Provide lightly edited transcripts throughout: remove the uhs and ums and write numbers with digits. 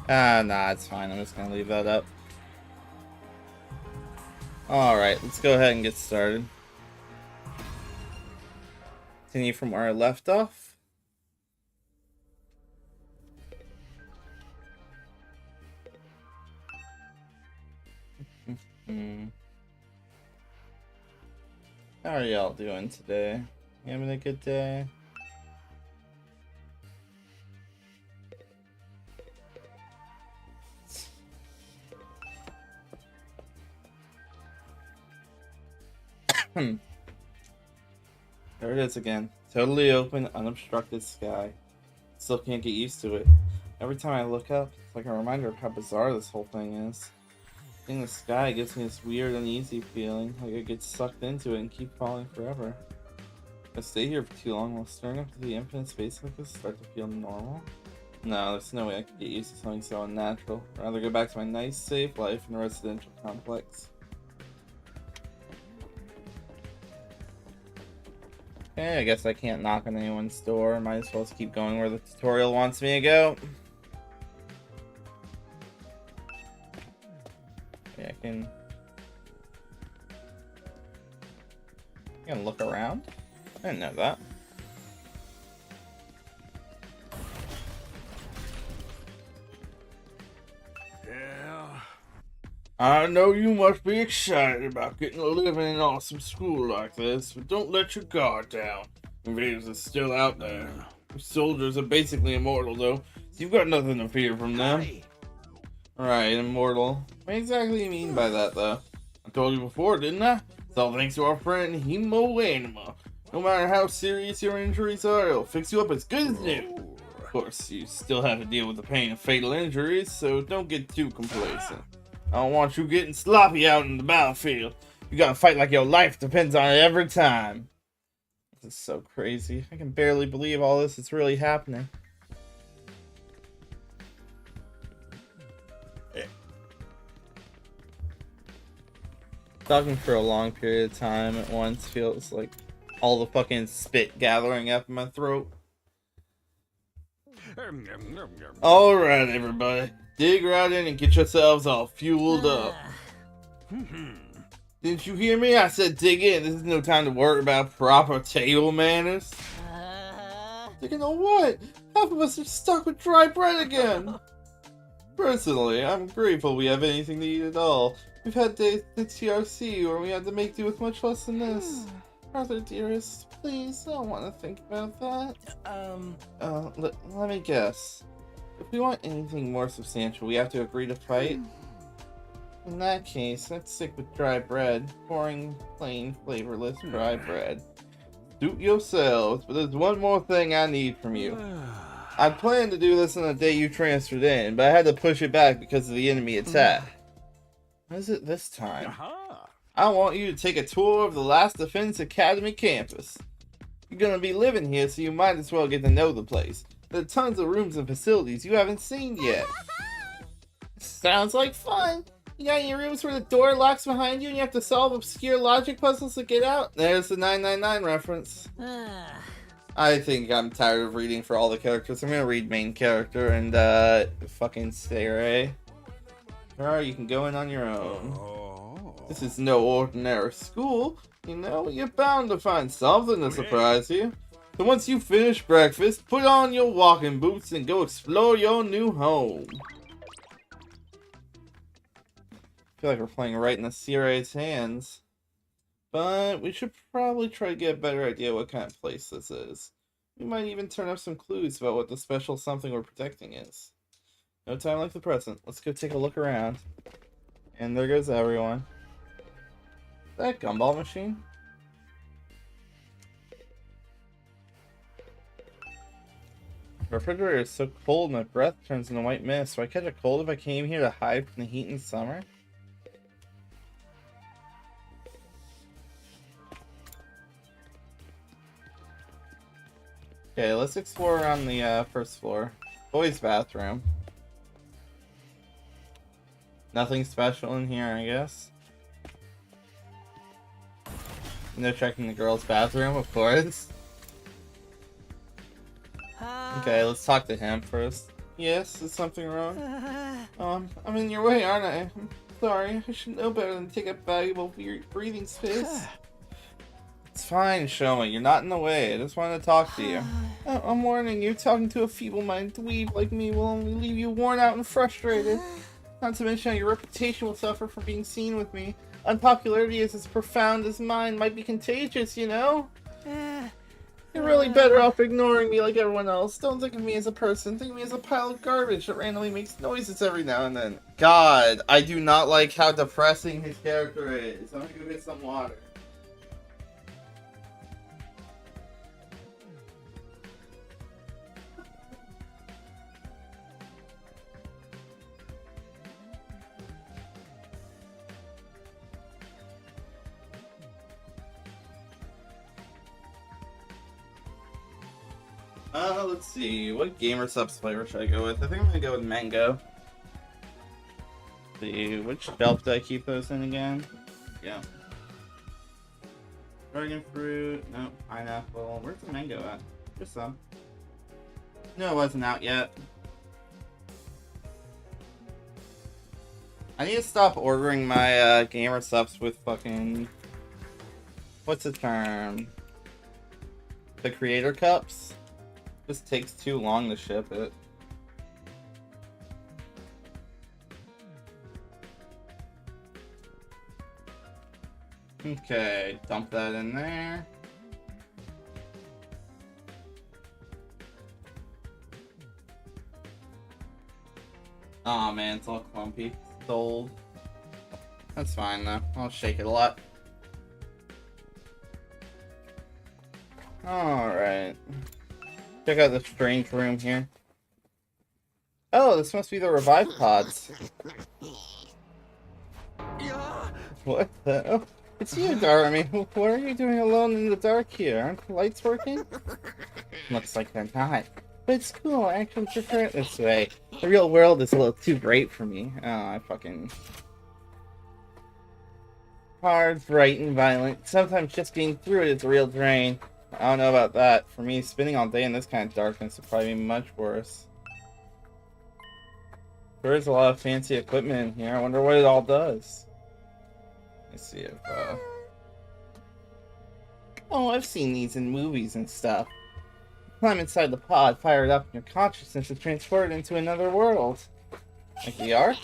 Nah, it's fine. I'm just gonna leave that up. Alright, let's go ahead and get started. Continue from where I left off. How are y'all doing today? You having a good day? There it is again. Totally open, unobstructed sky. Still can't get used to it. Every time I look up, it's like a reminder of how bizarre this whole thing is. Seeing the sky gives me this weird, uneasy feeling, like I get sucked into it and keep falling forever. If I stay here for too long, will staring up to the infinite space like this start to feel normal? No, there's no way I could get used to something so unnatural. I'd rather go back to my nice, safe life in a residential complex. Okay, I guess I can't knock on anyone's door. Might as well just keep going where the tutorial wants me to go. Yeah, I can look around. I didn't know that. Yeah. I know you must be excited about getting to live in an awesome school like this, but don't let your guard down. Invaders are still out there. The soldiers are basically immortal, though, so you've got nothing to fear from them. Right, immortal. What exactly do you mean by that, though? I told you before, didn't I? It's all thanks to our friend Hemo Anima. No matter how serious your injuries are, it'll fix you up as good as new. Of course, you still have to deal with the pain of fatal injuries, so don't get too complacent. I don't want you getting sloppy out in the battlefield. You gotta fight like your life depends on it every time. This is so crazy. I can barely believe all this is really happening. Talking for a long period of time at once feels like all the fucking spit gathering up in my throat. Alright, everybody. Dig right in and get yourselves all fueled up. Didn't you hear me? I said dig in. This is no time to worry about proper table manners. Digging on what? Half of us are stuck with dry bread again. Personally, I'm grateful we have anything to eat at all. We've had days at TRC where we had to make do with much less than this. Arthur, dearest, please, I don't want to think about that. Let me guess. If we want anything more substantial, we have to agree to fight? In that case, let's stick with dry bread. Boring, plain, flavorless dry bread. Suit yourselves, but there's one more thing I need from you. I planned to do this on the day you transferred in, but I had to push it back because of the enemy attack. What is it this time? I want you to take a tour of the Last Defense Academy campus. You're gonna be living here, so you might as well get to know the place. There are tons of rooms and facilities you haven't seen yet. Sounds like fun! You got any rooms where the door locks behind you and you have to solve obscure logic puzzles to get out? There's the 999 reference. I think I'm tired of reading for all the characters. I'm gonna read main character and fucking Sayre. Alright, you can go in on your own. This is no ordinary school. You know, you're bound to find something to surprise you. So once you finish breakfast, put on your walking boots and go explore your new home. I feel like we're playing right in the Sayre's hands. But we should probably try to get a better idea what kind of place this is. We might even turn up some clues about what the special something we're protecting is. No time like the present. Let's go take a look around. And there goes everyone. Is that a gumball machine? The refrigerator is so cold my breath turns into white mist. Do I catch a cold if I came here to hide from the heat in summer? Okay, let's explore around the first floor. Boys' bathroom. Nothing special in here, I guess. No checking the girls' bathroom, of course. Okay, let's talk to him first. Yes, is something wrong? I'm in your way, aren't I? I'm sorry. I should know better than to take up valuable breathing space. It's fine, Shoma. You're not in the way. I just wanted to talk to you. I'm warning you, talking to a feeble-minded dweeb like me will only leave you worn out and frustrated. Not to mention your reputation will suffer from being seen with me. Unpopularity is as profound as mine might be contagious, you know? You're really better off ignoring me like everyone else. Don't think of me as a person. Think of me as a pile of garbage that randomly makes noises every now and then. God, I do not like how depressing his character is. I'm gonna go get some water. Let's see. What gamer subs flavor should I go with? I think I'm gonna go with mango. Let's see, which shelf do I keep those in again? Yeah. Dragon fruit. No, pineapple. Where's the mango at? There's some. No, it wasn't out yet. I need to stop ordering my gamer subs with fucking. What's the term? The creator cups. Just takes too long to ship it. Okay, dump that in there. Aw, man, it's all clumpy. It's old. That's fine though. I'll shake it a lot. Alright. Check out the strange room here. Oh, this must be the revive pods. What the? Oh, it's you, Darmy. What are you doing alone in the dark here? Aren't the lights working? Looks like they're not. But it's cool. I actually prefer it this way. The real world is a little too bright for me. Oh, I fucking... Hard, bright, and violent. Sometimes just getting through it is a real drain. I don't know about that. For me, spending all day in this kind of darkness would probably be much worse. There is a lot of fancy equipment in here. I wonder what it all does. Let's see if, Oh, I've seen these in movies and stuff. Climb inside the pod, fire it up, and your consciousness is transported into another world. Like the Ark?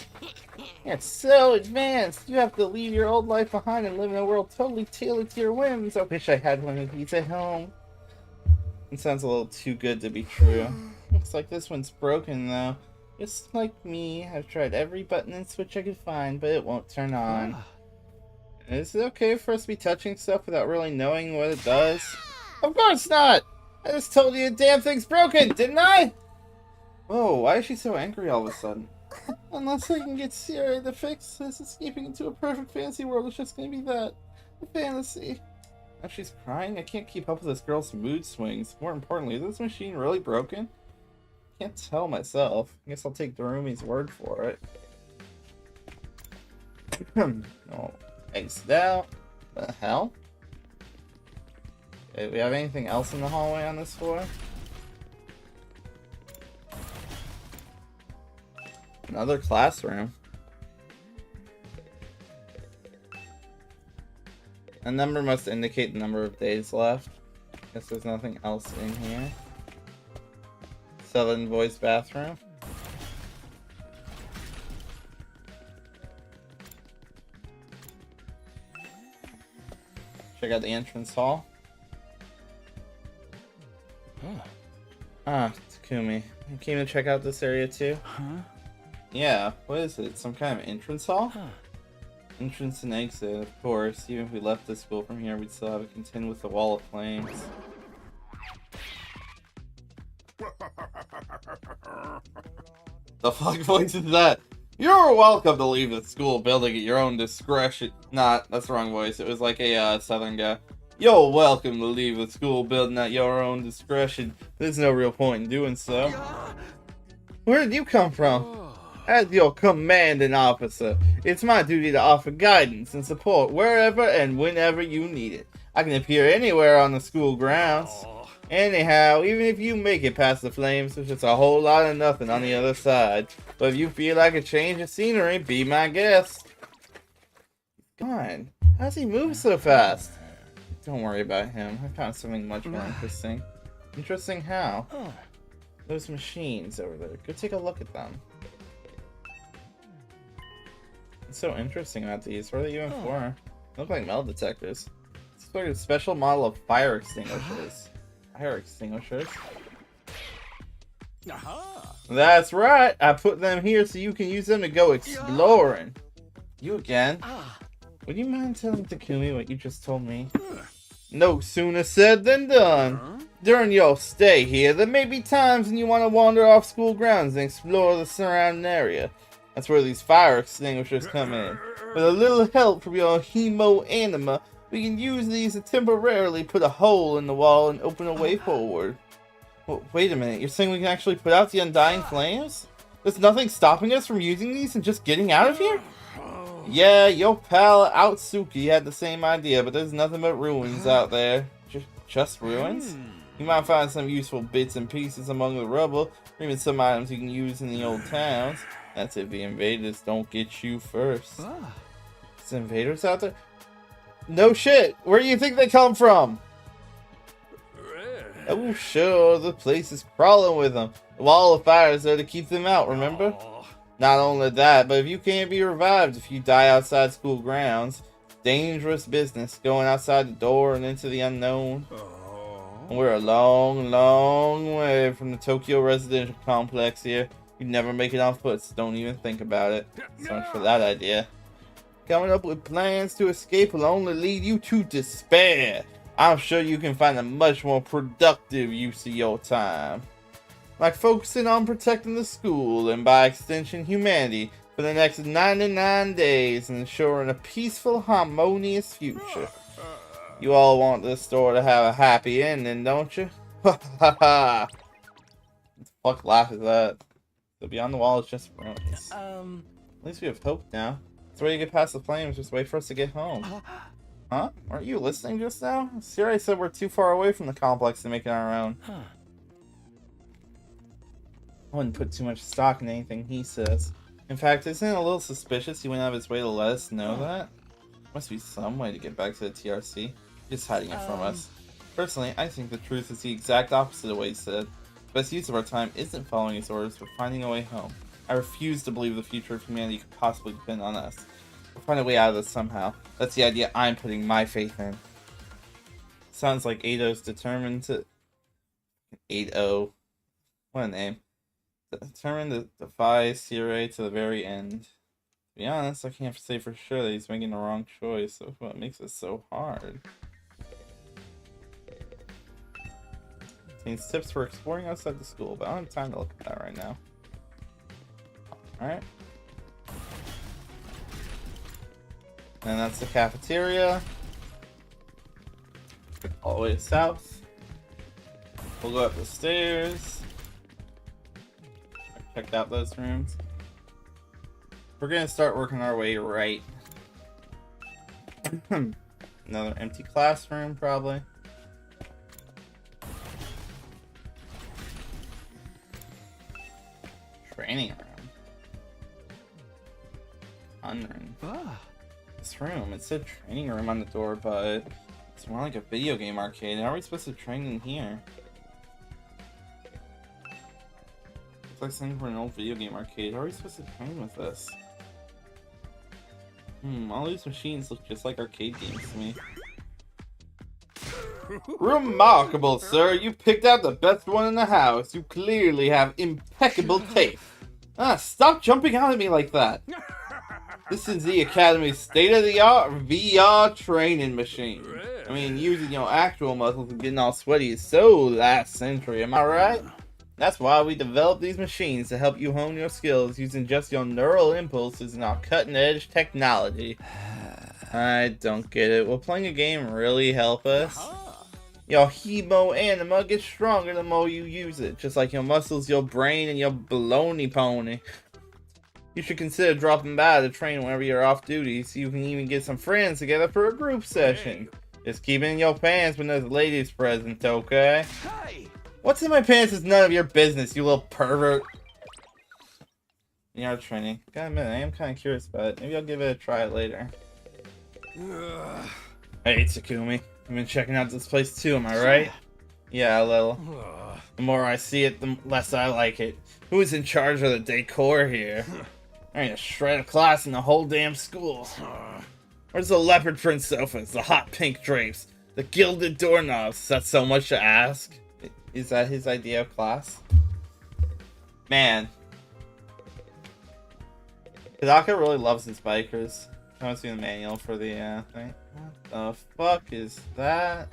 Yeah, it's so advanced. You have to leave your old life behind and live in a world totally tailored to your whims. I wish I had one of these at home. It sounds a little too good to be true. Looks like this one's broken, though. Just like me, I've tried every button and switch I could find, but it won't turn on. Is it okay for us to be touching stuff without really knowing what it does? Of course not! I just told you the damn thing's broken, didn't I? Whoa, why is she so angry all of a sudden? Unless I can get Sierra to fix this, escaping into a perfect fantasy world is just gonna be that. A fantasy. Now she's crying? I can't keep up with this girl's mood swings. More importantly, is this machine really broken? Can't tell myself. I guess I'll take Darumi's word for it. Oh, exit out. The hell? Okay, do we have anything else in the hallway on this floor? Another classroom. A number must indicate the number of days left. Guess there's nothing else in here. Southern Boys bathroom. Check out the entrance hall. Ah, Takumi. You came to check out this area too? Huh? Yeah, what is it? Some kind of entrance hall? Entrance and exit, of course. Even if we left the school from here, we'd still have to contend with the wall of flames. The fuck voice is that? You're welcome to leave the school building at your own discretion. Nah, that's the wrong voice. It was like a southern guy. You're welcome to leave the school building at your own discretion. There's no real point in doing so. Where did you come from? As your commanding officer, it's my duty to offer guidance and support wherever and whenever you need it. I can appear anywhere on the school grounds. Anyhow, even if you make it past the flames, there's just a whole lot of nothing on the other side. But if you feel like a change of scenery, be my guest. God, how's he move so fast? Don't worry about him. I found something much more interesting. Interesting how? Those machines over there. Go take a look at them. What's so interesting about these? What are they even for? They look like metal detectors. It's like a special model of fire extinguishers. Fire extinguishers? That's right! I put them here so you can use them to go exploring. You again? Would you mind telling Takumi what you just told me? No sooner said than done. During your stay here, there may be times when you want to wander off school grounds and explore the surrounding area. That's where these fire extinguishers come in. With a little help from your hemo anima, we can use these to temporarily put a hole in the wall and open a way forward. Well, wait a minute, you're saying we can actually put out the undying flames? There's nothing stopping us from using these and just getting out of here? Yeah, your pal Outsuki had the same idea, but there's nothing but ruins out there. Just ruins? You might find some useful bits and pieces among the rubble, or even some items you can use in the old towns. That's if the invaders don't get you first. There's invaders out there? No shit! Where do you think they come from? Oh sure, the place is crawling with them. The wall of fire is there to keep them out, remember? Not only that, but if you can't be revived if you die outside school grounds, dangerous business going outside the door and into the unknown. And we're a long, long way from the Tokyo residential complex here. You'd never make it on foot, so don't even think about it. So much for that idea. Coming up with plans to escape will only lead you to despair. I'm sure you can find a much more productive use of your time. Like focusing on protecting the school and by extension humanity for the next 99 days and ensuring a peaceful, harmonious future. You all want this store to have a happy ending, don't you? Ha ha ha! What the fuck laugh is that? The beyond the wall is just ruins. At least we have hope now. It's way to get past the flames, just wait for us to get home. Huh? Weren't you listening just now? Siri said we're too far away from the complex to make it on our own. I wouldn't put too much stock in anything he says. In fact, isn't it a little suspicious he went out of his way to let us know that? Must be some way to get back to the TRC. Just hiding it from us. Personally, I think the truth is the exact opposite of what he said. The best use of our time isn't following his orders, but finding a way home. I refuse to believe the future of humanity could possibly depend on us. We'll find a way out of this somehow. That's the idea I'm putting my faith in. Sounds like Eido's determined to... Eido. What a name. Determined to defy Siri to the very end. To be honest, I can't say for sure that he's making the wrong choice, so what makes it so hard? Contains tips for exploring outside the school, but I don't have time to look at that right now. Alright. And that's the cafeteria. All the way south. We'll go up the stairs. Check out those rooms. We're gonna start working our way right. Another empty classroom, probably. Training room. Unwritten. This room, it said training room on the door, but it's more like a video game arcade. How are we supposed to train in here? Looks like something for an old video game arcade. How are we supposed to train with this? All these machines look just like arcade games to me. Remarkable, sir. You picked out the best one in the house. You clearly have impeccable taste. Stop jumping out at me like that. This is the Academy's state-of-the-art VR training machine. I mean, using your actual muscles and getting all sweaty is so last century, am I right? That's why we developed these machines, to help you hone your skills using just your neural impulses and our cutting-edge technology. I don't get it. Will playing a game really help us? Your hemo anima gets stronger the more you use it, just like your muscles, your brain, and your baloney pony. You should consider dropping by to train whenever you're off duty, so you can even get some friends together for a group session. Just keep it in your pants when there's ladies present, okay? Hey! What's in my pants is none of your business, you little pervert. Yard training. Gotta admit, I am kind of curious about it. Maybe I'll give it a try later. Hey, Takumi. I've been checking out this place too, am I right? Yeah, a little. The more I see it, the less I like it. Who's in charge of the decor here? There ain't a shred of class in the whole damn school. Where's the leopard print sofas, the hot pink drapes, the gilded doorknobs? Is that so much to ask? Is that his idea of class? Man. Hidaka really loves his bikers. I want to see the manual for the thing. What the fuck is that?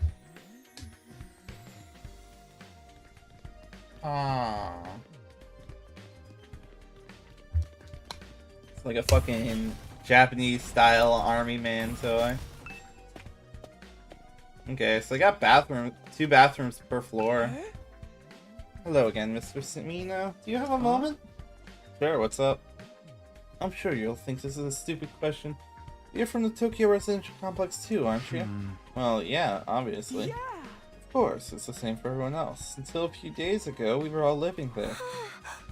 Ah. It's like a fucking Japanese style army man toy. Okay, so I got two bathrooms per floor. Hello again, Mr. Samino. Do you have a moment? Sure, what's up? I'm sure you'll think this is a stupid question. You're from the Tokyo residential complex too, aren't you? Well, yeah, obviously. Of course, it's the same for everyone else. Until a few days ago, we were all living there.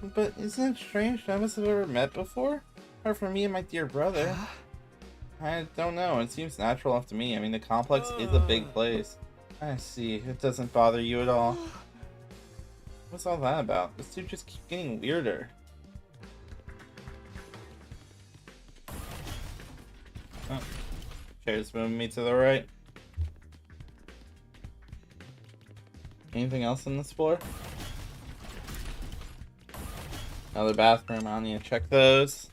But isn't it strange none of us have ever met before? Apart from me and my dear brother. I don't know, it seems natural enough to me. I mean, the complex is a big place. I see, it doesn't bother you at all. What's all that about? This dude just keeps getting weirder. Oh. Chair's moving me to the right. Anything else on this floor? Another bathroom, I need to check those.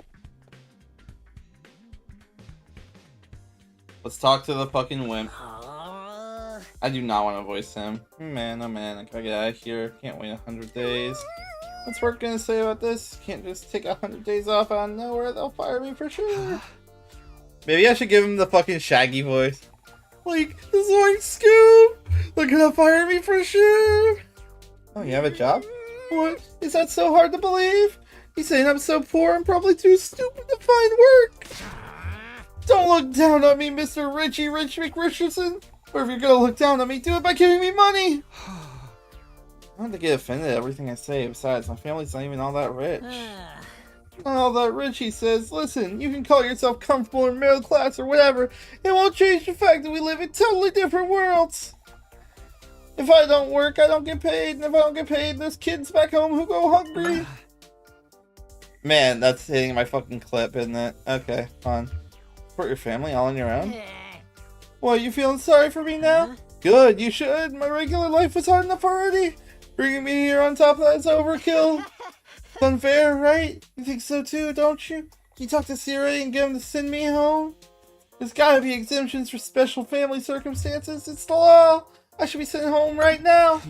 Let's talk to the fucking wimp. I do not want to voice him. Man, oh man, I gotta get out of here. Can't wait 100 days. What's work gonna say about this? Can't just take 100 days off out of nowhere. They'll fire me for sure. Maybe I should give him the fucking Shaggy voice. Like, Zoink Scoop! They're gonna fire me for sure! Oh, you have a job? What? Is that so hard to believe? He's saying I'm so poor and probably too stupid to find work! Don't look down on me, Mr. Richie Rich McRicherson! Or if you're gonna look down on me, do it by giving me money! I don't have to get offended at everything I say. Besides, my family's not even all that rich. Not all that rich, he says. Listen, you can call yourself comfortable or middle class or whatever. It won't change the fact that we live in totally different worlds. If I don't work, I don't get paid. And if I don't get paid, there's kids back home who go hungry. Man, that's hitting my fucking clip, isn't it? Okay, fine. Support your family all on your own? What, you feeling sorry for me now? Good, you should. My regular life was hard enough already. Bringing me here on top of that is overkill. It's unfair, right? You think so too, don't you? Can you talk to Siri and get him to send me home? There's gotta be exemptions for special family circumstances. It's the law. I should be sent home right now.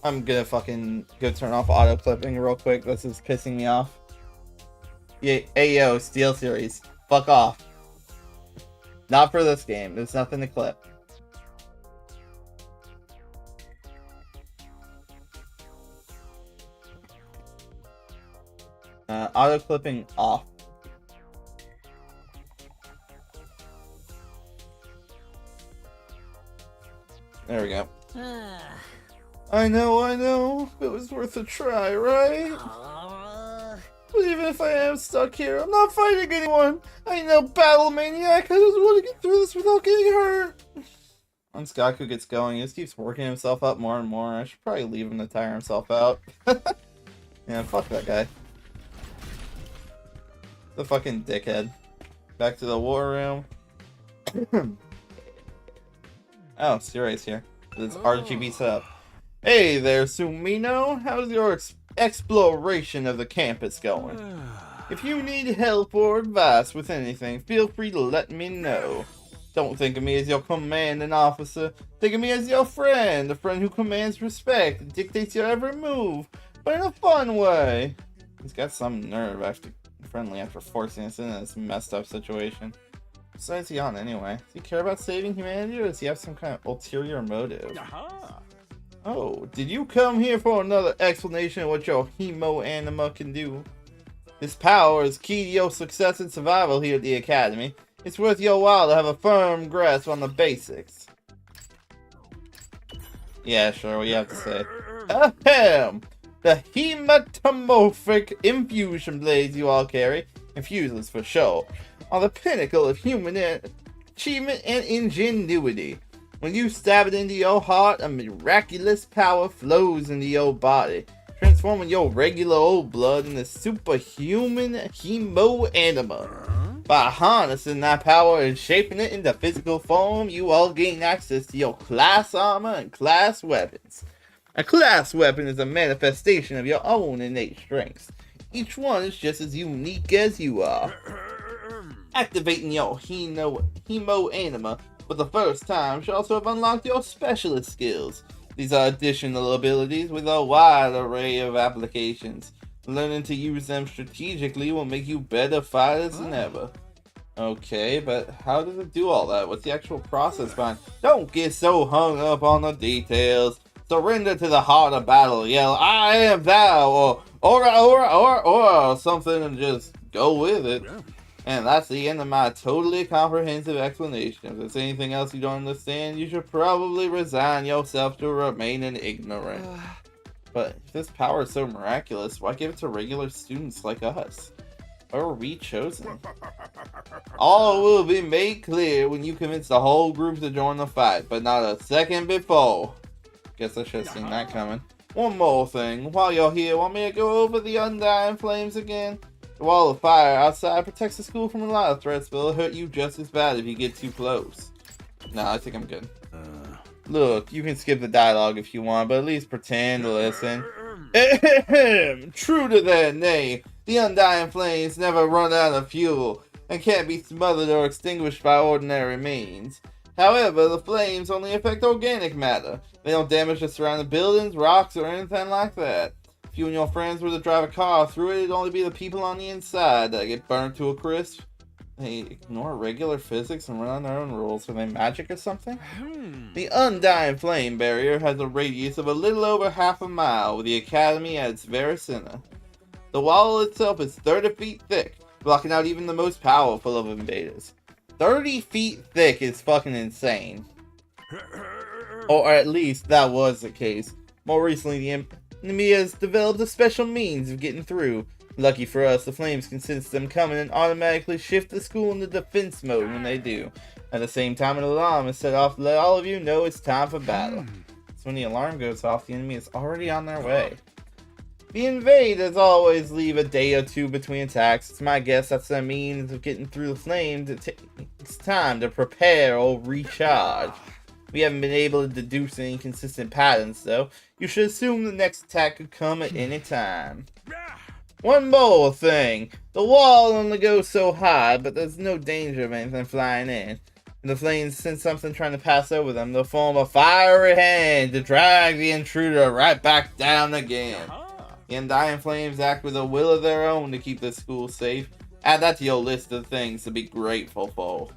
I'm gonna fucking go turn off auto clipping real quick. This is pissing me off. Yeah, Ayo, Steel Series. Fuck off. Not for this game. There's nothing to clip. Auto clipping off. There we go. I know. It was worth a try, right? But even if I am stuck here, I'm not fighting anyone. I ain't no battle maniac. I just want to get through this without getting hurt. Once Gaku gets going, he just keeps working himself up more and more. I should probably leave him to tire himself out. Yeah, fuck that guy. The fucking dickhead. Back to the war room. Oh, Siri's here. This RGB setup. Hey there, Sumino. How's your exploration of the campus going? If you need help or advice with anything, feel free to let me know. Don't think of me as your commanding officer. Think of me as your friend, a friend who commands respect and dictates your every move, but in a fun way. He's got some nerve after forcing us into this messed up situation. Besides, is he on anyway? Does he care about saving humanity, or does he have some kind of ulterior motive? Oh, did you come here for another explanation of what your hemo anima can do? This power is key to your success and survival here at the Academy. It's worth your while to have a firm grasp on the basics. Yeah, sure, what do you have to say? Ahem! The hematomorphic infusion blades you all carry, infuses for sure, are the pinnacle of human achievement and ingenuity. When you stab it into your heart, a miraculous power flows into your body, transforming your regular old blood into superhuman hemo-anima. By harnessing that power and shaping it into physical form, you all gain access to your class armor and class weapons. A class weapon is a manifestation of your own innate strengths. Each one is just as unique as you are. Activating your hemo-anima for the first time should also have unlocked your specialist skills. These are additional abilities with a wide array of applications. Learning to use them strategically will make you better fighters than ever. Okay, but how does it do all that? What's the actual process behind? Don't get so hung up on the details. Surrender to the heart of battle. Yell, "I am thou," or something, and just go with it. And that's the end of my totally comprehensive explanation. If there's anything else you don't understand, you should probably resign yourself to remaining ignorant. But if this power is so miraculous, why give it to regular students like us? Why were we chosen? All will be made clear when you convince the whole group to join the fight, but not a second before. Guess I should have seen that coming. One more thing. While you're here, want me to go over the undying flames again? The wall of fire outside protects the school from a lot of threats, but it'll hurt you just as bad if you get too close. Nah, I think I'm good. Look, you can skip the dialogue if you want, but at least pretend to listen. True to their name, the undying flames never run out of fuel, and can't be smothered or extinguished by ordinary means. However, the flames only affect organic matter. They don't damage the surrounding buildings, rocks, or anything like that. If you and your friends were to drive a car through it, it'd only be the people on the inside that get burnt to a crisp. They ignore regular physics and run on their own rules. Are they magic or something? The undying flame barrier has a radius of a little over half a mile, with the academy at its very center. The wall itself is 30 feet thick, blocking out even the most powerful of invaders. 30 feet thick is fucking insane. Or at least that was the case. More recently, the enemy has developed a special means of getting through. Lucky for us, the flames can sense them coming and automatically shift the school into defense mode when they do. At the same time, an alarm is set off to let all of you know it's time for battle. So when the alarm goes off, the enemy is already on their way. The invaders always leave a day or two between attacks. It's my guess that's their means of getting through the flames. It takes time to prepare or recharge. We haven't been able to deduce any consistent patterns, though. You should assume the next attack could come at any time. One more thing. The wall only goes so high, but there's no danger of anything flying in. If the flames sense something trying to pass over them, they'll form a fiery hand to drag the intruder right back down again. The undying flames act with a will of their own to keep the school safe. Add that to your list of things to be grateful for.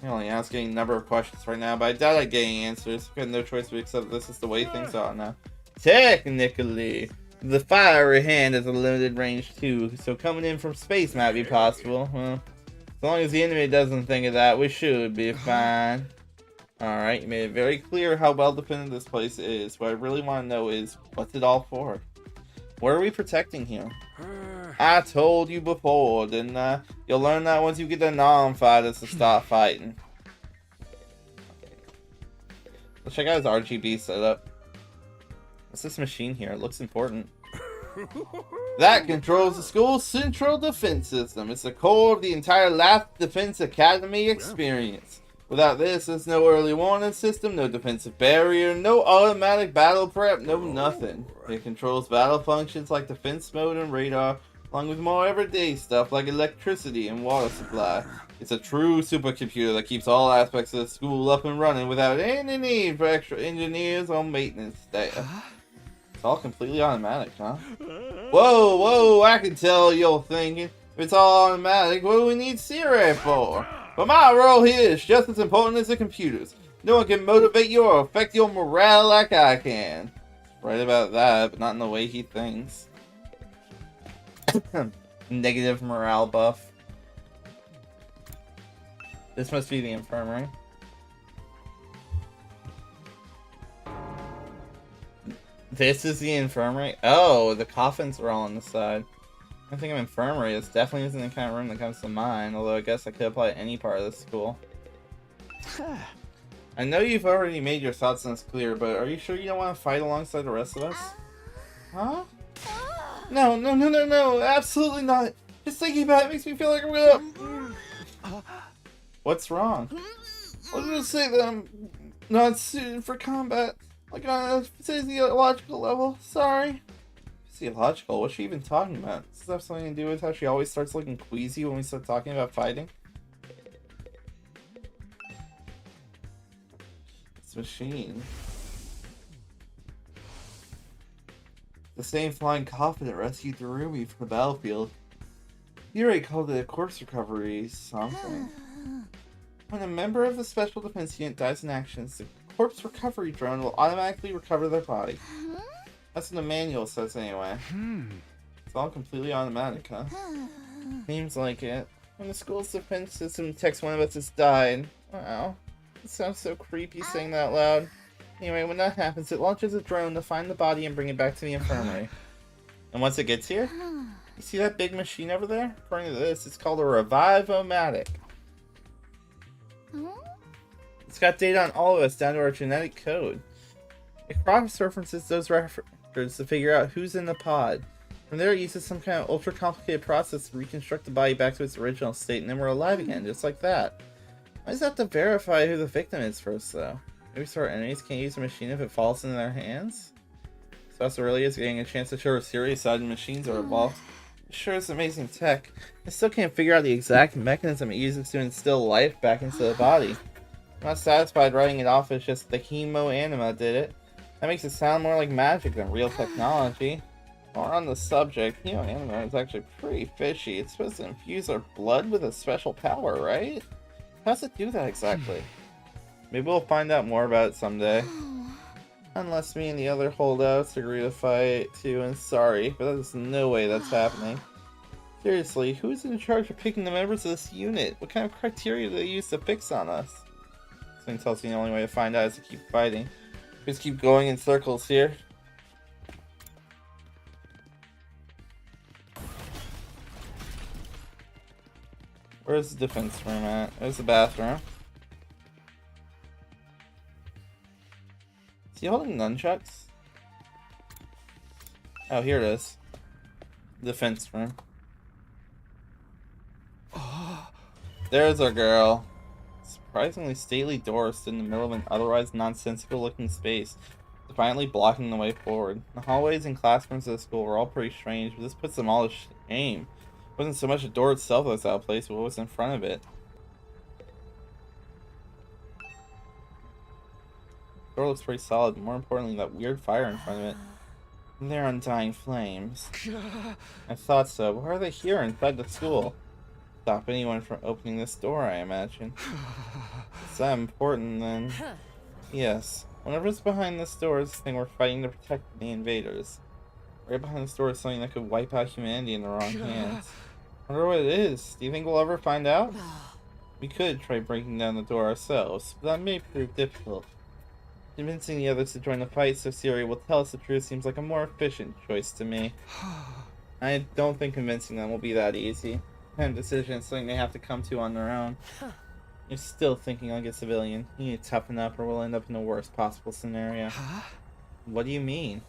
I'm only asking a number of questions right now, but I doubt I get any answers. We have no choice but accept this is the way things are now. Technically, the fiery hand has a limited range too, so coming in from space might be possible. Well, as long as the enemy doesn't think of that, we should be fine. Alright, you made it very clear how well defended this place is. What I really want to know is, what's it all for? What are we protecting here? I told you before, didn't I? You'll learn that once you get the non-fighters to start fighting. Let's check out his RGB setup. What's this machine here? It looks important. That controls the school's central defense system. It's the core of the entire Lath Defense Academy experience. Without this, there's no early warning system, no defensive barrier, no automatic battle prep, no nothing. It controls battle functions like defense mode and radar, along with more everyday stuff like electricity and water supply. It's a true supercomputer that keeps all aspects of the school up and running without any need for extra engineers or maintenance staff. It's all completely automatic, huh? Whoa, I can tell you're thinking, if it's all automatic, what do we need Siri for? But my role here is just as important as the computers. No one can motivate you or affect your morale like I can. Right about that, but not in the way he thinks. Negative morale buff. This must be the infirmary. This is the infirmary? Oh, the coffins are all on the side. I think of infirmary. This definitely isn't the kind of room that comes to mind, although I guess I could apply to any part of the school. I know you've already made your thoughts on this clear, but are you sure you don't want to fight alongside the rest of us? Huh? No, absolutely not. Just thinking about it makes me feel like I'm gonna... What's wrong? I was gonna say that I'm not suited for combat, like on a physiological level. Sorry. Physiological? What's she even talking about? Does this have something to do with how she always starts looking queasy when we start talking about fighting? This machine. The same flying coffin that rescued Darumi from the battlefield. You already called it a corpse recovery something. When a member of the Special Defense Unit dies in action, the corpse recovery drone will automatically recover their body. That's what the manual says anyway. It's all completely automatic, huh? Seems like it. When the school's defense system detects one of us has died. Wow. It sounds so creepy saying that out loud. Anyway, when that happens, it launches a drone to find the body and bring it back to the infirmary. And once it gets here, you see that big machine over there? According to this, it's called a Revive-O-Matic. It's got data on all of us down to our genetic code. It cross-references those records to figure out who's in the pod. From there, it uses some kind of ultra-complicated process to reconstruct the body back to its original state, and then we're alive again, just like that. Why does it have to verify who the victim is first, though? Maybe so our enemies can't use the machine if it falls into their hands? So that's really is getting a chance to show her serious side and machines are involved. It sure is amazing tech. I still can't figure out the exact mechanism it uses to instill life back into the body. I'm not satisfied writing it off as just the hemo-anima did it. That makes it sound more like magic than real technology. While we're on the subject, hemo-anima is actually pretty fishy. It's supposed to infuse our blood with a special power, right? How does it do that exactly? Maybe we'll find out more about it someday. Unless me and the other holdouts agree to fight too, and sorry, but there's no way that's happening. Seriously, who's in charge of picking the members of this unit? What kind of criteria do they use to fix on us? Something tells me the only way to find out is to keep fighting. Just keep going in circles here. Where's the defense room at? There's the bathroom. Is he holding nunchucks? Oh, here it is. Defense room. There's our girl. Surprisingly stately door stood in the middle of an otherwise nonsensical looking space, defiantly blocking the way forward. The hallways and classrooms of the school were all pretty strange, but this puts them all to shame. It wasn't so much the door itself that was out of place, but what was in front of it. The door looks pretty solid, but more importantly, that weird fire in front of it. And they're undying flames. I thought so, but why are they here inside the school? Stop anyone from opening this door, I imagine. Is that important, then? Yes. Whatever's behind this door is the thing we're fighting to protect from the invaders. Right behind this door is something that could wipe out humanity in the wrong hands. I wonder what it is. Do you think we'll ever find out? We could try breaking down the door ourselves, but that may prove difficult. Convincing the others to join the fight so Siri will tell us the truth seems like a more efficient choice to me. I don't think convincing them will be that easy. That decision is something they have to come to on their own. You're still thinking like a civilian. You need to toughen up or we'll end up in the worst possible scenario. What do you mean?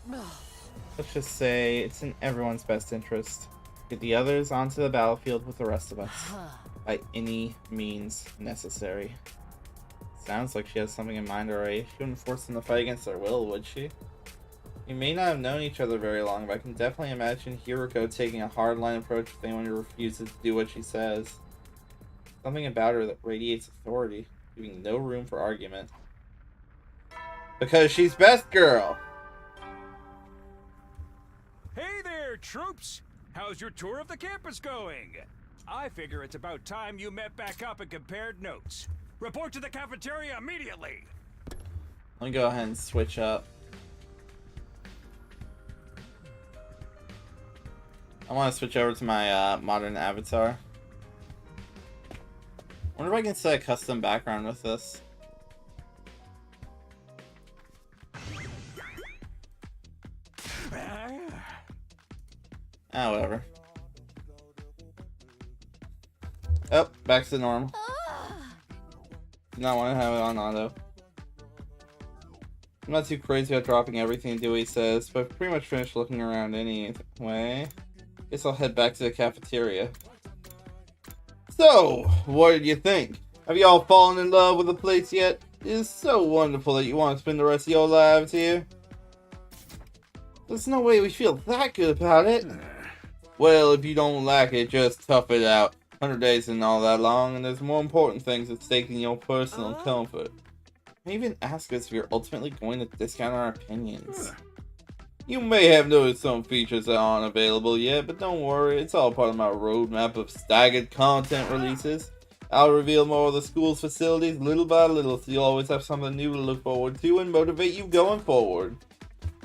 Let's just say it's in everyone's best interest. Get the others onto the battlefield with the rest of us. By any means necessary. Sounds like she has something in mind already. She wouldn't force them to fight against their will, would she? We may not have known each other very long, but I can definitely imagine Hiroko taking a hardline approach with anyone who refuses to do what she says. Something about her that radiates authority, leaving no room for argument. Because she's best girl! Hey there, troops! How's your tour of the campus going? I figure it's about time you met back up and compared notes. Report to the cafeteria immediately! Let me go ahead and switch up. I want to switch over to my modern avatar. wonder if I can set a custom background with this. Ah, whatever. Oh, back to normal. Do not want to have it on auto. I'm not too crazy about dropping everything Dewey says, but I've pretty much finished looking around anyway. Guess I'll head back to the cafeteria. So, what did you think? Have you all fallen in love with the place yet? It is so wonderful that you want to spend the rest of your lives here. There's no way we feel that good about it. Well, if you don't like it, just tough it out. 100 days isn't all that long, and there's more important things at stake than your personal comfort. I even ask us if you're ultimately going to discount our opinions. You may have noticed some features that aren't available yet, but don't worry, it's all part of my roadmap of staggered content releases. I'll reveal more of the school's facilities little by little, so you'll always have something new to look forward to and motivate you going forward.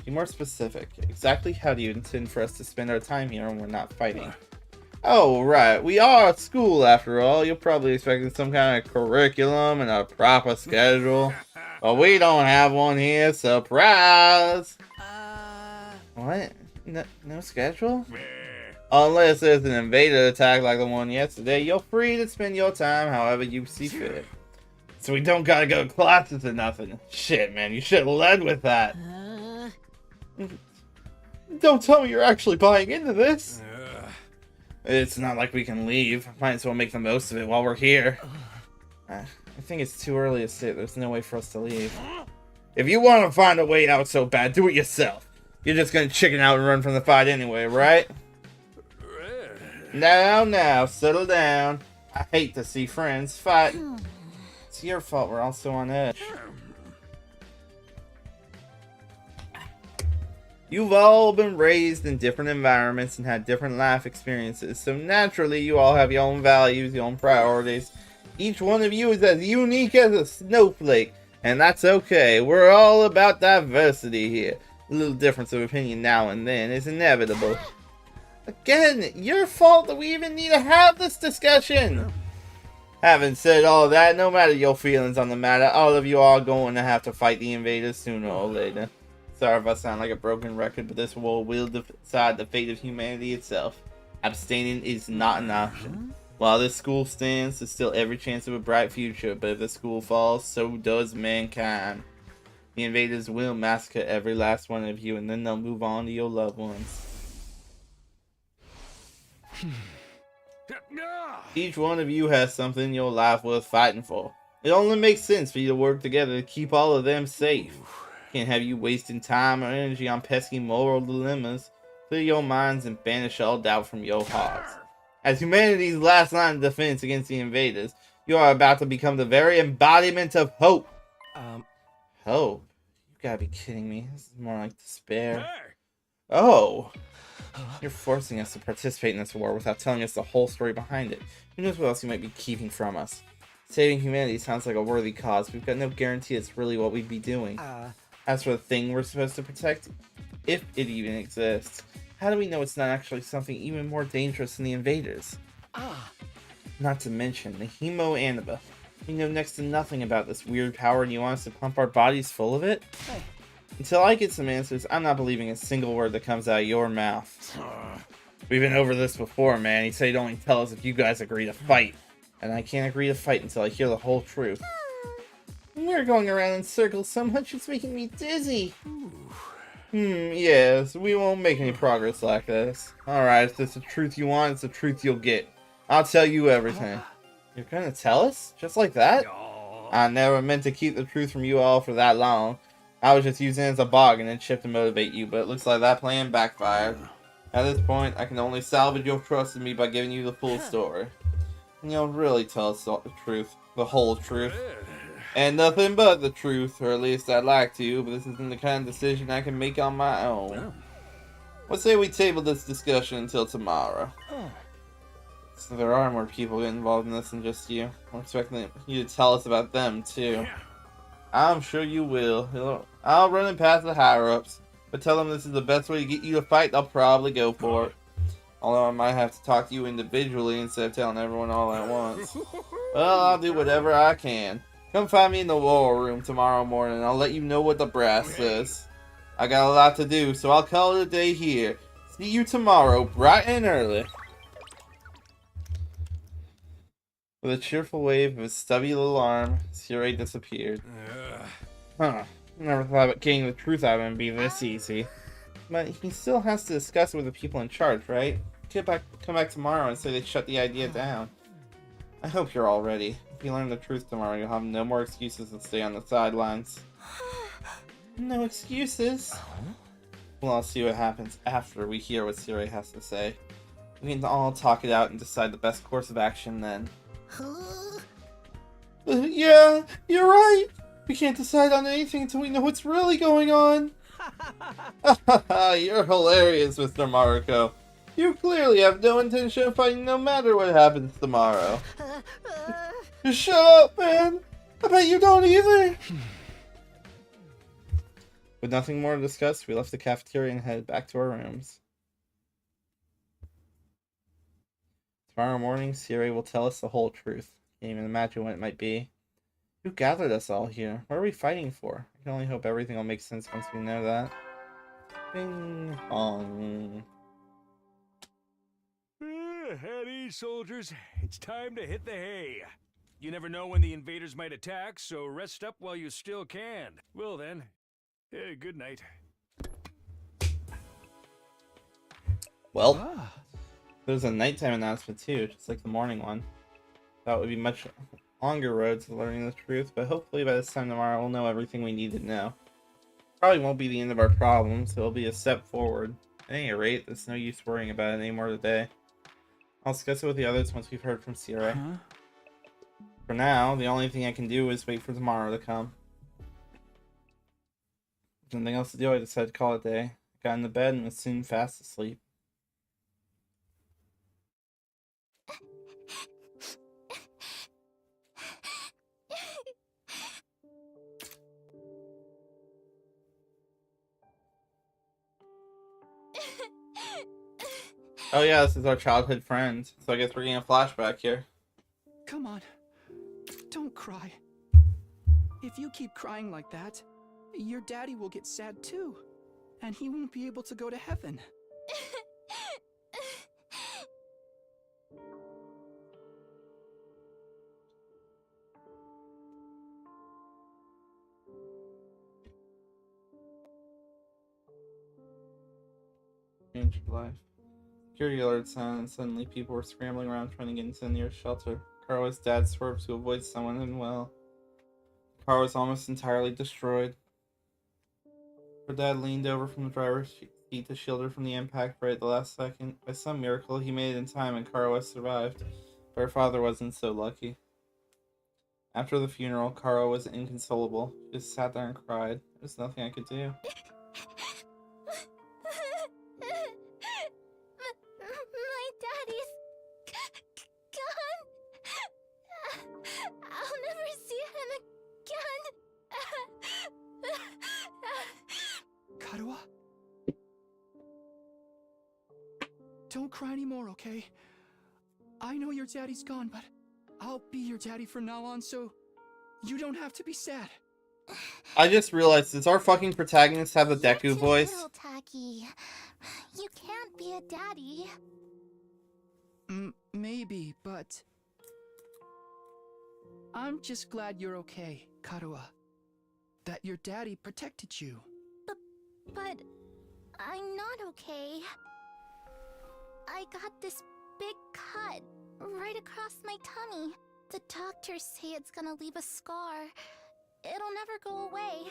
Be more specific. Exactly how do you intend for us to spend our time here when we're not fighting? Oh, right. We are at school, after all. You're probably expecting some kind of curriculum and a proper schedule. But we don't have one here. Surprise! What? No schedule? Unless there's an invader attack like the one yesterday, you're free to spend your time however you see fit. So we don't gotta go to classes or nothing. Shit, man, you should have led with that. Don't tell me you're actually buying into this. It's not like we can leave. Might as well make the most of it while we're here. I think it's too early to say there's no way for us to leave. If you want to find a way out so bad, do it yourself. You're just gonna chicken out and run from the fight anyway, right? Now, settle down. I hate to see friends fight. It's your fault we're all so on edge. You've all been raised in different environments and had different life experiences, so naturally you all have your own values, your own priorities. Each one of you is as unique as a snowflake, and that's okay. We're all about diversity here. A little difference of opinion now and then is inevitable. Again, your fault that we even need to have this discussion. Having said all that, no matter your feelings on the matter, all of you are going to have to fight the invaders sooner or later. Sorry if I sound like a broken record, but this war will decide the fate of humanity itself. Abstaining is not an option. While this school stands, there's still every chance of a bright future, but if the school falls, so does mankind. The invaders will massacre every last one of you, and then they'll move on to your loved ones. Each one of you has something in your life worth fighting for. It only makes sense for you to work together to keep all of them safe. Can't have you wasting time or energy on pesky moral dilemmas. Clear your minds and banish all doubt from your hearts. As humanity's last line of defense against the invaders, you are about to become the very embodiment of hope. Hope? You gotta be kidding me. This is more like despair. Oh. You're forcing us to participate in this war without telling us the whole story behind it. Who knows what else you might be keeping from us? Saving humanity sounds like a worthy cause. We've got no guarantee it's really what we'd be doing. As for the thing we're supposed to protect, if it even exists, how do we know it's not actually something even more dangerous than the invaders? Not to mention the Hemo-Anima. We know next to nothing about this weird power and you want us to pump our bodies full of it? Until I get some answers, I'm not believing a single word that comes out of your mouth. We've been over this before, man. He said he'd only tell us if you guys agree to fight. And I can't agree to fight until I hear the whole truth. We're going around in circles so much it's making me dizzy. Yes, we won't make any progress like this. Alright, if it's the truth you want, it's the truth you'll get. I'll tell you everything. You're gonna tell us? Just like that? I never meant to keep the truth from you all for that long. I was just using it as a bargain and chip to motivate you, but it looks like that plan backfired. At this point, I can only salvage your trust in me by giving you the full story. And you'll really tell us the truth. The whole truth. And nothing but the truth, or at least I'd like to, but this isn't the kind of decision I can make on my own. Let's say we table this discussion until tomorrow. So there are more people getting involved in this than just you. I'm expecting you to tell us about them, too. I'm sure you will. I'll run it past the higher-ups, but tell them this is the best way to get you to fight, they'll probably go for it. Although I might have to talk to you individually instead of telling everyone all at once. Well, I'll do whatever I can. Come find me in the war room tomorrow morning and I'll let you know what the brass says. I got a lot to do, so I'll call it a day here. See you tomorrow, bright and early. With a cheerful wave of his stubby little arm, Siri disappeared. Huh. Never thought getting the truth out of him would be this easy. But he still has to discuss it with the people in charge, right? Come back tomorrow and say they shut the idea down. I hope you're all ready. If you learn the truth tomorrow, you'll have no more excuses to stay on the sidelines. No excuses? Well, I'll see what happens after we hear what Siri has to say. We can all talk it out and decide the best course of action then. Yeah, you're right! We can't decide on anything until we know what's really going on! You're hilarious, Mr. Mariko. You clearly have no intention of fighting no matter what happens tomorrow. Just shut up, man! I bet you don't either! With nothing more to discuss, we left the cafeteria and headed back to our rooms. Tomorrow morning, Siri will tell us the whole truth. Can't even imagine what it might be. Who gathered us all here? What are we fighting for? I can only hope everything will make sense once we know that. Bing bong. At ease, soldiers. It's time to hit the hay. You never know when the invaders might attack, so rest up while you still can. Well then, good night. Well, there's a nighttime announcement too, just like the morning one. That would be much longer road to learning the truth, but hopefully by this time tomorrow we'll know everything we need to know. Probably won't be the end of our problems, it'll be a step forward. At any rate, there's no use worrying about it anymore today. I'll discuss it with the others once we've heard from Sierra. For now, the only thing I can do is wait for tomorrow to come. There's nothing else to do, I decided to call it a day. I got into bed and was soon fast asleep. Oh yeah, this is our childhood friend, so I guess we're getting a flashback here. Come on, don't cry. If you keep crying like that, your daddy will get sad too, and he won't be able to go to heaven. Change your life. Security alert sounded, and suddenly people were scrambling around trying to get into the nearest shelter. Kara's dad swerved to avoid someone, and well, the car was almost entirely destroyed. Her dad leaned over from the driver's seat to shield her from the impact right at the last second. By some miracle, he made it in time and Kara survived, but her father wasn't so lucky. After the funeral, Kara was inconsolable. She just sat there and cried. There was nothing I could do. My daddy's gone. I'll never see him again. Karuha? Don't cry anymore, okay? I know your daddy's gone, but I'll be your daddy from now on, so you don't have to be sad. I just realized, does our fucking protagonist have a Deku You're too voice? little, Taki. You can't be a daddy. Maybe, but I'm just glad you're okay, Karuha. That your daddy protected you. But I'm not okay. I got this big cut right across my tummy. The doctors say it's gonna leave a scar. It'll never go away.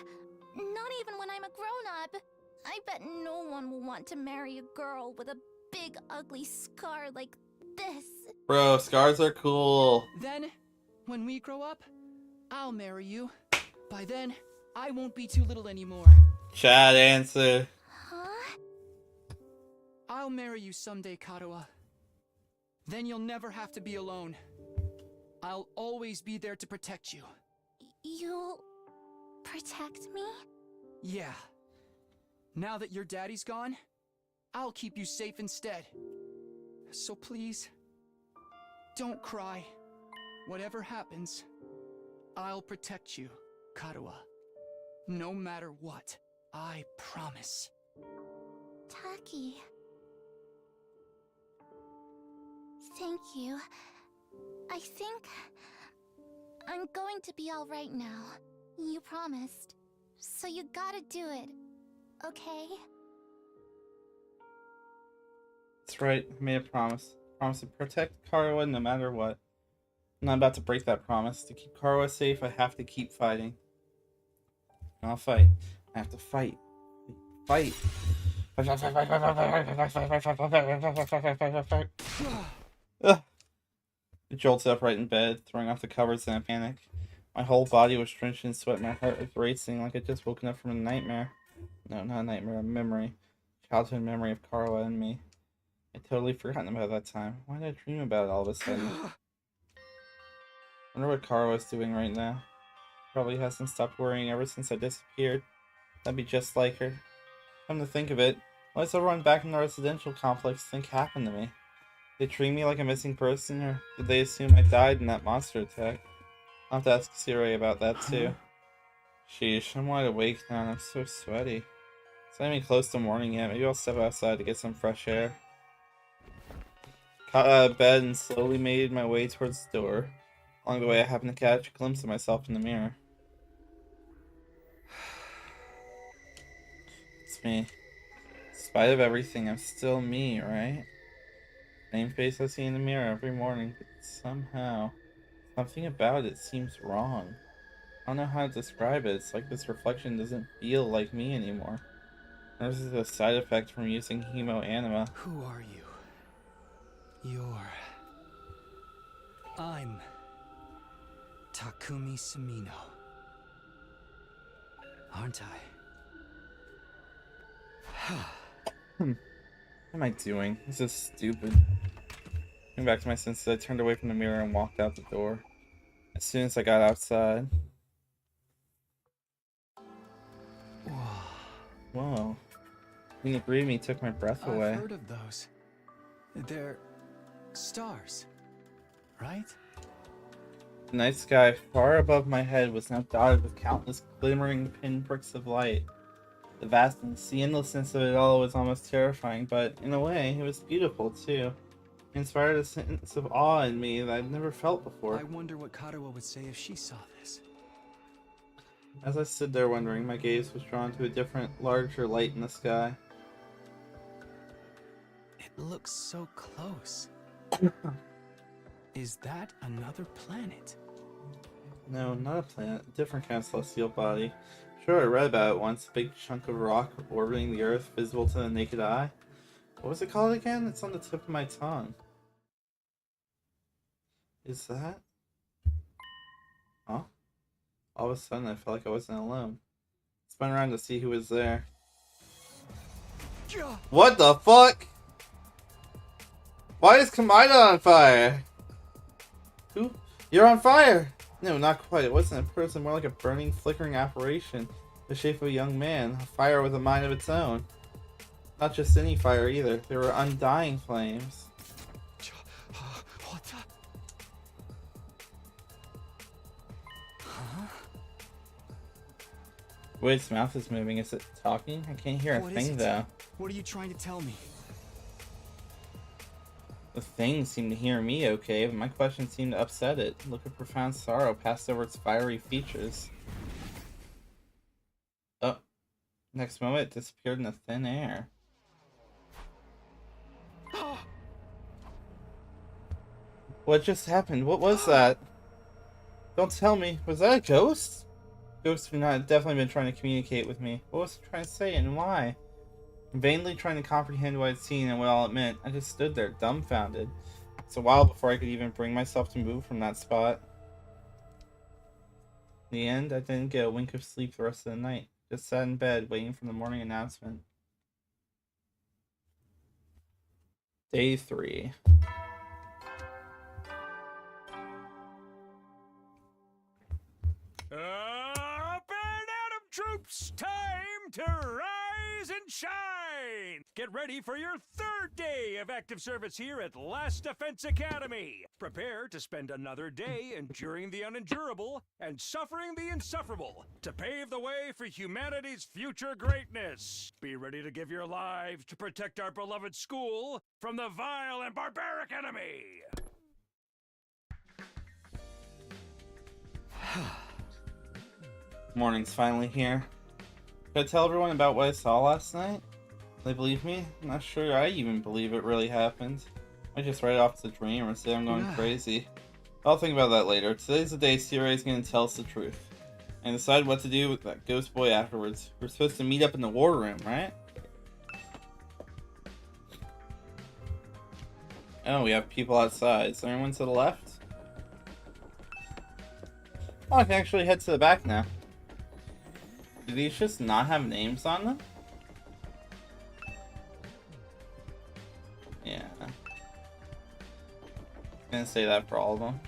Not even when I'm a grown-up. I bet no one will want to marry a girl with a big ugly scar like this. Bro, scars are cool. Then, when we grow up, I'll marry you. By then, I won't be too little anymore. Chad, answer. Huh? I'll marry you someday, Karuha. Then you'll never have to be alone. I'll always be there to protect you. You'll protect me? Yeah. Now that your daddy's gone, I'll keep you safe instead. So please, don't cry. Whatever happens, I'll protect you, Karuha. No matter what, I promise. Taki. Thank you. I think I'm going to be all right now. You promised. So you gotta do it. Okay? That's right. I made a promise. Promise to protect Karuha no matter what. I'm not about to break that promise. To keep Karuha safe, I have to keep fighting. I'll fight. I have to fight. Fight. Ugh. I jolted upright in bed, throwing off the covers in a panic. My whole body was drenched in sweat. My heart was racing like I'd just woken up from a nightmare. No, not a nightmare, a memory. Childhood memory of Karuha and me. I'd totally forgotten about that time. Why did I dream about it all of a sudden? I wonder what Karuha's doing right now. Probably hasn't stopped worrying ever since I disappeared. That'd be just like her. Come to think of it, what does everyone back in the residential complex think happened to me? Did they treat me like a missing person, or did they assume I died in that monster attack? I'll have to ask Siri about that too. Sheesh, I'm wide awake now and I'm so sweaty. It's not even close to morning yet. Maybe I'll step outside to get some fresh air. Got out of bed and slowly made my way towards the door. Along the way, I happened to catch a glimpse of myself in the mirror. It's me. In spite of everything, I'm still me, right? Same face I see in the mirror every morning, but somehow, something about it seems wrong. I don't know how to describe it. It's like this reflection doesn't feel like me anymore. This is a side effect from using hemo anima. Who are you? I'm Takumi Sumino. Aren't I? What am I doing? This is stupid. Coming back to my senses, I turned away from the mirror and walked out the door. As soon as I got outside... Whoa. Being agreed me took my breath away. I've heard of those. They're stars, right? The night sky far above my head was now dotted with countless glimmering pinpricks of light. The vastness, the endlessness of it all was almost terrifying, but in a way, it was beautiful too. It inspired a sense of awe in me that I'd never felt before. I wonder what Karuha would say if she saw this. As I stood there wondering, my gaze was drawn to a different, larger light in the sky. It looks so close. Is that another planet? No, not a planet. A different kind of celestial body. Sure, I read about it once. A big chunk of rock orbiting the Earth, visible to the naked eye. What was it called again? It's on the tip of my tongue. Is that? Huh? All of a sudden, I felt like I wasn't alone. I spun around to see who was there. What the fuck? Why is Kamida on fire? Who? You're on fire! No, not quite. It wasn't a person, more like a burning, flickering apparition. The shape of a young man. A fire with a mind of its own. Not just any fire either. There were undying flames. What the? Huh? The way its mouth is moving, is it talking? I can't hear a What is thing it? though. What are you trying to tell me? The thing seemed to hear me okay, but my question seemed to upset it. A look of profound sorrow passed over its fiery features. Oh. Next moment, it disappeared in the thin air. What just happened? What was that? Don't tell me. Was that a ghost? Ghosts have not definitely been trying to communicate with me. What was it trying to say and why? Vainly trying to comprehend what I'd seen and what all it meant, I just stood there, dumbfounded. It's a while before I could even bring myself to move from that spot. In the end, I didn't get a wink of sleep the rest of the night. Just sat in bed, waiting for the morning announcement. Day 3. Up and Atom troops, time to rise and shine! Get ready for your third day of active service here at Last Defense Academy. Prepare to spend another day enduring the unendurable and suffering the insufferable to pave the way for humanity's future greatness. Be ready to give your lives to protect our beloved school from the vile and barbaric enemy. Morning's finally here. Should I tell everyone about what I saw last night? They believe me? I'm not sure I even believe it really happened. I just write off the dream or say I'm going crazy. I'll think about that later. Today's the day Sirai's gonna tell us the truth. And decide what to do with that ghost boy afterwards. We're supposed to meet up in the war room, right? Oh, we have people outside. Is there anyone to the left? Oh, I can actually head to the back now. Do these just not have names on them? Yeah. I'm gonna say that for all of them.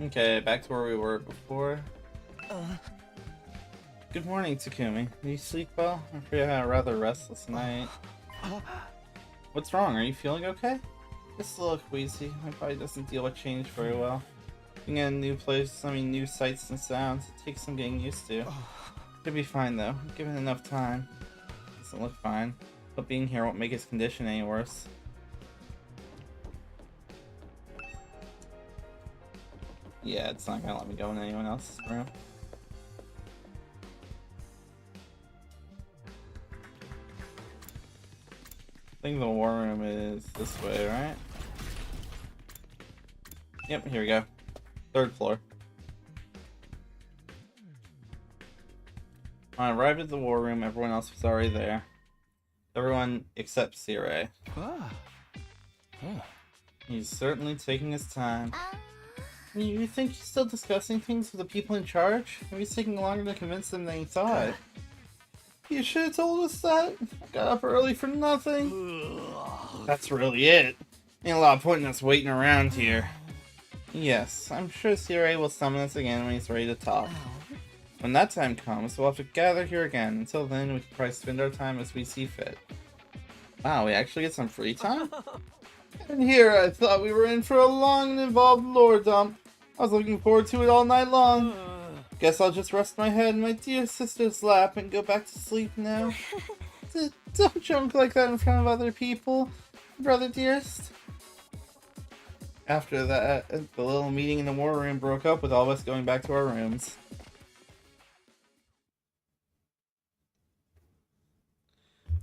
Okay, back to where we were before. Good morning, Takumi. Did you sleep well? I'm afraid I had a rather restless night. What's wrong? Are you feeling okay? Just a little queasy. My body doesn't deal with change very well. Being in a new place, new sights and sounds, it takes some getting used to. Should be fine though, given enough time. Doesn't look fine, but being here won't make his condition any worse. Yeah, it's not gonna let me go in anyone else's room. I think the war room is this way, right? Yep, here we go. 3rd floor. When I arrived at the war room, everyone else was already there. Everyone except Sirai. He's certainly taking his time. You think he's still discussing things with the people in charge? Maybe it's taking longer to convince them than he thought. You should have told us that. I got up early for nothing. That's really it. Ain't a lot of point in us waiting around here. Yes, I'm sure Sirai will summon us again when he's ready to talk. When that time comes, we'll have to gather here again. Until then, we can probably spend our time as we see fit. Wow, we actually get some free time? And here I thought we were in for a long and involved lore dump. I was looking forward to it all night long. Guess I'll just rest my head in my dear sister's lap and go back to sleep now. Don't joke like that in front of other people, brother dearest. After that, the little meeting in the war room broke up with all of us going back to our rooms.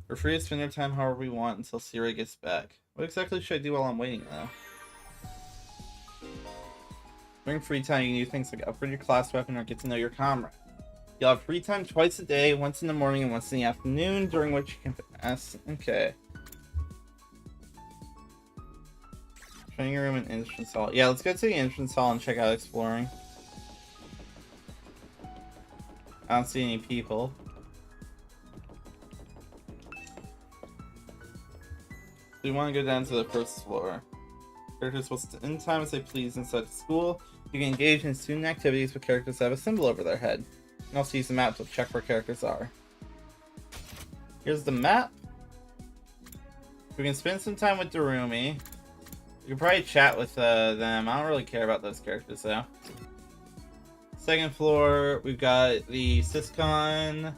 We're free to spend our time however we want until Sirai gets back. What exactly should I do while I'm waiting, though? During free time, you can do things like upgrade your class weapon or get to know your comrade. You'll have free time twice a day, once in the morning and once in the afternoon, during which you can ask. Okay. Training room and entrance hall. Yeah, let's go to the entrance hall and check out exploring. I don't see any people. We want to go down to the 1st floor. Characters will spend time as they please inside the school. You can engage in student activities with characters that have a symbol over their head. You can also use the map to check where characters are. Here's the map. We can spend some time with Darumi. You can probably chat with them. I don't really care about those characters though. 2nd floor, we've got the Syscon.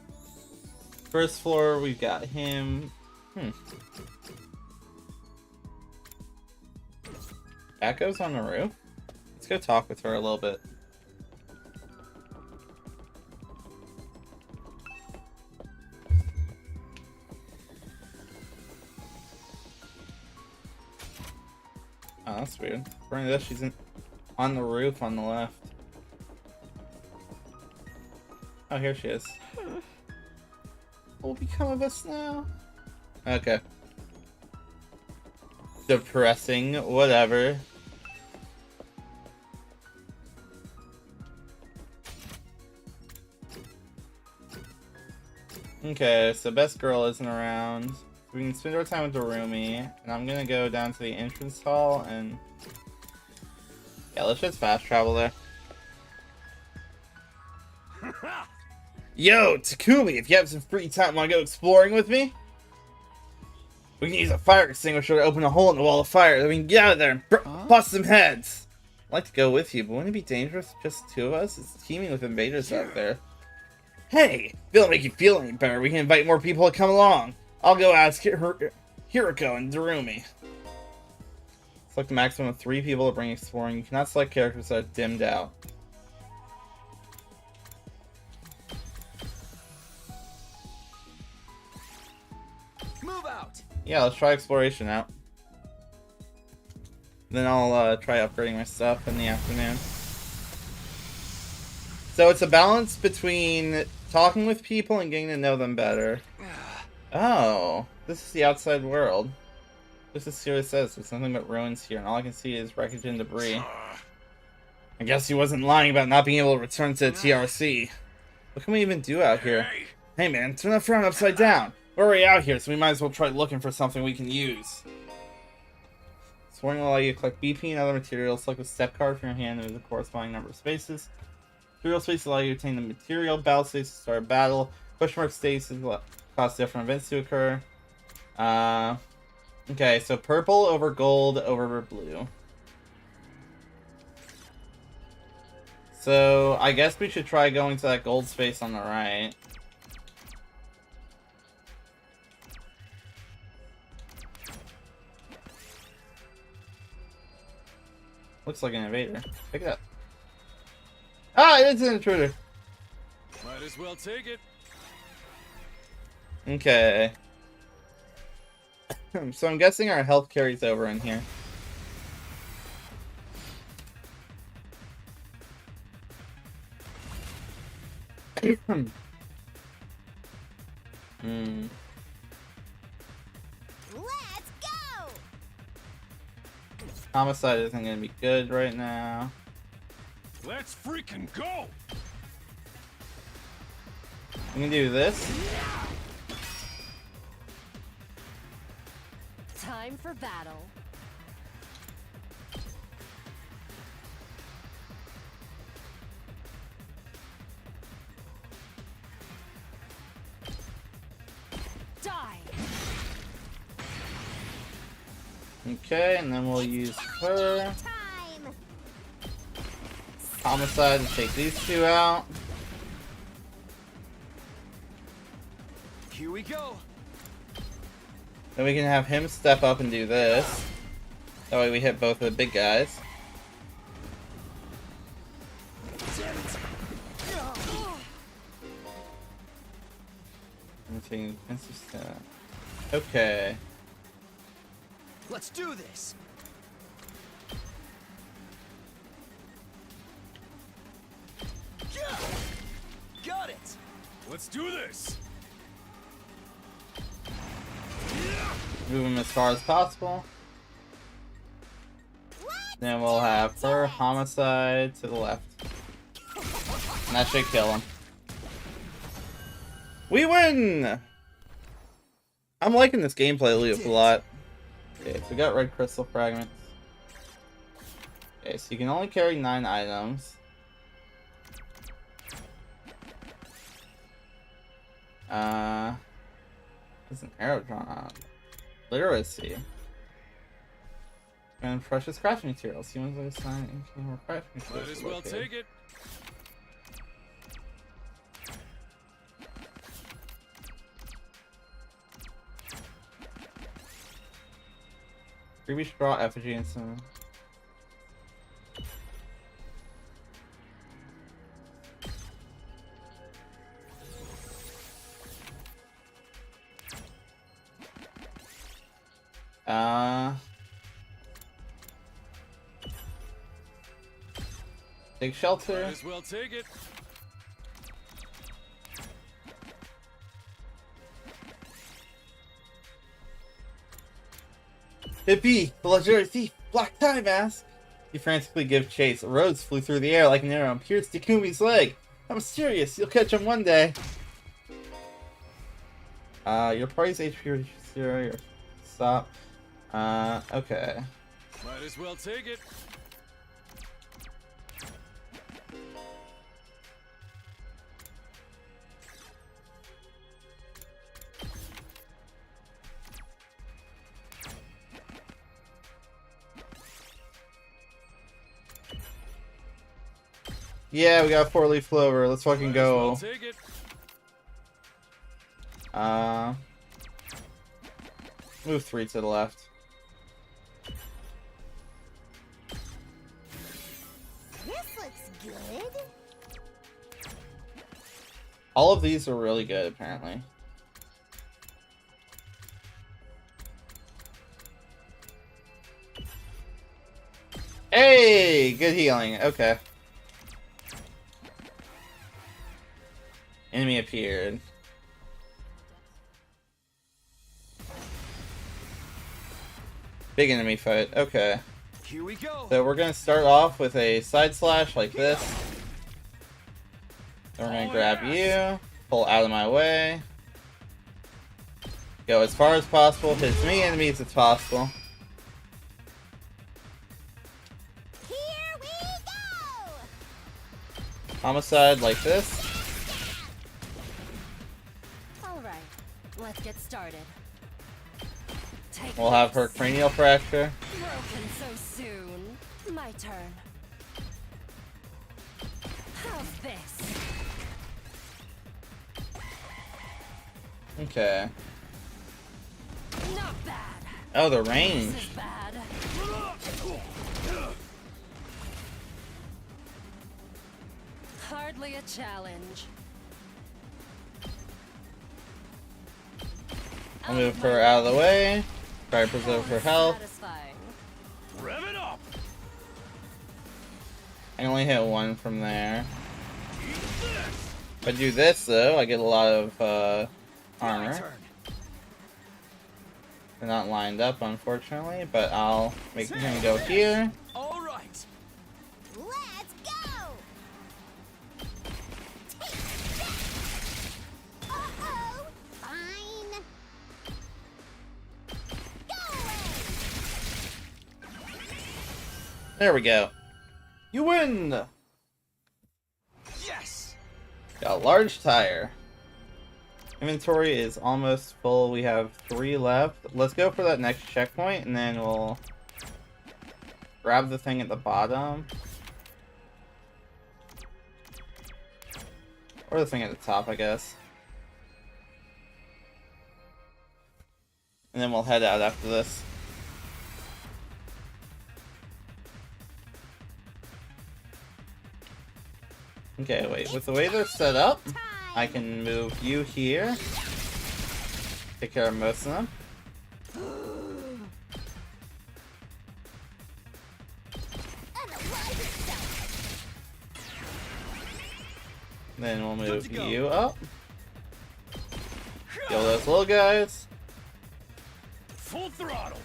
1st floor, we've got him. Echo's on the roof? Let's go talk with her a little bit. Oh, that's weird. According to this, she's on the roof on the left. Oh, here she is. What will become of us now? Okay. Depressing, whatever. Okay, so best girl isn't around. We can spend our time with Darumi, and I'm gonna go down to the entrance hall and yeah, let's just fast travel there. Yo, Takumi, if you have some free time, wanna go exploring with me? We can use a fire extinguisher to open a hole in the wall of fire, then we can get out of there and bust some heads. I'd like to go with you, but wouldn't it be dangerous if just the two of us? It's teeming with invaders out there. Hey, if it'll make you feel any better, we can invite more people to come along. I'll go ask Hiroko and Darumi. Select a maximum of 3 people to bring exploring. You cannot select characters that are dimmed out. Move out. Yeah, let's try exploration out. Then I'll try upgrading my stuff in the afternoon. So it's a balance between talking with people and getting to know them better. Oh, this is the outside world. This is serious says there's nothing but ruins here, and all I can see is wreckage and debris. I guess he wasn't lying about not being able to return to the TRC. What can we even do out here? Hey man, turn that frown upside down. We're already out here, so we might as well try looking for something we can use. Scoring will allow you to collect BP and other materials. Select a step card from your hand and there's a corresponding number of spaces. Material spaces allow you to obtain the material. Battle states to start a battle. Question mark states cause different events to occur. Okay, so purple over gold over blue. So I guess we should try going to that gold space on the right. Looks like an invader. Pick it up. Ah, it's an intruder. Might as well take it. Okay. So I'm guessing our health carries over in here. Let's go! Homicide isn't gonna be good right now. Let's freaking go! We can do this. Time for battle. Die. Okay, and then we'll use her. Time! Homicide to take these two out. Here we go. Then we can have him step up and do this. That way we hit both of the big guys. I'm taking defensive step. Okay. Let's do this. Got it. Let's do this! Move him as far as possible. Then we'll have her homicide to the left. And that should kill him. We win! I'm liking this gameplay loop a lot. Okay, so we got red crystal fragments. Okay, so you can only carry 9 items. There's an arrow drawn on it. Literacy. And precious crafting materials. Humans like assign more crafting materials. Might as well take it. Creepy straw effigy and some. Take shelter. Might as well take it. Hippie, the legendary thief, black tie mask. You frantically give chase. Rhodes flew through the air like an arrow and pierced Takumi's leg. I'm serious, you'll catch him one day. Your party's HP is 0, your stop. Okay. Might as well take it. Yeah, we got a 4-leaf clover. Let's fucking go. Well, take it. Move 3 to the left. This looks good. All of these are really good, apparently. Hey! Good healing. Okay. Enemy appeared. Big enemy fight. Okay. Here we go. So we're gonna start off with a side slash like this. Then we're gonna grab you, pull out of my way, go as far as possible, hit as many enemies as possible. Here we go. Homicide like this. All right, let's get started. Take We'll have her this. cranial fracture. Broken so soon. My turn. How's this? Okay. Not bad. Oh, the This range. is bad. Hardly a challenge. I'll move her out of the way. Try to preserve her health. Satisfying. Rev it up. I only hit 1 from there. Eat this. If I do this though, I get a lot of My armor. turn. They're not lined up, unfortunately, but I'll make him go here. All right. Let's go. Take that. Uh-oh. Fine. Go away. There we go. You win! Yes. Got a large tire. Inventory is almost full. We have 3 left. Let's go for that next checkpoint, and then we'll grab the thing at the bottom. Or the thing at the top, I guess. And then we'll head out after this. Okay, wait. With the way they're set up, I can move you here. Take care of most of them. Unalive itself. Then we'll Good move to go. you up. Kill those little guys. Full throttle.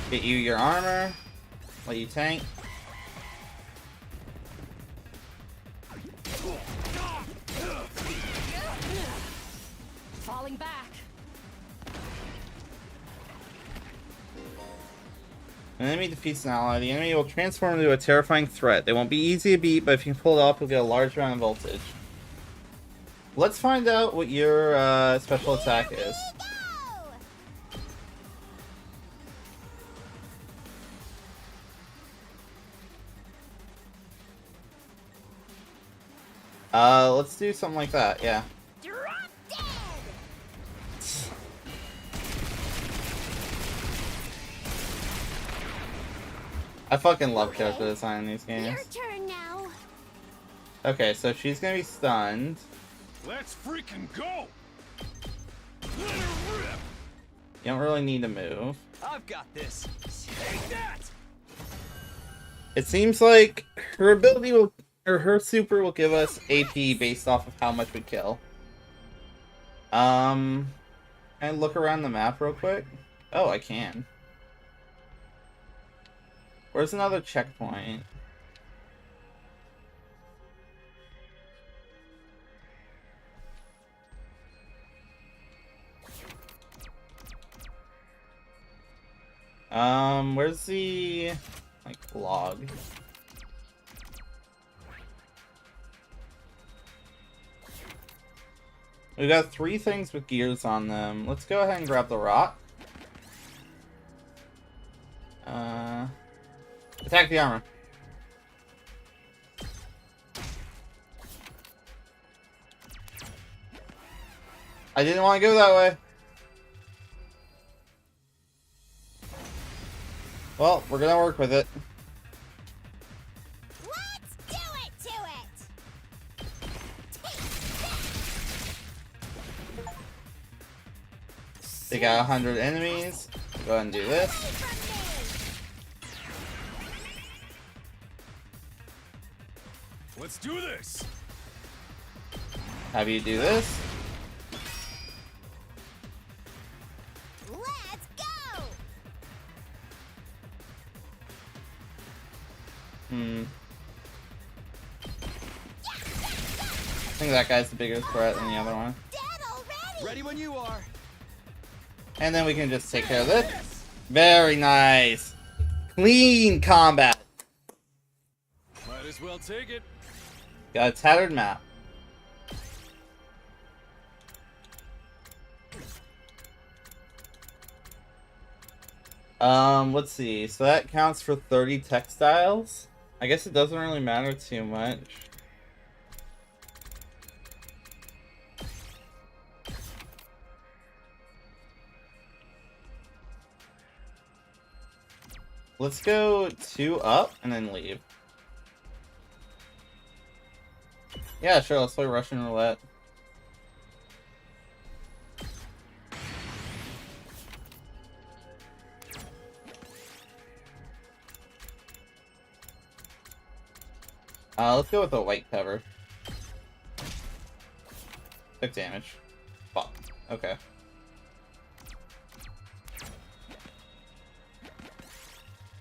Get you your armor. Let you tank. Falling back. An enemy defeats an ally. The enemy will transform into a terrifying threat. They won't be easy to beat, but if you can pull it off, you'll get a large amount of voltage. Let's find out what your special attack is. Go. Let's do something like that, yeah. Drop dead. I fucking love character design in these Your games. turn now. Okay, so she's gonna be stunned. Let's freaking go. Let her rip. You don't really need to move. I've got this. Take that. It seems like her ability will, or her super will give us AP based off of how much we kill. Can I look around the map real quick? Oh, I can. Where's another checkpoint? Where's the, like, log? We got 3 things with gears on them. Let's go ahead and grab the rock. Attack the armor. I didn't want to go that way. Well, we're gonna work with it. Let's do it to it! They got 100 enemies. Go ahead and do this. Let's do this. Have you do this. Let's go! I think that guy's the bigger threat than the other one. Dead already! Ready when you are. And then we can just take care of this. Very nice. Clean combat. Might as well take it. Got a tattered map. Let's see. So that counts for 30 textiles. I guess it doesn't really matter too much. Let's go 2 up and then leave. Yeah, sure, let's play Russian roulette. Let's go with a white cover. 6 damage. Fuck. Okay.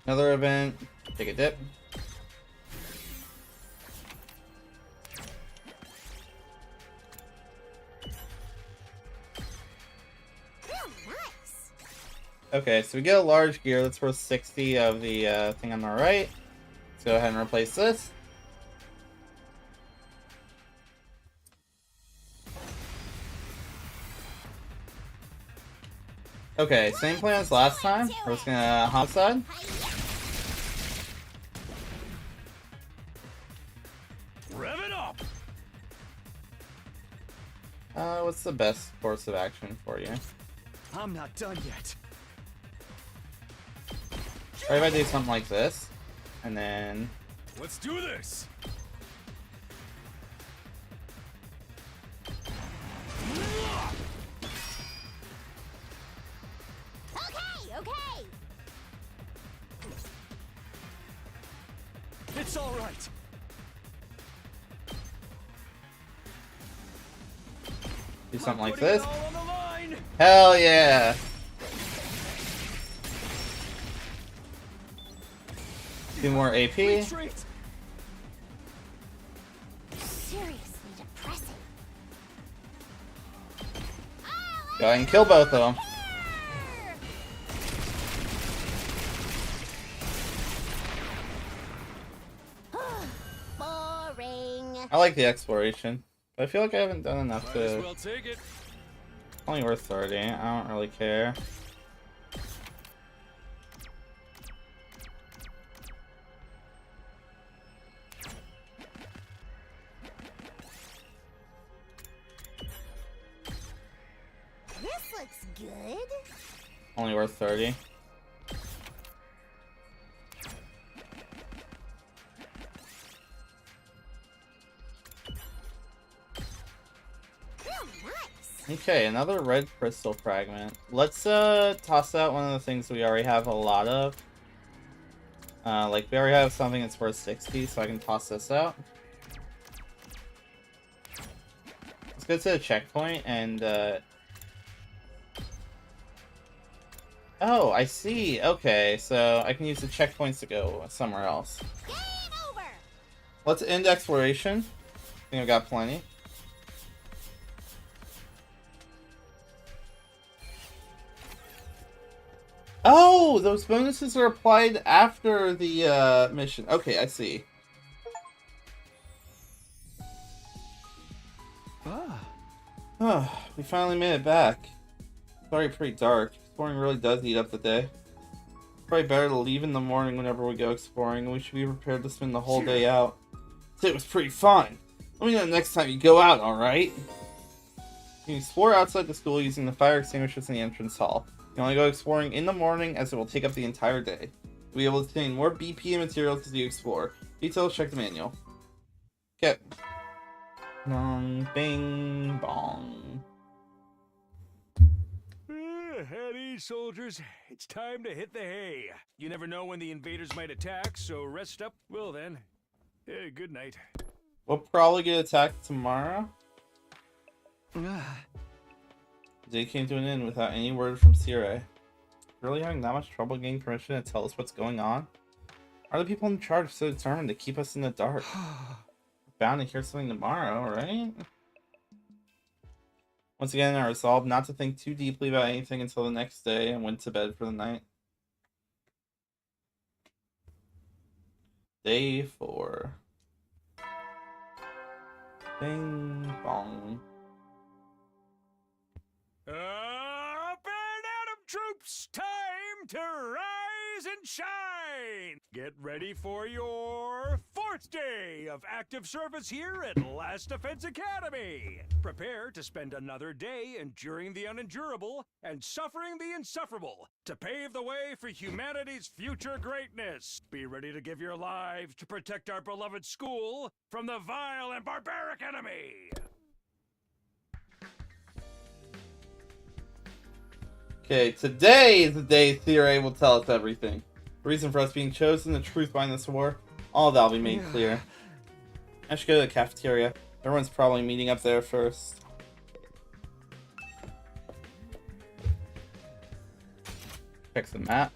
Another event. Take a dip. Nice! Okay, so we get a large gear that's worth 60 of the thing on the right. Let's go ahead and replace this. Okay, same plan as last time. We're just gonna homicide. Rev it up. What's the best course of action for you? I'm not done yet. Or if I do something like this, and then Let's do this. Okay, okay! It's all right. do something like Putting it this. all on the line. Hell yeah! Do more AP. Retreat. Seriously depressing. Go ahead and kill both of them. Boring. I like the exploration, but I feel like I haven't done enough Might as to. well take it. Only worth 30. I don't really care. This looks good. Only worth 30. Nice. Okay, another red crystal fragment. Let's toss out one of the things we already have a lot of. Like we already have something that's worth 60, so I can toss this out. Let's go to the checkpoint and oh, I see. Okay, so I can use the checkpoints to go somewhere else. Game over. Let's end exploration. I think I've got plenty. Oh, those bonuses are applied after the mission. Okay, I see. Ah, Oh, we finally made it back. It's already pretty dark. Exploring really does eat up the day. Probably better to leave in the morning whenever we go exploring, and we should be prepared to spend the whole day out. It was pretty fun. Let me know next time you go out, alright? You can explore outside the school using the fire extinguishers in the entrance hall. You can only go exploring in the morning, as it will take up the entire day. You'll be able to obtain more BPM materials as you explore. Details, check the manual. Okay. Bong, bing, bong. At ease, soldiers. It's time to hit the hay. You never know when the invaders might attack, so rest up. Well then, good night. We'll probably get attacked tomorrow. Ah, The day came to an end without any word from Sire. Really having that much trouble getting permission to tell us what's going on? Are the people in charge so determined to keep us in the dark? Bound to hear something tomorrow, right? Once again, I resolved not to think too deeply about anything until the next day and went to bed for the night. Day 4. Bing bong. Up and Atom troops! Time to rise and shine! Get ready for your 4th day of active service here at Last Defense Academy. Prepare to spend another day enduring the unendurable and suffering the insufferable to pave the way for humanity's future greatness. Be ready to give your lives to protect our beloved school from the vile and barbaric enemy. Okay, today is the day Theory will tell us everything. The reason for us being chosen, the truth behind this war, all that will be made clear. I should go to the cafeteria. Everyone's probably meeting up there first. Check the map.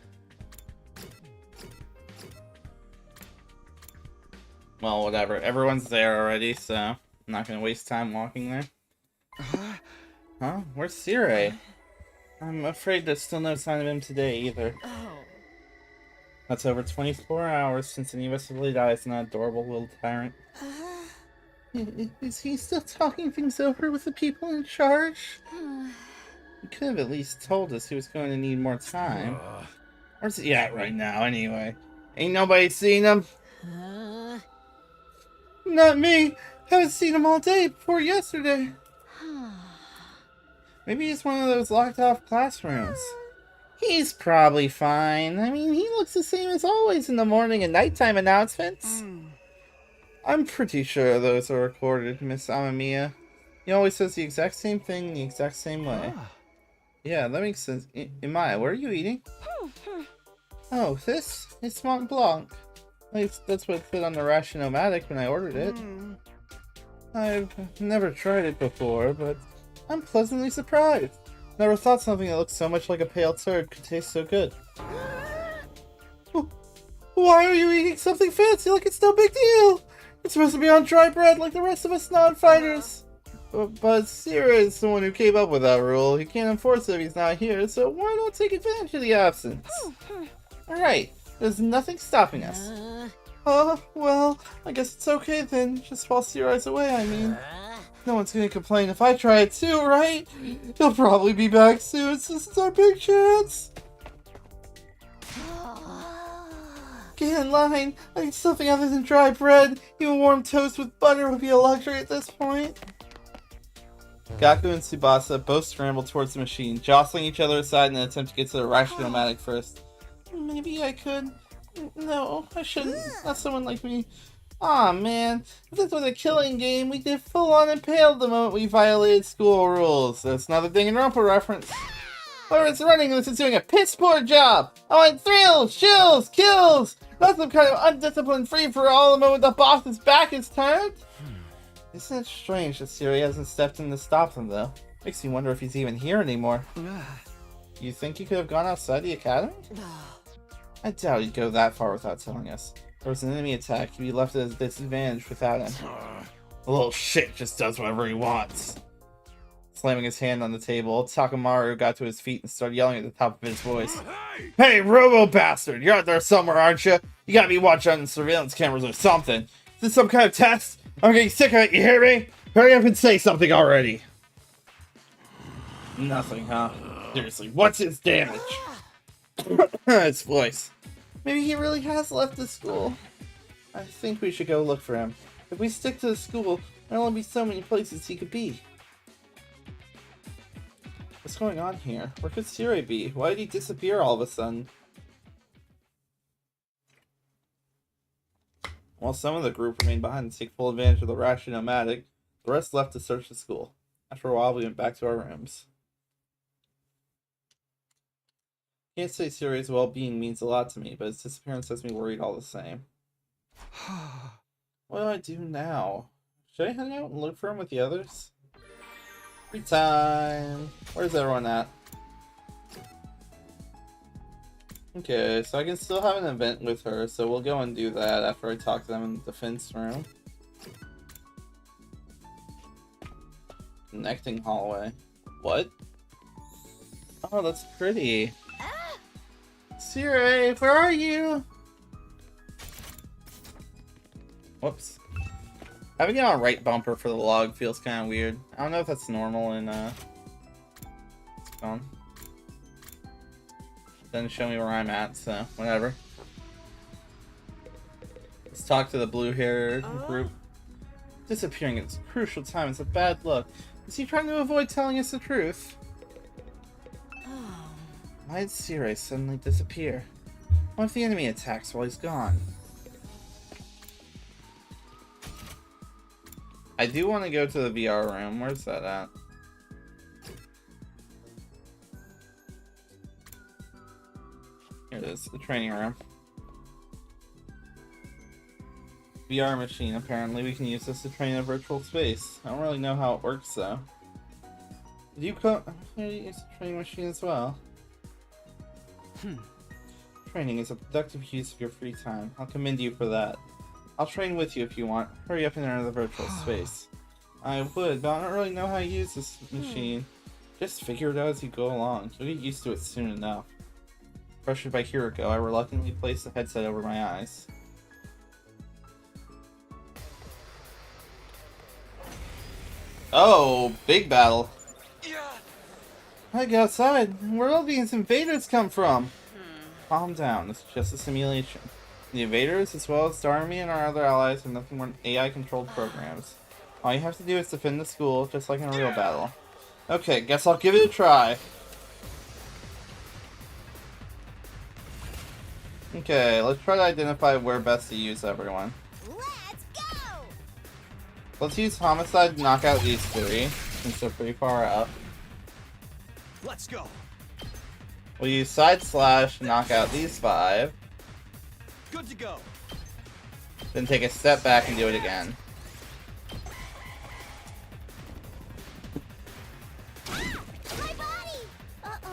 Well, whatever. Everyone's there already, so I'm not gonna waste time walking there. Huh? Where's Sire? I'm afraid there's still no sign of him today either. Oh. That's over 24 hours since any of us really dies in that adorable little tyrant. Is he still talking things over with the people in charge? He could have at least told us he was going to need more time. Where's he at right now, anyway? Ain't nobody seen him? Not me! Haven't seen him all day before yesterday. Maybe he's one of those locked off classrooms. He's probably fine. I mean, he looks the same as always in the morning and nighttime announcements. I'm pretty sure those are recorded, Miss Amamiya. He always says the exact same thing the exact same way. Yeah, that makes sense. Amaya, what are you eating? Oh, this? It's Mont Blanc. At least that's what it said on the Ration-O-Matic when I ordered it. I've never tried it before, but I'm pleasantly surprised. Never thought something that looks so much like a pale turd could taste so good. Why are you eating something fancy like it's no big deal? It's supposed to be on dry bread like the rest of us non-fighters. But Sierra is the one who came up with that rule. He can't enforce it if he's not here, so why not take advantage of the absence? Alright, there's nothing stopping us. Well, I guess it's okay then, just while Sierra's away, I mean. No one's gonna complain if I try it too, right? He'll probably be back soon, so this is our big chance. Get in line. I need something other than dry bread. Even warm toast with butter would be a luxury at this point. Gaku and Tsubasa both scrambled towards the machine, jostling each other aside in an attempt to get to the Ration-O-Matic first. Maybe I could. No, I shouldn't. Not someone like me. Aw, man. If this was a killing game, we'd get full-on impaled the moment we violated school rules. That's another Danganronpa reference. Whoever's running this is doing a piss-poor job. I want thrills, chills, kills. Not some kind of undisciplined free-for-all the moment the boss's back is turned. Isn't it strange that Siri hasn't stepped in to stop them, though? Makes me wonder if he's even here anymore. You think he could have gone outside the academy? I doubt he'd go that far without telling us. If there was an enemy attack, he'd be left at a disadvantage without him. The little shit just does whatever he wants. Slamming his hand on the table, Takamaru got to his feet and started yelling at the top of his voice. Hey, Robo-Bastard! You're out there somewhere, aren't you? You gotta be watching on the surveillance cameras or something. Is this some kind of test? I'm getting sick of it, you hear me? Hurry up and say something already. Nothing, huh? Seriously, what's his damage? Its voice. Maybe he really has left the school. I think we should go look for him. If we stick to the school, there'll only be so many places he could be. What's going on here? Where could Siri be? Why did he disappear all of a sudden? While some of the group remained behind to take full advantage of the rash and nomadic, the rest left to search the school. After a while, we went back to our rooms. Can't say Siri's well-being means a lot to me, but his disappearance has me worried all the same. What do I do now? Should I hang out and look for him with the others? Free time! Where's everyone at? Okay, so I can still have an event with her, so we'll go and do that after I talk to them in the defense room. Connecting hallway. What? Oh, that's pretty. Siri, where are you? Whoops. Having it on right bumper for the log feels kind of weird. I don't know if that's normal in Doesn't show me where I'm at, so whatever. Let's talk to the blue-haired group. Disappearing at this crucial time is a bad look. Is he trying to avoid telling us the truth? Why did Siri suddenly disappear? What if the enemy attacks while he's gone? I do want to go to the VR room. Where's that at? Here it is, the training room. VR machine, apparently. We can use this to train in a virtual space. I don't really know how it works, though. Did you use the training machine as well? Training is a productive use of your free time. I'll commend you for that. I'll train with you if you want. Hurry up and enter the virtual space. I would, but I don't really know how to use this machine. Just figure it out as you go along. You'll get used to it soon enough. Pressured by Hiroko, I reluctantly placed the headset over my eyes. Oh, big battle. I go outside. Where all these invaders come from? Calm down, it's just a simulation. The invaders, as well as the army and our other allies, are nothing more than AI-controlled programs. All you have to do is defend the school, just like in a real battle. Okay, guess I'll give it a try. Okay, let's try to identify where best to use everyone. Let's go! Let's use Homicide to knock out these three, since they're pretty far up. Let's go. We'll use Side Slash to knock out these 5. Good to go. Then take a step back and do it again. My body!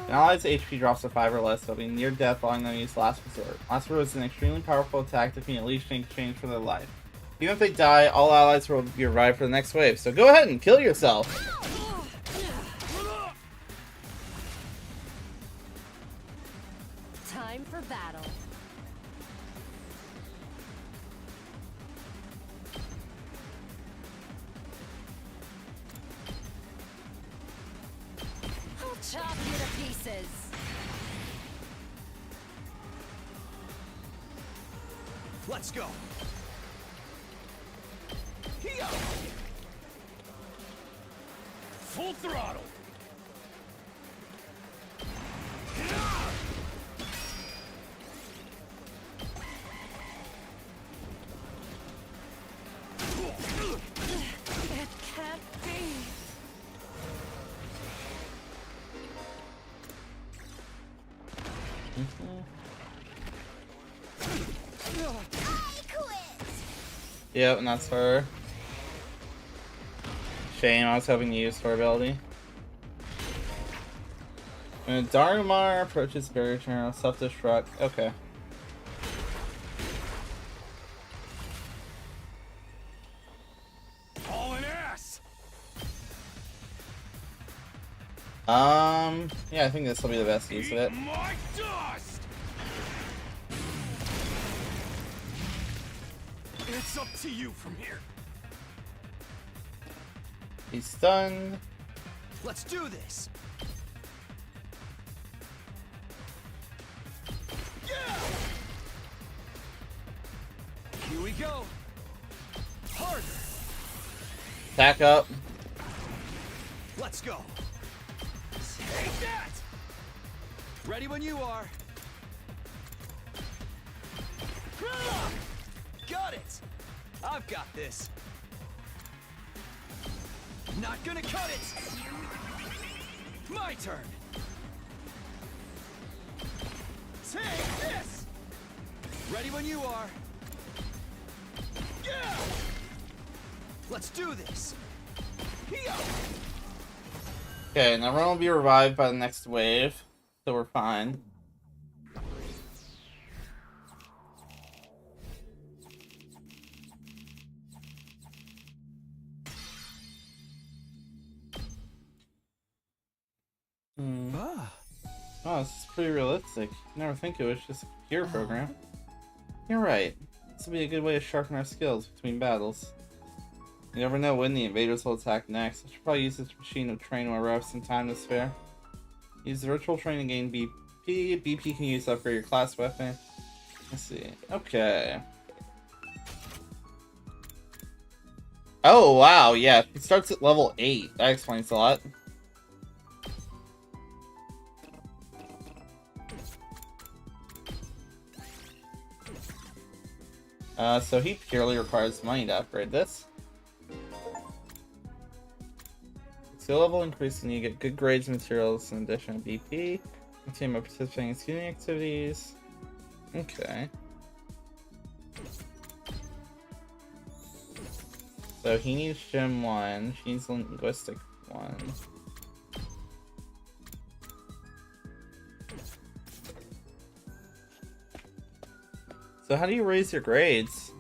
An ally's HP drops to 5 or less, so it'll be near death, allowing them to use Last Resort. Last Resort is an extremely powerful attack that can at least in exchange for their life. Even if they die, all allies will be revived for the next wave, so go ahead and kill yourself! Time for battle. I'll chop you to pieces. Let's go. Here. Full throttle. It can't be. I quit! Yep, and that's her. Shame, I was hoping to use her ability. When Darumar approaches barrier channel, self-destruct. Okay. Hauling ass. Yeah, I think this will be the best use of it. Eat my dust. It's up to you from here. He's stunned. Let's do this. go. Harder. Back up. Let's go. Take that. Ready when you are. Got it. I've got this. Not gonna cut it. My turn. Take this. Ready when you are. Yeah. Let's do this. Here. Okay, now everyone will be revived by the next wave, so we're fine. Oh, this is pretty realistic. Never think it was just a computer program. You're right. This will be a good way to sharpen our skills between battles. You never know when the invaders will attack next. I should probably use this machine to train while we have some time to spare. Use the virtual training to gain BP. BP can use to upgrade your class weapon. Let's see. Okay. Oh, wow. Yeah, it starts at level 8. That explains a lot. So he purely requires money to upgrade this. Skill level increase and you get good grades and materials in addition to BP. Continue by participating in student activities. Okay. So he needs Gym 1, she needs Linguistic 1. So how do you raise your grades?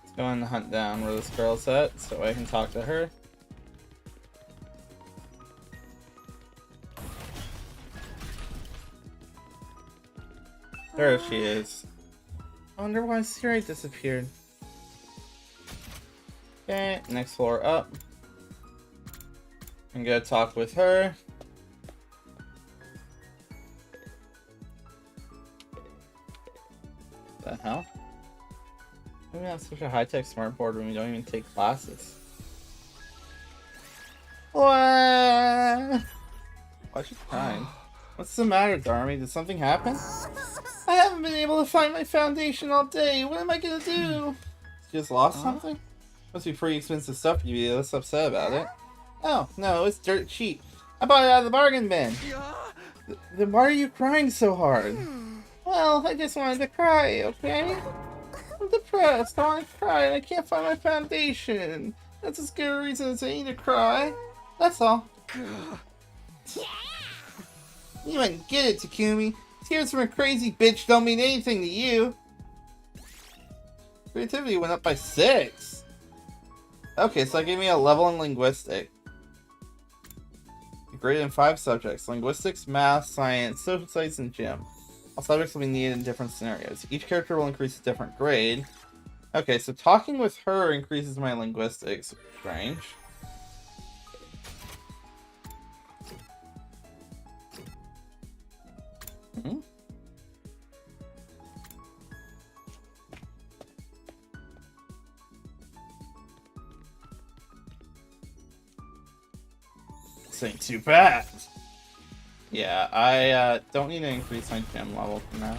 Let's go and hunt down where this girl's at so I can talk to her. There she is. I wonder why Siri disappeared. Okay, next floor up. I'm gonna talk with her. The hell? Why do we have such a high-tech smartboard when we don't even take classes? What? Why'd you crying? What's the matter, Darmy? Did something happen? I haven't been able to find my foundation all day. What am I gonna do? You just lost something? Must be pretty expensive stuff to be this upset about it. Oh, no, it's dirt cheap. I bought it out of the bargain bin. Then why are you crying so hard? Well, I just wanted to cry, okay? I'm depressed. I want to cry and I can't find my foundation. That's as good a reason as any to cry. That's all. You wouldn't get it, Takumi. Tears from a crazy bitch don't mean anything to you. Creativity went up by 6. Okay, so that gave me a level in linguistic. Graded in 5 subjects: linguistics, math, science, social studies, and gym. All subjects will be needed in different scenarios. Each character will increase a different grade. Okay, so talking with her increases my linguistics. Strange. Hmm? This ain't too bad. Yeah, I don't need to increase my gym level for now.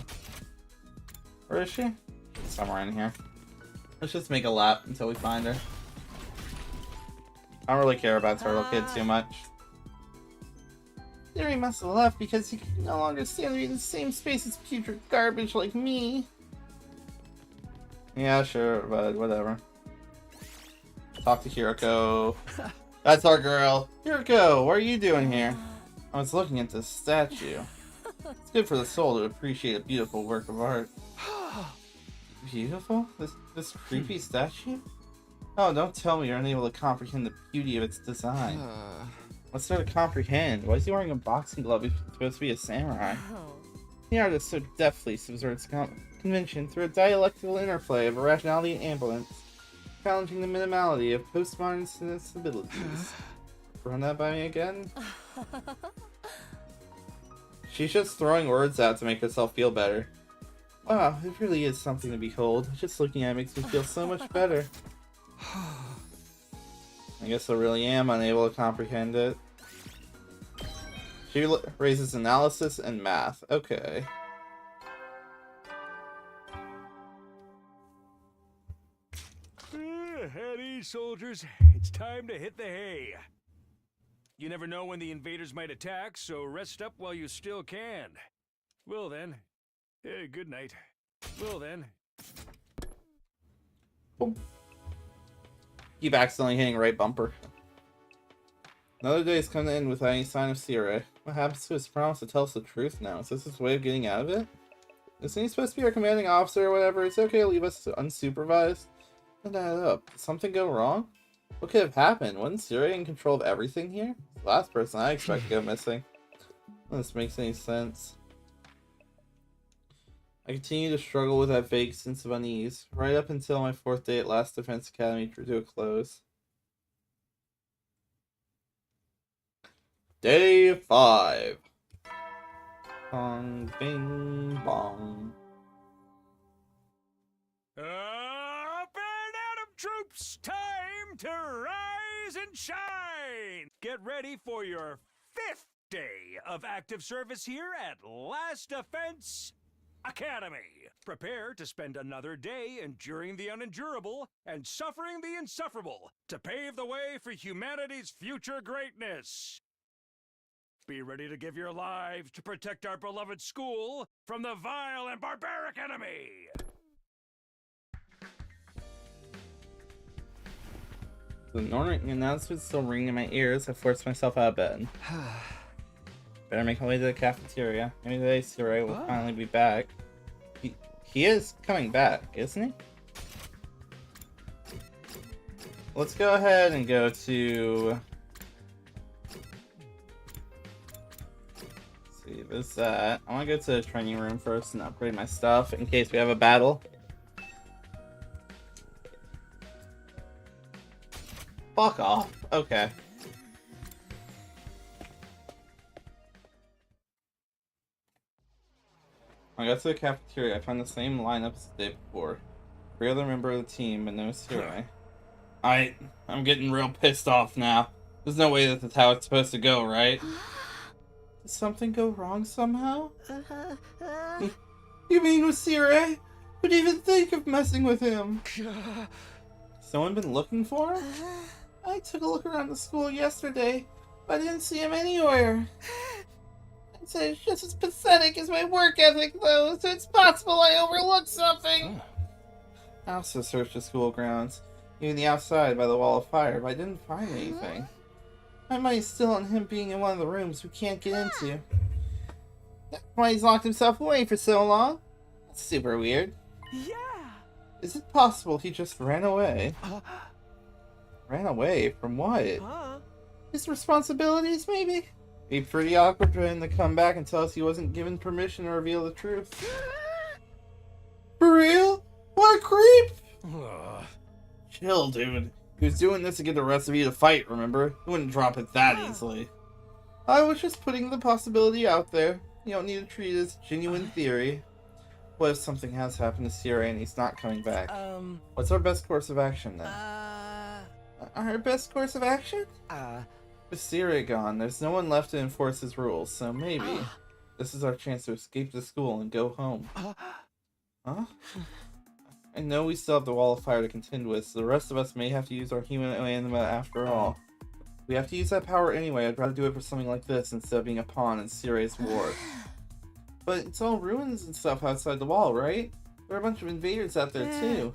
Where is she? Somewhere in here. Let's just make a lap until we find her. I don't really care about Turtle Kid too much. Theory must have left because he can no longer stand to be in the same space as putrid garbage like me. Yeah, sure, but whatever. Talk to Hiroko. That's our girl. Hiroko, what are you doing here? I was looking at this statue. It's good for the soul to appreciate a beautiful work of art. Beautiful? This creepy statue? Oh, don't tell me you're unable to comprehend the beauty of its design. What's there to comprehend? Why is he wearing a boxing glove if he's supposed to be a samurai? The artist so deftly subverts convention through a dialectical interplay of irrationality and ambivalence, challenging the minimality of postmodern sensibilities. Run that by me again? She's just throwing words out to make herself feel better. Wow, it really is something to behold. Just looking at it makes me feel so much better. I guess I really am unable to comprehend it. She raises analysis and math. Okay. At ease, soldiers. It's time to hit the hay. You never know when the invaders might attack, so rest up while you still can. Well then. Good night. Well then. Boom. Keep accidentally hitting right bumper. Another day is coming to end without any sign of Sierra. What happens to his promise to tell us the truth now? Is this his way of getting out of it? Isn't he supposed to be our commanding officer or whatever? It's okay to leave us unsupervised. Look that up. Did something go wrong? What could have happened? Wasn't Sierra in control of everything here? The last person I expect to go missing. None of this makes any sense. I continue to struggle with that vague sense of unease, right up until my 4th day at Last Defense Academy drew to a close. Day 5. Bong, bing, bong. Up and Atom troops! Time to rise and shine! Get ready for your 5th day of active service here at Last Defense Academy. Prepare to spend another day enduring the unendurable and suffering the insufferable to pave the way for humanity's future greatness. Be ready to give your lives to protect our beloved school from the vile and barbaric enemy. The annoying announcement still ringing in my ears. I forced myself out of bed. Better make my way to the cafeteria. Maybe today Sierra will finally be back. He is coming back, isn't he? Let's go ahead and go to... Let's see, there's that. I want to go to the training room first and upgrade my stuff in case we have a battle. Fuck off. Okay. I got to the cafeteria. I found the same lineup as the day before. 3 other members of the team, but no Sierra. I'm getting real pissed off now. There's no way that's how it's supposed to go, right? Did something go wrong somehow? You mean with Sierra? Who'd even think of messing with him? Someone been looking for him? I took a look around the school yesterday, but I didn't see him anywhere. I'd say it's just as pathetic as my work ethic, though, so it's possible I overlooked something. I also searched the school grounds, even the outside by the wall of fire, but I didn't find anything. My money's still on him being in one of the rooms we can't get into. That's why he's locked himself away for so long. That's super weird. Yeah. Is it possible he just ran away? Ran away? From what? His responsibilities, maybe? Be pretty awkward for him to come back and tell us he wasn't given permission to reveal the truth. For real? What a creep! Chill, dude. He was doing this to get the rest of you to fight, remember? He wouldn't drop it that easily. I was just putting the possibility out there. You don't need to treat it as a genuine theory. What if something has happened to Sierra and he's not coming back? What's our best course of action then? Our best course of action? With Sierra gone, there's no one left to enforce his rules, so maybe this is our chance to escape the school and go home. Huh? I know we still have the wall of fire to contend with, so the rest of us may have to use our human anima after all. We have to use that power anyway. I'd rather do it for something like this instead of being a pawn in Sierra's war. But it's all ruins and stuff outside the wall, right? There are a bunch of invaders out there too.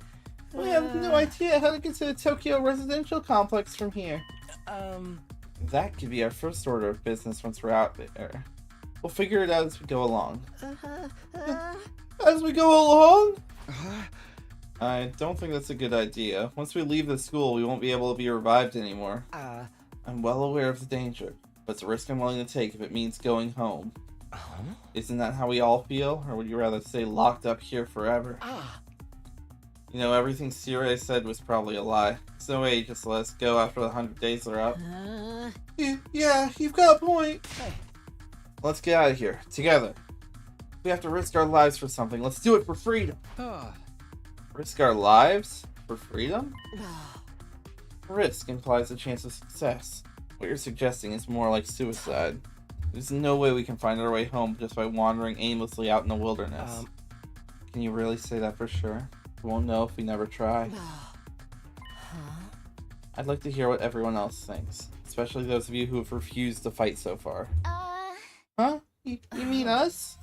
We have no idea how to get to the Tokyo residential complex from here. That could be our first order of business once we're out there. We'll figure it out as we go along. As we go along? I don't think that's a good idea. Once we leave the school, we won't be able to be revived anymore. I'm well aware of the danger, but it's a risk I'm willing to take if it means going home. Isn't that how we all feel? Or would you rather stay locked up here forever? You know, everything Sierra said was probably a lie. There's no way he just let us go after the 100 days are up. Yeah, you've got a point. let's get out of here. Together. We have to risk our lives for something. Let's do it for freedom. Risk our lives? For freedom? Risk implies a chance of success. What you're suggesting is more like suicide. There's no way we can find our way home just by wandering aimlessly out in the wilderness. Can you really say that for sure? We won't know if we never try. I'd like to hear what everyone else thinks, especially those of you who have refused to fight so far. Huh? You mean us?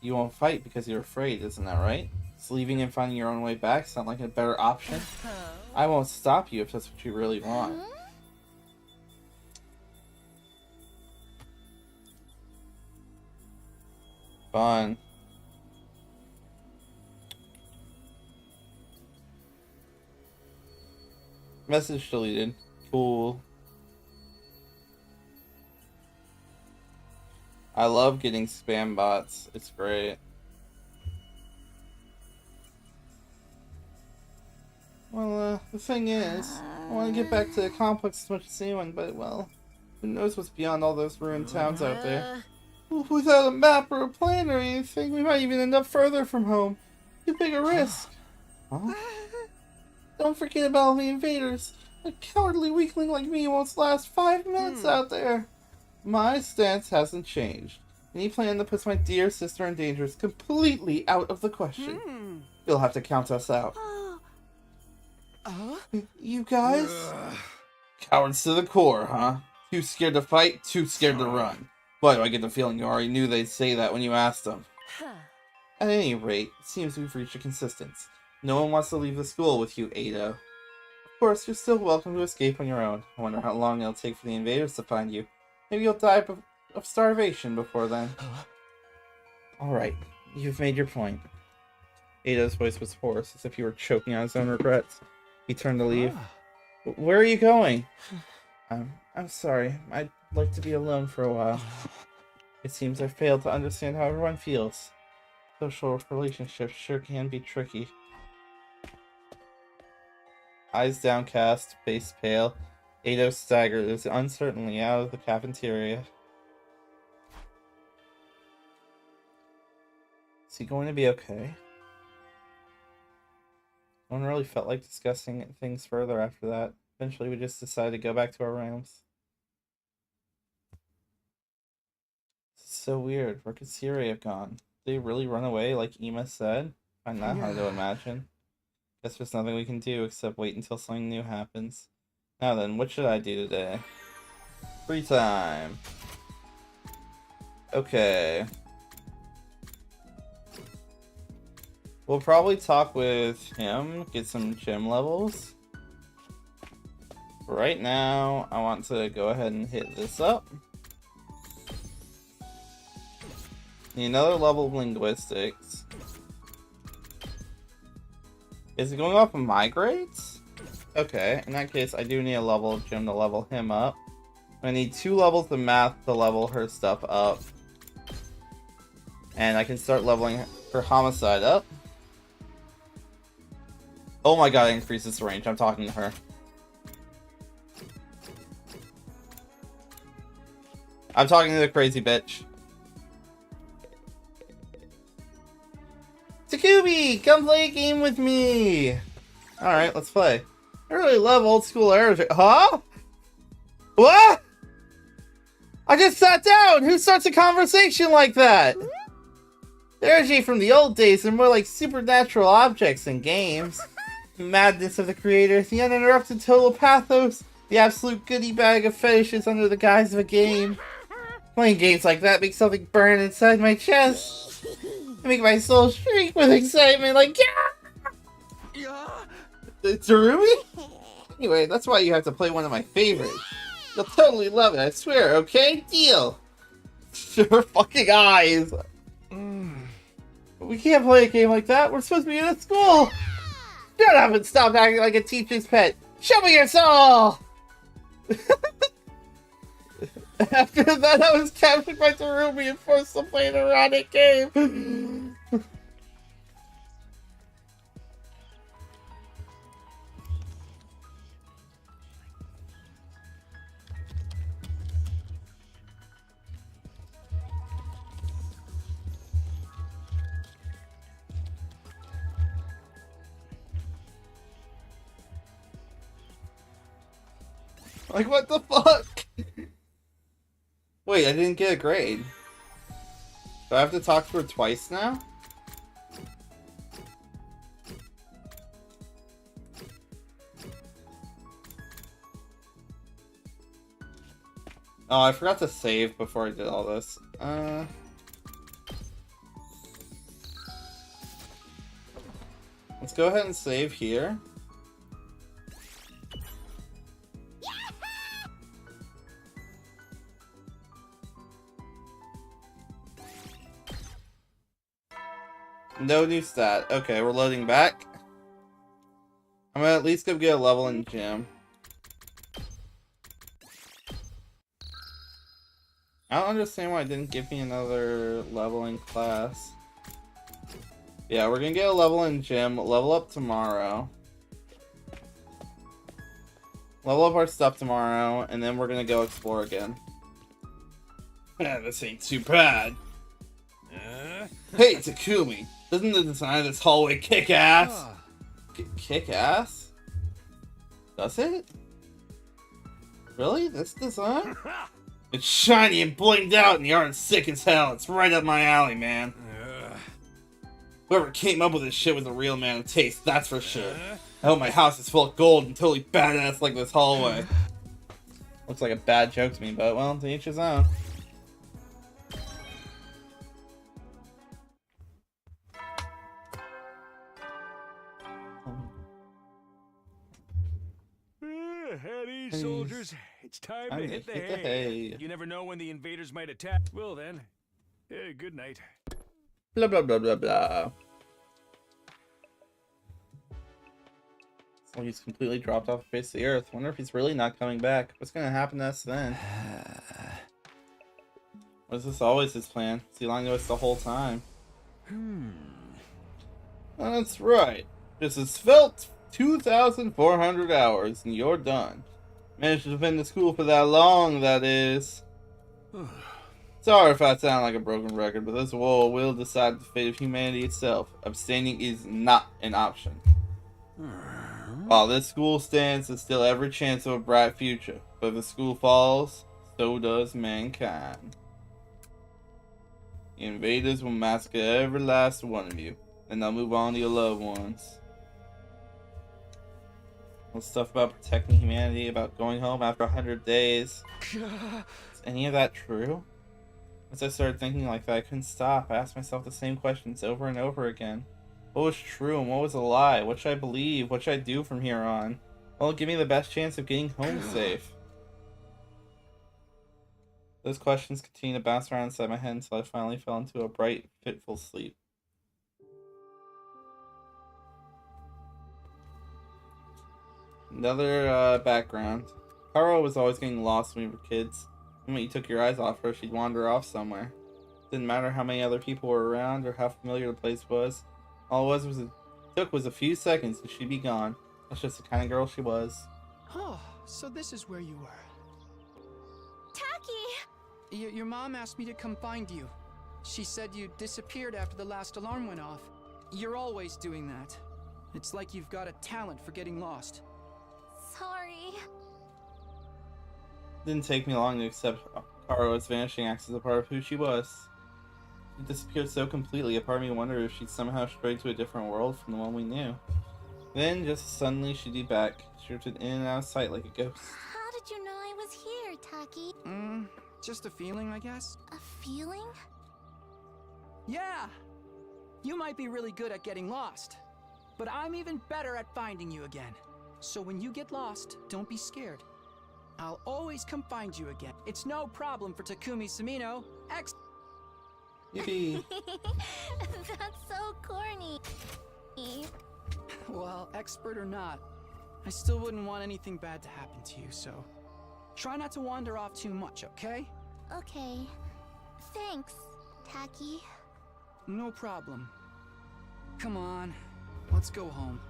You won't fight because you're afraid, isn't that right? Does leaving and finding your own way back sound like a better option? I won't stop you if that's what you really want. Fun. Message deleted. Cool. I love getting spam bots. It's great. Well, the thing is, I want to get back to the complex as much as anyone, but, well, who knows what's beyond all those ruined towns out there. Without a map or a plan or anything, we might even end up further from home. Too big a risk. Huh? Don't forget about all the invaders. A cowardly weakling like me won't last 5 minutes out there. My stance hasn't changed. Any plan that puts my dear sister in danger is completely out of the question. You'll have to count us out. You guys? Cowards to the core, huh? Too scared to fight, too scared to run. Boy, do I get the feeling you already knew they'd say that when you asked them. At any rate, it seems we've reached a consensus. No one wants to leave the school with you, Ada. Of course, you're still welcome to escape on your own. I wonder how long it'll take for the invaders to find you. Maybe you'll die of starvation before then. Alright, you've made your point. Ada's voice was hoarse, as if he were choking on his own regrets. He turned to leave. Where are you going? I'm sorry. I'd like to be alone for a while. It seems I failed to understand how everyone feels. Social relationships sure can be tricky. Eyes downcast, face pale, Ada staggered as uncertainly out of the cafeteria. Is he going to be okay? No one really felt like discussing things further after that. Eventually we just decided to go back to our rooms. This is so weird. Where could Siri have gone? Did they really run away like Ema said? Find that hard to imagine. Guess there's nothing we can do except wait until something new happens. Now then, what should I do today? Free time. Okay. We'll probably talk with him, get some gym levels. Right now, I want to go ahead and hit this up. Need another level of linguistics. Is it going off of my grades? Okay, in that case, I do need a level of gym to level him up. I need 2 levels of math to level her stuff up. And I can start leveling her homicide up. Oh my god, it increases the range. I'm talking to her. I'm talking to the crazy bitch. Takubi, come play a game with me! Alright, let's play. I really love old school Arabic. Huh? What? I just sat down! Who starts a conversation like that? The energy from the old days are more like supernatural objects than games. The madness of the creator, the uninterrupted total pathos, the absolute goodie bag of fetishes under the guise of a game. Playing games like that makes something burn inside my chest. They make my soul shriek with excitement, like, yeah! Darumi? Anyway, that's why you have to play one of my favorites. You'll totally love it, I swear, okay? Deal! Your fucking eyes! We can't play a game like that, we're supposed to be in a school! Shut up and stop acting like a teacher's pet! Show me your soul! After that, I was captured by Darumi and forced to play an erotic game. Like, what the fuck? Wait, I didn't get a grade. Do I have to talk to her twice now? Oh, I forgot to save before I did all this. Let's go ahead and save here. No new stat. Okay, we're loading back. I'm gonna at least go get a level in gym. I don't understand why it didn't give me another level in class. Yeah, we're gonna get a level in gym, level up tomorrow. Level up our stuff tomorrow, and then we're gonna go explore again. Yeah, this ain't too bad. Hey, Takumi! Doesn't the design of this hallway kick ass? Kick ass? Does it? Really? This design? It's shiny and blinged out and the art is sick as hell. It's right up my alley, man. Whoever came up with this shit was a real man of taste, that's for sure. I hope my house is full of gold and totally badass like this hallway. Looks like a bad joke to me, but well, to each his own. Heady, soldiers. It's time to hit the hay. You never know when the invaders might attack. Well then, good night. Blah blah blah blah blah. So he's completely dropped off the face of the earth. Wonder if he's really not coming back. What's gonna happen to us then? Was this always his plan? Was he lying to us the whole time? That's right. This is Felt 2,400 hours and you're done. Managed to have been to school for that long, that is. Sorry if I sound like a broken record, but this war will decide the fate of humanity itself. Abstaining is not an option. While this school stands, there's still every chance of a bright future. But if the school falls, so does mankind. The invaders will massacre every last one of you. Then they'll move on to your loved ones. All stuff about protecting humanity, about going home after 100 days. Is any of that true? Once I started thinking like that, I couldn't stop. I asked myself the same questions over and over again. What was true and what was a lie? What should I believe? What should I do from here on? Well, give me the best chance of getting home safe. Those questions continued to bounce around inside my head until I finally fell into a bright, fitful sleep. Another background. Karo was always getting lost when we were kids. The moment you took your eyes off her, she'd wander off somewhere. Didn't matter how many other people were around or how familiar the place was. All it was a few seconds and she'd be gone. That's just the kind of girl she was. Oh, so this is where you were. Taki! Your mom asked me to come find you. She said you disappeared after the last alarm went off. You're always doing that. It's like you've got a talent for getting lost. Sorry. Didn't take me long to accept Karo's vanishing acts as a part of who she was. She disappeared so completely, a part of me wondered if she'd somehow strayed to a different world from the one we knew. Then, just suddenly, she'd be back. She drifted in and out of sight like a ghost. How did you know I was here, Taki? Just a feeling, I guess. A feeling? Yeah! You might be really good at getting lost, but I'm even better at finding you again. So when you get lost, don't be scared. I'll always come find you again. It's no problem for Takumi Samino. Yippee! That's so corny. Well, expert or not, I still wouldn't want anything bad to happen to you, so try not to wander off too much, okay? Okay. Thanks, Taki. No problem. Come on, let's go home.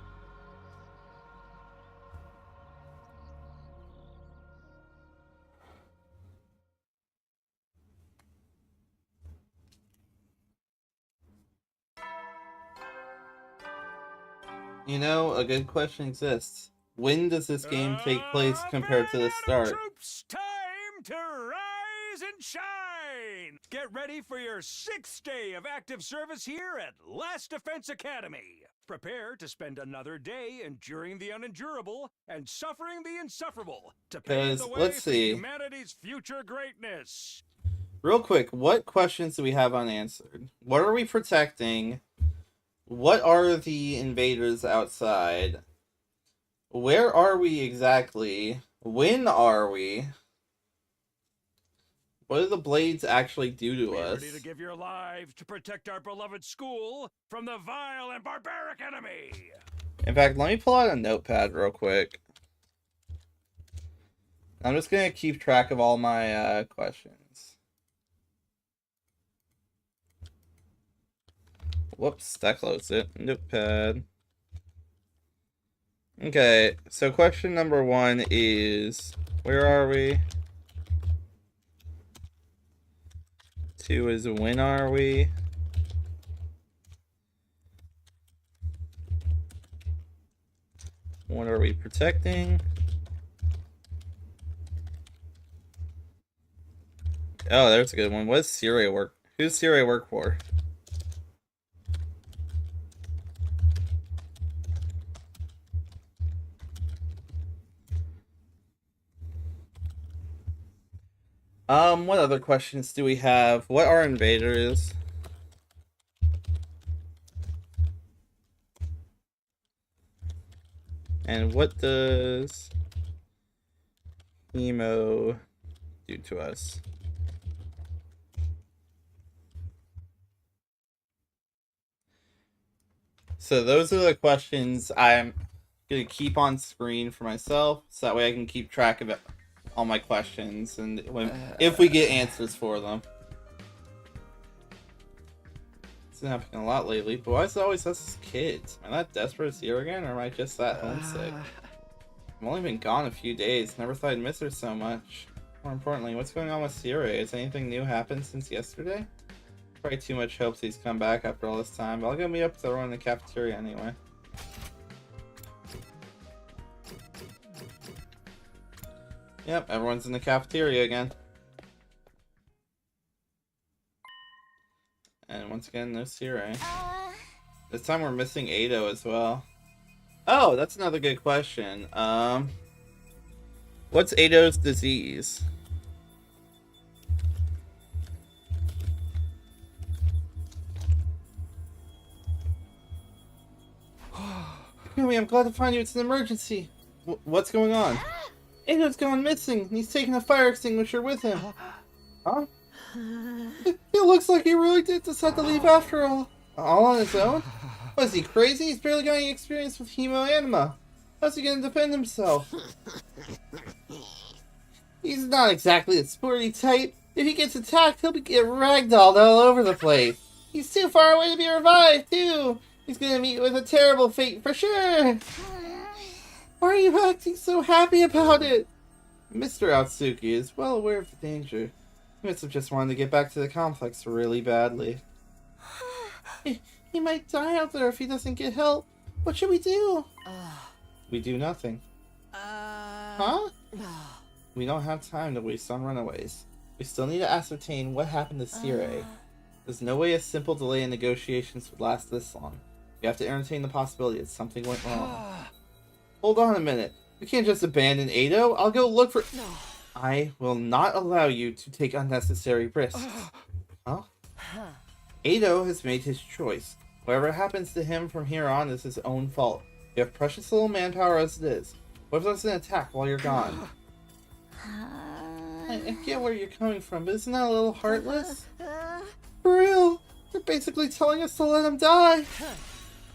You know, a good question exists. when does this game take place compared to the start? Troops, time to rise and shine! Get ready for your 6th day of active service here at Last Defense Academy. Prepare to spend another day enduring the unendurable and suffering the insufferable to pave the way let's for see. humanity's future greatness. Real quick, what questions do we have unanswered? What are we protecting? What are the invaders outside? Where are we exactly? When are we? What do the blades actually do to Be us? ready to give your lives to protect our beloved school from the vile and barbaric enemy. In fact, let me pull out a notepad real quick. I'm just going to keep track of all my questions. Whoops, that closed it. Notepad. Okay, so question number 1 is, where are we? 2 is, when are we? What are we protecting? Oh, there's a good one. What does Syria work? Who's Syria work for? What other questions do we have? What are invaders? And what does Emo do to us? So those are the questions I'm going to keep on screen for myself, so that way I can keep track of it, all my questions, and if we get answers for them. It's been happening a lot lately, but why is it always us as kids? Am I that desperate to see her again, or am I just that homesick? I've only been gone a few days, never thought I'd miss her so much. More importantly, what's going on with Sierra? Has anything new happened since yesterday? Probably too much hopes he's come back after all this time, but I'll go meet up with everyone in the cafeteria anyway. Yep, everyone's in the cafeteria again. And once again, no Sierra. This time we're missing Ado as well. Oh, that's another good question. What's Ado's disease? Yumi, I'm glad to find you. It's an emergency. What's going on? Ado's gone missing, and he's taking a fire extinguisher with him. Huh? It looks like he really did decide to leave after all. All on his own? Was he crazy? He's barely got any experience with hemoanima. How's he gonna defend himself? He's not exactly a sporty type. If he gets attacked, he'll get ragdolled all over the place. He's too far away to be revived, too. He's gonna meet with a terrible fate for sure. Why are you acting so happy about it? Mr. Atsuki is well aware of the danger. He must have just wanted to get back to the complex really badly. He might die out there if he doesn't get help. What should we do? We do nothing. Huh? We don't have time to waste on runaways. We still need to ascertain what happened to Sire. There's no way a simple delay in negotiations would last this long. We have to entertain the possibility that something went wrong. Hold on a minute. We can't just abandon Ado. I'll go look for... I will not allow you to take unnecessary risks. Huh? Ado has made his choice. Whatever happens to him from here on is his own fault. You have precious little manpower as it is. What if there's an attack while you're gone? I get where you're coming from, but isn't that a little heartless? For real? They're basically telling us to let him die.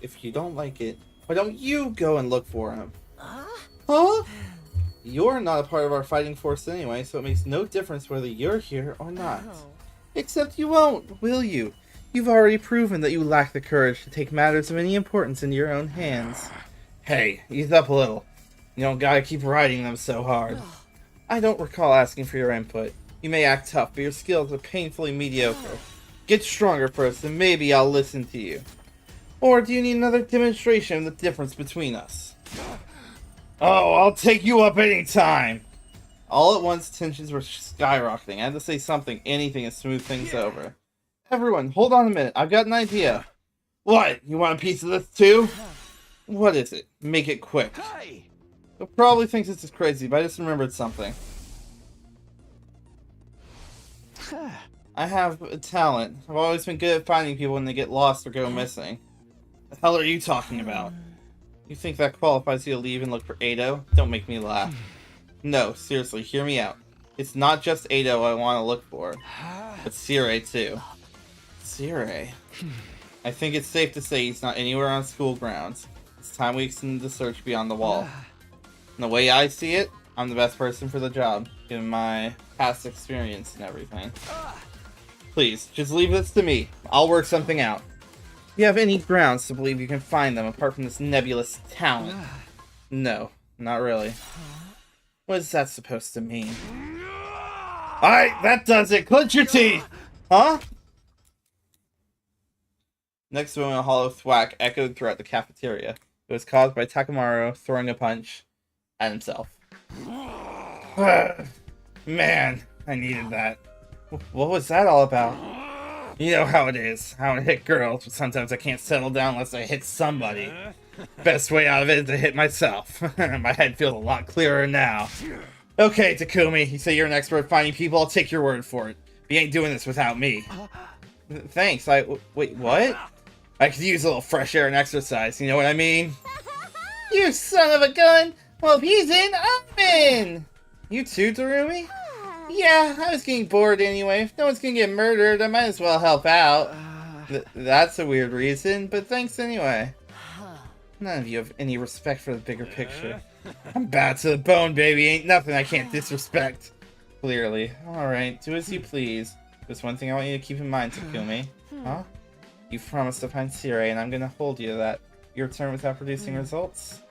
If you don't like it, why don't you go and look for him? Huh? You're not a part of our fighting force anyway, so it makes no difference whether you're here or not. Except you won't, will you? You've already proven that you lack the courage to take matters of any importance into your own hands. Hey, ease up a little. You don't gotta keep riding them so hard. I don't recall asking for your input. You may act tough, but your skills are painfully mediocre. Get stronger first, and maybe I'll listen to you. Or do you need another demonstration of the difference between us? Oh, I'll take you up anytime! All at once, tensions were skyrocketing. I had to say something, anything, to smooth things over. Everyone, hold on a minute. I've got an idea. What? You want a piece of this too? What is it? Make it quick. Hey! You'll probably think this is crazy, but I just remembered something. I have a talent. I've always been good at finding people when they get lost or go missing. The hell are you talking about? You think that qualifies you to leave and look for Ado? Don't make me laugh. No, seriously, hear me out. It's not just Ado I want to look for, but Sire too. Sire? I think it's safe to say he's not anywhere on school grounds. It's time we extend the search beyond the wall. And the way I see it, I'm the best person for the job, given my past experience and everything. Please, just leave this to me. I'll work something out. Do you have any grounds to believe you can find them apart from this nebulous talent? No, not really. What is that supposed to mean? Alright, that does it! Clench your teeth! Huh? Next moment, a hollow thwack echoed throughout the cafeteria. It was caused by Takamaru throwing a punch at himself. Man, I needed that. What was that all about? You know how it is. I want to hit girls, but sometimes I can't settle down unless I hit somebody. Best way out of it is to hit myself. My head feels a lot clearer now. Okay, Takumi, you say you're an expert at finding people, I'll take your word for it. But you ain't doing this without me. Thanks, wait, what? I could use a little fresh air and exercise, you know what I mean? You son of a gun! Well, if he's in, I'm in! You too, Darumi? Yeah, I was getting bored anyway. If no one's gonna get murdered, I might as well help out. That's a weird reason, but thanks anyway. None of you have any respect for the bigger picture. I'm bad to the bone, baby. Ain't nothing I can't disrespect. Clearly. Alright, do as you please. There's one thing I want you to keep in mind, Takumi. Huh? You promised to find Sire, and I'm gonna hold you to that. Your turn without producing results?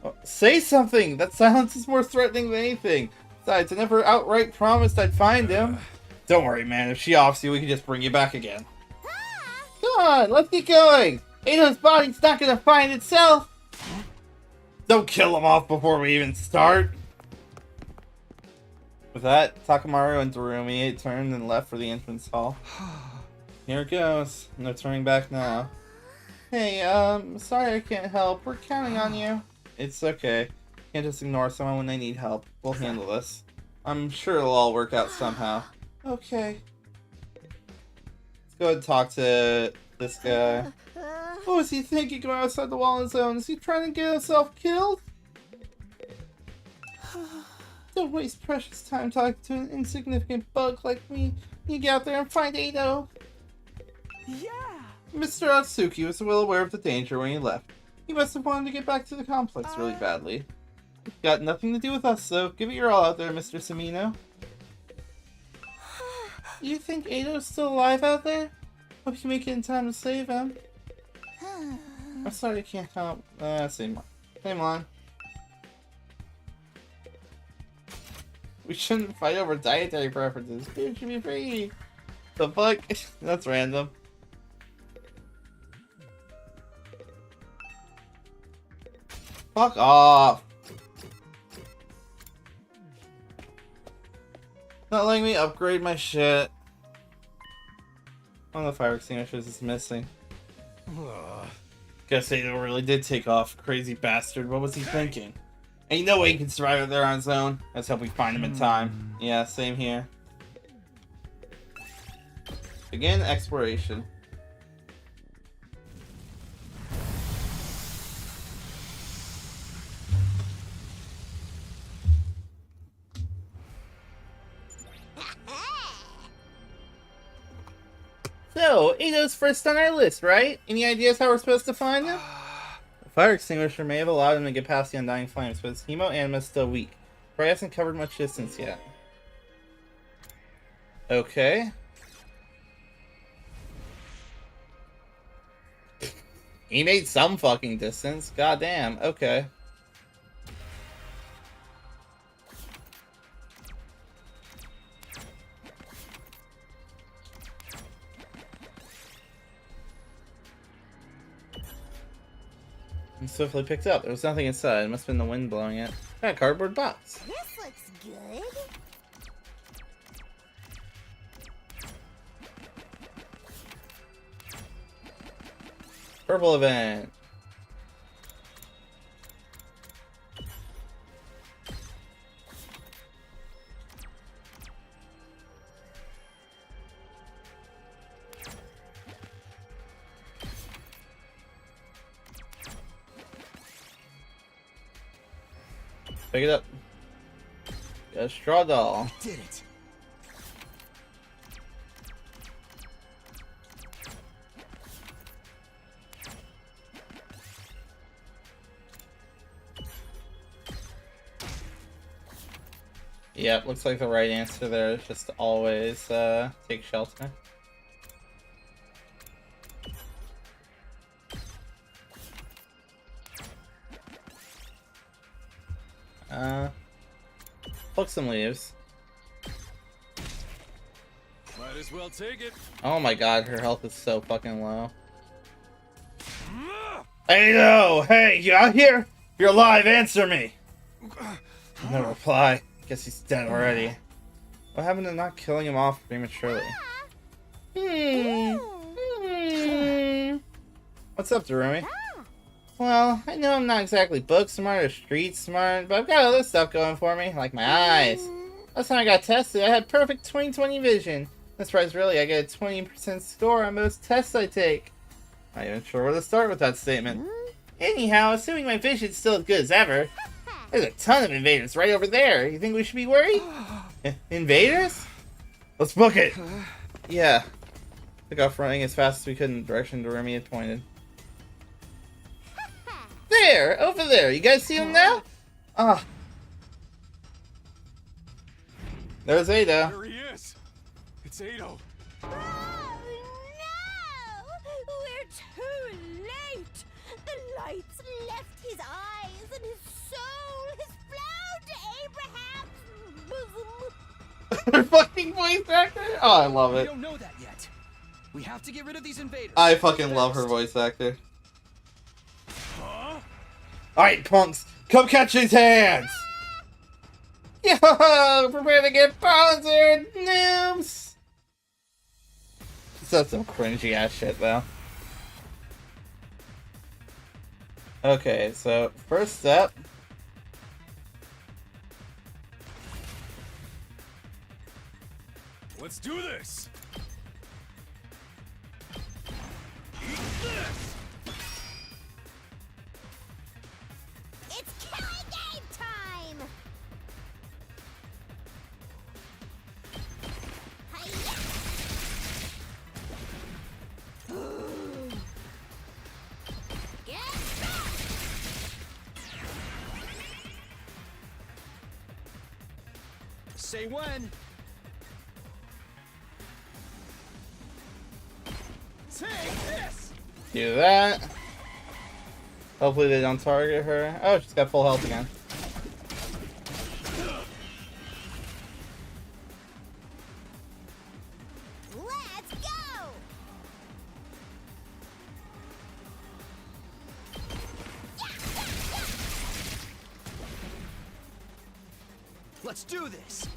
Oh, say something! That silence is more threatening than anything. Besides, I never outright promised I'd find him. Don't worry, man. If she offs you, we can just bring you back again. Come on, let's get going! Ado's body's not gonna find itself! Don't kill him off before we even start! With that, Takamaru and Darumi turned and left for the entrance hall. Here it goes. No turning back now. Hey, sorry I can't help. We're counting on you. It's okay. Can't just ignore someone when they need help. We'll handle this. I'm sure it'll all work out somehow. Okay. Let's go ahead and talk to this guy. What was he thinking going outside the wall on his own? Is he trying to get himself killed? Don't waste precious time talking to an insignificant bug like me. You get out there and find Ado. Yeah! Mr. Atsuki was well aware of the danger when he left. He must have wanted to get back to the complex really badly. It's got nothing to do with us, though. Give it your all out there, Mr. Samino. You think Ado's still alive out there? Hope you make it in time to save him. I'm sorry I can't help. Same line. We shouldn't fight over dietary preferences. Food should be free. The fuck? That's random. Fuck off. Not letting me upgrade my shit. One of the fire extinguishers is missing. Guess Ado really did take off. Crazy bastard. What was he thinking? Ain't no way he can survive out there on his own. Let's hope we find him in time. Yeah, same here. Begin exploration. So, Ado's first on our list, right? Any ideas how we're supposed to find him? The fire extinguisher may have allowed him to get past the undying flames, but his hemo-anima is still weak. Probably hasn't covered much distance yet. Okay. He made some fucking distance. Goddamn. Okay. And swiftly picked up. There was nothing inside. It must have been the wind blowing it. Got a cardboard box. This looks good. Purple event. Pick it up. Got a straw doll. Did it. Yep, looks like the right answer there is just to always take shelter. Pluck some leaves. Might as well take it. Oh my god, her health is so fucking low. Hey, no! Hey, you out here? You're alive, answer me! No reply. Guess he's dead already. What happened to not killing him off prematurely? What's up, Darumi? Well, I know I'm not exactly book smart or street smart, but I've got other stuff going for me, like my eyes. Last time I got tested, I had perfect 20/20 vision. That's right, really, I get a 20% score on most tests I take. Not even sure where to start with that statement. Anyhow, assuming my vision's still as good as ever, there's a ton of invaders right over there. You think we should be worried? Invaders? Let's book it! Yeah. Took off running as fast as we could in the direction Doremi had pointed. There! Over there! You guys see him now? Ah. There's Ada. There he is. It's Ado. Oh no! We're too late! The lights left his eyes and his soul has flown to Abraham's bosom. Her fucking voice actor? Oh, I love We it. don't know that yet. We have to get rid of these invaders. I fucking love her voice actor. Huh? Alright, punks, come catch his hands! Yo, prepare to get sponsored, noobs! That's some cringy ass shit, though. Okay, so first step. Let's do this. Eat this. It's killing game time! Hi-ya! Get back! Say when. Take this. Do that. Hopefully they don't target her. Oh, she's got full health again. Let's go! Let's do this.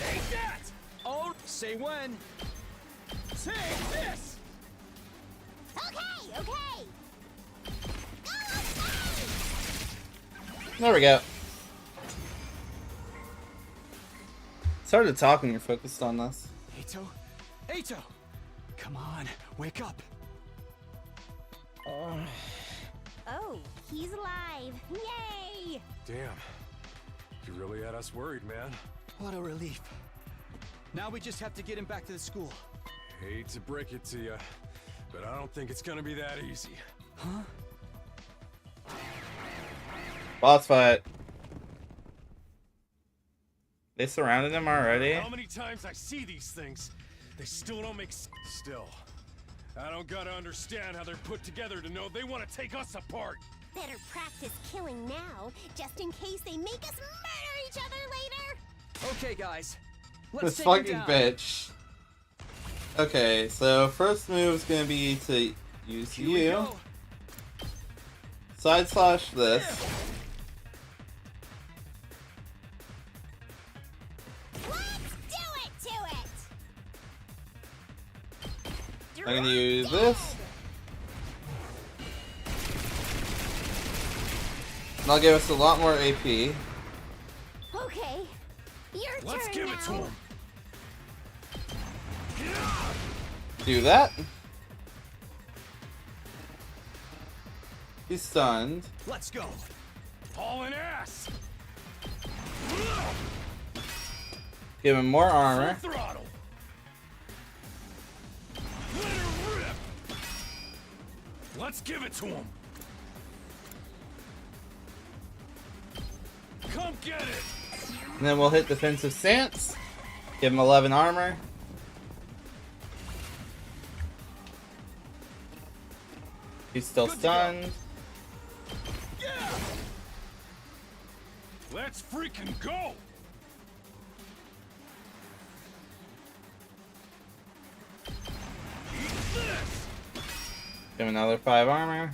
Take that. Oh, say when. Take this. Okay, okay! Go away! There we go. It's hard to talk when you're focused on this. Ato? Ato! Come on, wake up. Oh, he's alive. Yay! Damn. You really had us worried, man. What a relief. Now we just have to get him back to the school. Hate to break it to you, but I don't think it's gonna be that easy. Huh? Boss fight. They surrounded him already? How many times I see these things, they still don't make sense. Still, I don't gotta understand how they're put together to know they want to take us apart. Better practice killing now, just in case they make us murder each other later! Okay, guys. Let's This take him fucking down. bitch. Okay, so first move is gonna be to Use Here we you. go. Side slash this. Let's do it to it! I'm gonna use this. And I'll give us a lot more AP. Okay, your Let's turn give now. it to him. Do that. He's stunned. Let's go. Hauling ass. Give him more armor. Full throttle. Let her rip. Let's give it to him. Come get it. And then we'll hit defensive stance. Give him 11 armor. He's still Good to go. stunned. Yeah. Let's freaking go. Eat this. Give him another 5 armor.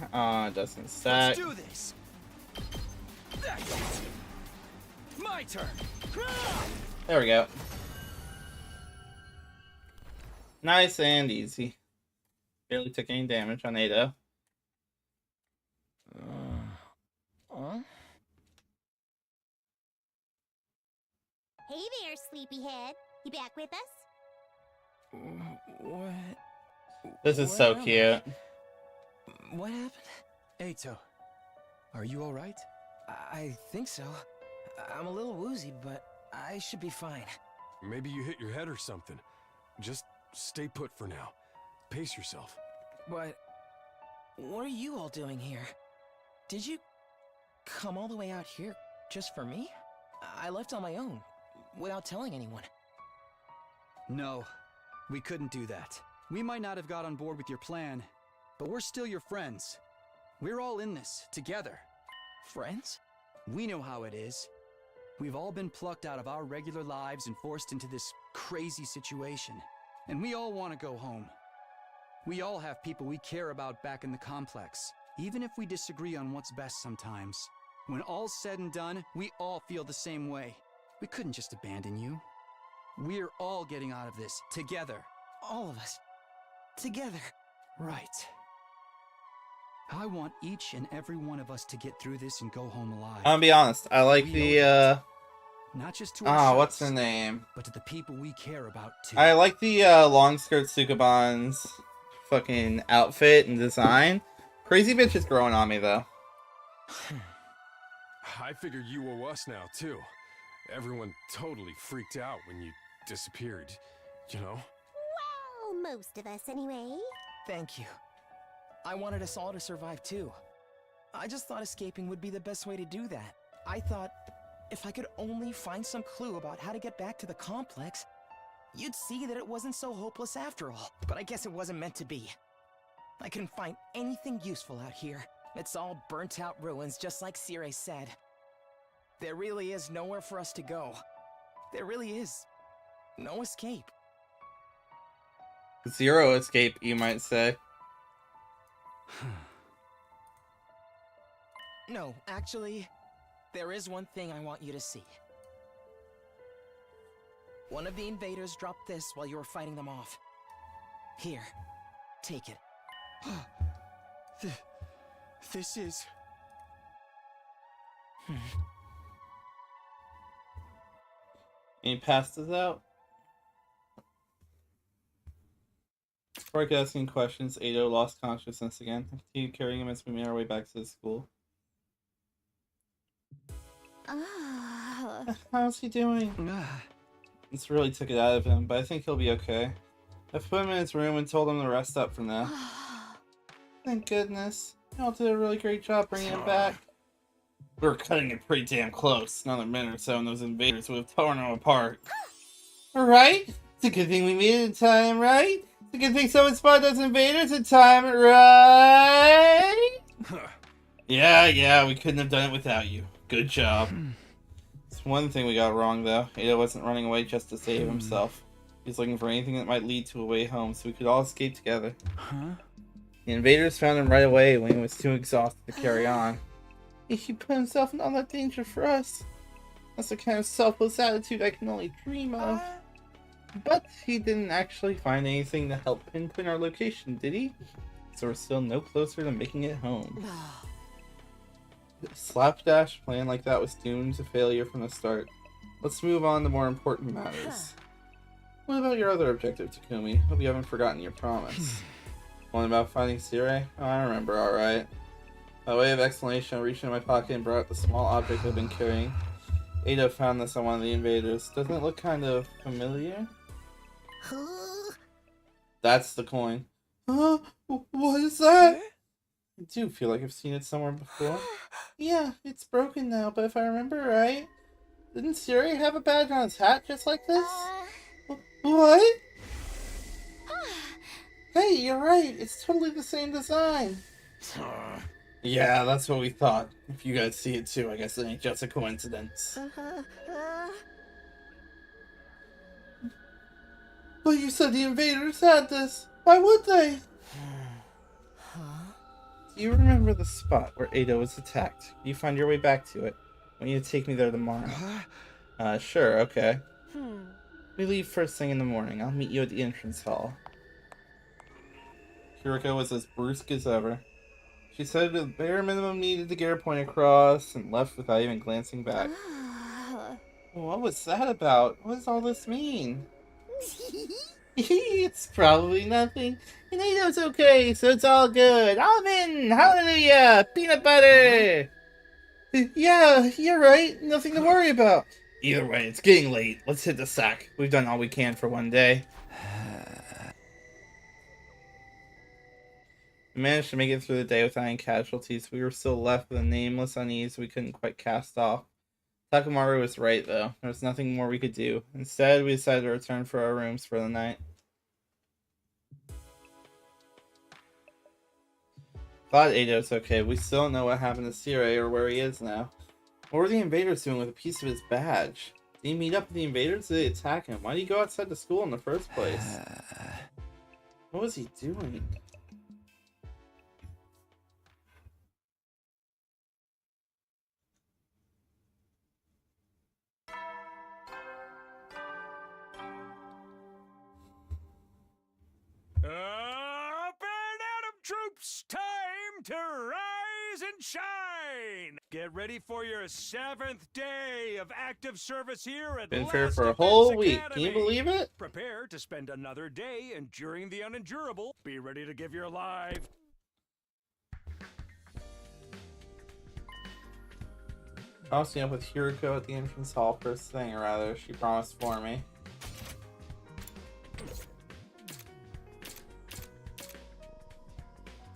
It doesn't stack. Let's do this. That's it. My turn. There we go. Nice and easy. Barely took any damage on Ado. Hey there, sleepyhead. You back with us? What? This is What so am I? cute. What happened? Eito, are you alright? I think so. I'm a little woozy, but I should be fine. Maybe you hit your head or something. Just stay put for now. Pace yourself. But what are you all doing here? Did you come all the way out here just for me? I left on my own, without telling anyone. No, we couldn't do that. We might not have got on board with your plan, but we're still your friends. We're all in this, together. Friends? We know how it is. We've all been plucked out of our regular lives and forced into this crazy situation. And we all want to go home. We all have people we care about back in the complex, even if we disagree on what's best sometimes. When all's said and done, we all feel the same way. We couldn't just abandon you. We're all getting out of this, together. All of us. Together. Right. I want each and every one of us to get through this and go home alive. I'm gonna be honest. I like the Not just to ourselves, what's her name? but to the people we care about too. I like the long skirt Sukaban's fucking outfit and design. Crazy bitch is growing on me though. I figured you owe us now, too. Everyone totally freaked out when you disappeared, you know? Well, most of us anyway. Thank you. I wanted us all to survive too. I just thought escaping would be the best way to do that. I thought if I could only find some clue about how to get back to the complex, you'd see that it wasn't so hopeless after all. But I guess it wasn't meant to be. I couldn't find anything useful out here. It's all burnt out ruins, just like Sire said. There really is nowhere for us to go. There really is no escape. Zero escape, you might say. No, actually, there is one thing I want you to see. One of the invaders dropped this while you were fighting them off. Here, take it. This is... And he passed us out. Before I could ask any questions, Ado lost consciousness again. I continued carrying him as we made our way back to the school. How's he doing? This really took it out of him, but I think he'll be okay. I put him in his room and told him to rest up from now. Thank goodness. Y'all did a really great job bringing him back. We were cutting it pretty damn close. Another minute or so and those invaders would have torn him apart. Alright? It's a good thing we made it in time, right? It's a good thing someone spotted those invaders in time, right? Yeah, we couldn't have done it without you. Good job. It's one thing we got wrong, though. Ada wasn't running away just to save himself. He was looking for anything that might lead to a way home, so we could all escape together. Huh? The invaders found him right away when he was too exhausted to carry on. He put himself in all that danger for us. That's the kind of selfless attitude I can only dream of. But he didn't actually find anything to help pinpoint our location, did he? So we're still no closer to making it home. Slapdash plan like that was doomed to failure from the start. Let's move on to more important matters. What about your other objective, Takumi? Hope you haven't forgotten your promise. One about finding Sire? Oh, I remember, alright. By way of explanation, I reached into my pocket and brought out the small object I've been carrying. Ada found this on one of the invaders. Doesn't it look kind of familiar? That's the coin. Huh? What is that? I do feel like I've seen it somewhere before. Yeah, it's broken now, but if I remember right, didn't Siri have a badge on his hat just like this? What? Hey, you're right. It's totally the same design. Yeah, that's what we thought. If you guys see it too, I guess it ain't just a coincidence. But you said the invaders had this. Why would they? Do you remember the spot where Ada was attacked? You find your way back to it. I want you to take me there tomorrow. Sure, okay. We leave first thing in the morning. I'll meet you at the entrance hall. Kiriko was as brusque as ever. She said the bare minimum needed to get her point across and left without even glancing back. What was that about? What does all this mean? It's probably nothing. It's okay, so it's all good. Almond! Hallelujah! Peanut butter! Yeah, you're right. Nothing to worry about. Either way, it's getting late. Let's hit the sack. We've done all we can for one day. We managed to make it through the day without any casualties. We were still left with a nameless unease we couldn't quite cast off. Takamaru was right, though. There was nothing more we could do. Instead, we decided to return for our rooms for the night. Glad Ado's okay. We still don't know what happened to Sire or where he is now. What were the invaders doing with a piece of his badge? Did he meet up with the invaders or did they attack him? Why did he go outside the school in the first place? What was he doing? Up and Atom troops, time to rise and shine! Get ready for your 7th day of active service here at Been fair Last for a Defense whole week. Academy. Can you believe it? Prepare to spend another day enduring the unendurable. Be ready to give your life. Promised me up with Hiroko at the entrance hall first thing, or rather, she promised for me.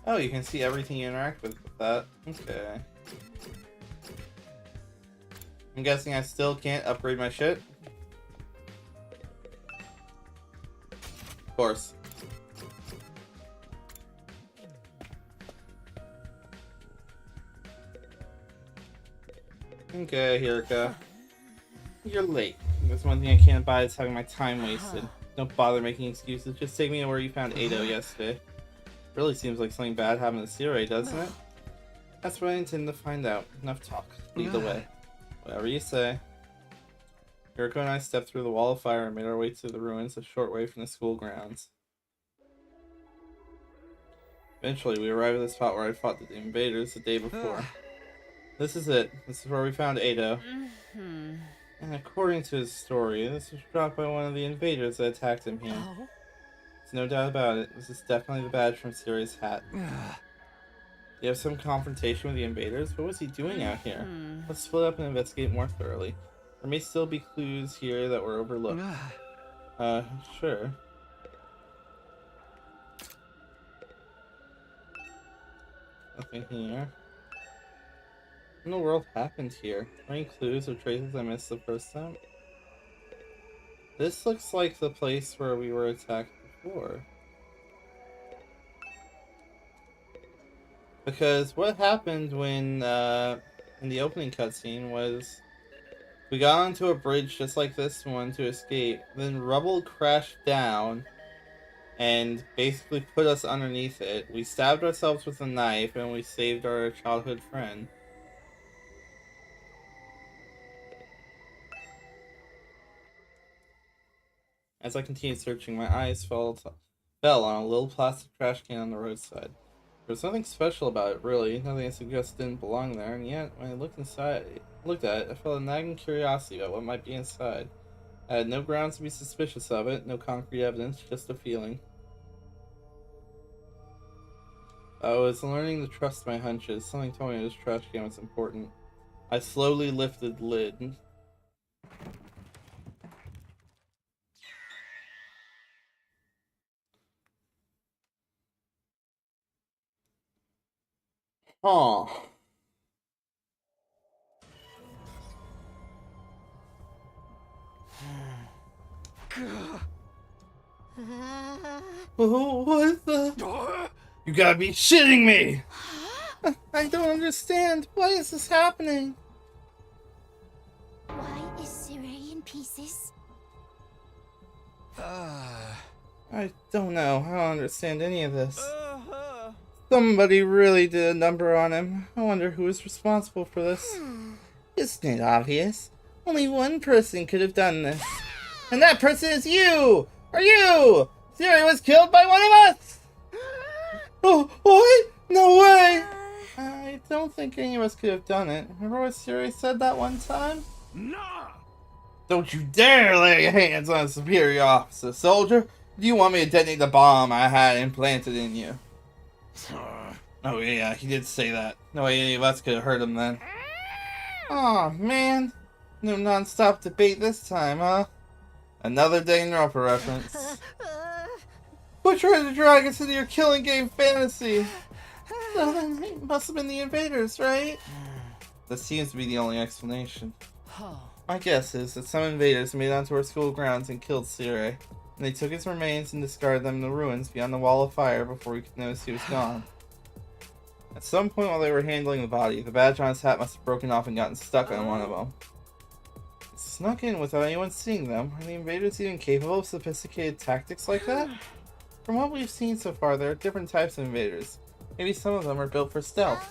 Oh, you can see everything you interact with that. Okay. I'm guessing I still can't upgrade my shit? Of course. Okay, Hiroko. You're late. That's one thing I can't buy is having my time wasted. Don't bother making excuses. Just take me to where you found Ado yesterday. Really seems like something bad happened to Sire, doesn't it? That's what I intend to find out. Enough talk. Lead the way. Whatever you say. Hiroko and I stepped through the wall of fire and made our way to the ruins a short way from the school grounds. Eventually, we arrived at the spot where I fought the invaders the day before. This is it. This is where we found Ado. And according to his story, this was dropped by one of the invaders that attacked him here. There's no doubt about it. This is definitely the badge from Siri's hat. Did you have some confrontation with the invaders? What was he doing out here? Let's split up and investigate more thoroughly. There may still be clues here that were overlooked. Sure. Nothing here. What in the world happened here? Any clues or traces I missed the first time? This looks like the place where we were attacked before. Because what happened when, in the opening cutscene was we got onto a bridge just like this one to escape, then rubble crashed down, and basically put us underneath it. We stabbed ourselves with a knife, and we saved our childhood friend. As I continued searching, my eyes fell on a little plastic trash can on the roadside. There was nothing special about it, really. Nothing that suggested it didn't belong there, and yet, when I looked at it, I felt a nagging curiosity about what might be inside. I had no grounds to be suspicious of it, no concrete evidence, just a feeling. I was learning to trust my hunches. Something told me this trash can was important. I slowly lifted the lid. Oh. Oh, what the? You gotta be shitting me! I don't understand. Why is this happening? Why is Siri in pieces? I don't know. I don't understand any of this. Somebody really did a number on him. I wonder who is responsible for this. Isn't it obvious? Only one person could have done this. And that person is you! Or you! Siri was killed by one of us! Oh, what? No way! I don't think any of us could have done it. Remember what Siri said that one time? Nah! Don't you dare lay your hands on a superior officer, soldier! Do you want me to detonate the bomb I had implanted in you? Oh yeah, he did say that. No way any of us could have hurt him then. Aw, man. No non-stop debate this time, huh? Another Danganronpa reference. Quit trying to drag us into your killing game fantasy. So then it must have been the invaders, right? That seems to be the only explanation. My guess is that some invaders made it onto our school grounds and killed Sire. And they took his remains and discarded them in the ruins beyond the wall of fire before we could notice he was gone. At some point while they were handling the body, the badge on his hat must have broken off and gotten stuck on one of them. It snuck in without anyone seeing them. Are the invaders even capable of sophisticated tactics like that? From what we've seen so far, there are different types of invaders. Maybe some of them are built for stealth.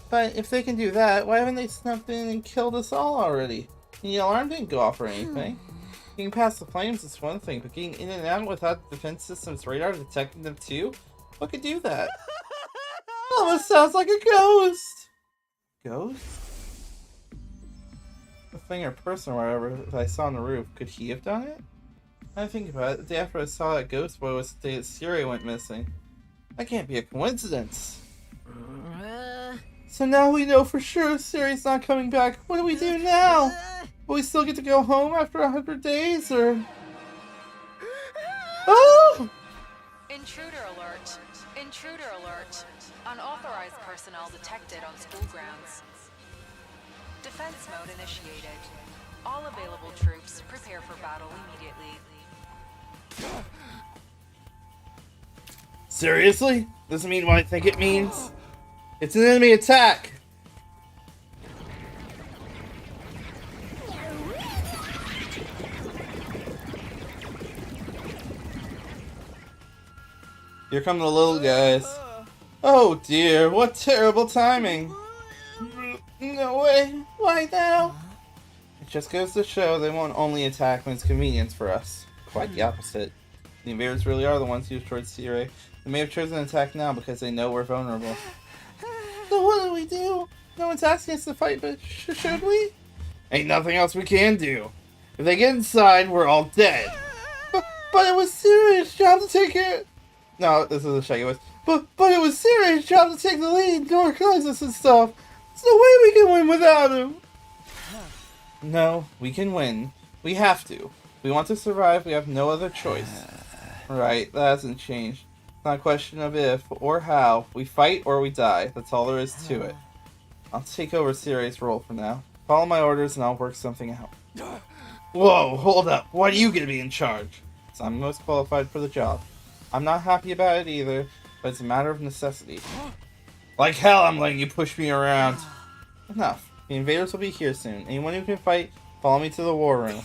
But if they can do that, why haven't they snuck in and killed us all already? And the alarm didn't go off or anything. Getting past the flames is one thing, but getting in and out without the defense system's radar detecting them too? What could do that? Almost sounds like a ghost! Ghost? A thing or person or whatever that I saw on the roof, could he have done it? I think about it, the day after I saw that ghost boy was the day that Siri went missing. That can't be a coincidence. So now we know for sure Siri's not coming back. What do we do now? Will we still get to go home after 100 days, or... Oh! Intruder alert. Intruder alert. Unauthorized personnel detected on school grounds. Defense mode initiated. All available troops prepare for battle immediately. Seriously? Doesn't mean what I think it means? It's an enemy attack! Here come the little guys. Oh dear, what terrible timing! No way, why now? It just goes to show they won't only attack when it's convenient for us. Quite the opposite. The invaders really are the ones who destroyed Sire. They may have chosen an attack now because they know we're vulnerable. So what do we do? No one's asking us to fight, but should we? Ain't nothing else we can do. If they get inside, we're all dead. But it was Siri's job to take care. No, this is a shaky voice. But it was Siri's job to take the lead, to organize us and stuff. There's no way we can win without him. No, we can win. We have to. If we want to survive, we have no other choice. Right, that hasn't changed. It's not a question of if or how. We fight or we die. That's all there is to it. I'll take over Siri's role for now. Follow my orders and I'll work something out. Whoa, hold up. Why are you gonna be in charge? So I'm most qualified for the job. I'm not happy about it either, but it's a matter of necessity. Like hell I'm letting you push me around. Enough. The invaders will be here soon. Anyone who can fight, follow me to the war room.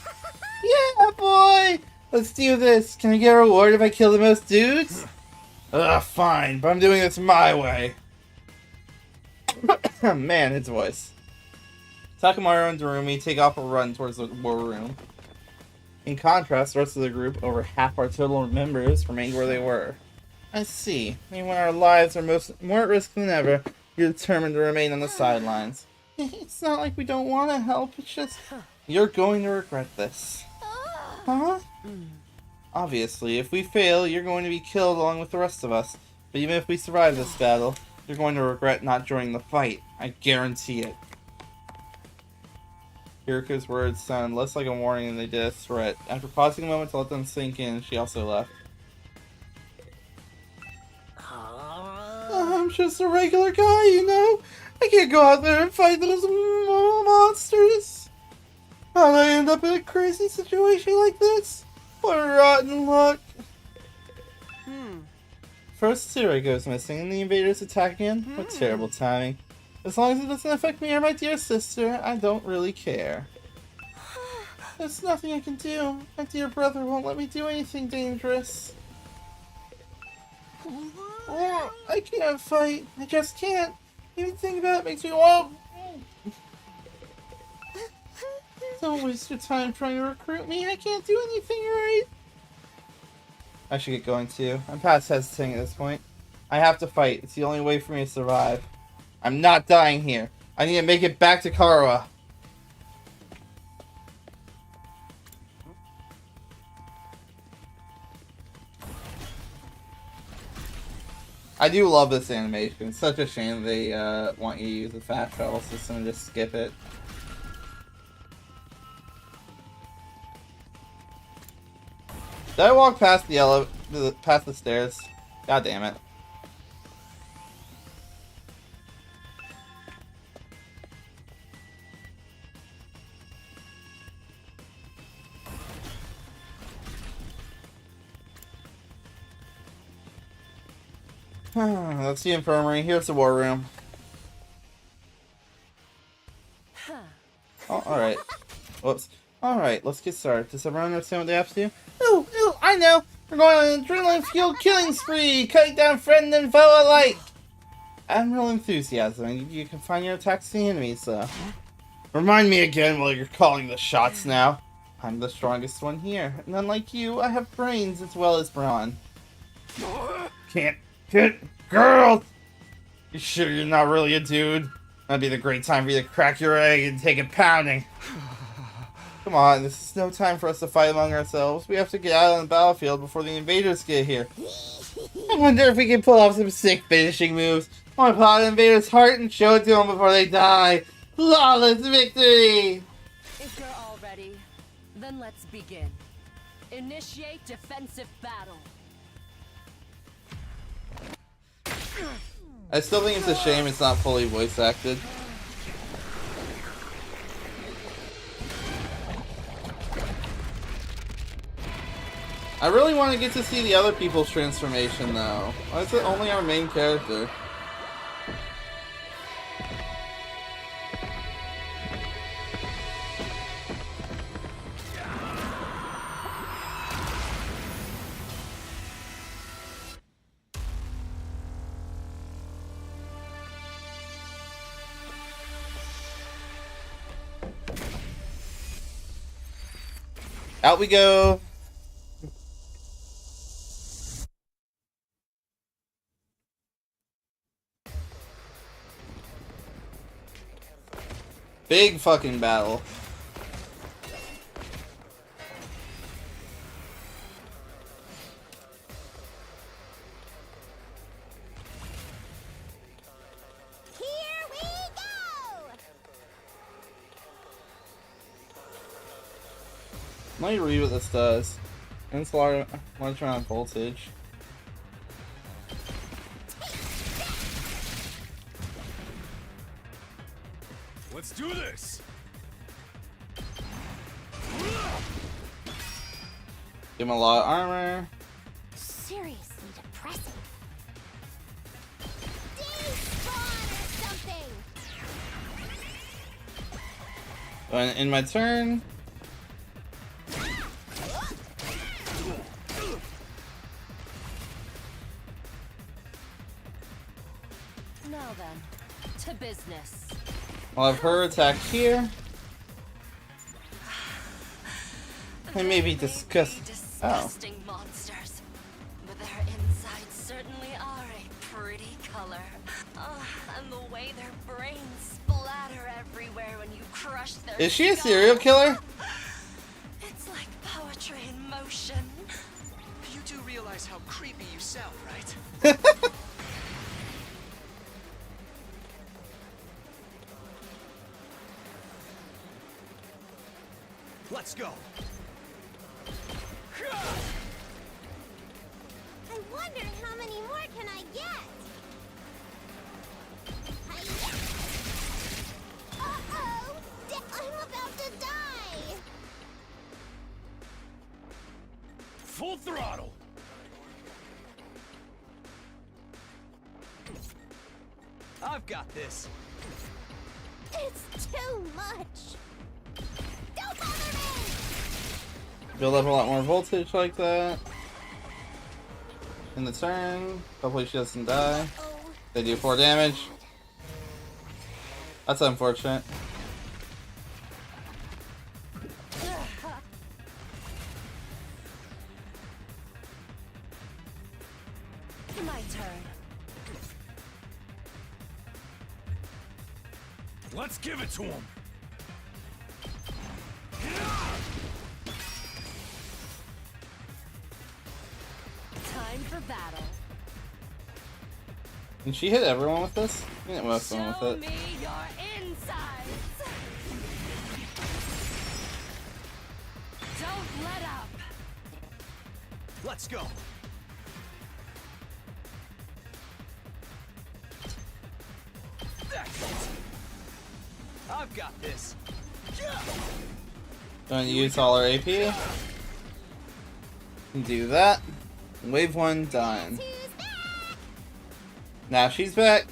Yeah, boy! Let's do this. Can I get a reward if I kill the most dudes? Ugh, fine, but I'm doing this my way. Man, his voice. Takamaru and Darumi take off a run towards the war room. In contrast, the rest of the group, over half our total members, remained where they were. I see. Even when our lives are more at risk than ever, you're determined to remain on the sidelines. It's not like we don't want to help, it's just... You're going to regret this. Huh? Obviously, if we fail, you're going to be killed along with the rest of us. But even if we survive this battle, you're going to regret not joining the fight. I guarantee it. Hiriko's words sounded less like a warning than they did a threat. After pausing a moment to let them sink in, she also left. I'm just a regular guy, you know? I can't go out there and fight those monsters. How'd I end up in a crazy situation like this? What rotten luck. First Tsuru goes missing and the invaders attack again? What terrible timing. As long as it doesn't affect me or my dear sister, I don't really care. There's nothing I can do. My dear brother won't let me do anything dangerous. I can't fight. I just can't. Even thinking about it makes me want. Don't waste your time trying to recruit me. I can't do anything right. I should get going too. I'm past hesitating at this point. I have to fight. It's the only way for me to survive. I'm not dying here. I need to make it back to Karawa. I do love this animation. It's such a shame they want you to use the fast travel system and just skip it. Did I walk past past the stairs? God damn it. That's the infirmary. Here's the war room. Oh, alright. Whoops. Alright, let's get started. Does everyone understand what they have to do? Ooh, I know! We're going on an adrenaline-fueled killing spree! Cutting down friend and foe alike! Admiral enthusiasm. You can find your attacks to the enemies, though. Remind me again while you're calling the shots now. I'm the strongest one here, and unlike you, I have brains as well as brawn. Can't get girls! You sure you're not really a dude? That'd be the great time for you to crack your egg and take it pounding. Come on, this is no time for us to fight among ourselves. We have to get out on the battlefield before the invaders get here. I wonder if we can pull off some sick finishing moves. I want to pull out an invader's heart and show it to them before they die. Flawless victory! If you're all ready, then let's begin. Initiate defensive battle. I still think it's a shame it's not fully voice acted. I really want to get to see the other people's transformation though. Why is it only our main character? Out we go! Big fucking battle. Here we go! Let me read what this does. Insular electron voltage. Let's do this! Give him a lot of armor. Seriously depressing. Despawn or something! In my turn. Now then, to business. I'll have her attack here. And maybe discuss. Oh. Disgusting monsters. But their insides certainly are a pretty color. And the way their brains splatter everywhere when you crush their Is she a serial killer? It's like poetry in motion. You do realize how creepy you sound, right? Let's go. I wonder how many more can I get? Uh-oh! I'm about to die! Full throttle! I've got this. It's too much! Don't bother me! Build up a lot more voltage like that. In the turn. Hopefully she doesn't die. Oh, They do 4 damage. That's unfortunate. My turn. Let's give it to him! Time for battle. Can she hit everyone with this? I think most of them Show with it. me your insides. Don't let up. Let's go. Excellent. I've got this. Don't use all her AP. Do that. Wave 1 done. who's back? Now she's back.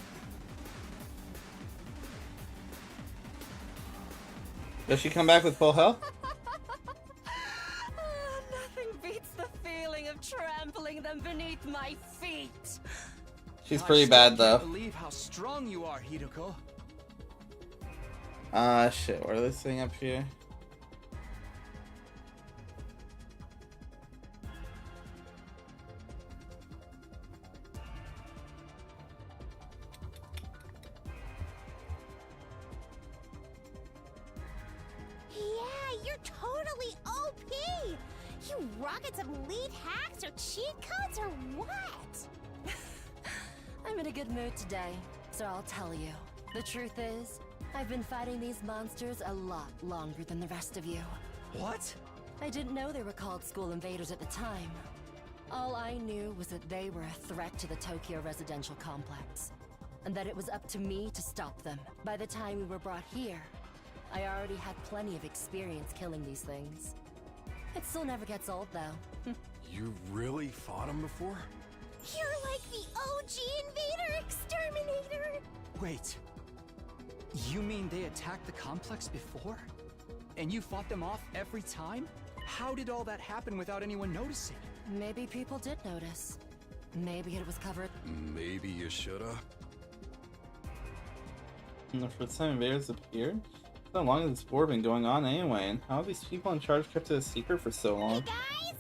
Does she come back with full health? Nothing beats the feeling of trampling them beneath my feet. She's pretty bad I though. can't believe how strong you are, Hideko. Shit, what are they saying up here? Yeah, you're totally OP! You rocket some lead hacks or cheat codes or what? I'm in a good mood today, so I'll tell you. The truth is, I've been fighting these monsters a lot longer than the rest of you. What? I didn't know they were called school invaders at the time. All I knew was that they were a threat to the Tokyo residential complex, and that it was up to me to stop them. By the time we were brought here, I already had plenty of experience killing these things. It still never gets old, though. You really fought him before? You're like the OG invader exterminator! Wait. You mean they attacked the complex before? And you fought them off every time? How did all that happen without anyone noticing? Maybe people did notice. Maybe it was covered. Maybe you shoulda. And the first time invaders appeared? How long has this war been going on anyway? And how have these people in charge kept it a secret for so Hey long? guys!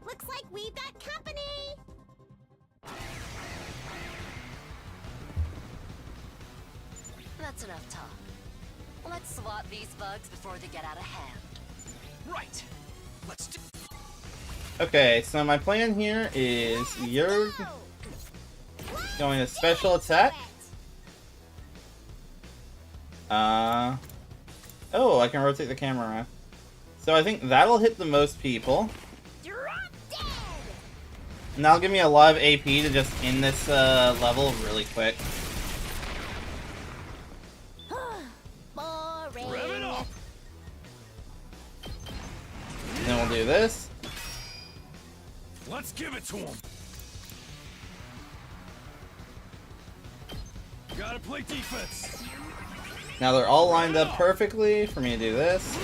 Looks like we've got company! That's enough talk. Let's swat these bugs before they get out of hand. Right. Let's do. Okay, so my plan here is you're Go! going to special attack. Oh, I can rotate the camera around. So I think that'll hit the most people. Drop dead! And that'll give me a lot of AP to just end this level really quick. Boring. Rev it up! Then we'll do this. Let's give it to him! Gotta play defense! Now they're all lined up perfectly for me to do this.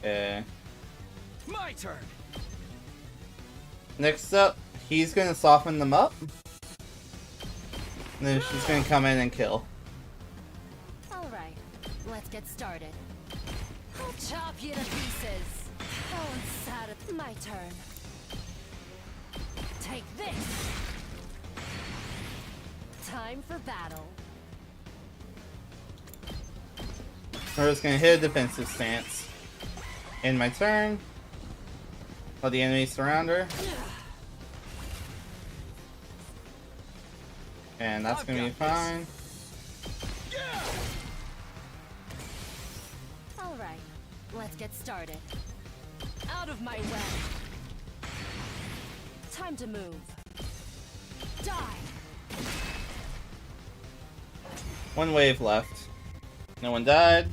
Okay. My turn. Next up, he's gonna soften them up. And then she's gonna come in and kill. Alright, let's get started. I'll chop you to pieces. Oh, I'm sad. It's my turn. Take this! Time for battle. We're just gonna hit a defensive stance. In my turn. Let the enemy surround her. And that's gonna be fine. Alright, let's get started. Out of my way. Time to move. Die! One wave left. No one died.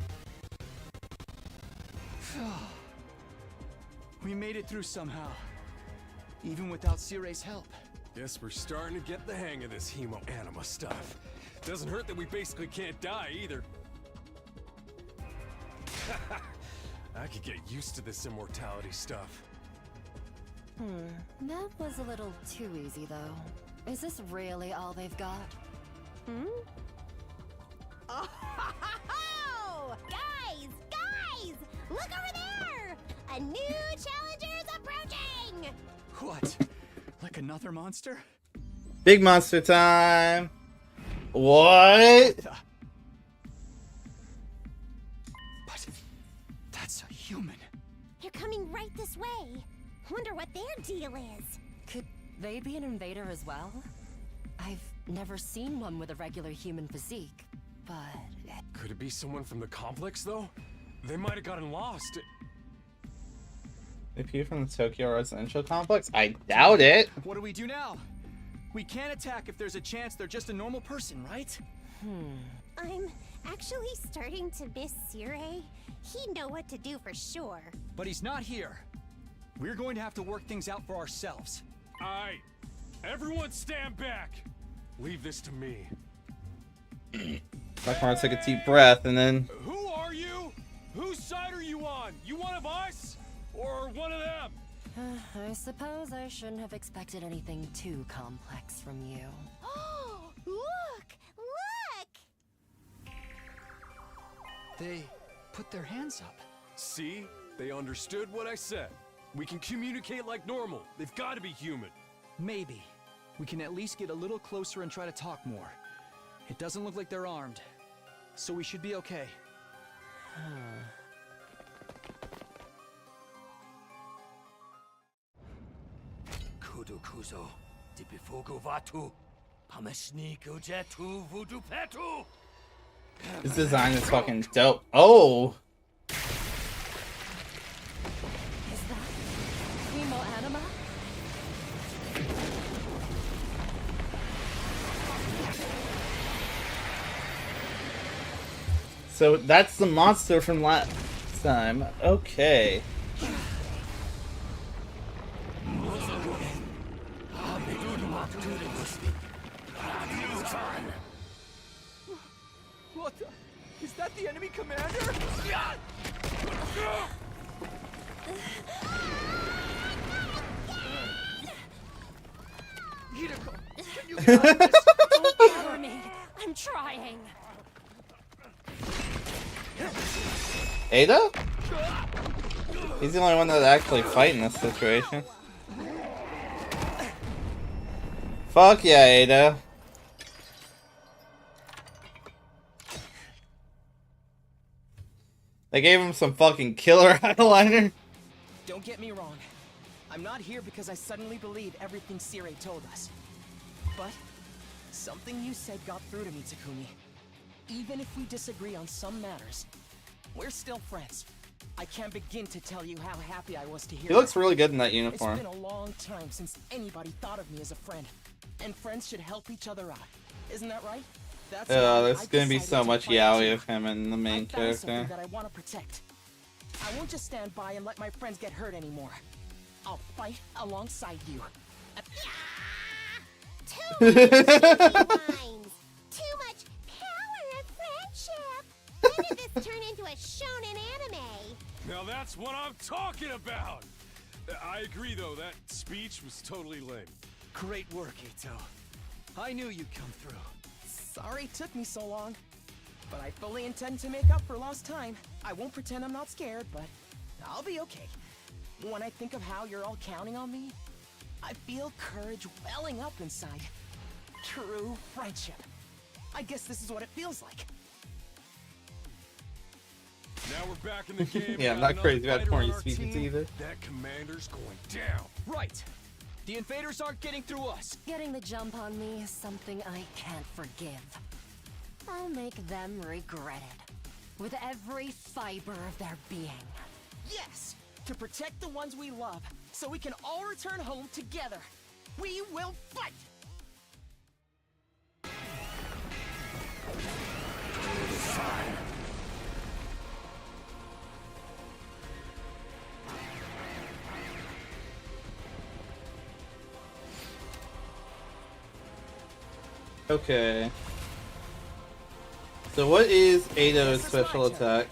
We made it through somehow. Even without Sire's help. Guess we're starting to get the hang of this hemo anima stuff. Doesn't hurt that we basically can't die either. I could get used to this immortality stuff. That was a little too easy, though. Is this really all they've got? Oh! Guys! Look over there! A new challenger's approaching! What? Like another monster? Big monster time! What? But that's a human. They're coming right this way. Wonder what their deal is. Could they be an invader as well? I've never seen one with a regular human physique, but... Could it be someone from the complex, though? They might have gotten lost. If you're from the Tokyo Residential Complex? I doubt it. What do we do now? We can't attack if there's a chance they're just a normal person, right? I'm actually starting to miss Sire. He'd know what to do for sure. But he's not here. We're going to have to work things out for ourselves. Aye. Everyone stand back. Leave this to me. Sakura took a deep breath and then... Who are you? Whose side are you on? You one of us? Or one of them? I suppose I shouldn't have expected anything too complex from you. Oh, look! They put their hands up. See? They understood what I said. We can communicate like normal. They've got to be human. Maybe. We can at least get a little closer and try to talk more. It doesn't look like they're armed. So we should be okay. Kuzo, di bifogo vatu, pamashniku jetu vudu petu. This design is fucking dope. Oh! Is that Hemo Anima? So that's the monster from last time. Okay. What the? Is that the enemy commander? Hideko, can you get out of this? Don't bother me. I'm trying. Ada? He's the only one that actually fight in this situation. Fuck yeah, Ada. They gave him some fucking killer eyeliner. Don't get me wrong. I'm not here because I suddenly believe everything Sire told us. But something you said got through to me, Takumi. Even if we disagree on some matters, we're still friends. I can't begin to tell you how happy I was to hear He looks that. really good in that It's uniform. been a long time since anybody thought of me as a friend. And friends should help each other out. Isn't that right? That's why There's I gonna be decided so to much fight yaoi you. of him in the main I found something character. that I want to protect. I won't just stand by and let my friends get hurt anymore. I'll fight alongside you. Too many lines. Too much power of friendship. When did this turn into a shonen anime? Now that's what I'm talking about! I agree, though. That speech was totally lame. Great work, Ito. I knew you'd come through. Sorry it took me so long. But I fully intend to make up for lost time. I won't pretend I'm not scared, but I'll be okay. When I think of how you're all counting on me, I feel courage welling up inside. True friendship. I guess this is what it feels like. Now we're back in the game. Yeah, I'm We got not another crazy about fighter corny on our speeches team. either. That commander's going down. Right. The invaders aren't getting through us. Getting the jump on me is something I can't forgive. I'll make them regret it. With every fiber of their being. Yes! To protect the ones we love, so we can all return home together. We will fight! Okay. So what is Eido's special attack?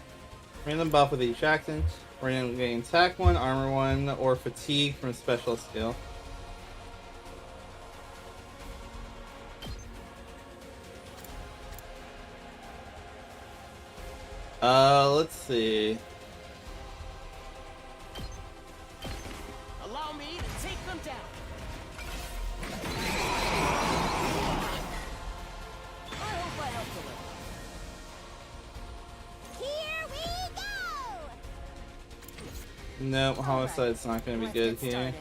Random buff with each action. Random gain attack 1, armor 1, or fatigue from special skill. Let's see. Allow me to take them down. I hope I helped a little. Here we go! Nope, homicide's not gonna be Let's good get here. started.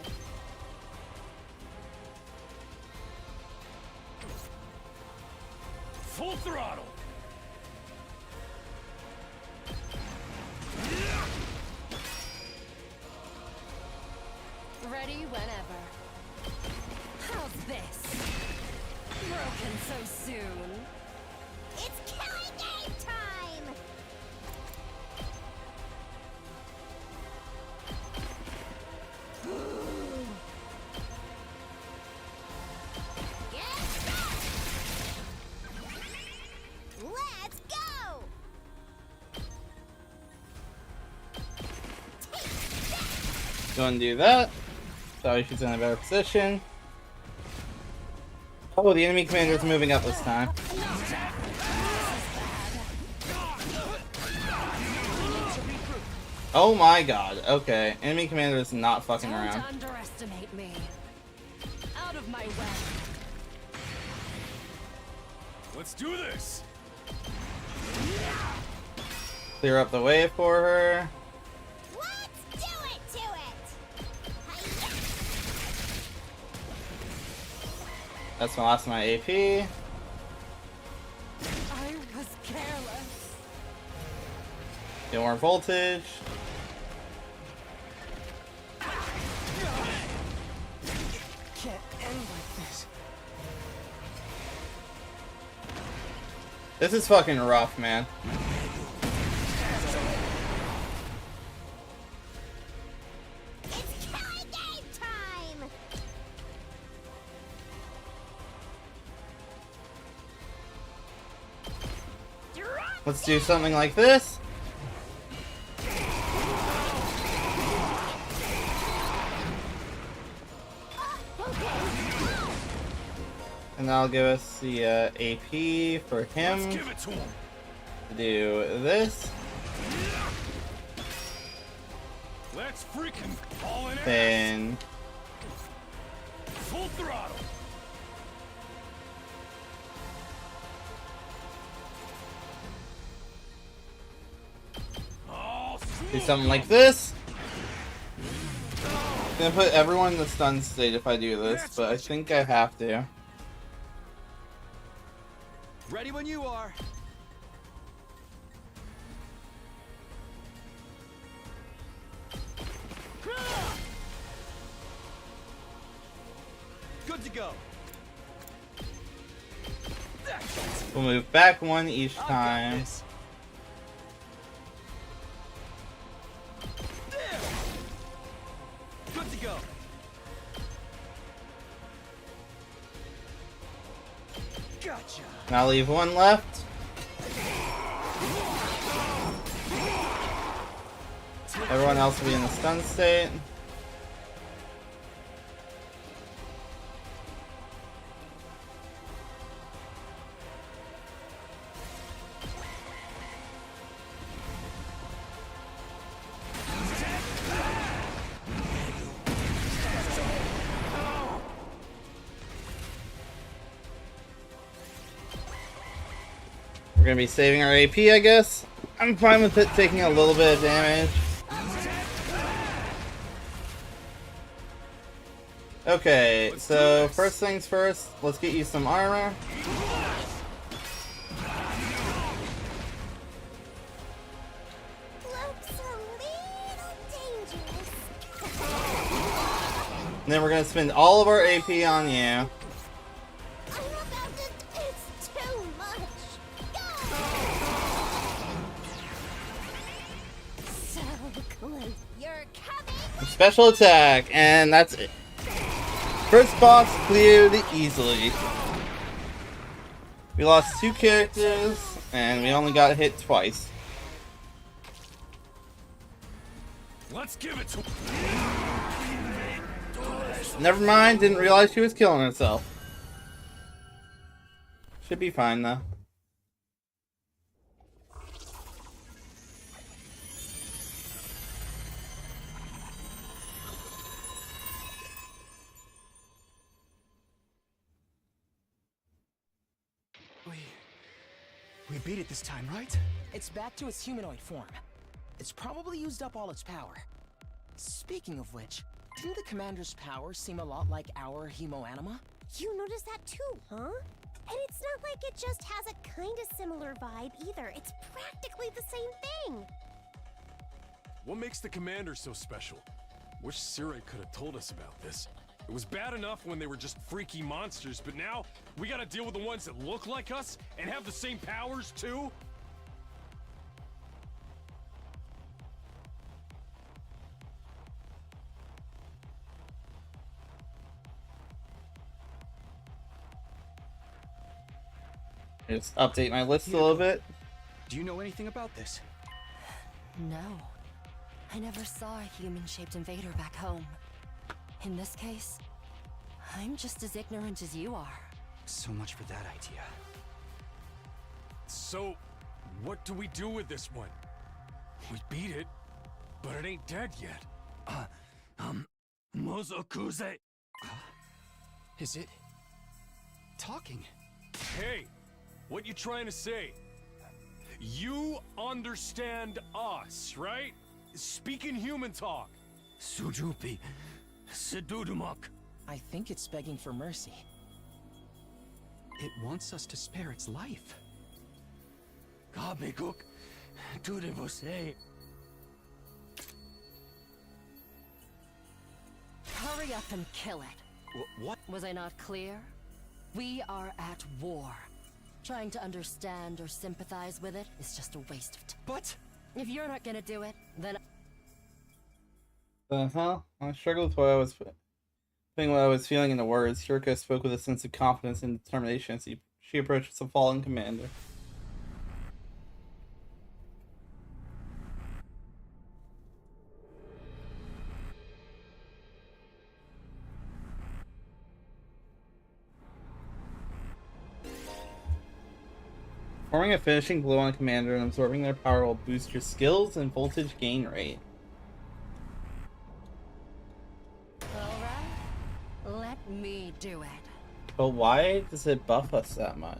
Full throttle. Ready whenever. How's this? Broken so soon. It's killing game time! Get set! Let's go! Go and do that. Sorry, she's in a better position. Oh, the enemy commander is moving up this time. Oh my god, okay. Enemy commander is not fucking Don't around. underestimate me. Out of my way. Let's do this. Clear up the way for her. Let's do it to it! Hi-ya! That's my last of my AP. I was careless. Get more voltage. Can't end like this. This is fucking rough, man. It's killing game time! Let's do something like this. And that'll give us the AP for him Let's give it to him. to do this. Let's freaking haul it in. Then Full throttle. Oh, do something like this. I'm gonna put everyone in the stun state if I do this, but I think I have to. Ready when you are. Good to go. We'll move back one each I've got time. this. There. Good to go. Gotcha. Now leave one left. Everyone else will be in the stun state. gonna be saving our AP, I guess. I'm fine with it taking a little bit of damage. Okay, so first things first, let's get you some armor. And then we're gonna spend all of our AP on you. Special attack, and that's it. First boss cleared easily. We lost 2 characters, and we only got hit twice. Let's give it to. Never mind, didn't realize she was killing herself. Should be fine though. We beat it this time, right? It's back to its humanoid form. It's probably used up all its power. Speaking of which, didn't the commander's power seem a lot like our hemoanima? You noticed that too, huh? And it's not like it just has a kind of similar vibe either. It's practically the same thing. What makes the commander so special? Wish Sirai could have told us about this. It was bad enough when they were just freaky monsters, but now we gotta deal with the ones that look like us and have the same powers too? Just update my list a little bit. Do you know anything about this? No. I never saw a human-shaped invader back home. In this case, I'm just as ignorant as you are. So much for that idea. So, what do we do with this one? We beat it, but it ain't dead yet. Mozokuze. Is it talking? Hey, what you trying to say? You understand us, right? Speaking human talk. Sujupi. Sedudumak. I think it's begging for mercy. It wants us to spare its life. Gabeguk. Tudo você. Hurry up and kill it. What? Was I not clear? We are at war. Trying to understand or sympathize with it is just a waste of time. But if you're not gonna do it, then The hell? I struggled with what I was putting what I was feeling into words. Yuriko spoke with a sense of confidence and determination as she approaches the fallen commander. Forming a finishing blow on a commander and absorbing their power will boost your skills and voltage gain rate. alright. Let me do it. But why does it buff us that much?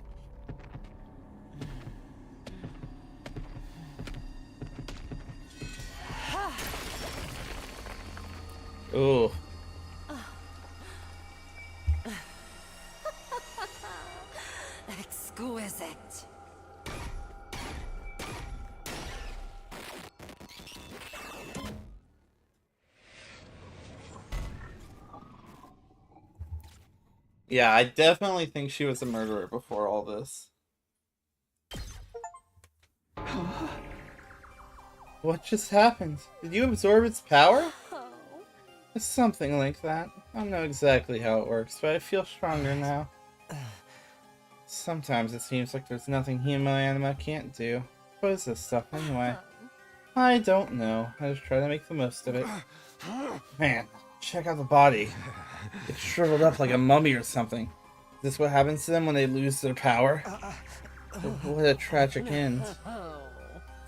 Ooh. Exquisite. Yeah, I definitely think she was a murderer before all this. What just happened? Did you absorb its power? It's something like that. I don't know exactly how it works, but I feel stronger now. Sometimes it seems like there's nothing hemoanima can't do. What is this stuff anyway? I don't know. I just try to make the most of it. Man, check out the body. It's shriveled up like a mummy or something. Is this what happens to them when they lose their power? What a tragic end.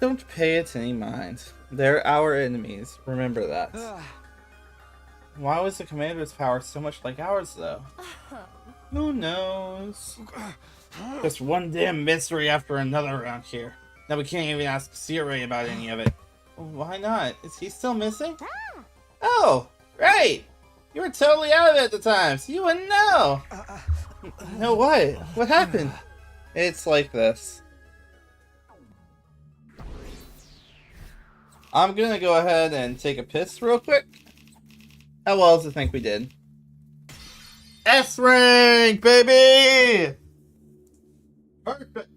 Don't pay it any mind. They're our enemies. Remember that. Why was the commander's power so much like ours, though? Who knows? Just one damn mystery after another around here. Now we can't even ask Siri about any of it. Why not? Is he still missing? Oh, right! You were totally out of it at the time, so you wouldn't know! No, what? What happened? It's like this. I'm gonna go ahead and take a piss real quick. How well does it think we did? S rank, baby! Perfect.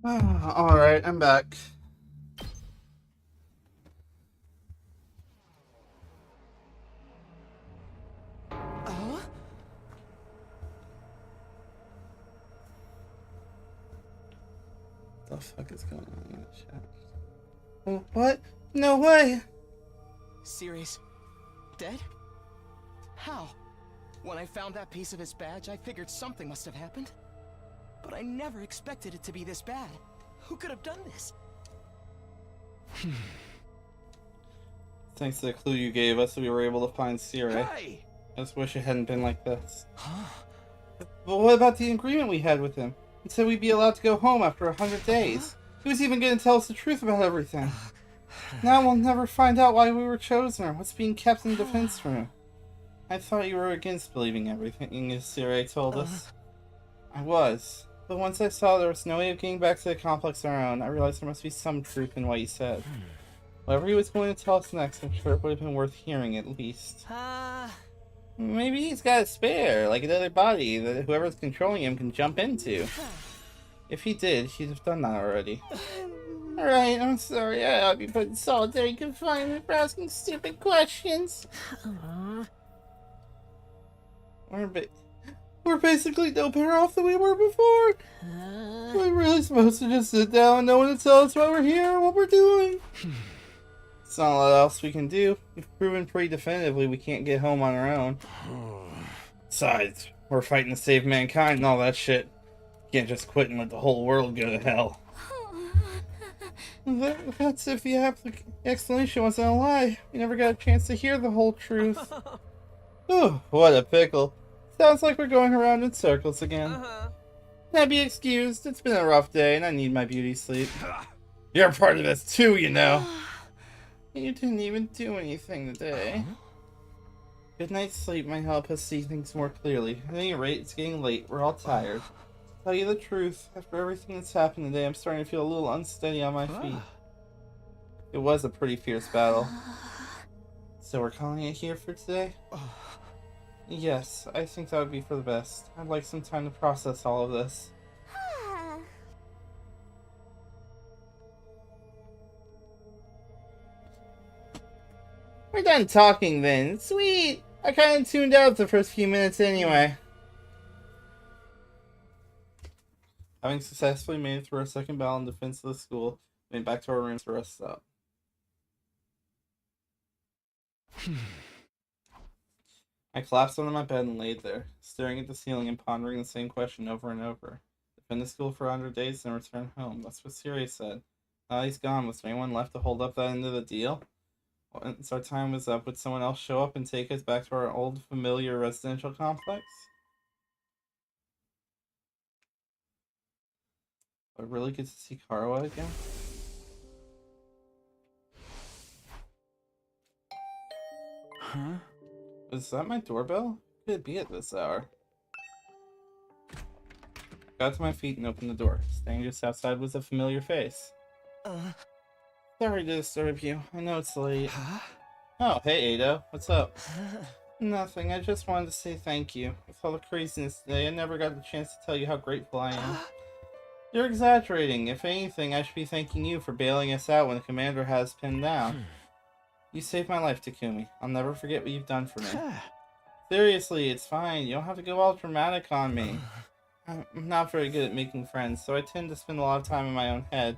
Alright, I'm back. Oh? What the fuck is going on in the chat? Oh, what? No way! Sirius, dead? How? When I found that piece of his badge, I figured something must have happened. But I never expected it to be this bad. Who could have done this? Thanks to the clue you gave us, we were able to find Siri. Hey! I just wish it hadn't been like this. But what about the agreement we had with him? He said we'd be allowed to go home after 100 days. He was even going to tell us the truth about everything. Now we'll never find out why we were chosen or what's being kept in the defense room. I thought you were against believing everything as Siri told us. I was. But once I saw there was no way of getting back to the complex on our own, I realized there must be some truth in what he said. Whatever he was going to tell us next, I'm sure it would have been worth hearing at least. Maybe he's got a spare, like another body that whoever's controlling him can jump into. If he did, he'd have done that already. Alright, I'm sorry. I'll be put in solitary confinement for asking stupid questions. We're basically no better off than we were before. We're really supposed to just sit down and no one to tell us why we're here or what we're doing. There's not a lot else we can do. We've proven pretty definitively we can't get home on our own. Besides, we're fighting to save mankind and all that shit. Can't just quit and let the whole world go to hell. That's if the explanation wasn't a lie. We never got a chance to hear the whole truth. Oh, what a pickle. Sounds like we're going around in circles again. Can I be excused? It's been a rough day and I need my beauty sleep. You're part of this too, you know. You didn't even do anything today. Good night's sleep might help us see things more clearly. At any rate, it's getting late. We're all tired. To tell you the truth, after everything that's happened today, I'm starting to feel a little unsteady on my feet. It was a pretty fierce battle. So we're calling it here for today? Yes, I think that would be for the best. I'd like some time to process all of this. We're done talking then. Sweet! I kinda tuned out the first few minutes anyway. Having successfully made it through our second battle in defense of the school, we went back to our rooms to rest up. I collapsed onto my bed and laid there, staring at the ceiling and pondering the same question over and over. Defend the school for 100 days and return home. That's what Sirius said. Now he's gone. Was there anyone left to hold up that end of the deal? Once our time was up, would someone else show up and take us back to our old familiar residential complex? I really get to see Karawa again? Huh? Is that my doorbell? Could it be at this hour? Got to my feet and opened the door. Standing just outside was a familiar face. Sorry to disturb you. I know it's late. Oh, hey Ada. What's up? Nothing. I just wanted to say thank you. With all the craziness today, I never got the chance to tell you how grateful I am. You're exaggerating. If anything, I should be thanking you for bailing us out when the commander has pinned down. You saved my life, Takumi. I'll never forget what you've done for me. Seriously, it's fine. You don't have to go all dramatic on me. I'm not very good at making friends, so I tend to spend a lot of time in my own head.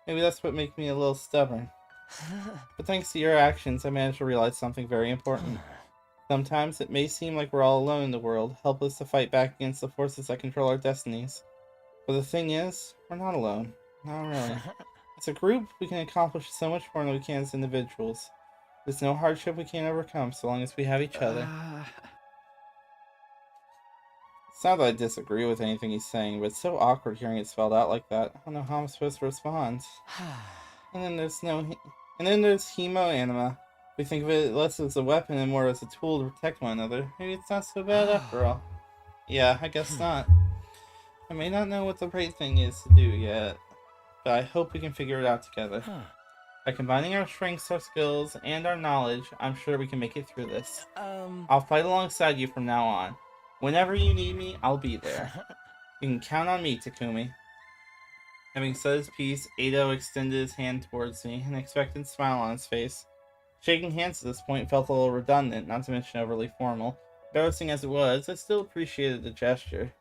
Maybe that's what makes me a little stubborn. But thanks to your actions, I managed to realize something very important. Sometimes it may seem like we're all alone in the world, helpless to fight back against the forces that control our destinies. But the thing is, we're not alone. Not really. As a group, we can accomplish so much more than we can as individuals. There's no hardship we can't overcome so long as we have each other. It's not that I disagree with anything he's saying, but it's so awkward hearing it spelled out like that. I don't know how I'm supposed to respond. And then there's Hemo Anima. We think of it less as a weapon and more as a tool to protect one another. Maybe it's not so bad after all. Yeah, I guess not. I may not know what the right thing is to do yet, but I hope we can figure it out together. By combining our strengths, our skills, and our knowledge, I'm sure we can make it through this. I'll fight alongside you from now on. Whenever you need me, I'll be there. You can count on me, Takumi. Having said his piece, Ado extended his hand towards me, an expectant smile on his face. Shaking hands at this point felt a little redundant, not to mention overly formal. Embarrassing as it was, I still appreciated the gesture.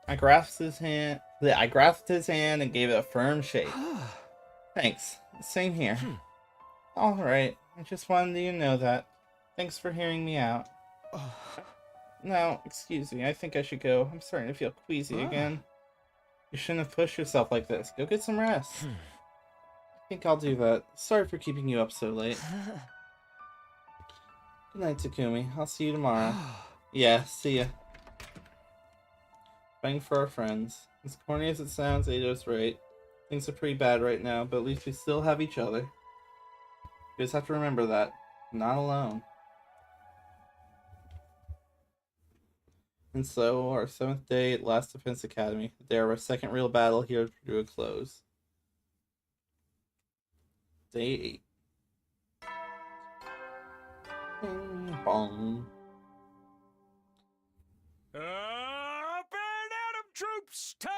I grasped his hand and gave it a firm shake. Thanks. Same here. Alright, I just wanted you to know that. Thanks for hearing me out. Now, excuse me, I think I should go. I'm starting to feel queasy again. You shouldn't have pushed yourself like this. Go get some rest. I think I'll do that. Sorry for keeping you up so late. Good night, Takumi. I'll see you tomorrow. Yeah, see ya. Fighting for our friends. As corny as it sounds, Ado's right. Things are pretty bad right now, but at least we still have each other. You just have to remember that. I'm not alone. And so, our 7th day at Last Defense Academy, the day of our second real battle here drew a close. Day 8. Bing bong. Up and Atom troops, time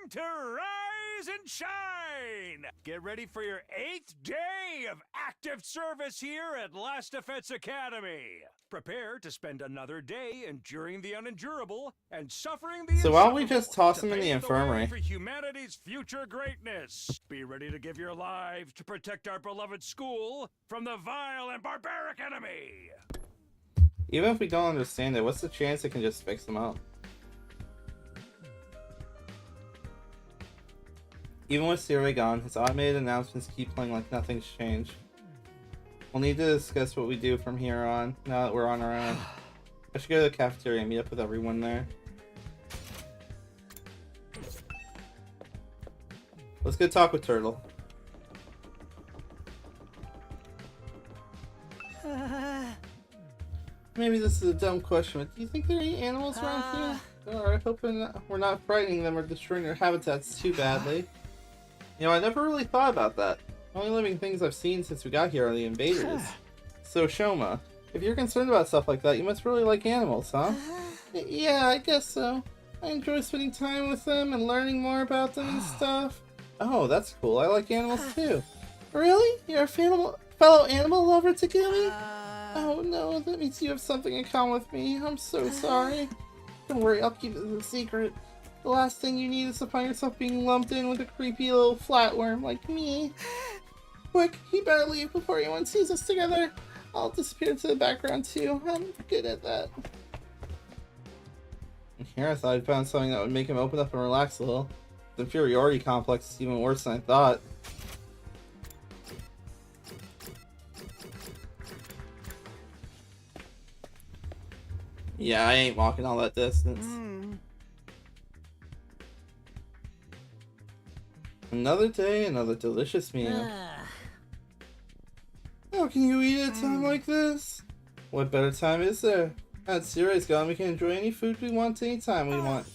to rise and shine! Get ready for your 8th day of active service here at Last Defense Academy. Prepare to spend another day enduring the unendurable and suffering the So why don't we insufferable just toss to him in the pave way infirmary? for humanity's future greatness. Be ready to give your lives to protect our beloved school from the vile and barbaric enemy. Even if we don't understand it, what's the chance it can just fix them up? Even with Siri gone, his automated announcements keep playing like nothing's changed. We'll need to discuss what we do from here on, now that we're on our own. I should go to the cafeteria and meet up with everyone there. Let's go talk with Turtle. Maybe this is a dumb question, but do you think there are any animals around here? Or I hope we're not frightening them or destroying their habitats too badly. You know, I never really thought about that. The only living things I've seen since we got here are the invaders. So, Shoma, if you're concerned about stuff like that, you must really like animals, huh? Yeah, I guess so. I enjoy spending time with them and learning more about them and stuff. Oh, that's cool. I like animals too. Really? You're a fellow animal lover, Takumi? Oh no, that means you have something in common with me. I'm so sorry. Don't worry, I'll keep it a secret. The last thing you need is to find yourself being lumped in with a creepy little flatworm like me. Quick, you better leave before anyone sees us together. I'll disappear into the background too. I'm good at that. And here I thought I'd found something that would make him open up and relax a little. The inferiority complex is even worse than I thought. Yeah, I ain't walking all that distance. Another day, another delicious meal. How can you eat at a time like this? What better time is there? At Siri's gone, we can enjoy any food we want anytime we want.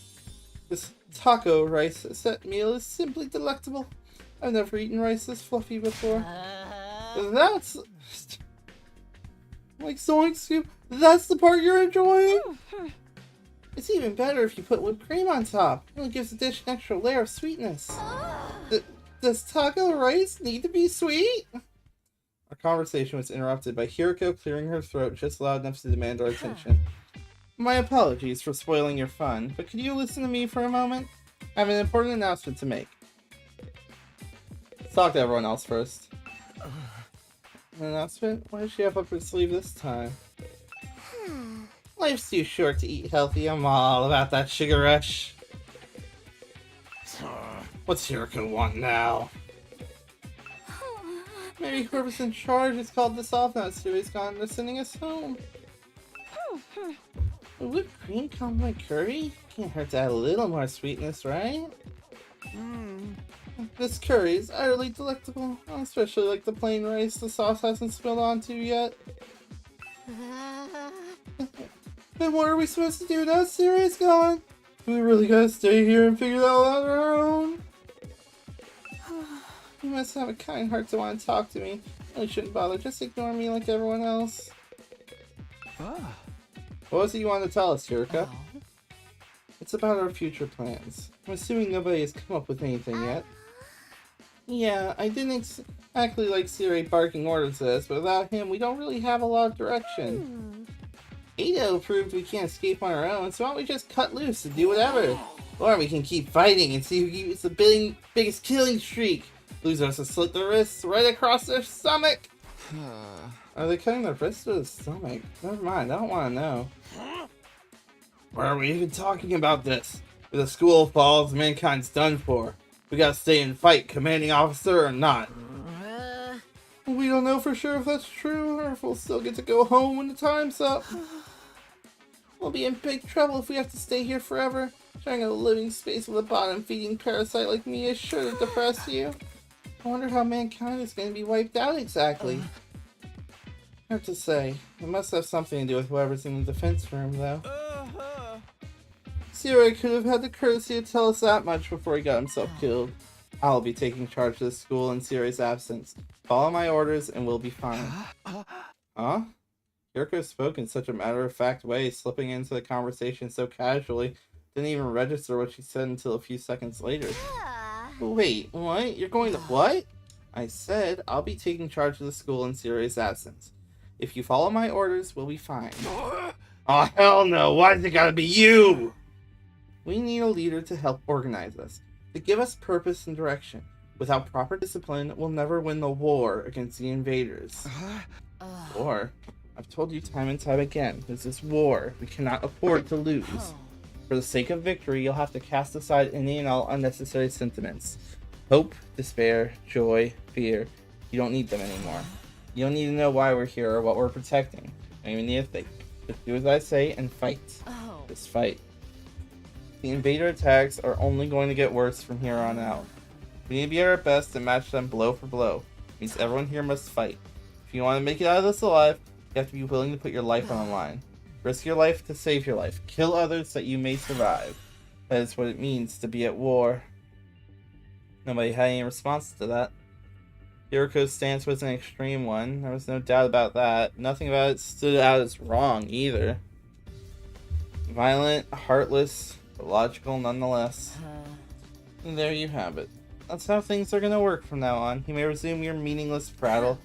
This taco rice set meal is simply delectable. I've never eaten rice this fluffy before. That's... like Zoink Scoop, that's the part you're enjoying? It's even better if you put whipped cream on top. It gives the dish an extra layer of sweetness. Does taco rice need to be sweet? Our conversation was interrupted by Hiroko clearing her throat just loud enough to demand our attention. My apologies for spoiling your fun, but could you listen to me for a moment? I have an important announcement to make. Let's talk to everyone else first. An announcement? What does she have up her sleeve this time? Life's too short to eat healthy. I'm all about that sugar rush. What's Hiroko want now? Maybe whoever's in charge has called this off now. Siri's gone. They're sending us home. Would whipped cream come like curry? Can't hurt to add a little more sweetness, right? This curry is utterly delectable. I especially like the plain rice the sauce hasn't spilled onto yet. Then what are we supposed to do now Siri's gone? We really gotta stay here and figure that all out on our own? You must have a kind heart to want to talk to me. I shouldn't bother. Just ignore me like everyone else. What was it you wanted to tell us, Hiroko? It's about our future plans. I'm assuming nobody has come up with anything yet. Yeah, I didn't exactly like Siri barking orders at us, but without him, we don't really have a lot of direction. Ada proved we can't escape on our own, so why don't we just cut loose and do whatever? Or we can keep fighting and see who keeps the biggest killing streak. Losers to slit their wrists right across their stomach. Are they cutting their wrists to the stomach? Never mind, I don't want to know. Why are we even talking about this? If the school falls, mankind's done for. We gotta stay and fight, commanding officer or not. We don't know for sure if that's true, or if we'll still get to go home when the time's up. We'll be in big trouble if we have to stay here forever. Sharing a living space with a bottom-feeding parasite like me is sure to depress you. I wonder how mankind is going to be wiped out exactly. Hard to say. It must have something to do with whoever's in the defense room, though. Siri could have had the courtesy to tell us that much before he got himself killed. I'll be taking charge of the school in Siri's absence. Follow my orders and we'll be fine. Huh? Yuriko spoke in such a matter-of-fact way, slipping into the conversation so casually, didn't even register what she said until a few seconds later. Wait, what? You're going to what? I said, I'll be taking charge of the school in Siri's absence. If you follow my orders, we'll be fine. Oh, hell no! Why's it gotta be you? We need a leader to help organize us, to give us purpose and direction. Without proper discipline, we'll never win the war against the invaders. War? I've told you time and time again, this is war. We cannot afford to lose. For the sake of victory, you'll have to cast aside any and all unnecessary sentiments. Hope, despair, joy, fear. You don't need them anymore. You don't need to know why we're here or what we're protecting. You don't even need to think. Just do as I say and fight. Just fight. The invader attacks are only going to get worse from here on out. We need to be at our best and match them blow for blow. It means everyone here must fight. If you want to make it out of this alive, you have to be willing to put your life on the line. Risk your life to save your life. Kill others that you may survive. That is what it means to be at war. Nobody had any response to that. Yuriko's stance was an extreme one. There was no doubt about that. Nothing about it stood out as wrong either. Violent, heartless, but logical nonetheless. And there you have it. That's how things are gonna work from now on. You may resume your meaningless prattle.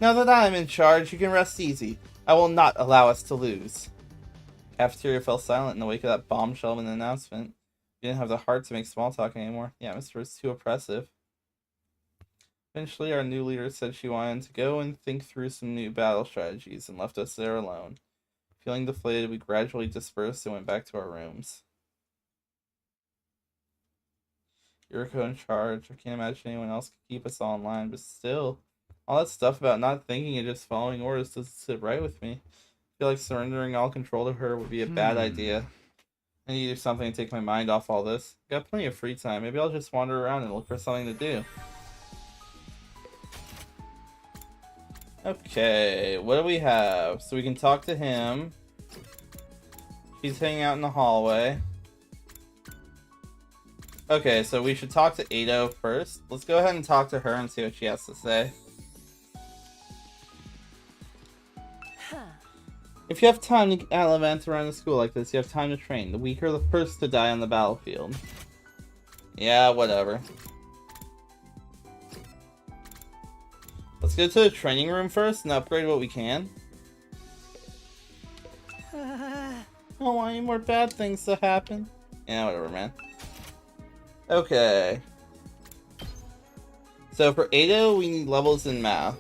Now that I'm in charge, you can rest easy. I will not allow us to lose. Cafeteria fell silent in the wake of that bombshell of an announcement. You didn't have the heart to make small talk anymore. The atmosphere was too oppressive. Eventually, our new leader said she wanted to go and think through some new battle strategies and left us there alone. Feeling deflated, we gradually dispersed and went back to our rooms. Yuriko in charge. I can't imagine anyone else could keep us all in line, but still, all that stuff about not thinking and just following orders doesn't sit right with me. I feel like surrendering all control to her would be a bad idea. I need to do something to take my mind off all this. I've got plenty of free time. Maybe I'll just wander around and look for something to do. Okay, what do we have? So we can talk to him. He's hanging out in the hallway. Okay, so we should talk to Ado first. Let's go ahead and talk to her and see what she has to say. If you have time to gallivant around the school like this, you have time to train. The weak are the first to die on the battlefield. Yeah, whatever. Let's go to the training room first and upgrade what we can. I don't want any more bad things to happen. Yeah, whatever, man. Okay. So for Ado, we need levels in math.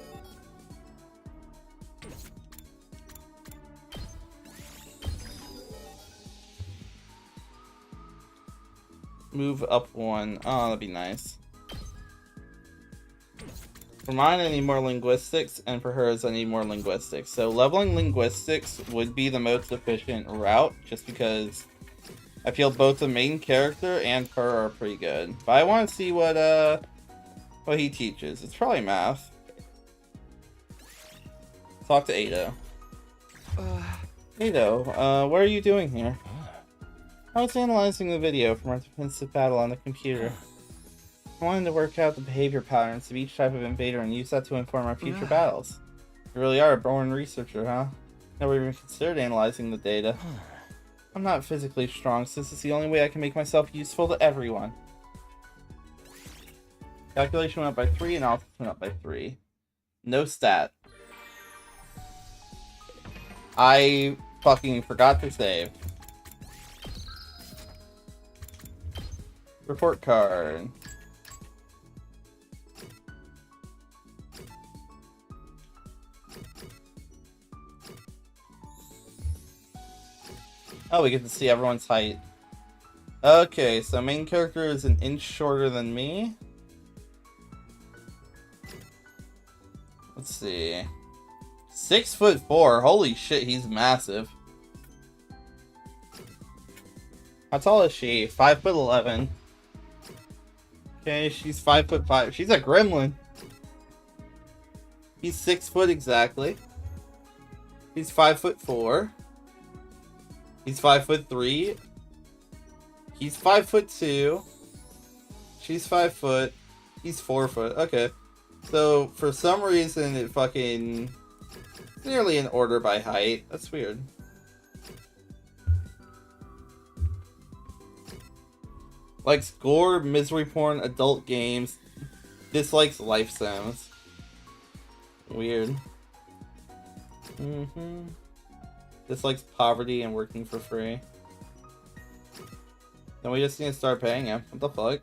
Move up one. Oh, that'd be nice. For mine, I need more linguistics, and for hers, I need more linguistics. So leveling linguistics would be the most efficient route, just because I feel both the main character and her are pretty good. But I want to see what he teaches. It's probably math. Talk to Ado. Ado, what are you doing here? I was analyzing the video from our defensive battle on the computer. I wanted to work out the behavior patterns of each type of invader and use that to inform our future battles. You really are a born researcher, huh? Never even considered analyzing the data. I'm not physically strong, so this is the only way I can make myself useful to everyone. Calculation went up by 3 and analysis went up by 3. No stat. I fucking forgot to save. Report card. Oh, we get to see everyone's height. Okay, so main character is an inch shorter than me. Let's see. 6'4". Holy shit, he's massive. How tall is she? 5'11". Okay, she's 5'5". She's a gremlin. He's 6 foot exactly. He's 5'4". He's 5'3". He's 5'2". She's 5 foot. He's 4 foot. Okay. So for some reason it fucking it's nearly in order by height. That's weird. Likes gore, misery porn, adult games. Dislikes life sims. Weird. Dislikes poverty and working for free. Then we just need to start paying him. What the fuck?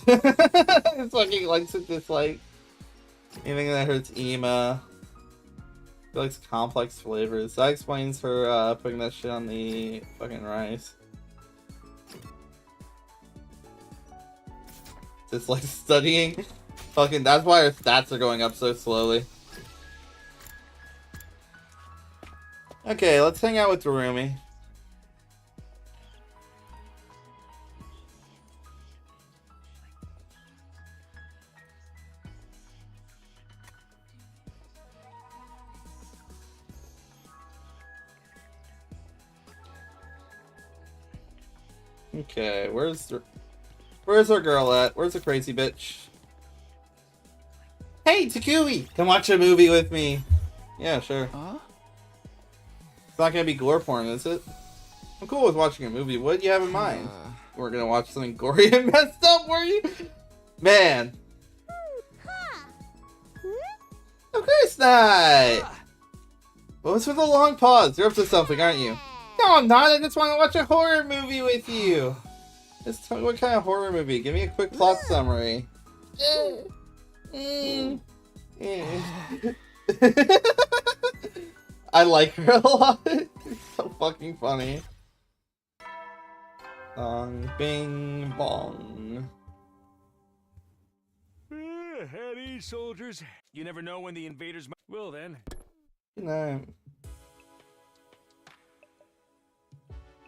It's fucking likes it dislike. Anything that hurts Ema. She likes complex flavors. That explains her putting that shit on the fucking rice. Just like studying. Fucking that's why her stats are going up so slowly. Okay, let's hang out with Darumi. Okay, where's our girl at? Where's the crazy bitch? Hey, Takui! Come watch a movie with me. Yeah, sure. Huh? It's not gonna be gore porn, is it? I'm cool with watching a movie. What do you have in mind? We're gonna watch something gory and messed up, were you? Man. Of course not! What was with the long pause? You're up to something, aren't you? No, I'm not. I just want to watch a horror movie with you. Just tell me what kind of horror movie. Give me a quick plot summary. I like her a lot. It's so fucking funny. Bing bong. At ease, soldiers. You never know when the invaders might. Well then. Good night.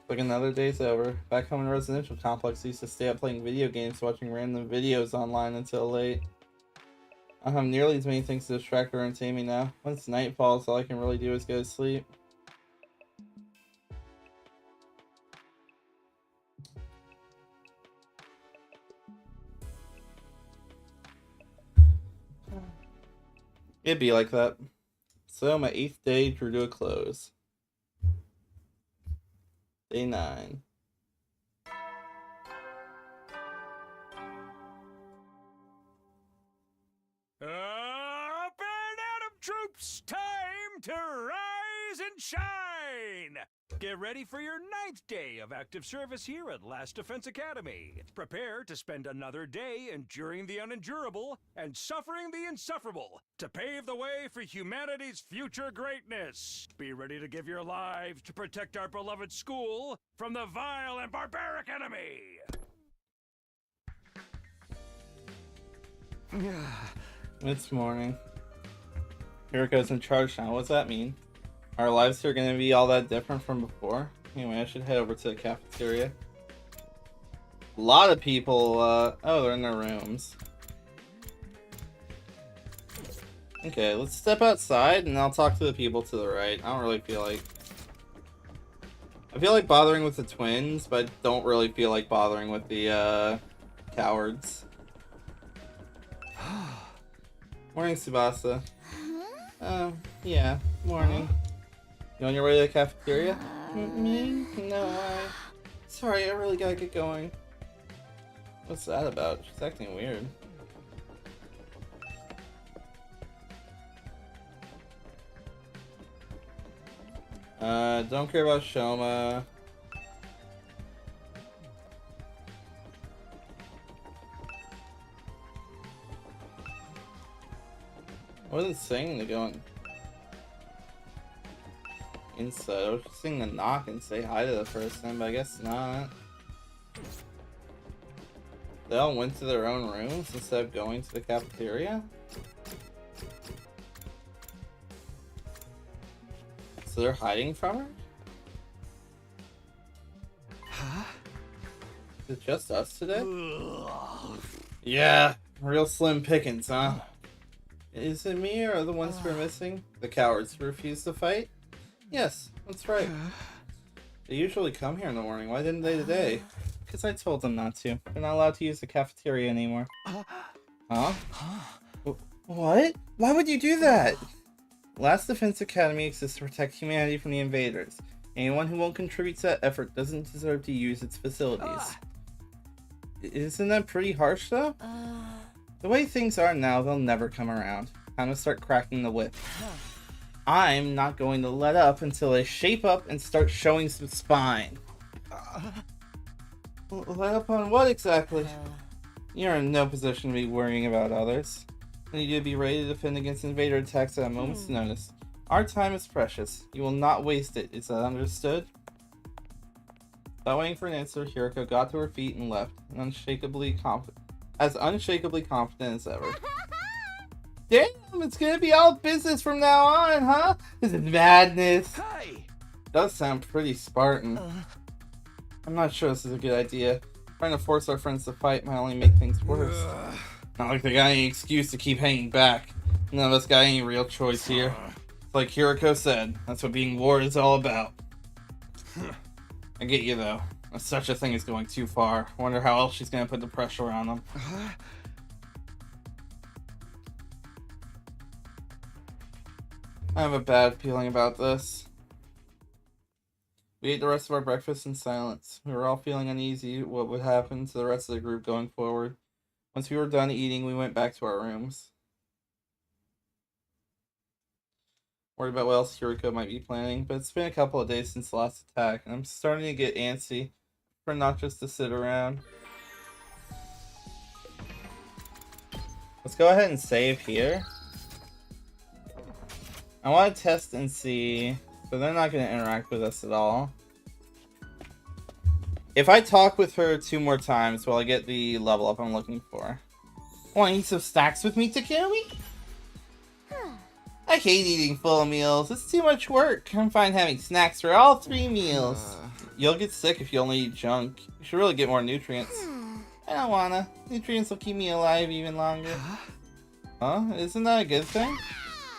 Like another day's over. Back home in a residential complex, I used to stay up playing video games, watching random videos online until late. I have nearly as many things to distract or entertain me now. Once night falls, all I can really do is go to sleep. It'd be like that. So my 8th day drew to a close. Day 9. Up and at 'em, troops! Time to rise and shine! Get ready for your 9th day of active service here at Last Defense Academy. Prepare to spend another day enduring the unendurable and suffering the insufferable to pave the way for humanity's future greatness. Be ready to give your lives to protect our beloved school from the vile and barbaric enemy. It's morning. Hiriko's in charge now. What's that mean? Our lives here are going to be all that different from before? Anyway, I should head over to the cafeteria. A lot of people, oh, they're in their rooms. Okay, let's step outside and I'll talk to the people to the right. I don't really feel like... I feel like bothering with the twins, but I don't really feel like bothering with the, cowards. Morning, Tsubasa. Yeah, morning. You on your way to the cafeteria? Me? No, Sorry, I really gotta get going. What's that about? She's acting weird. Don't care about Shoma. I wasn't saying to go inside. I was just saying to knock and say hi to the person, but I guess not. They all went to their own rooms instead of going to the cafeteria? So they're hiding from her? Huh? Is it just us today? Yeah, real slim pickings, huh? Is it me or are the ones who are missing? The cowards who refuse to fight? Yes, that's right. They usually come here in the morning. Why didn't they today? Because I told them not to. They're not allowed to use the cafeteria anymore. Huh? What? Why would you do that? Last Defense Academy exists to protect humanity from the invaders. Anyone who won't contribute to that effort doesn't deserve to use its facilities. Isn't that pretty harsh, though? The way things are now, they'll never come around. Time to start cracking the whip. I'm not going to let up until they shape up and start showing some spine. Let up on what exactly? You're in no position to be worrying about others. I need you to be ready to defend against invader attacks at a moment's notice. Our time is precious. You will not waste it. Is that understood? Without waiting for an answer, Hiroko got to her feet and left, unshakably confident as ever. Damn, it's gonna be all business from now on, huh? This is madness. Hey! Does sound pretty Spartan. I'm not sure this is a good idea. Trying to force our friends to fight might only make things worse. Not like they got any excuse to keep hanging back. None of us got any real choice here. It's like Hiroko said, that's what being war is all about. I get you though. If such a thing is going too far. I wonder how else she's gonna put the pressure on them. I have a bad feeling about this. We ate the rest of our breakfast in silence. We were all feeling uneasy what would happen to the rest of the group going forward. Once we were done eating, we went back to our rooms. Worried about what else Hiroko might be planning, but it's been a couple of days since the last attack, and I'm starting to get antsy for not just to sit around. Let's go ahead and save here. I want to test and see, but they're not going to interact with us at all. If I talk with her 2 more times, will I get the level up I'm looking for? Want to eat some snacks with me, Takumi? I hate eating full meals. It's too much work. I'm fine having snacks for all 3 meals. You'll get sick if you only eat junk. You should really get more nutrients. I don't wanna. Nutrients will keep me alive even longer. Huh? Isn't that a good thing?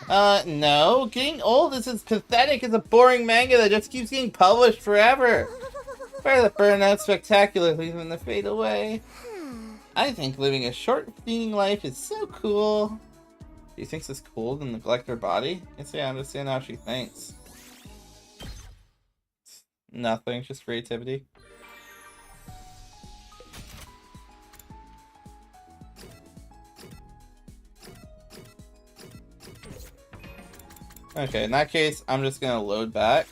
No. Getting old is as pathetic as a boring manga that just keeps getting published forever. Better to burn out spectacularly than to fade away. I think living a short, fleeting life is so cool. She thinks it's cool to neglect her body? Yes, yeah, I understand how she thinks. Nothing, just creativity. Okay, in that case, I'm just gonna load back.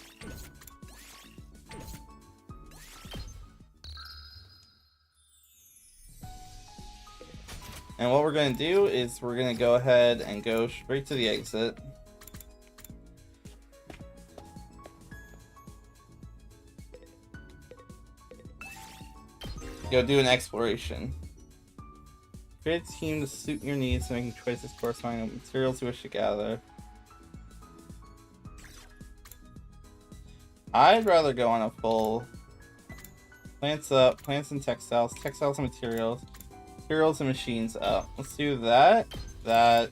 And what we're going to do is we're going to go ahead and go straight to the exit. Go do an exploration. Create a team to suit your needs, making choices corresponding with materials you wish to gather. I'd rather go on a full plants up, plants and textiles, textiles and materials. Materials and machines up. Let's do that. That.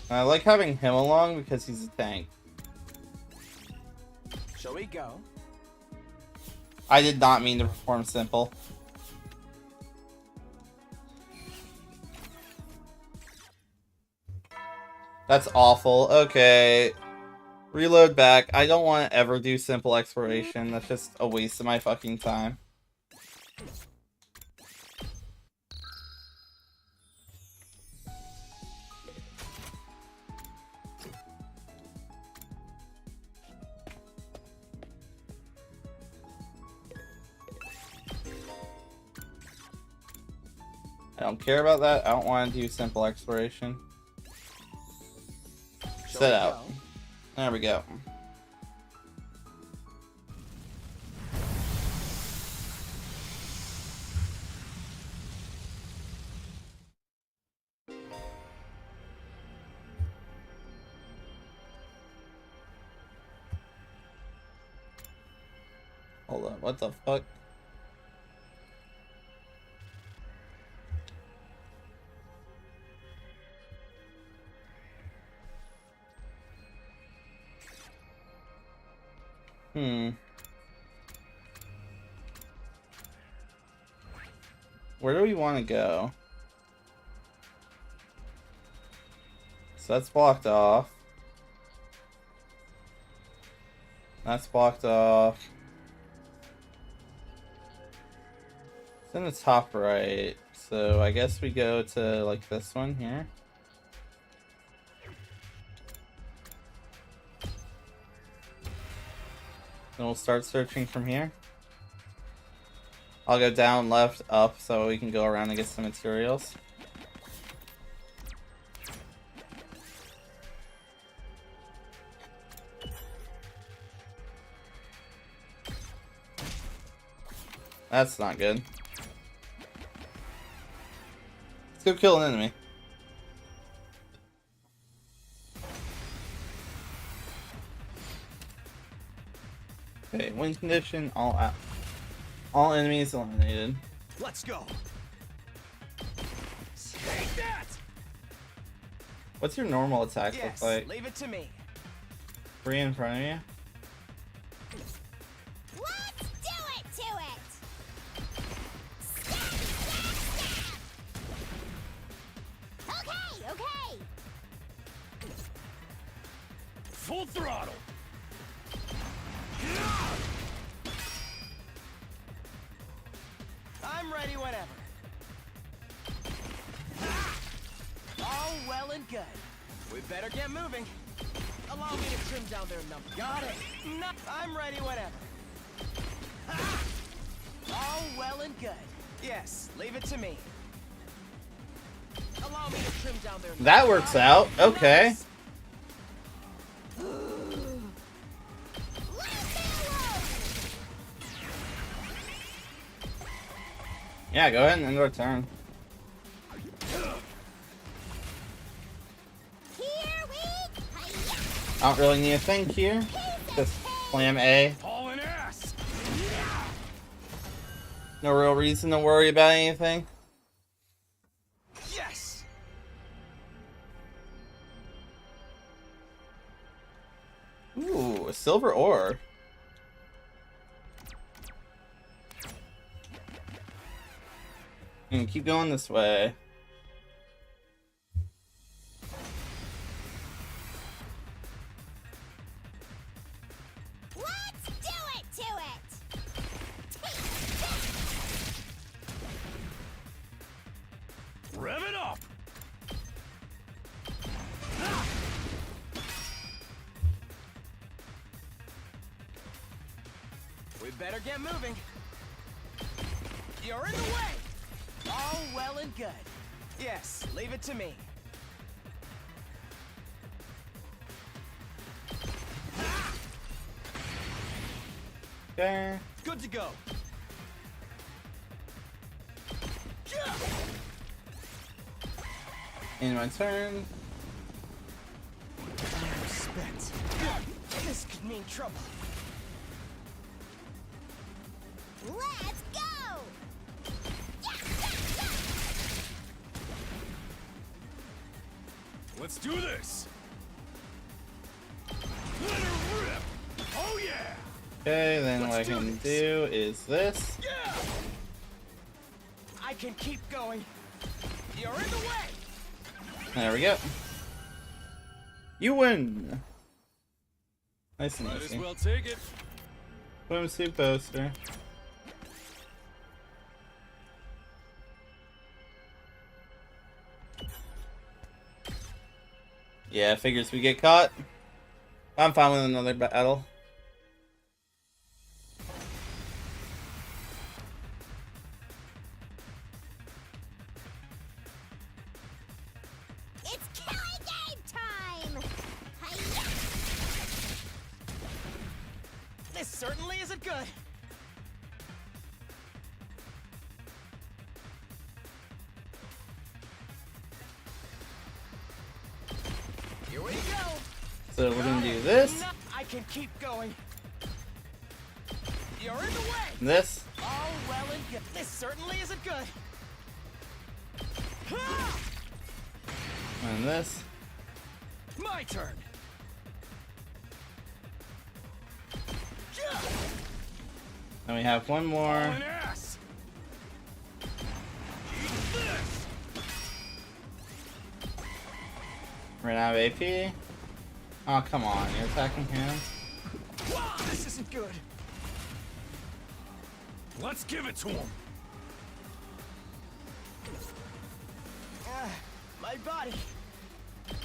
And I like having him along because he's a tank. Shall we go? I did not mean to perform simple. That's awful. Okay. Reload back. I don't want to ever do simple exploration. That's just a waste of my fucking time. I don't care about that. I don't want to do simple exploration. Set out. There we go. Hold on, what the fuck? Where do we want to go? So that's blocked off. That's blocked off. It's in the top right. So I guess we go to like this one here. Then we'll start searching from here. I'll go down, left, up, so we can go around and get some materials. That's not good. Let's go kill an enemy. Okay, win condition, all out. All enemies eliminated. Let's go. Take that. What's your normal attack Yes, look like? leave it to me. 3 in front of you? Let's do it to it! Okay, okay! Full throttle. I'm ready whenever. All well and good. We better get moving. Allow me to trim down their number. Got it. No, I'm ready whenever. All well and good. Yes, leave it to me. Allow me to trim down their number. That works out. Okay. Nice. Yeah, go ahead and end our turn. I don't really need a thing here. Just slam A. Hauling ass. No real reason to worry about anything. Yes. Ooh, a silver ore. And keep going this way. Let's do it to it! Rev it up. We better get moving. You're in the way. All well and good. Yes, leave it to me. Okay. Good to go. In my turn. I'm spent. This could mean trouble. Let's go! Let's do this. Let her rip. Oh yeah. Okay, then what I Let's do can this. do is this. Yeah. I can keep going. You're in the way. There we go. You win. Nice and Might as easy. well take it. Swimsuit poster. Yeah, figures we get caught. I'm fine with another battle. It's killing game time! Hi-ya! This certainly isn't good. Here we go. So we're gonna do this, No, I can keep going. You're in the way. this, All well and good. This certainly isn't good. Ha! and this. My turn. And we have one more. An ass. Eat this. Ran out of AP. Oh, come on. You're attacking him? Wow, this isn't good. Let's give it to him. My body.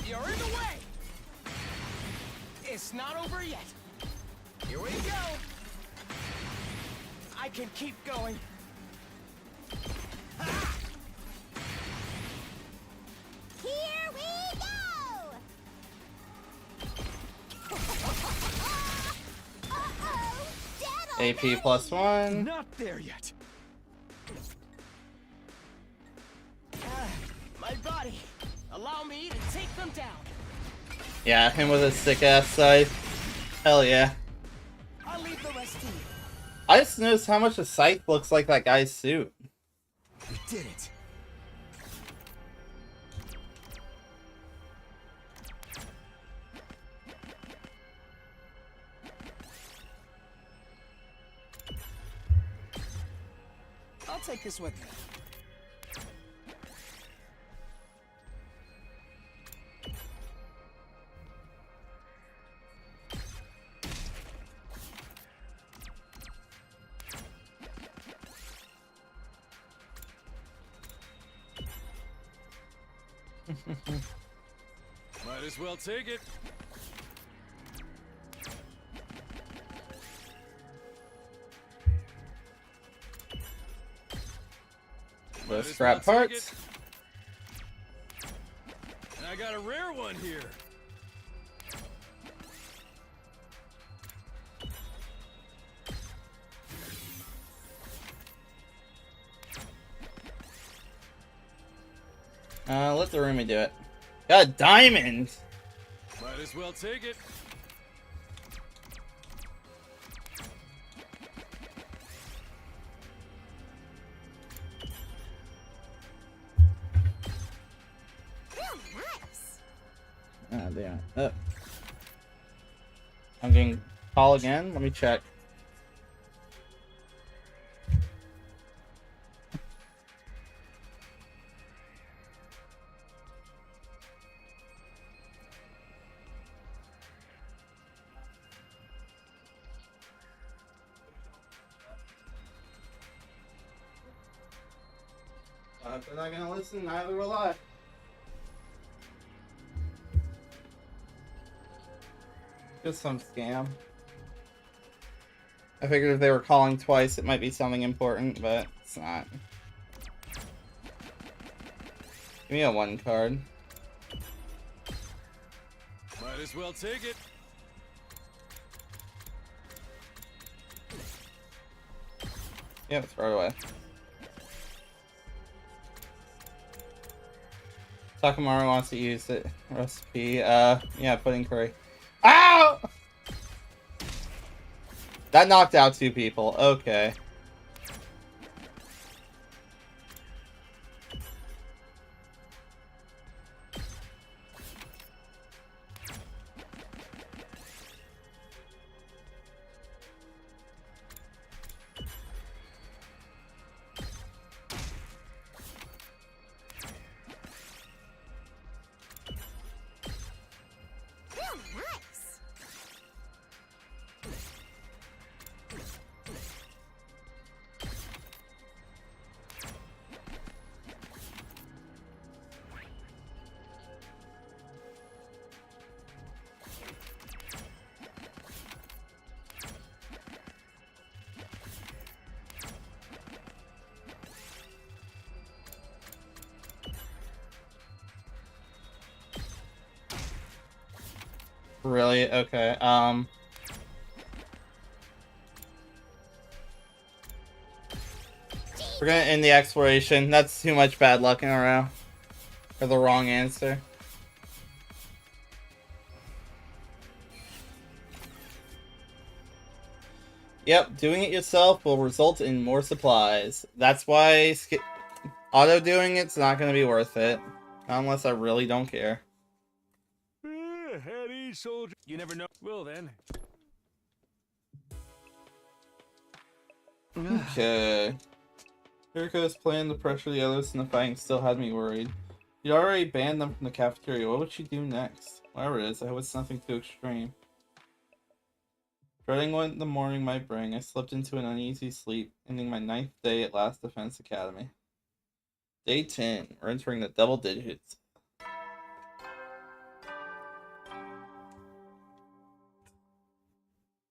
You're in the way. It's not over yet. Here we go. I can keep going. Ha! Here we go! Uh-oh! Dead AP plus 1. Not there yet. My body. Allow me to take them down. Yeah, him with his sick ass scythe. Hell yeah. I'll leave the rest to you. I just noticed how much the scythe looks like that guy's suit. We did it. I'll take this with me. Might as well take it. Those as scrap well take parts. And I got a rare one here. Let the roomie do it. Got a diamond! Might as well take it. Oh, nice! Ah, damn it. Oh. I'm getting call again? Let me check. If they're not gonna listen, neither will I. Just some scam. I figured if they were calling twice, it might be something important, but it's not. Give me a 1 card. Might as well take it. Yep, throw it away. Takamaru wants to use it. Recipe. Yeah, pudding curry. Ow! That knocked out 2 people. Okay. Oh, nice! Really? Okay. We're gonna end the exploration. That's too much bad luck in a row. Or the wrong answer. Yep, doing it yourself will result in more supplies. That's why auto doing it's not gonna be worth it. Not unless I really don't care. Heady soldier. You never know. Well then. Okay. Hiriko's plan to pressure the others in the fighting still had me worried. You'd already banned them from the cafeteria. What would she do next? Whatever it is, I hope it's nothing too extreme. Dreading what the morning might bring, I slipped into an uneasy sleep, ending my 9th day at Last Defense Academy. Day 10. We're entering the double digits.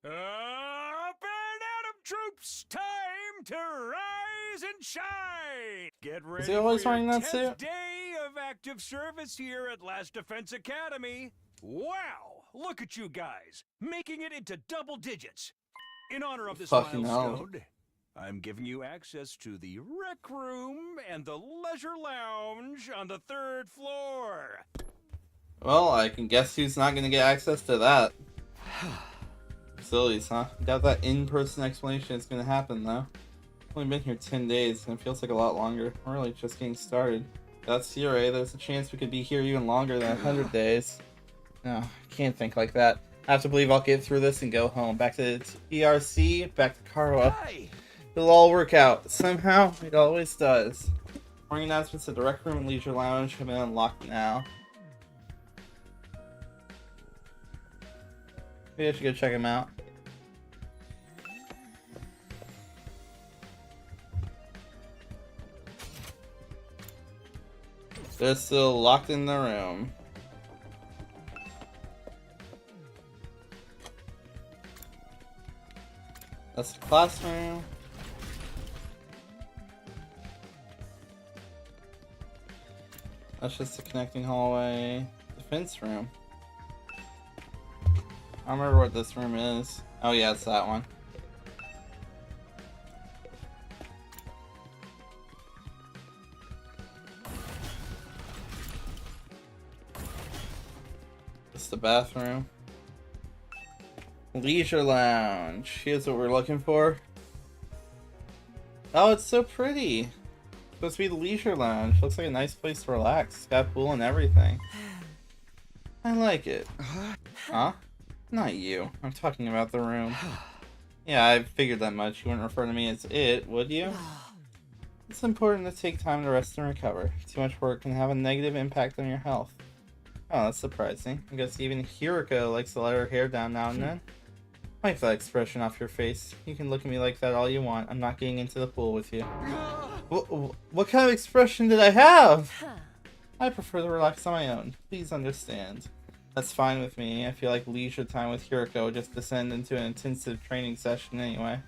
Up and Atom troops, time to rise and shine. Get ready Is he always for wearing your that 10th suit? day of active service here at Last Defense Academy. Wow, look at you guys, making it into double digits. In honor of this Fucking hell. milestone, I'm giving you access to the rec room and the leisure lounge on the 3rd floor. Well, I can guess who's not gonna get access to that. Facilities, huh? Doubt that in-person explanation is gonna happen, though. I've only been here 10 days, and it feels like a lot longer. We're really just getting started. That's Sierra. There's a chance we could be here even longer than 100 days. No, I can't think like that. I have to believe I'll get through this and go home. Back to ERC, back to Karawa. It'll all work out. Somehow, it always does. Morning announcements at the rec room and leisure lounge have been unlocked now. Maybe I should go check them out. They're still locked in the room. That's the classroom. That's just the connecting hallway. Defense room. I don't remember what this room is. Oh yeah, it's that one. It's the bathroom. Leisure lounge. Here's what we're looking for. Oh, it's so pretty. It's supposed to be the leisure lounge. Looks like a nice place to relax. It's got a pool and everything. I like it. Huh? Not you. I'm talking about the room. Yeah, I figured that much. You wouldn't refer to me as it, would you? It's important to take time to rest and recover. Too much work can have a negative impact on your health. Oh, that's surprising. I guess even Hiriko likes to let her hair down now and then. Wipe that expression off your face. You can look at me like that all you want. I'm not getting into the pool with you. What kind of expression did I have? I prefer to relax on my own. Please understand. That's fine with me. I feel like leisure time with Hiriko would just descend into an intensive training session anyway.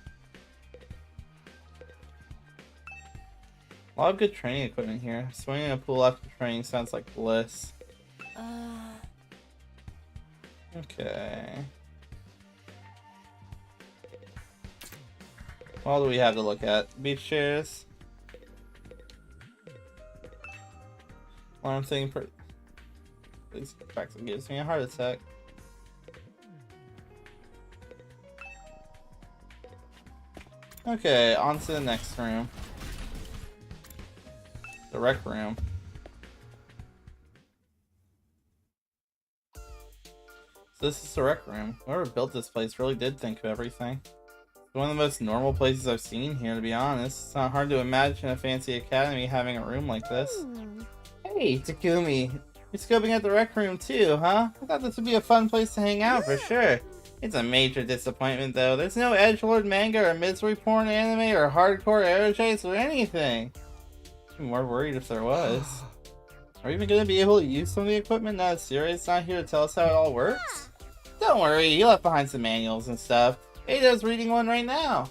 A lot of good training equipment here. Swimming in a pool after training sounds like bliss. Okay. What all do we have to look at? Beach chairs. Alarm thing. Please practice gives me a heart attack. Okay, on to the next room. The rec room. So this is the rec room. Whoever built this place really did think of everything. It's one of the most normal places I've seen here, to be honest. It's not hard to imagine a fancy academy having a room like this. Hey, Takumi. You're scoping out the rec room too, huh? I thought this would be a fun place to hang out for sure. It's a major disappointment though. There's no edgelord manga or misery porn anime or hardcore aerojays or anything. I'd be more worried if there was. Are we even going to be able to use some of the equipment now that Siri's not here to tell us how it all works? Don't worry, he left behind some manuals and stuff. Ada's reading one right now.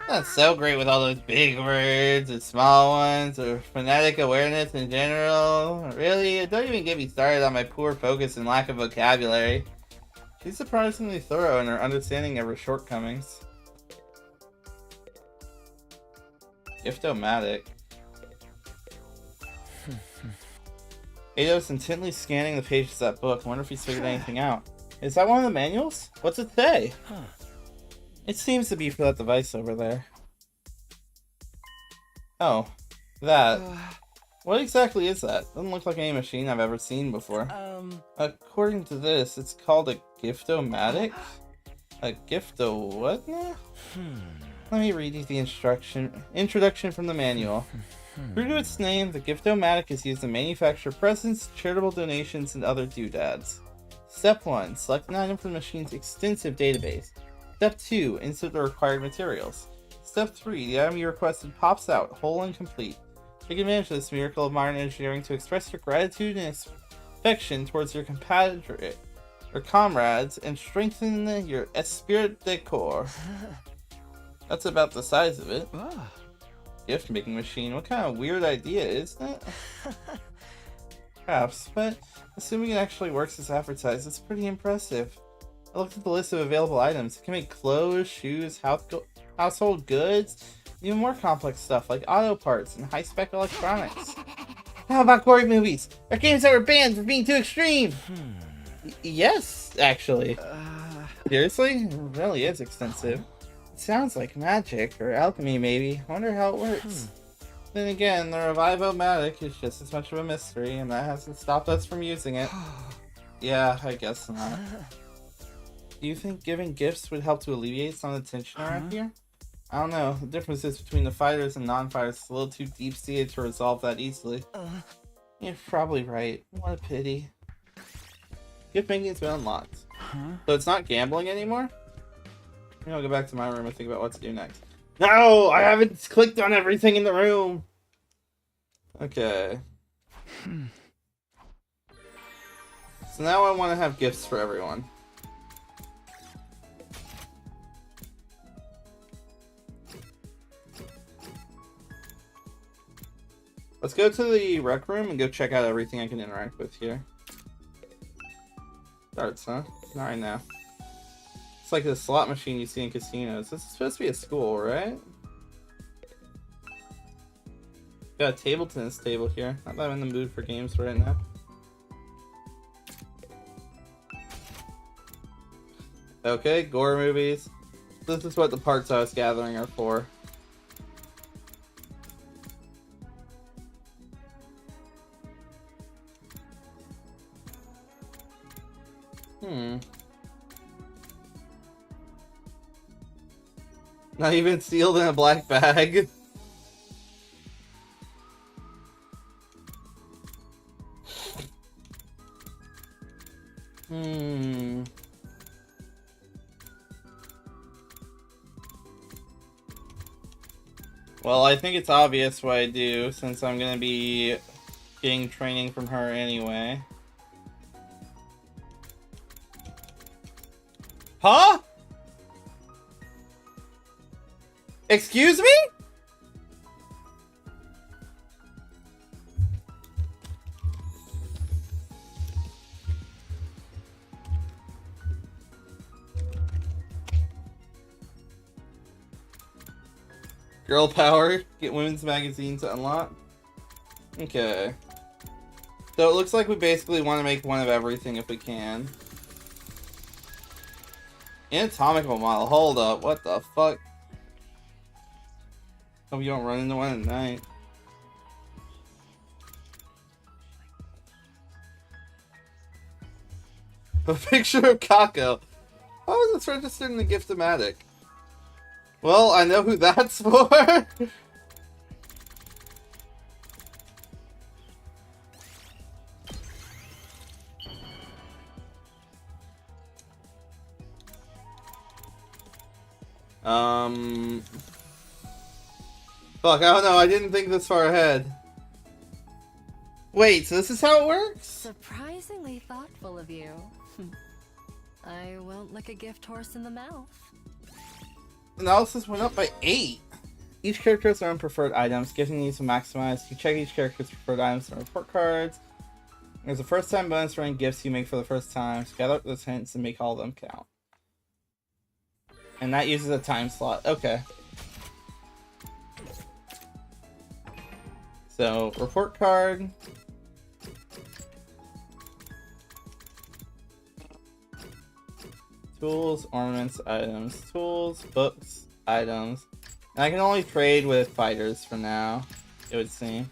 That's so great with all those big words and small ones, or phonetic awareness in general. Really, don't even get me started on my poor focus and lack of vocabulary. She's surprisingly thorough in her understanding of her shortcomings. Gift-O-Matic. Ado's intently scanning the pages of that book. I wonder if he's figured anything out. Is that one of the manuals? What's it say? It seems to be for that device over there. Oh, that. What exactly is that? Doesn't look like any machine I've ever seen before. According to this, it's called a Gift-O-Matic? A Gift-O what now? Let me read you the introduction from the manual. True to its name, the Gift-O-Matic is used to manufacture presents, charitable donations, and other doodads. Step 1. Select an item from the machine's extensive database. Step 2. Insert the required materials. Step 3. The item you requested pops out, whole and complete. Take advantage of this miracle of modern engineering to express your gratitude and affection towards your compatriot or comrades and strengthen your esprit de corps. That's about the size of it. Gift making machine. What kind of weird idea is that? Perhaps, but assuming it actually works as advertised, it's pretty impressive. I looked at the list of available items. It can make clothes, shoes, household goods, even more complex stuff like auto parts and high-spec electronics. How about gory movies? Or games that were banned for being too extreme? Yes, actually. Seriously? It really is extensive. It sounds like magic, or alchemy maybe. I wonder how it works. Then again, the Revive-O-Matic is just as much of a mystery, and that hasn't stopped us from using it. Yeah, I guess not. Do you think giving gifts would help to alleviate some of the tension around here? I don't know. The differences between the fighters and non-fighters is a little too deep-seated to resolve that easily. You're probably right. What a pity. Gift making has been unlocked. So it's not gambling anymore? Maybe I'll go back to my room and think about what to do next. No! I haven't clicked on everything in the room! Okay. So now I want to have gifts for everyone. Let's go to the rec room and go check out everything I can interact with here. Darts, huh? Not right now. It's like the slot machine you see in casinos. This is supposed to be a school, right? Got a table tennis table here. Not that I'm in the mood for games right now. Okay, gore movies. This is what the parts I was gathering are for. Not even sealed in a black bag. Well, I think it's obvious what I do, since I'm gonna be getting training from her anyway. Huh? Excuse me? Girl power. Get women's magazine to unlock. Okay. So it looks like we basically want to make one of everything if we can. Anatomical model. Hold up. What the fuck? Hope you don't run into one at night. A picture of Kako. How is this registered in the Gift-O-Matic? Well, I know who that's for. Fuck, I don't know, I didn't think this far ahead. Wait, so this is how it works? Surprisingly thoughtful of you. I won't lick a gift horse in the mouth. Analysis went up by 8. Each character has their own preferred items. Gifting needs to maximize. You check each character's preferred items and report cards. There's a first time bonus for any gifts you make for the first time. So gather up those hints and make all of them count. And that uses a time slot. Okay. So, report card. Tools, ornaments, items. Tools, books, items. And I can only trade with fighters for now, it would seem.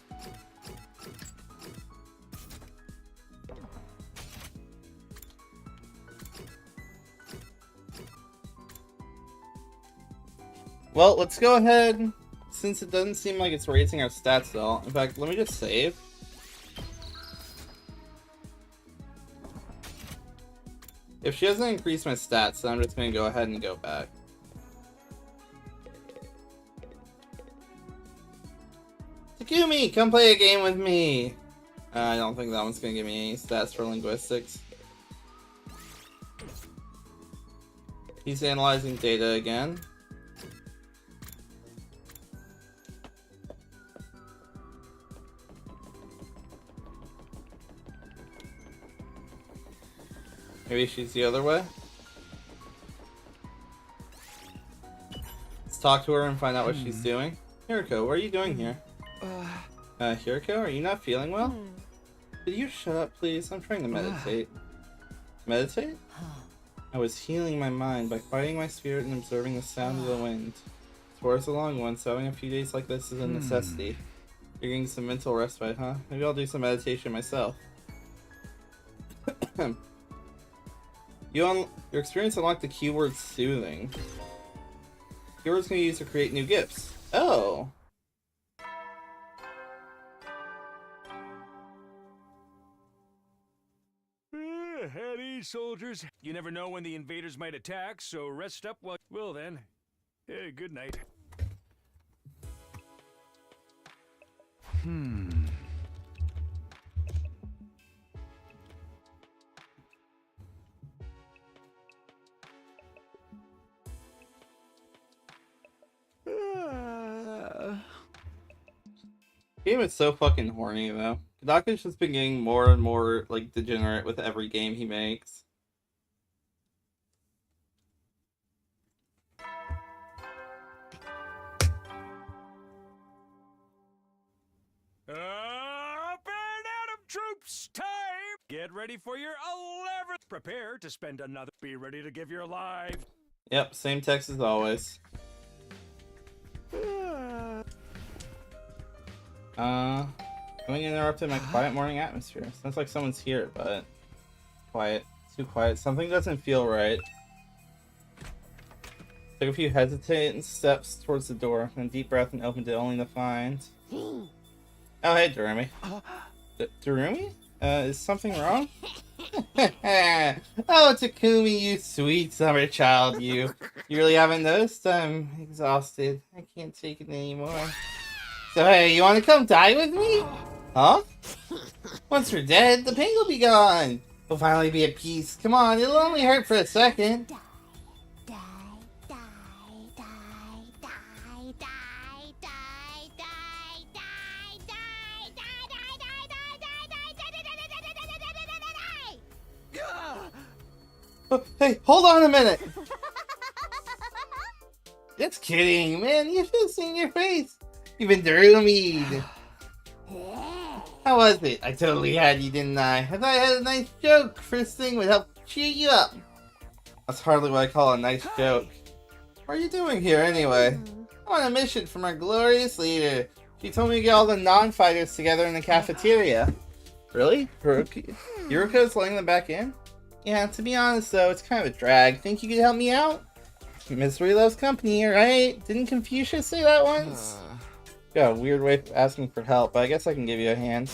Well, let's go ahead, since it doesn't seem like it's raising our stats at all. In fact, let me just save. If she doesn't increase my stats, then I'm just going to go ahead and go back. Takumi, come play a game with me! I don't think that one's going to give me any stats for linguistics. He's analyzing data again. Maybe she's the other way. Let's talk to her and find out what she's doing. Hiriko, what are you doing here? Hiriko, are you not feeling well? Could you shut up, please? I'm trying to meditate. Meditate? I was healing my mind by quieting my spirit and observing the sound of the wind. Towards a long one, so having a few days like this is a necessity. You're getting some mental respite, huh? Maybe I'll do some meditation myself. Your experience unlocked the keyword soothing. Keyword's gonna be used to create new gifts. Oh. At ease, soldiers. You never know when the invaders might attack, so rest up while... Well then, good night. Game is so fucking horny though. Kodaku's just been getting more and more like degenerate with every game he makes. Up and at 'em, troops! Time! Get ready for your 11th. Prepare to spend another. Be ready to give your life. Yep, same text as always. Coming interrupted my quiet morning atmosphere. Sounds like someone's here, but quiet. Too quiet. Something doesn't feel right. Took a few hesitant steps towards the door, then a deep breath and opened it only to find... Oh, hey, Durumi. Durumi? Is something wrong? Oh, Takumi, you sweet summer child, you. You really haven't noticed? I'm exhausted. I can't take it anymore. So hey, you want to come die with me? Huh? Once we're dead, the pain will be gone. We'll finally be at peace. Come on, it'll only hurt for a second. Hey, hold on a minute! Just kidding, man. You should have seen your face. You've been Durumi. How was it? I totally had you, didn't I? I thought I had a nice joke. First thing would help cheer you up. That's hardly what I call a nice joke. What are you doing here, anyway? I'm on a mission from our glorious leader. She told me to get all the non-fighters together in the cafeteria. Really? Yuriko's letting them back in? Yeah, to be honest though, it's kind of a drag. Think you could help me out? Misery loves company, right? Didn't Confucius say that once? Got a weird way of asking for help, but I guess I can give you a hand.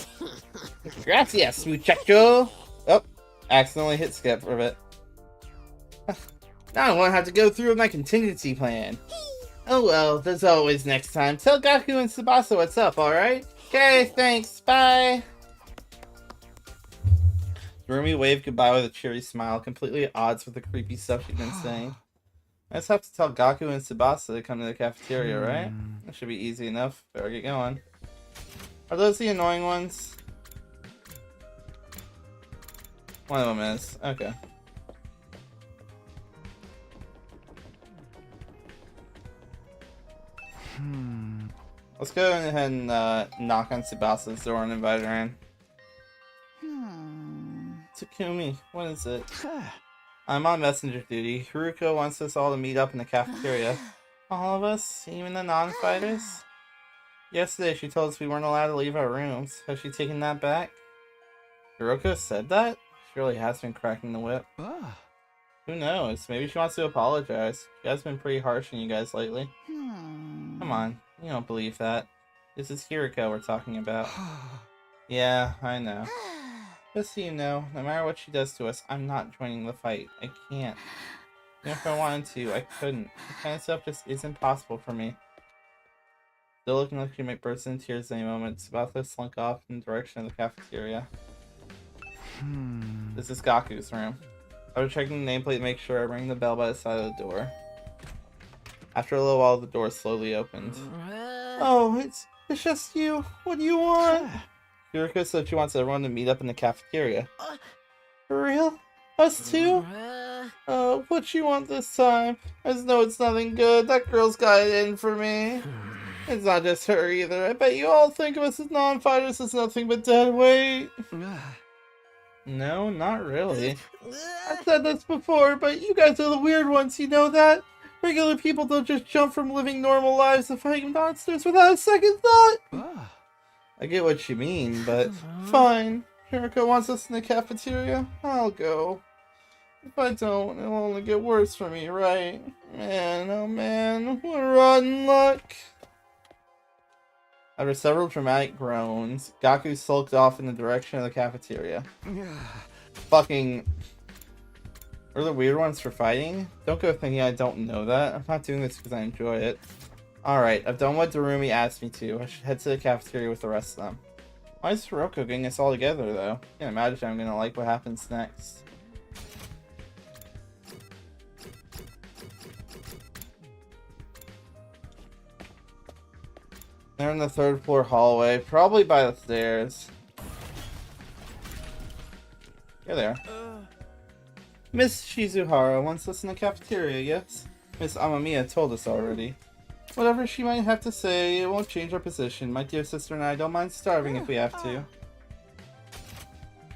Gracias, muchacho! Oh, accidentally hit skip for a bit. Now I won't have to go through with my contingency plan. Oh well, there's always next time. Tell Gaku and Tsubasa what's up, alright? Okay, thanks, bye! Durumi waved goodbye with a cheery smile, completely at odds with the creepy stuff she'd been saying. I just have to tell Gaku and Tsubasa to come to the cafeteria, right? That should be easy enough. Better get going. Are those the annoying ones? One of them is. Okay. Let's go ahead and knock on Tsubasa's door and invite her in. Takumi, what is it? I'm on messenger duty. Haruko wants us all to meet up in the cafeteria. All of us? Even the non-fighters? Yesterday she told us we weren't allowed to leave our rooms. Has she taken that back? Haruko said that? She really has been cracking the whip. Who knows? Maybe she wants to apologize. She has been pretty harsh on you guys lately. Come on, you don't believe that. This is Hiriko we're talking about. Yeah, I know. Just so you know, no matter what she does to us, I'm not joining the fight. I can't. Even if I wanted to, I couldn't. That kind of stuff just isn't possible for me. Still looking like she might burst into tears any moment. Tsubasa slunk off in the direction of the cafeteria. This is Gaku's room. I was checking the nameplate to make sure I rang the bell by the side of the door. After a little while, the door slowly opened. Oh, it's just you. What do you want? Hiriko said she wants everyone to meet up in the cafeteria. For real? Us too? What you want this time? I just know it's nothing good. That girl's got it in for me. It's not just her either. I bet you all think of us as non-fighters as nothing but dead weight. No, not really. I said this before, but you guys are the weird ones, you know that? Regular people don't just jump from living normal lives to fighting monsters without a second thought. I get what you mean, but fine. Hiriko wants us in the cafeteria. I'll go. If I don't, it'll only get worse for me, right? Man, oh man, what rotten luck. After several dramatic groans, Gaku sulked off in the direction of the cafeteria. Fucking... Are the weird ones for fighting? Don't go thinking I don't know that. I'm not doing this because I enjoy it. Alright, I've done what Darumi asked me to. I should head to the cafeteria with the rest of them. Why is Hiroko getting us all together, though? I can't imagine I'm gonna like what happens next. They're in the third floor hallway, probably by the stairs. You're there. Miss Shizuhara wants us in the cafeteria, yes? Miss Amamiya told us already. Whatever she might have to say, it won't change our position. My dear sister and I don't mind starving if we have to.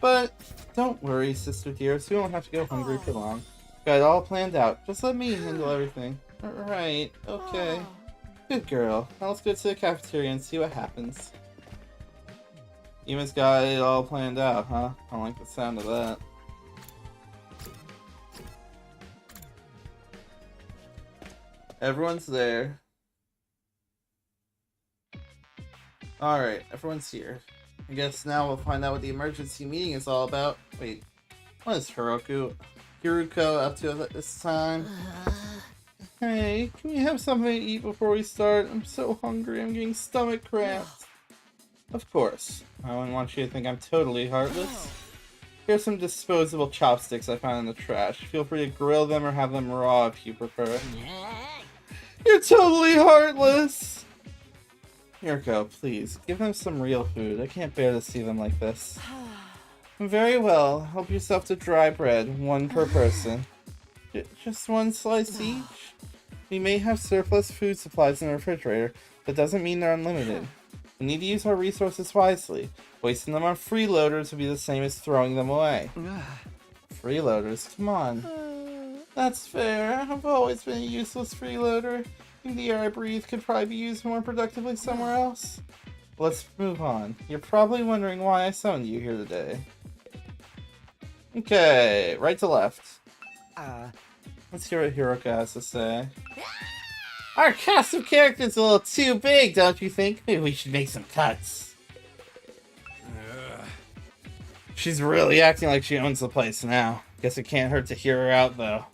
But don't worry, sister dear, so we won't have to go hungry for long. Got it all planned out. Just let me handle everything. Right, okay. Good girl. Now let's go to the cafeteria and see what happens. Yuma's got it all planned out, huh? I don't like the sound of that. Everyone's there. Alright, everyone's here. I guess now we'll find out what the emergency meeting is all about. Wait, what is Hiruko up to at this time? Hey, can we have something to eat before we start? I'm so hungry, I'm getting stomach cramps. Of course. I wouldn't want you to think I'm totally heartless. Here's some disposable chopsticks I found in the trash. Feel free to grill them or have them raw if you prefer. You're totally heartless! Hiroko, please, give them some real food. I can't bear to see them like this. Very well. Help yourself to dry bread, one per person. Just one slice each? We may have surplus food supplies in the refrigerator, but doesn't mean they're unlimited. We need to use our resources wisely. Wasting them on freeloaders would be the same as throwing them away. Freeloaders? Come on. That's fair. I've always been a useless freeloader. I think the air I breathe could probably be used more productively somewhere else. Let's move on. You're probably wondering why I summoned you here today. Okay, right to left. Let's hear what Hiroko has to say. Our cast of characters is a little too big, don't you think? Maybe we should make some cuts. She's really acting like she owns the place now. Guess it can't hurt to hear her out, though.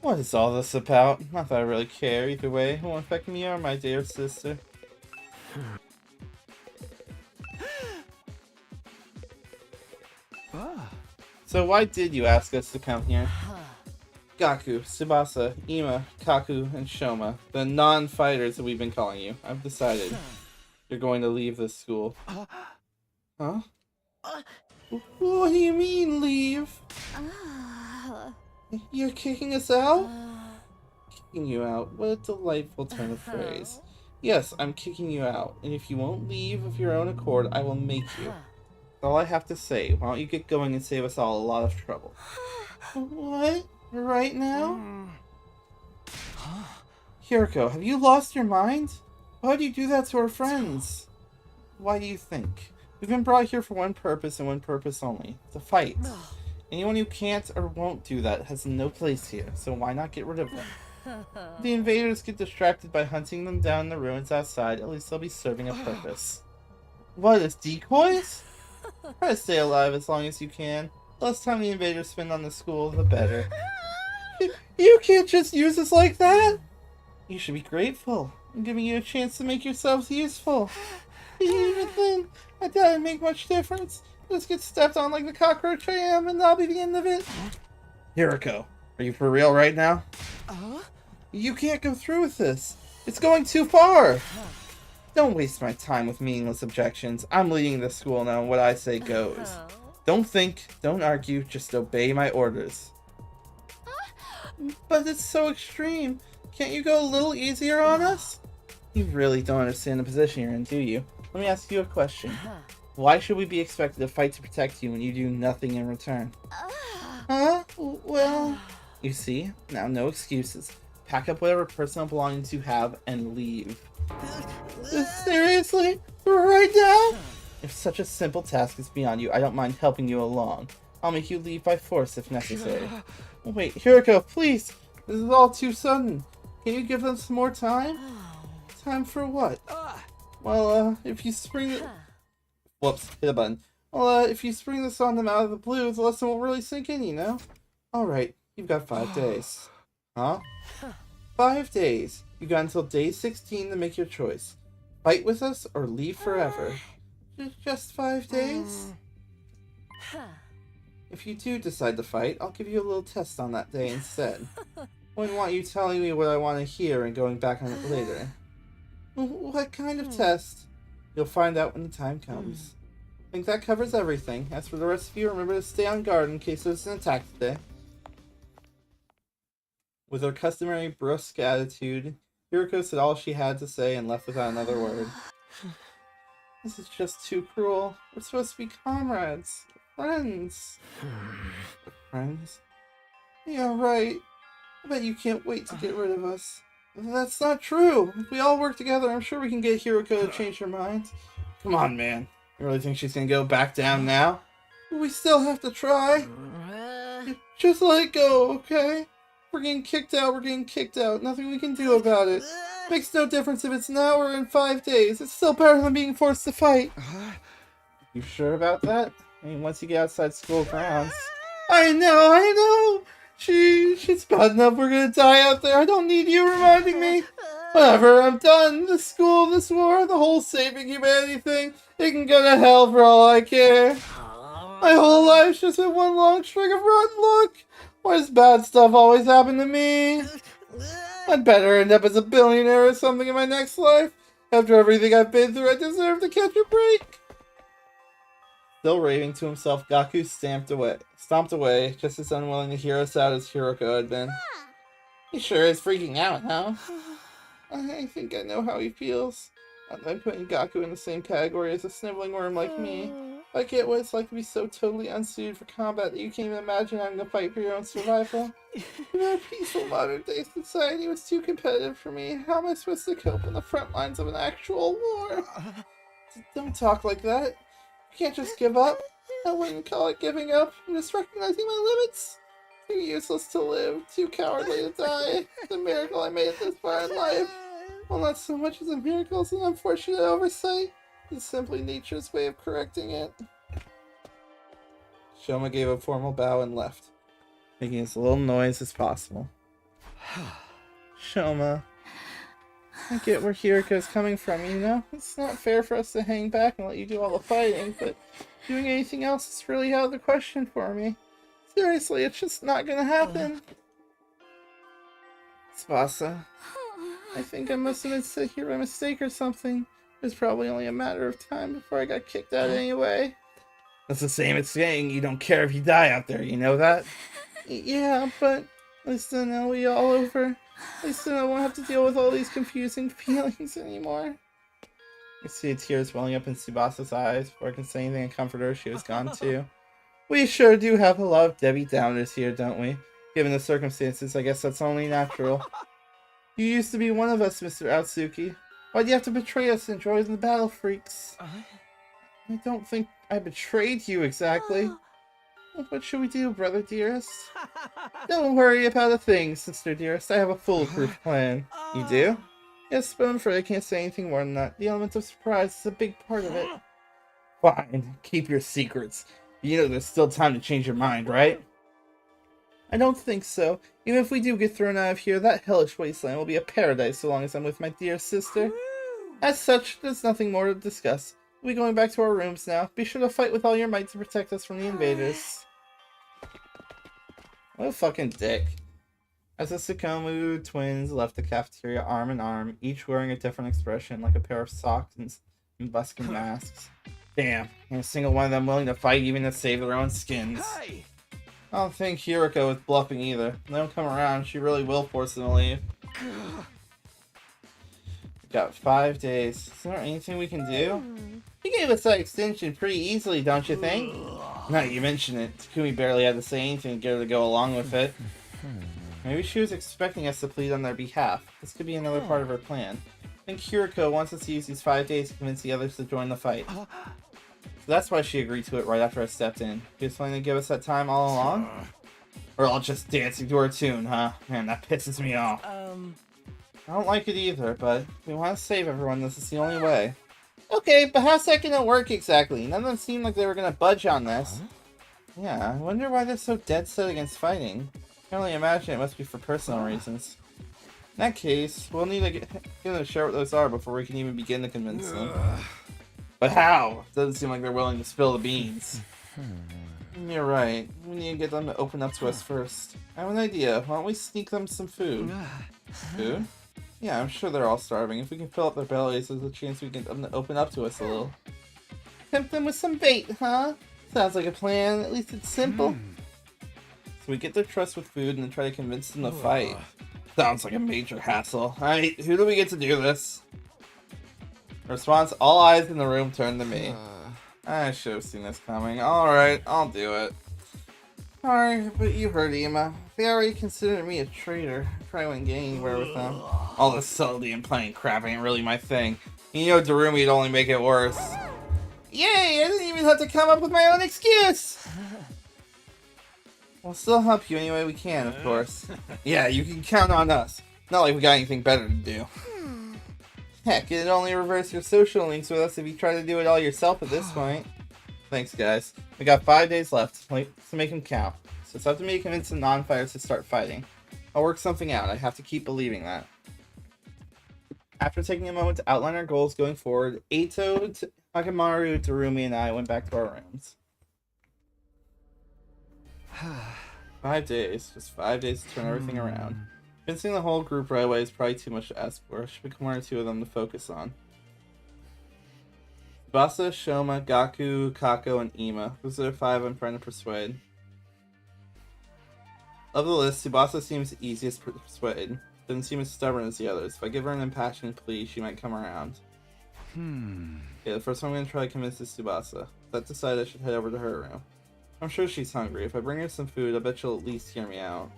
What is all this about? Not that I really care either way. It won't affect me or my dear sister. So why did you ask us to come here? Gaku, Tsubasa, Ima, Kaku, and Shoma, the non-fighters that we've been calling you. I've decided. You're going to leave this school. Huh? What do you mean, leave? You're kicking us out? Kicking you out. What a delightful turn of phrase. Yes, I'm kicking you out, and if you won't leave of your own accord, I will make you. That's all I have to say. Why don't you get going and save us all a lot of trouble? What? Right now? Hiroko, have you lost your mind? Why would you do that to our friends? Why do you think? We've been brought here for one purpose and one purpose only. To fight. Anyone who can't or won't do that has no place here, so why not get rid of them? If the invaders get distracted by hunting them down in the ruins outside, at least they'll be serving a purpose. What, as decoys? Try to stay alive as long as you can. The less time the invaders spend on the school, the better. You can't just use us like that! You should be grateful. I'm giving you a chance to make yourselves useful. Even then, I doubt it'd make much difference. Just get stepped on like the cockroach I am, and that'll be the end of it. Hiroko, are you for real right now? You can't go through with this. It's going too far. Don't waste my time with meaningless objections. I'm leading this school now, and what I say goes. Don't think, don't argue, just obey my orders. But it's so extreme. Can't you go a little easier on us? You really don't understand the position you're in, do you? Let me ask you a question. Why should we be expected to fight to protect you when you do nothing in return? Huh? Well... You see? Now no excuses. Pack up whatever personal belongings you have and leave. Seriously? Right now? If such a simple task is beyond you, I don't mind helping you along. I'll make you leave by force if necessary. Wait, Hiroko, please! This is all too sudden. Can you give them some more time? Time for what? Well, if you spring the... Whoops, hit a button. Well, if you spring this on them out of the blue, the lesson won't really sink in, you know? Alright, you've got 5 days. Huh? 5 days. You got until day 16 to make your choice. Fight with us or leave forever. Just 5 days? If you do decide to fight, I'll give you a little test on that day instead. Wouldn't want you telling me what I want to hear and going back on it later. What kind of test? You'll find out when the time comes. I think that covers everything. As for the rest of you, remember to stay on guard in case there's an attack today. With her customary brusque attitude, Hiroko said all she had to say and left without another word. This is just too cruel. We're supposed to be comrades. Friends. Friends? Yeah, right. I bet you can't wait to get rid of us. That's not true. If we all work together, I'm sure we can get Hiroko to change her mind. Come on, man. You really think she's gonna go back down now? We still have to try. Just let it go, okay? We're getting kicked out, we're getting kicked out. Nothing we can do about it. Makes no difference if it's now or in 5 days. It's still better than being forced to fight. You sure about that? I mean, once you get outside school grounds. I know! She's bad enough we're gonna die out there. I don't need you reminding me. Whatever, I'm done. This school, this war, the whole saving humanity thing, it can go to hell for all I care. My whole life's just been one long string of rotten luck. Why does bad stuff always happen to me? I'd better end up as a billionaire or something in my next life. After everything I've been through, I deserve to catch a break. Still raving to himself, Gaku stomped away, just as unwilling to hear us out as Hiroko had been. He sure is freaking out, huh? I think I know how he feels. I'm putting Gaku in the same category as a sniveling worm like me. I get what it's like to be so totally unsuited for combat that you can't even imagine having to fight for your own survival. In a peaceful modern-day society, was too competitive for me. How am I supposed to cope on the front lines of an actual war? Don't talk like that. You can't just give up. I wouldn't call it giving up. I'm just recognizing my limits. Too useless to live, too cowardly to die. It's a miracle I made it this far in life. Well, not so much as a miracle, it's an unfortunate oversight. It's simply nature's way of correcting it. Shoma gave a formal bow and left, making as little noise as possible. Shoma, I get where Hiroko's coming from, you know? It's not fair for us to hang back and let you do all the fighting, but doing anything else is really out of the question for me. Seriously, it's just not gonna happen. Tsubasa, I think I must have been sent here by mistake or something. was probably only a matter of time before I got kicked out anyway. That's the same as saying you don't care if you die out there, you know that? Yeah, but at least then it'll be all over. At least then I won't have to deal with all these confusing feelings anymore. You see tears welling up in Tsubasa's eyes. Before I can say anything and comfort her, she was gone too. We sure do have a lot of Debbie Downers here, don't we? Given the circumstances, I guess that's only natural. You used to be one of us, Mr. Atsuki. Why'd you have to betray us and join the battle freaks? I don't think I betrayed you exactly. What should we do, brother dearest? Don't worry about a thing, sister dearest. I have a foolproof plan. You do? Yes, but I'm afraid I can't say anything more than that. The element of surprise is a big part of it. Fine, keep your secrets. You know there's still time to change your mind, right? I don't think so. Even if we do get thrown out of here, that hellish wasteland will be a paradise so long as I'm with my dear sister. As such, there's nothing more to discuss. We'll be going back to our rooms now. Be sure to fight with all your might to protect us from the invaders. What a fucking dick. As the Tsukumo twins left the cafeteria arm in arm, each wearing a different expression, like a pair of socks and busking masks. Damn, ain't a single one of them willing to fight even to save their own skins. Hey! I don't think Hiroko was bluffing either. When they don't come around, she really will force them to leave. We've got 5 days. Is there anything we can do? You gave us that extension pretty easily, don't you think? Now that you mention it, Takumi barely had to say anything to get her to go along with it. Maybe she was expecting us to plead on their behalf. This could be another part of her plan. I think Hiroko wants us to use these 5 days to convince the others to join the fight. So that's why she agreed to it right after I stepped in. She was planning to give us that time all along? Or all just dancing to her tune, huh? Man, that pisses me off. I don't like it either, but if we want to save everyone, this is the only way. Okay, but how's that gonna work exactly? None of them seemed like they were gonna budge on this. Yeah, I wonder why they're so dead set against fighting. I can only imagine it must be for personal reasons. In that case, we'll need to get them to share what those are before we can even begin to convince them. But how? Doesn't seem like they're willing to spill the beans. You're right. We need to get them to open up to us first. I have an idea. Why don't we sneak them some food? Food? Yeah, I'm sure they're all starving. If we can fill up their bellies, there's a chance we can get them to open up to us a little. Tempt them with some bait, huh? Sounds like a plan. At least it's simple. So we get their trust with food and then try to convince them to fight. Sounds like a major hassle. Alright, who do we get to do this? Response, all eyes in the room turn to me. I should have seen this coming. Alright, I'll do it. Sorry, but you heard Ima. They already considered me a traitor. I probably wouldn't get anywhere with them. All the subtlety and playing crap ain't really my thing. You know Darumi'd only make it worse. Yay! I didn't even have to come up with my own excuse! We'll still help you any way we can, of course. Yeah, you can count on us. Not like we got anything better to do. Heck, it'd only reverse your social links with us if you try to do it all yourself at this point. Thanks, guys. We got 5 days left to make them count. So it's up to me to convince the non-fighters to start fighting. I'll work something out. I have to keep believing that. After taking a moment to outline our goals going forward, Eito, Hakamaru, Darumi, and I went back to our rooms. 5 days. Just 5 days to turn everything around. Convincing the whole group right away is probably too much to ask for. I should pick 1 or 2 of them to focus on. Tsubasa, Shoma, Gaku, Kako, and Ima. Those are the 5 I'm trying to persuade. Of the list, Tsubasa seems the easiest to persuade. Doesn't seem as stubborn as the others. If I give her an impassioned plea, she might come around. Yeah, the first one I'm going to try to convince is Tsubasa. That decided I should head over to her room. I'm sure she's hungry. If I bring her some food, I bet she'll at least hear me out.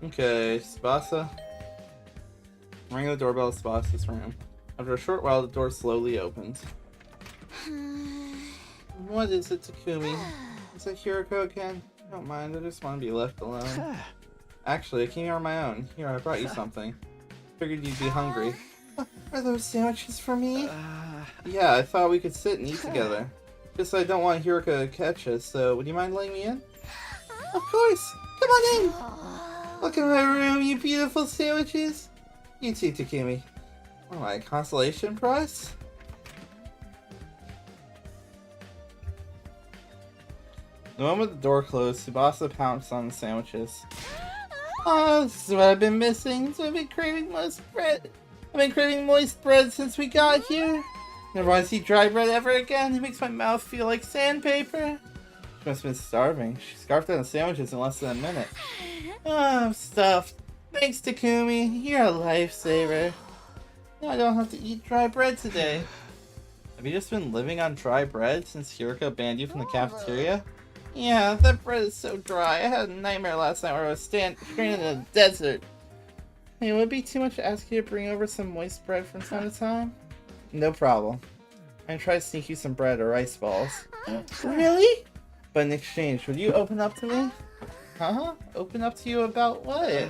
Okay, Tsubasa. Ring the doorbell of Tsubasa's room. After a short while, the door slowly opened. What is it, Takumi? Is it Hiroko again? Don't mind, I just want to be left alone. Actually, I came here on my own. Here, I brought you something. Figured you'd be hungry. Are those sandwiches for me? Yeah, I thought we could sit and eat together. Just I don't want Hiroko to catch us, so would you mind letting me in? Of course! Come on in! Look at my room, you beautiful sandwiches! You too, Takumi. Oh, my consolation prize? The moment the door closed, Tsubasa pounced on the sandwiches. Oh, this is what I've been missing. So I've been craving moist bread. I've been craving moist bread since we got here. Never want to see dry bread ever again. It makes my mouth feel like sandpaper. She must have been starving. She scarfed down the sandwiches in less than a minute. Oh, I'm stuffed. Thanks, Takumi. You're a lifesaver. Now I don't have to eat dry bread today. Have you just been living on dry bread since Hiroko banned you from the cafeteria? Yeah, that bread is so dry. I had a nightmare last night where I was stranded in the desert. Hey, would it be too much to ask you to bring over some moist bread from time to time? No problem. I'm gonna try to sneak you some bread or rice balls. Really? But in exchange, would you open up to me? Huh? Open up to you about what?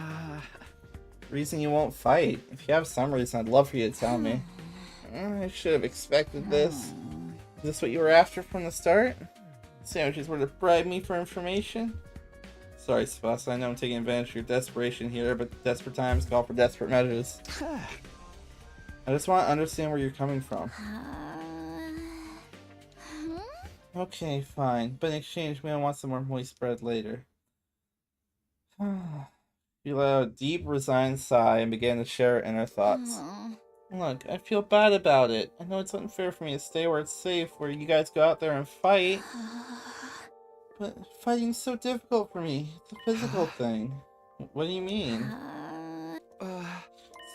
Reason you won't fight. If you have some reason, I'd love for you to tell me. I should have expected this. Is this what you were after from the start? Sandwiches were to bribe me for information? Sorry, Tsubasa, I know I'm taking advantage of your desperation here, but desperate times call for desperate measures. I just want to understand where you're coming from. Okay, fine. But in exchange, we don't want some more moist bread later. You let out a deep, resigned sigh and began to share her inner thoughts. Look, I feel bad about it. I know it's unfair for me to stay where it's safe, where you guys go out there and fight. But fighting's so difficult for me. It's a physical thing. What do you mean?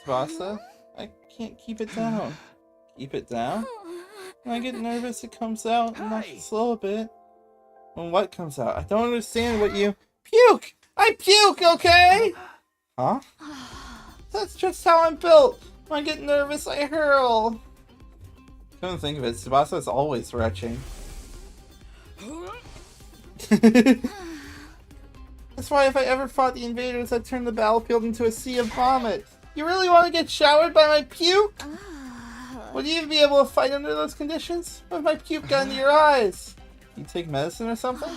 Tsubasa? I can't keep it down. Keep it down? When I get nervous, it comes out, and I should slow a bit. When what comes out? I don't understand what you... Puke! I puke, okay? Huh? That's just how I'm built. When I get nervous, I hurl. Couldn't think of it. Tsubasa is always retching. That's why if I ever fought the invaders, I'd turn the battlefield into a sea of vomit. You really want to get showered by my puke? Would you even be able to fight under those conditions? What if my puke got into your eyes? You take medicine or something?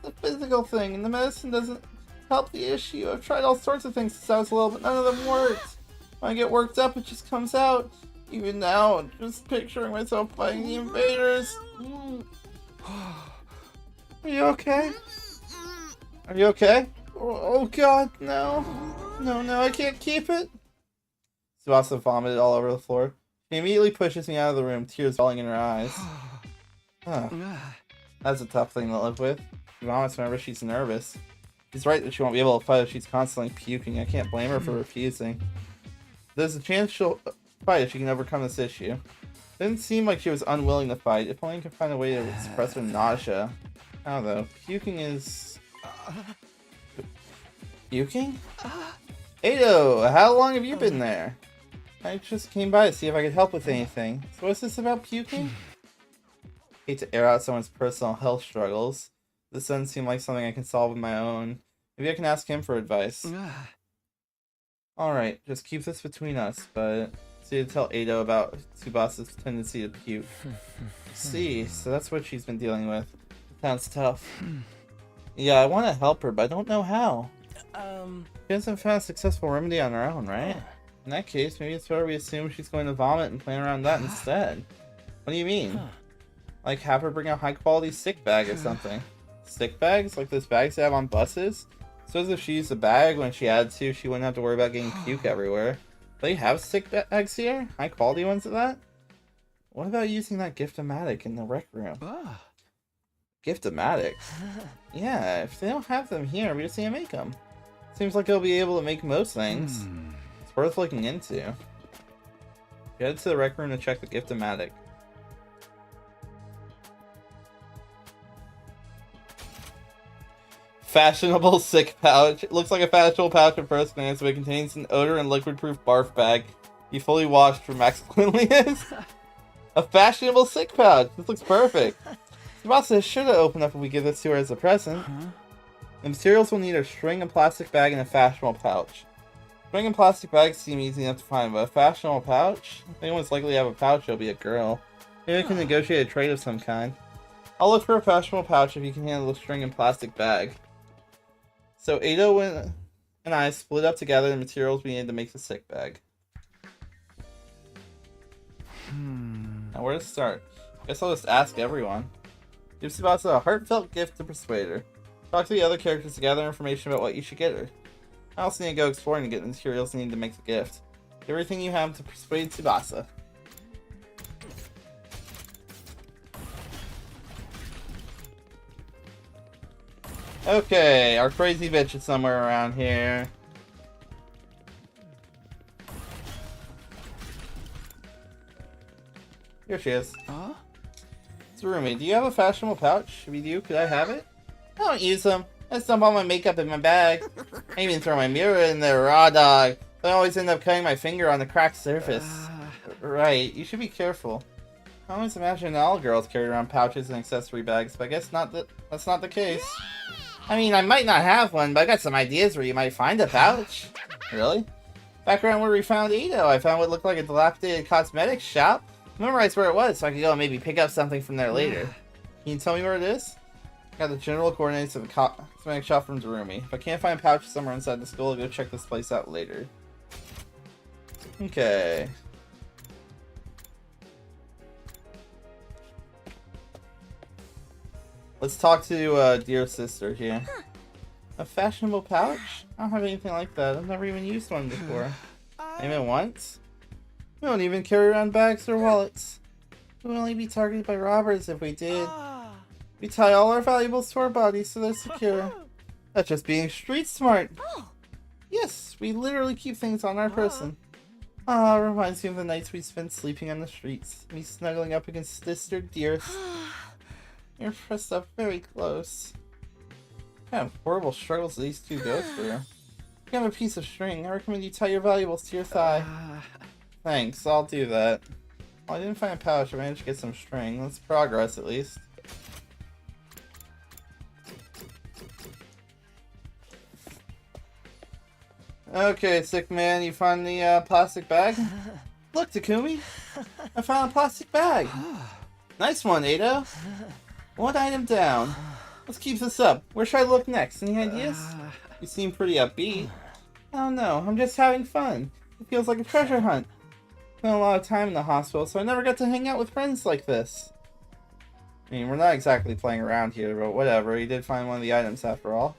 It's a physical thing, and the medicine doesn't help the issue. I've tried all sorts of things since I was little, but none of them worked. When I get worked up, it just comes out. Even now, I'm just picturing myself fighting the invaders. Are you okay? Are you okay? Oh god, no. No, I can't keep it. Tsubasa vomited all over the floor. She immediately pushes me out of the room, tears falling in her eyes. That's a tough thing to live with. She vomits whenever she's nervous. She's right that she won't be able to fight if she's constantly puking. I can't blame her for refusing. There's a chance she'll fight if she can overcome this issue. Didn't seem like she was unwilling to fight. If only I could find a way to suppress her nausea. How though? Puking is... Puking? Ado, how long have you been there? I just came by to see if I could help with anything. So what's this about puking? Hate to air out someone's personal health struggles. This doesn't seem like something I can solve on my own. Maybe I can ask him for advice. Alright, just keep this between us, but see to tell Ado about Tsubasa's tendency to puke. See, so that's what she's been dealing with. Sounds tough. Yeah, I want to help her, but I don't know how. She hasn't found a successful remedy on her own, right? In that case, maybe it's better we assume she's going to vomit and plan around that instead. What do you mean? Like have her bring a high quality sick bag or something. Sick bags? Like those bags they have on buses? So as if she used a bag when she had to, she wouldn't have to worry about getting puke everywhere. They have sick bags here? High quality ones at that? What about using that gift-o-matic in the rec room? Gift-o-matic? Yeah, if they don't have them here, we just need to make them. Seems like they'll be able to make most things. It's worth looking into. Head to the rec room to check the gift-o-matic. Fashionable sick pouch. It looks like a fashionable pouch at first glance, but it contains an odor and liquid-proof barf bag. Be fully washed for max cleanliness. A fashionable sick pouch. This looks perfect. Tsubasa is sure to open up if we give this to her as a present. The materials will need a string, a plastic bag, and a fashionable pouch. String and plastic bags seem easy enough to find, but a fashionable pouch? If anyone's likely to have a pouch, it'll be a girl. Maybe I can negotiate a trade of some kind. I'll look for a fashionable pouch if you can handle a string and plastic bag. So Ado went and I split up together the materials we needed to make the sick bag. Now where to start? Guess I'll just ask everyone. Give Tsubasa a heartfelt gift to persuade her. Talk to the other characters to gather information about what you should get her. I also need to go exploring to get the materials needed to make the gift. Do everything you have to persuade Tsubasa. Okay, our crazy bitch is somewhere around here. Here she is. Huh? Tsurumi, do you have a fashionable pouch? If you do, could I have it? I don't use them. I just dump all my makeup in my bag. I even throw my mirror in there, raw dog. I always end up cutting my finger on the cracked surface. Right, you should be careful. I always imagine all girls carry around pouches and accessory bags, but I guess that's not the case. I mean, I might not have one, but I got some ideas where you might find a pouch. Really? Back around where we found Ito, I found what looked like a dilapidated cosmetics shop. Memorize where it was so I could go and maybe pick up something from there later. Can you tell me where it is? I got the general coordinates of the cosmetic shop from Darumi. If I can't find a pouch somewhere inside the school, I'll go check this place out later. Okay. Let's talk to dear sister here. A fashionable pouch? I don't have anything like that. I've never even used one before. Even once? We don't even carry around bags or wallets. We would only be targeted by robbers if we did. We tie all our valuables to our bodies so they're secure. That's just being street smart. Yes, we literally keep things on our person. Ah, reminds me of the nights we spent sleeping on the streets. Me snuggling up against sister dearest. You're pressed up very close. What kind of horrible struggles these two go through. If you have a piece of string, I recommend you tie your valuables to your thigh. Thanks, I'll do that. Well, I didn't find a pouch, I managed to get some string. That's progress, at least. Okay, sick man, you find the plastic bag? Look, Takumi! I found a plastic bag! Nice one, Ado! One item down. Let's keep this up. Where should I look next? Any ideas? You seem pretty upbeat. I don't know, I'm just having fun. It feels like a treasure hunt. Spent a lot of time in the hospital, so I never got to hang out with friends like this. I mean, we're not exactly playing around here, but whatever. You did find one of the items after all.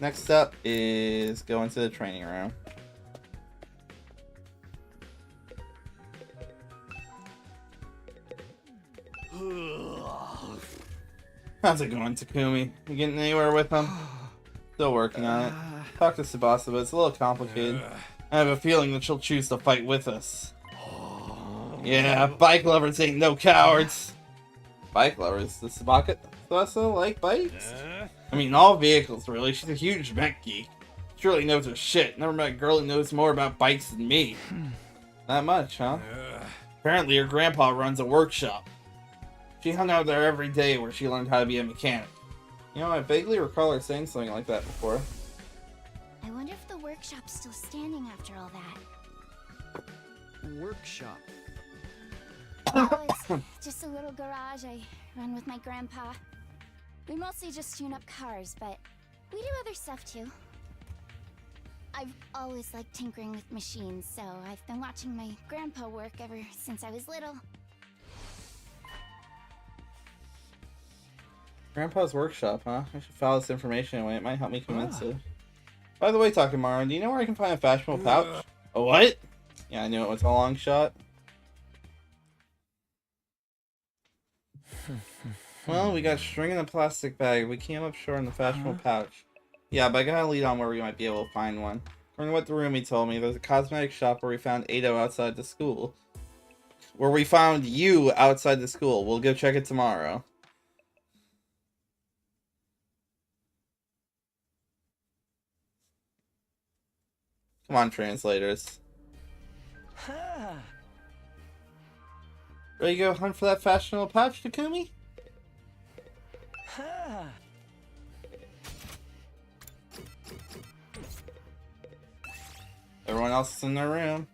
Next up is go into the training room. How's it going, Takumi? You getting anywhere with him? Still working on it. Talk to Tsubasa, but it's a little complicated. I have a feeling that she'll choose to fight with us. Yeah, bike lovers ain't no cowards. Bike lovers? Does Tsubasa like bikes? I mean, all vehicles, really. She's a huge mech geek. She really knows her shit. Never met a girl who knows more about bikes than me. Not much, huh? Apparently her grandpa runs a workshop. She hung out there every day where she learned how to be a mechanic. You know, I vaguely recall her saying something like that before. I wonder if the workshop's still standing after all that. Workshop. Oh, it's just a little garage I run with my grandpa. We mostly just tune up cars, but we do other stuff too. I've always liked tinkering with machines, so I've been watching my grandpa work ever since I was little. Grandpa's workshop, huh? I should follow this information away. It might help me convince it. By the way, Takemaru, do you know where I can find a fashionable pouch? A what? Yeah, I knew it was a long shot. Well, we got string in a plastic bag. We came up short in the fashionable pouch. Yeah, but I gotta lead on where we might be able to find one. According to what the roomie told me, there's a cosmetic shop where we found Ado outside the school. Where we found you outside the school. We'll go check it tomorrow. Come on, translators. Ready to go hunt for that fashionable pouch, Takumi? Everyone else is in their room.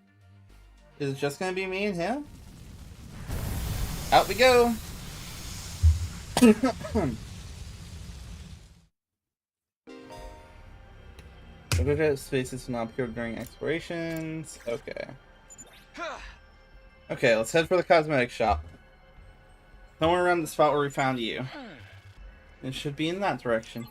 Is it just gonna be me and him? Out we go! Look spaces will not appear during explorations. Okay. Okay, let's head for the cosmetic shop. Somewhere around the spot where we found you. It should be in that direction.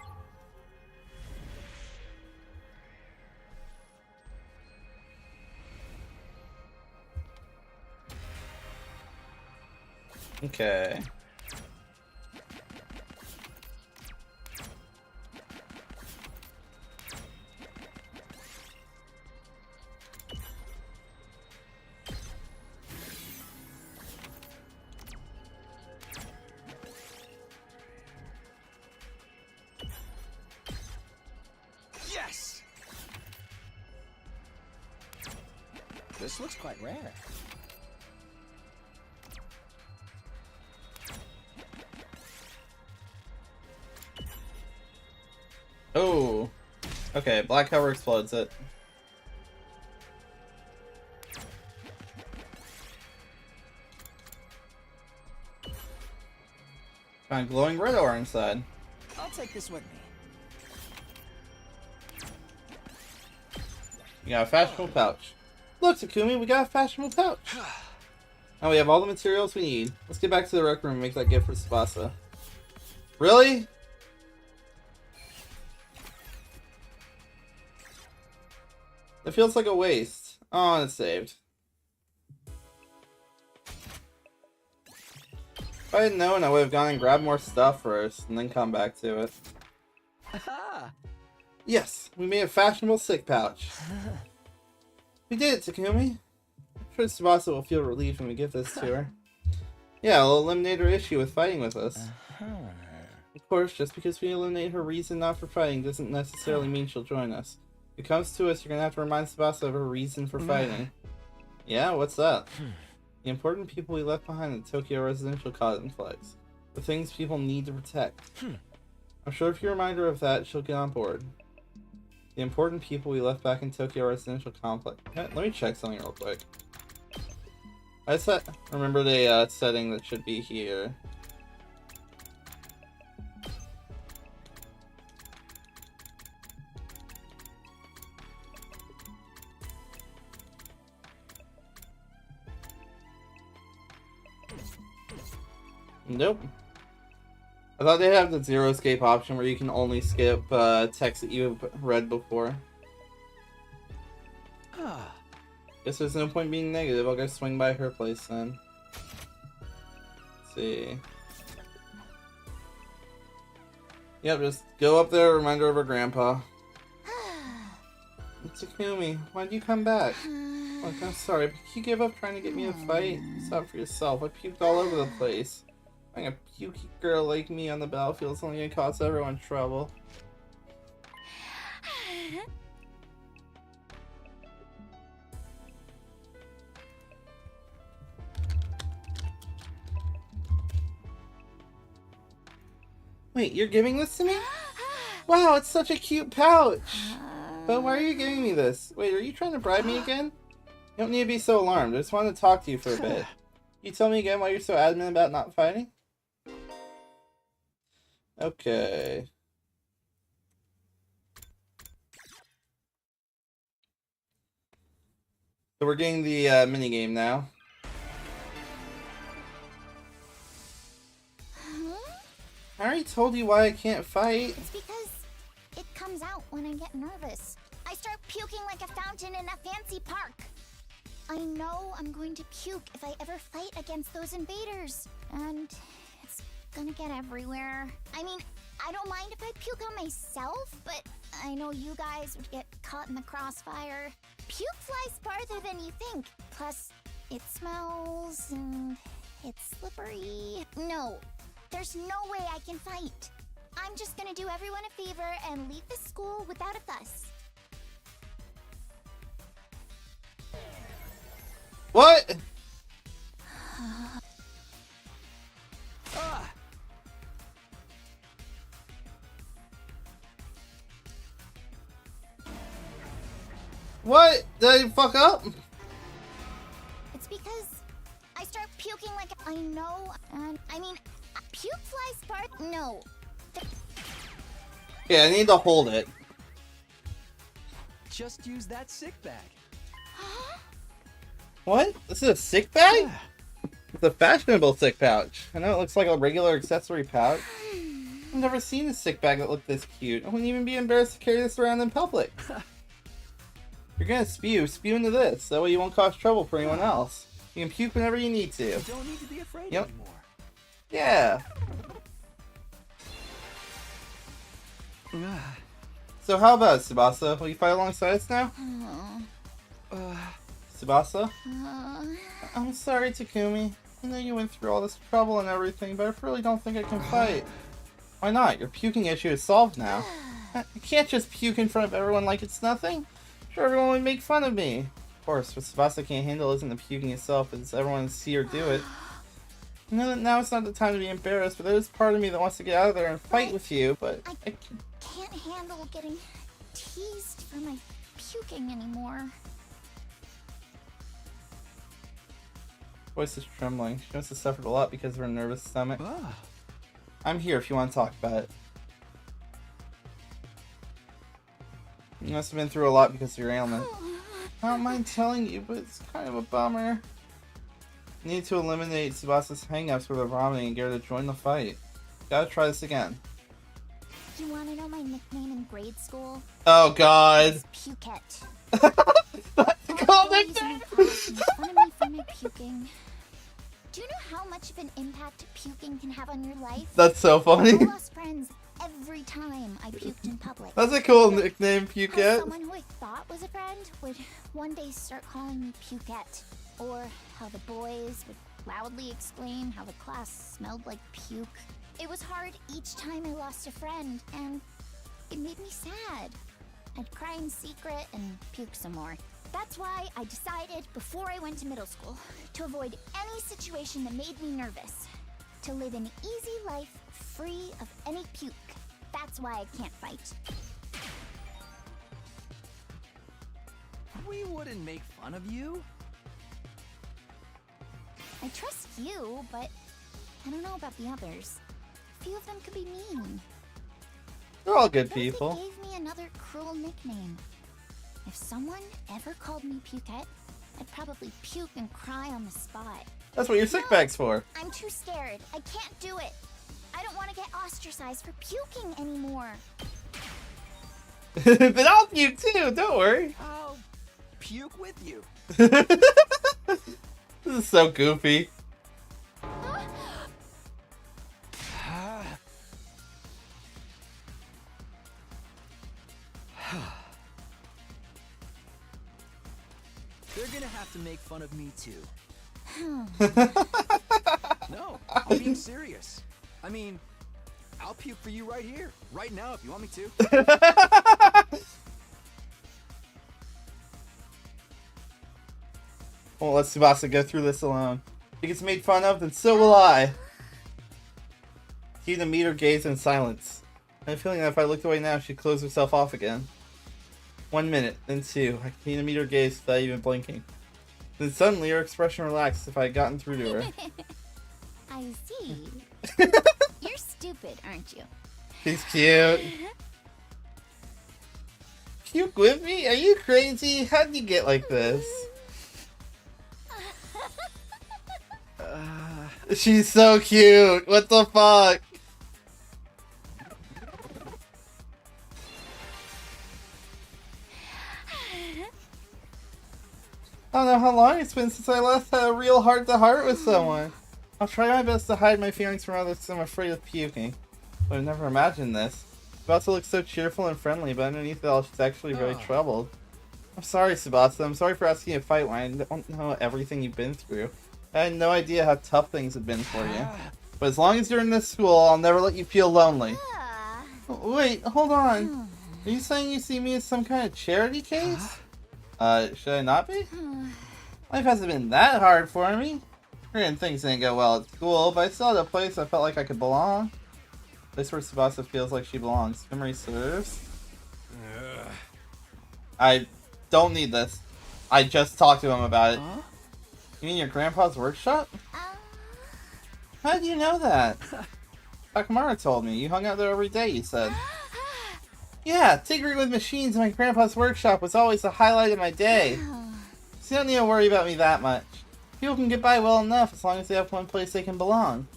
Okay. Yes! This looks quite rare. Oh. Okay, black cover explodes it. Found glowing red ore inside. I'll take this with me. We got a fashionable pouch. Look, Takumi, we got a fashionable pouch. Now we have all the materials we need. Let's get back to the rec room and make that gift for Tsubasa. Really? It feels like a waste. Oh, and it's saved. If I had known, I would have gone and grabbed more stuff first, and then come back to it. Aha! Yes, we made a fashionable sick pouch. We did it, Takumi. I'm sure Tsubasa will feel relieved when we give this to her. Yeah, we'll eliminate her issue with fighting with us. Of course, just because we eliminate her reason not for fighting doesn't necessarily mean she'll join us. If it comes to us, you're gonna have to remind Tsubasa of her reason for fighting. Yeah, what's that? The important people we left behind in the Tokyo residential complex. The things people need to protect. I'm sure if you remind her of that, she'll get on board. The important people we left back in Tokyo residential complex. Let me check something real quick. I remembered a setting that should be here. Nope. I thought they'd have the zero escape option where you can only skip text that you've read before. Guess there's no point being negative. I'll go swing by her place then. Let's see. Yep, just go up there, remind her of her grandpa. Takumi, why'd you come back? Look, I'm sorry, but you gave up trying to get me to fight? Stop for yourself. I puked all over the place. Having a pukey girl like me on the battlefield is only gonna cause everyone trouble. Wait, you're giving this to me? Wow, it's such a cute pouch! But why are you giving me this? Wait, are you trying to bribe me again? You don't need to be so alarmed. I just wanted to talk to you for a bit. Can you tell me again why you're so adamant about not fighting? Okay. So we're getting the minigame now. I already told you why I can't fight. It's because it comes out when I get nervous. I start puking like a fountain in a fancy park. I know I'm going to puke if I ever fight against those invaders. And it's gonna get everywhere. I mean, I don't mind if I puke on myself, but I know you guys would get caught in the crossfire. Puke flies farther than you think. Plus, it smells and it's slippery. No, there's no way I can fight. I'm just gonna do everyone a favor and leave the school without a fuss. What? What? Did I fuck up? It's because I start puking like I know, and I mean, puke flies far. No. Yeah, I need to hold it. just use that sick bag. What? This is a sick bag? It's a fashionable sick pouch. I know it looks like a regular accessory pouch. I've never seen a sick bag that looked this cute. I wouldn't even be embarrassed to carry this around in public. You're gonna spew into this. That way you won't cause trouble for anyone else. You can puke whenever you need to. You don't need to be afraid anymore. Yeah. So how about it, Tsubasa? Will you fight alongside us now? Tsubasa? I'm sorry, Takumi. I know you went through all this trouble and everything, but I really don't think I can fight. Why not? Your puking issue is solved now. I can't just puke in front of everyone like it's nothing. Sure, everyone would make fun of me. Of course, what Tsubasa can't handle isn't the puking itself, it's everyone see her do it. I know that now it's not the time to be embarrassed, but there's part of me that wants to get out of there and fight with you, but I can't handle getting teased for my puking anymore. Voice is trembling. She must have suffered a lot because of her nervous stomach. I'm here if you want to talk about it. You must have been through a lot because of your ailment. I don't mind telling you, but it's kind of a bummer. You need to eliminate Tsubasa's hang-ups with her vomiting and get her to join the fight. Gotta try this again. You wanna know my nickname in grade school? Oh god. It's Pukette. That's a cool nickname! Fun of me for my puking. Do you know how much of an impact puking can have on your life? That's so funny. I lost friends every time I puked in public. That's a cool nickname, How Pukette. someone who I thought was a friend would one day start calling me Pukette. Or how the boys would loudly exclaim how the class smelled like puke. It was hard each time I lost a friend, and it made me sad. I'd cry in secret and puke some more. That's why I decided before I went to middle school to avoid any situation that made me nervous. To live an easy life free of any puke. That's why I can't fight. We wouldn't make fun of you. I trust you, but I don't know about the others. A few of them could be mean. They're all good What if people. they gave me another cruel nickname? If someone ever called me Pukette, I'd probably puke and cry on the spot. That's what your sick bag's for. I'm too scared. I can't do it. I don't want to get ostracized for puking anymore. But I'll puke too, don't worry. I'll puke with you. This is so goofy. They're gonna have to make fun of me too. No, I'm being serious. I mean, I'll puke for you right here, right now if you want me to. Won't let Tsubasa go through this alone. If he gets made fun of, then so will I. Tina meet her gaze in silence. I have a feeling that if I looked away now, she'd close herself off again. 1 minute, then 2. I continue to meet her gaze without even blinking. Then suddenly her expression relaxed as if I had gotten through to her. I see. You're stupid, aren't you? He's cute. Puke with me? Are you crazy? How'd you get like this? She's so cute. What the fuck? I don't know how long it's been since I last had a real heart-to-heart with someone. I'll try my best to hide my feelings from others because I'm afraid of puking. But I've never imagined this. Tsubasa looks so cheerful and friendly, but underneath it all, she's actually very troubled. I'm sorry, Tsubasa. I'm sorry for asking you to fight when I don't know everything you've been through. I had no idea how tough things have been for you. But as long as you're in this school, I'll never let you feel lonely. Wait, hold on. Are you saying you see me as some kind of charity case? Should I not be? Life hasn't been that hard for me. Granted, things didn't go well at school, but I still had a place I felt like I could belong. A place where Tsubasa feels like she belongs. Memory serves. I don't need this. I just talked to him about it. You mean your grandpa's workshop? How do you know that? Takamura told me. You hung out there every day, you said. Yeah, tinkering with machines in my grandpa's workshop was always the highlight of my day. So you don't need to worry about me that much. People can get by well enough as long as they have one place they can belong.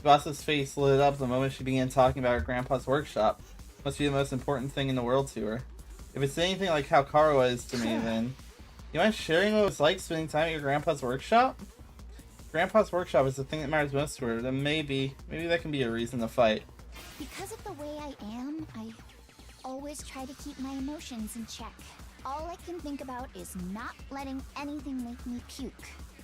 Vasa's face lit up the moment she began talking about her grandpa's workshop. Must be the most important thing in the world to her. If it's anything like how Karo is to me, then... You mind sharing what it was like spending time at your grandpa's workshop? Grandpa's workshop is the thing that matters most to her, then maybe that can be a reason to fight. Because of the way I am, I always try to keep my emotions in check. All I can think about is not letting anything make me puke.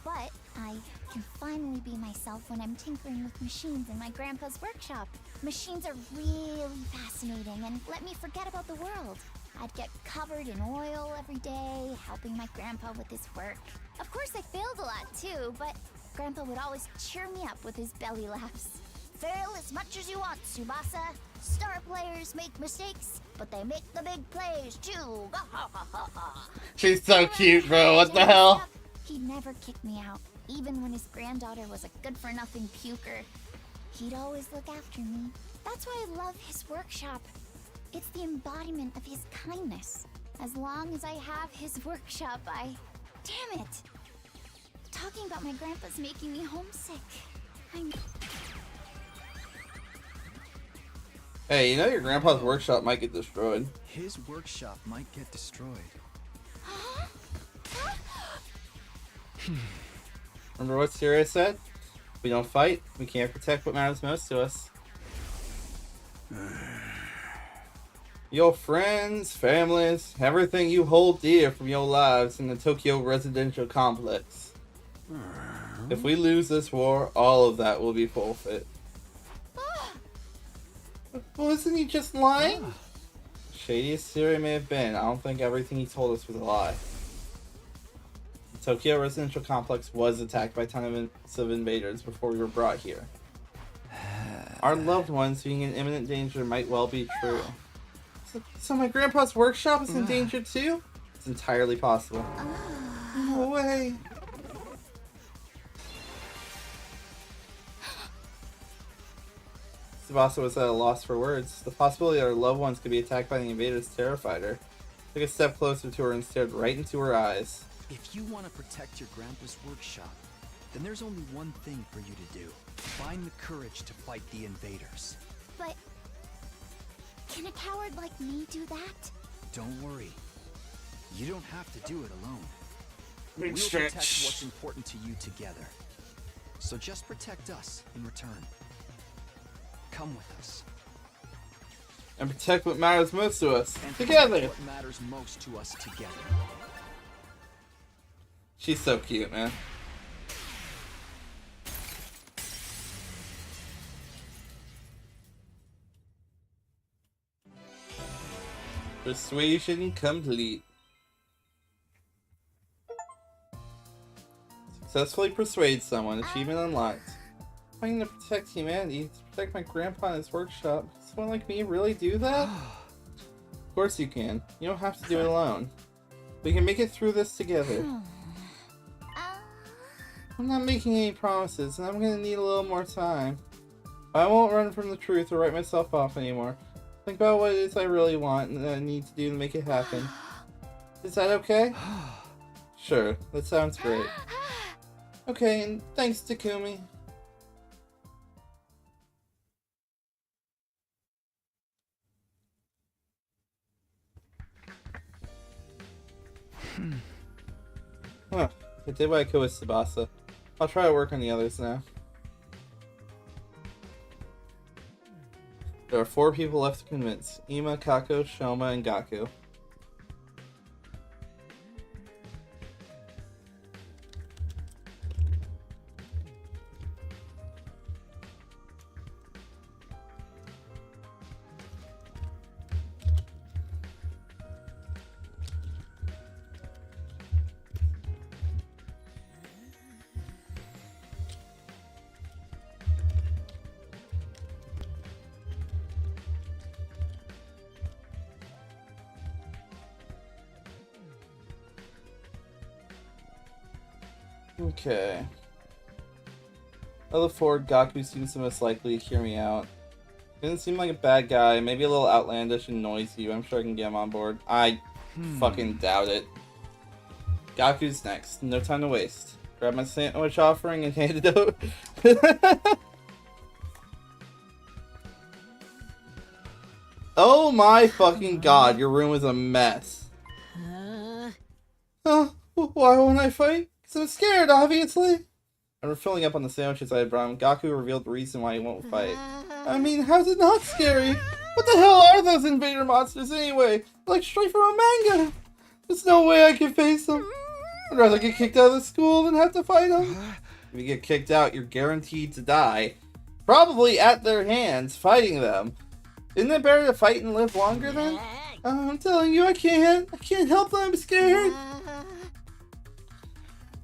But I can finally be myself when I'm tinkering with machines in my grandpa's workshop. Machines are really fascinating and let me forget about the world. I'd get covered in oil every day, helping my grandpa with his work. Of course, I failed a lot too, but Grandpa would always cheer me up with his belly laughs. Fail as much as you want, Tsubasa. Star players make mistakes, but they make the big plays too. She's so cute, bro. What the hell? He never kicked me out, even when his granddaughter was a good-for-nothing puker. He'd always look after me. That's why I love his workshop. It's the embodiment of his kindness. As long as I have his workshop, Damn it! Talking about my grandpa's making me homesick. Hey, you know your grandpa's workshop might get destroyed. His workshop might get destroyed. Remember what Sirius said? We don't fight, we can't protect what matters most to us. Your friends, families, everything you hold dear from your lives in the Tokyo residential complex. If we lose this war, all of that will be forfeit. Well, isn't he just lying? Shady as Siri may have been, I don't think everything he told us was a lie. The Tokyo residential complex was attacked by tons of invaders before we were brought here. Our loved ones being in imminent danger might well be true. So my grandpa's workshop is in danger too? It's entirely possible. No way. Tsubasa was at a loss for words. The possibility that her loved ones could be attacked by the invaders terrified her. Took a step closer to her and stared right into her eyes. If you want to protect your grandpa's workshop, then there's only one thing for you to do. Find the courage to fight the invaders. But can a coward like me do that? Don't worry. You don't have to do it alone. Big We'll stretch. protect what's important to you together. So just protect us in return. Come with us. And protect what matters most to us. And Together! protect what matters most to us together. She's so cute, man. Persuasion complete. Successfully persuade someone. Achievement unlocked. I'm going to protect humanity. To protect my grandpa and his workshop. Can someone like me really do that? Of course you can. You don't have to do it alone. We can make it through this together. I'm not making any promises, and I'm going to need a little more time. I won't run from the truth or write myself off anymore. Think about what it is I really want and that I need to do to make it happen. Is that okay? Sure, that sounds great. Okay, and thanks, Takumi. Huh, I did what I could with Tsubasa. I'll try to work on the others now. There are 4 people left to convince. Ima, Kako, Shoma, and Gaku. Okay. Of the 4, Gaku seems the most likely to hear me out. Didn't seem like a bad guy. Maybe a little outlandish and noisy. I'm sure I can get him on board. I fucking doubt it. Gaku's next. No time to waste. Grab my sandwich offering and hand it out. Oh my fucking god, your room is a mess. Why won't I fight? Because I'm scared, obviously. After filling up on the sandwiches I had brought him, Gaku revealed the reason why he won't fight. I mean, how's it not scary? What the hell are those invader monsters anyway? Like straight from a manga. There's no way I can face them. I'd rather get kicked out of the school than have to fight them. If you get kicked out, you're guaranteed to die. Probably at their hands, fighting them. Isn't it better to fight and live longer then? I'm telling you, I can't. I can't help that I'm scared.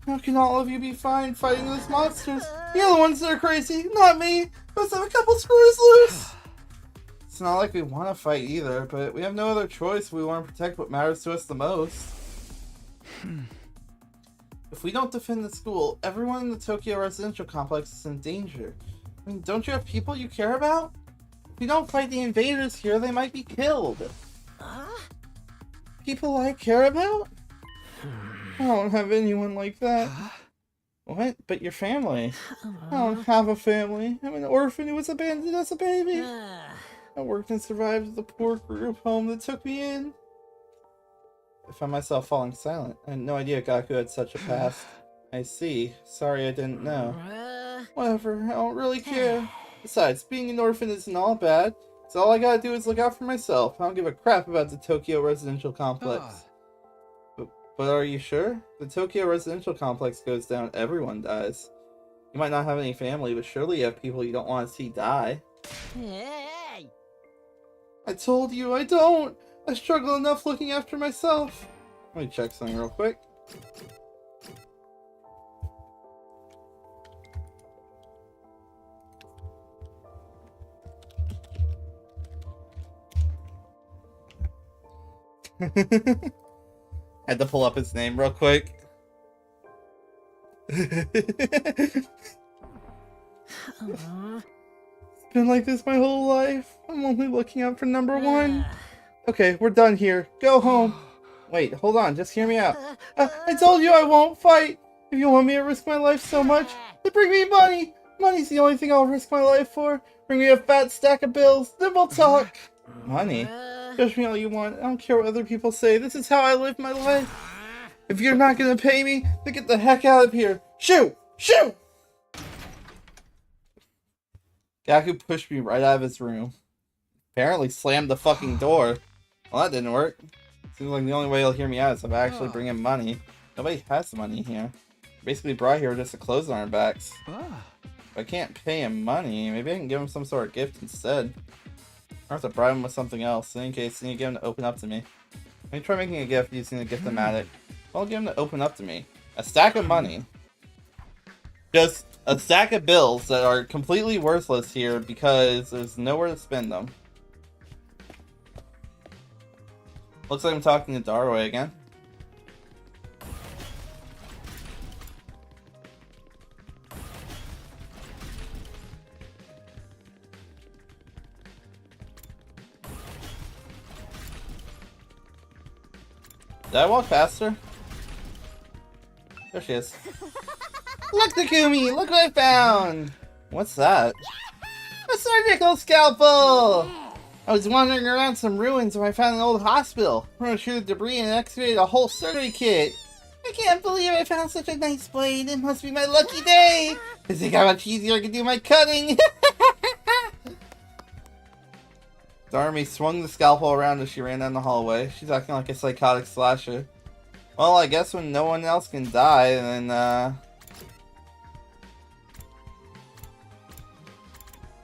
How can all of you be fine fighting those monsters? You're the ones that are crazy, not me. Must have a couple screws loose. It's not like we want to fight either, but we have no other choice if we want to protect what matters to us the most. If we don't defend the school, everyone in the Tokyo residential complex is in danger. I mean, don't you have people you care about? If we don't fight the invaders here, they might be killed. People I care about? I don't have anyone like that. What? But your family? I don't have a family. I'm an orphan who was abandoned as a baby. I worked and survived at the poor group home that took me in. I found myself falling silent. I had no idea Gaku had such a past. I see. Sorry I didn't know. Whatever, I don't really care. Besides, being an orphan isn't all bad. So all I gotta do is look out for myself. I don't give a crap about the Tokyo residential complex. But are you sure? The Tokyo residential complex goes down, everyone dies. You might not have any family, but surely you have people you don't want to see die. Hey! I told you, I don't! I struggle enough looking after myself. Let me check something real quick. Had to pull up his name real quick. It's been like this my whole life. I'm only looking out for number one. Okay, we're done here. Go home. Wait, hold on. Just hear me out. I told you I won't fight. If you want me to risk my life so much, then bring me money. Money's the only thing I'll risk my life for. Bring me a fat stack of bills, then we'll talk. Money? Judge me all you want. I don't care what other people say. This is how I live my life. If you're not gonna pay me, then get the heck out of here. Shoo! Shoo! Gaku pushed me right out of his room. Apparently slammed the fucking door. Well, that didn't work. Seems like the only way he'll hear me out is if I actually bring him money. Nobody has money here. Basically brought here just to close on our backs. If I can't pay him money, maybe I can give him some sort of gift instead. I have to bribe him with something else. In any case, I need to get him to open up to me. Let me try making a gift using the gift-o-matic. I'll get him to open up to me. A stack of money. Just a stack of bills that are completely worthless here because there's nowhere to spend them. Looks like I'm talking to Darway again. Did I walk past her? There she is. Look, Takumi! Look what I found! What's that? A surgical scalpel! I was wandering around some ruins where I found an old hospital. I retrieved the debris and excavated a whole surgery kit. I can't believe I found such a nice blade. It must be my lucky day! I think how much easier I can do my cutting! Darmy swung the scalpel around as she ran down the hallway. She's acting like a psychotic slasher. Well, I guess when no one else can die, then,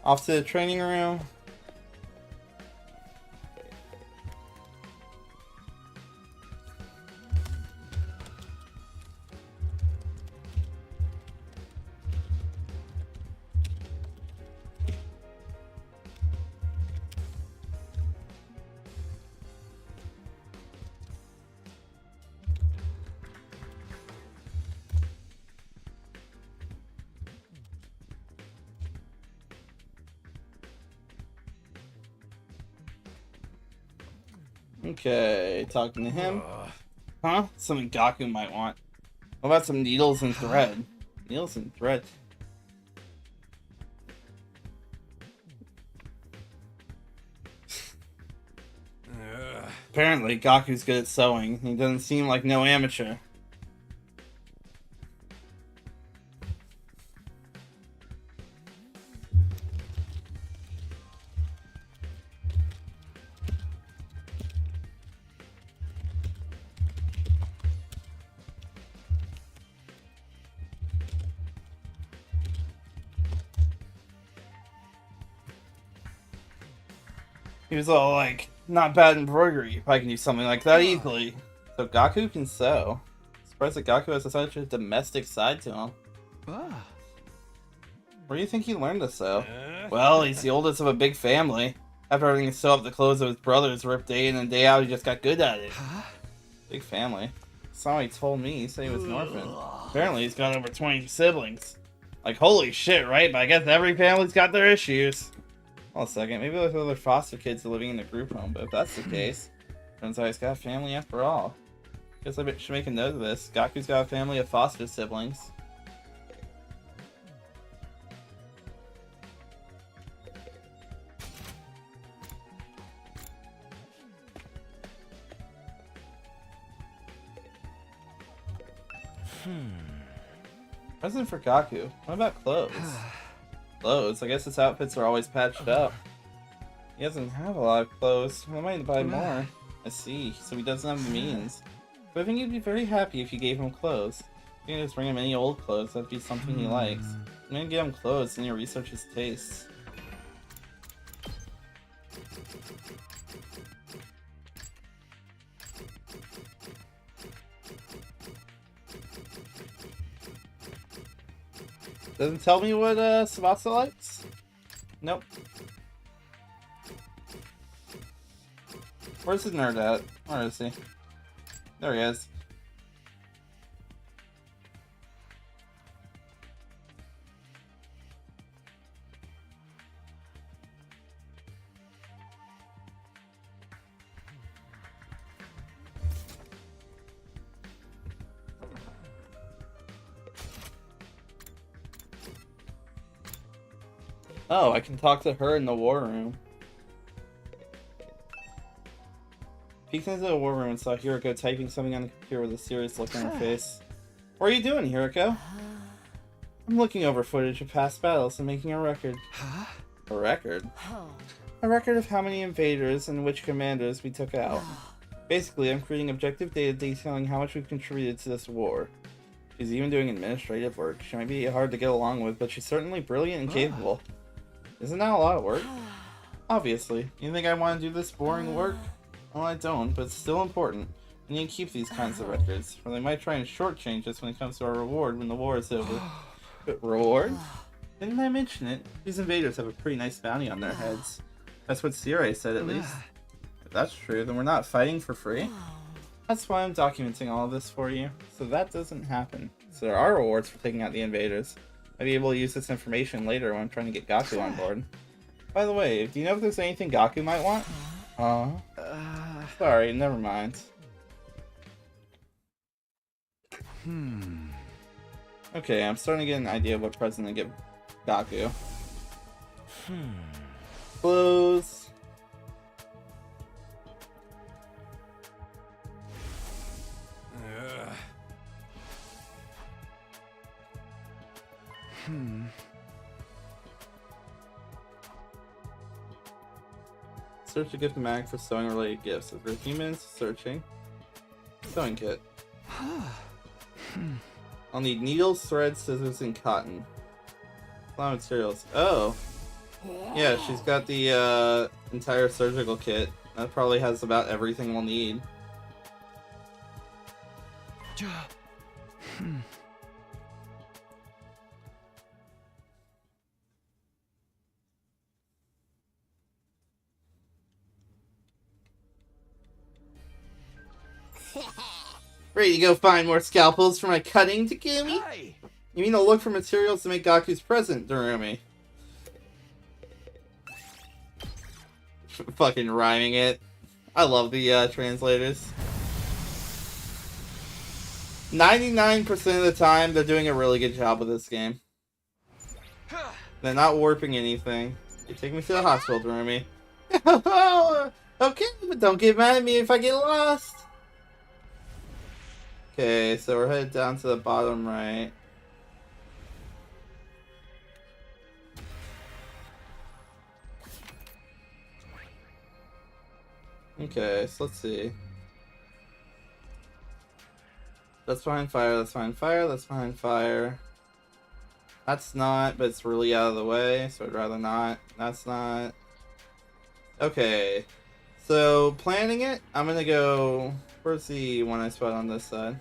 off to the training room. Okay, talking to him. Huh? Something Gaku might want. What about some needles and thread? Needles and thread. Apparently, Gaku's good at sewing. He doesn't seem like no amateur. He was all like, not bad embroidery, if I can do something like that easily. So Gaku can sew. Surprised that Gaku has such a domestic side to him. Where do you think he learned to sew? Well, he's the oldest of a big family. After having to sew up the clothes of his brothers ripped day in and day out, he just got good at it. Big family. That's not what he told me. He said he was an orphan. Apparently he's got over 20 siblings. Like, holy shit, right? But I guess every family's got their issues. Hold a second, maybe those other foster kids are living in a group home, but if that's the case, turns out he's got a family after all. Guess I should make a note of this. Gaku's got a family of foster siblings. Present for Gaku. What about clothes? Clothes? I guess his outfits are always patched up. He doesn't have a lot of clothes. I might buy more. I see. So he doesn't have the means. But I think he'd be very happy if you gave him clothes. You can just bring him any old clothes. That'd be something he likes. I'm gonna get him clothes and you research his tastes. Doesn't tell me what Tsubasa likes? Nope. Where's the nerd at? Where is he? There he is. Oh, I can talk to her in the war room. Peeked into the war room and saw Hiroko typing something on the computer with a serious look on her face. What are you doing, Hiroko? I'm looking over footage of past battles and making a record. A record? A record of how many invaders and which commanders we took out. Basically, I'm creating objective data detailing how much we've contributed to this war. She's even doing administrative work. She might be hard to get along with, but she's certainly brilliant and capable. Isn't that a lot of work? Obviously. You think I want to do this boring work? Well, I don't, but it's still important. We need to keep these kinds of records, or they might try and shortchange us when it comes to our reward when the war is over. But reward? Didn't I mention it? These invaders have a pretty nice bounty on their heads. That's what Sirei said, at least. If that's true, then we're not fighting for free. That's why I'm documenting all of this for you, so that doesn't happen. So there are rewards for taking out the invaders. I'll be able to use this information later when I'm trying to get Gaku on board. By the way, do you know if there's anything Gaku might want? Sorry, never mind. Okay, I'm starting to get an idea of what present to give Gaku. Clothes. Search a gift mag for sewing related gifts. If there's humans, searching. Sewing kit. I'll need needles, threads, scissors, and cotton. A lot of materials. Oh! Yeah, she's got the entire surgical kit. That probably has about everything we'll need. Ready to go find more scalpels for my cutting, Takumi? Hey! You mean to look for materials to make Gaku's present, Durumi? Fucking rhyming it. I love the translators. 99% of the time, they're doing a really good job with this game. They're not warping anything. You take me to the hospital, Remy. Okay, but don't get mad at me if I get lost. Okay, so we're headed down to the bottom right. Okay, so let's see. That's behind fire, that's behind fire, that's behind fire. That's not, but it's really out of the way, so I'd rather not. That's not. Okay. So, planning it, I'm gonna go... Where's the one I spot on this side?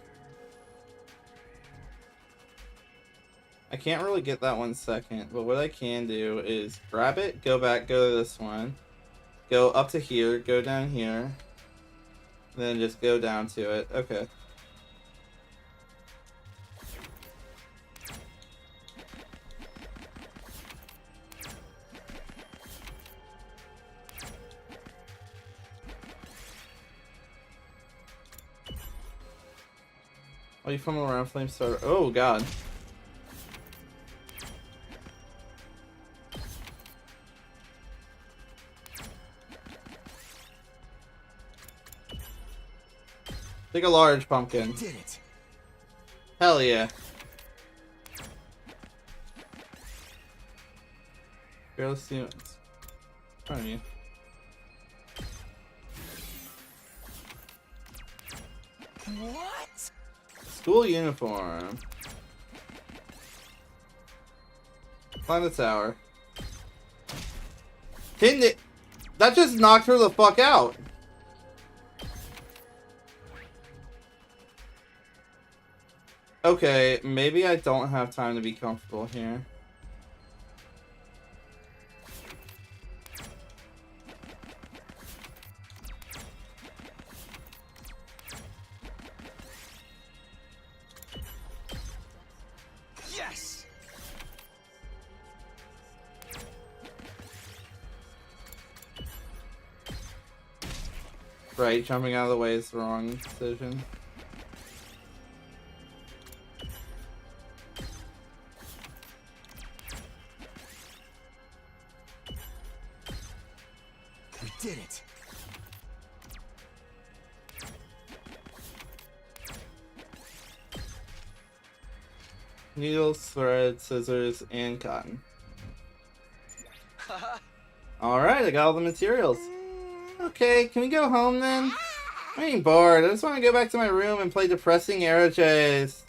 I can't really get that one second, but what I can do is grab it, go back, go to this one, go up to here, go down here, then just go down to it. Okay. Oh, you fumbling around, flame starter. Oh, God. Take a large pumpkin. Did it. Hell yeah. Here, let's see what's in front of you. What? School uniform. Climb the tower. Pinned it. That just knocked her the fuck out. Okay, maybe I don't have time to be comfortable here. Yes! Right, jumping out of the way is the wrong decision. We did it. Needles, thread, scissors, and cotton. Alright, I got all the materials. Okay, can we go home then? I'm getting bored. I just want to go back to my room and play depressing Era Jays.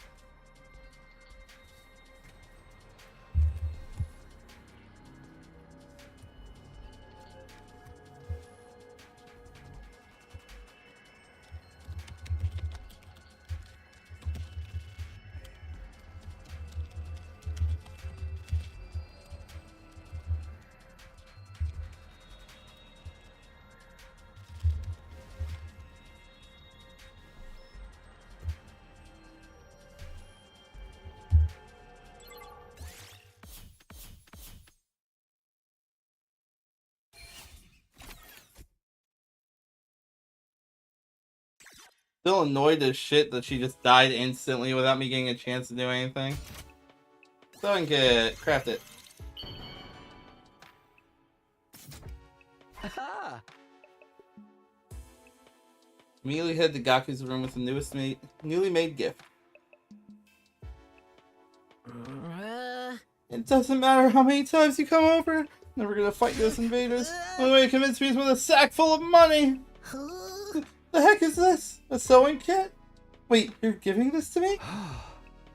Still annoyed as shit that she just died instantly without me getting a chance to do anything. Sewing kit, craft it. Haha. Immediately head to Gaku's room with the newly made gift. It doesn't matter how many times you come over. Never gonna fight those invaders. Only way to convince me is with a sack full of money. The heck is this? A sewing kit? Wait, you're giving this to me?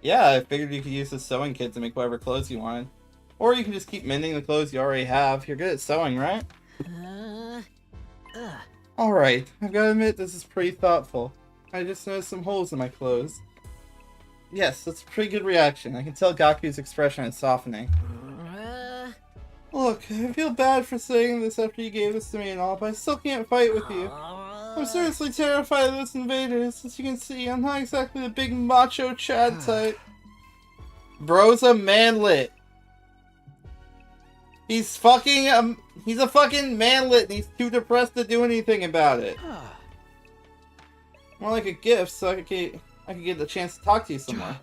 Yeah, I figured you could use the sewing kit to make whatever clothes you wanted. Or you can just keep mending the clothes you already have. You're good at sewing, right? Alright, I've got to admit this is pretty thoughtful. I just noticed some holes in my clothes. Yes, that's a pretty good reaction. I can tell Gaku's expression is softening. Look, I feel bad for saying this after you gave this to me and all, but I still can't fight with you. I'm seriously terrified of those invaders. As you can see, I'm not exactly the big macho Chad type. Bro's a manlet. He's fucking He's a fucking manlet and he's too depressed to do anything about it. More like a gift so I could get the chance to talk to you some more.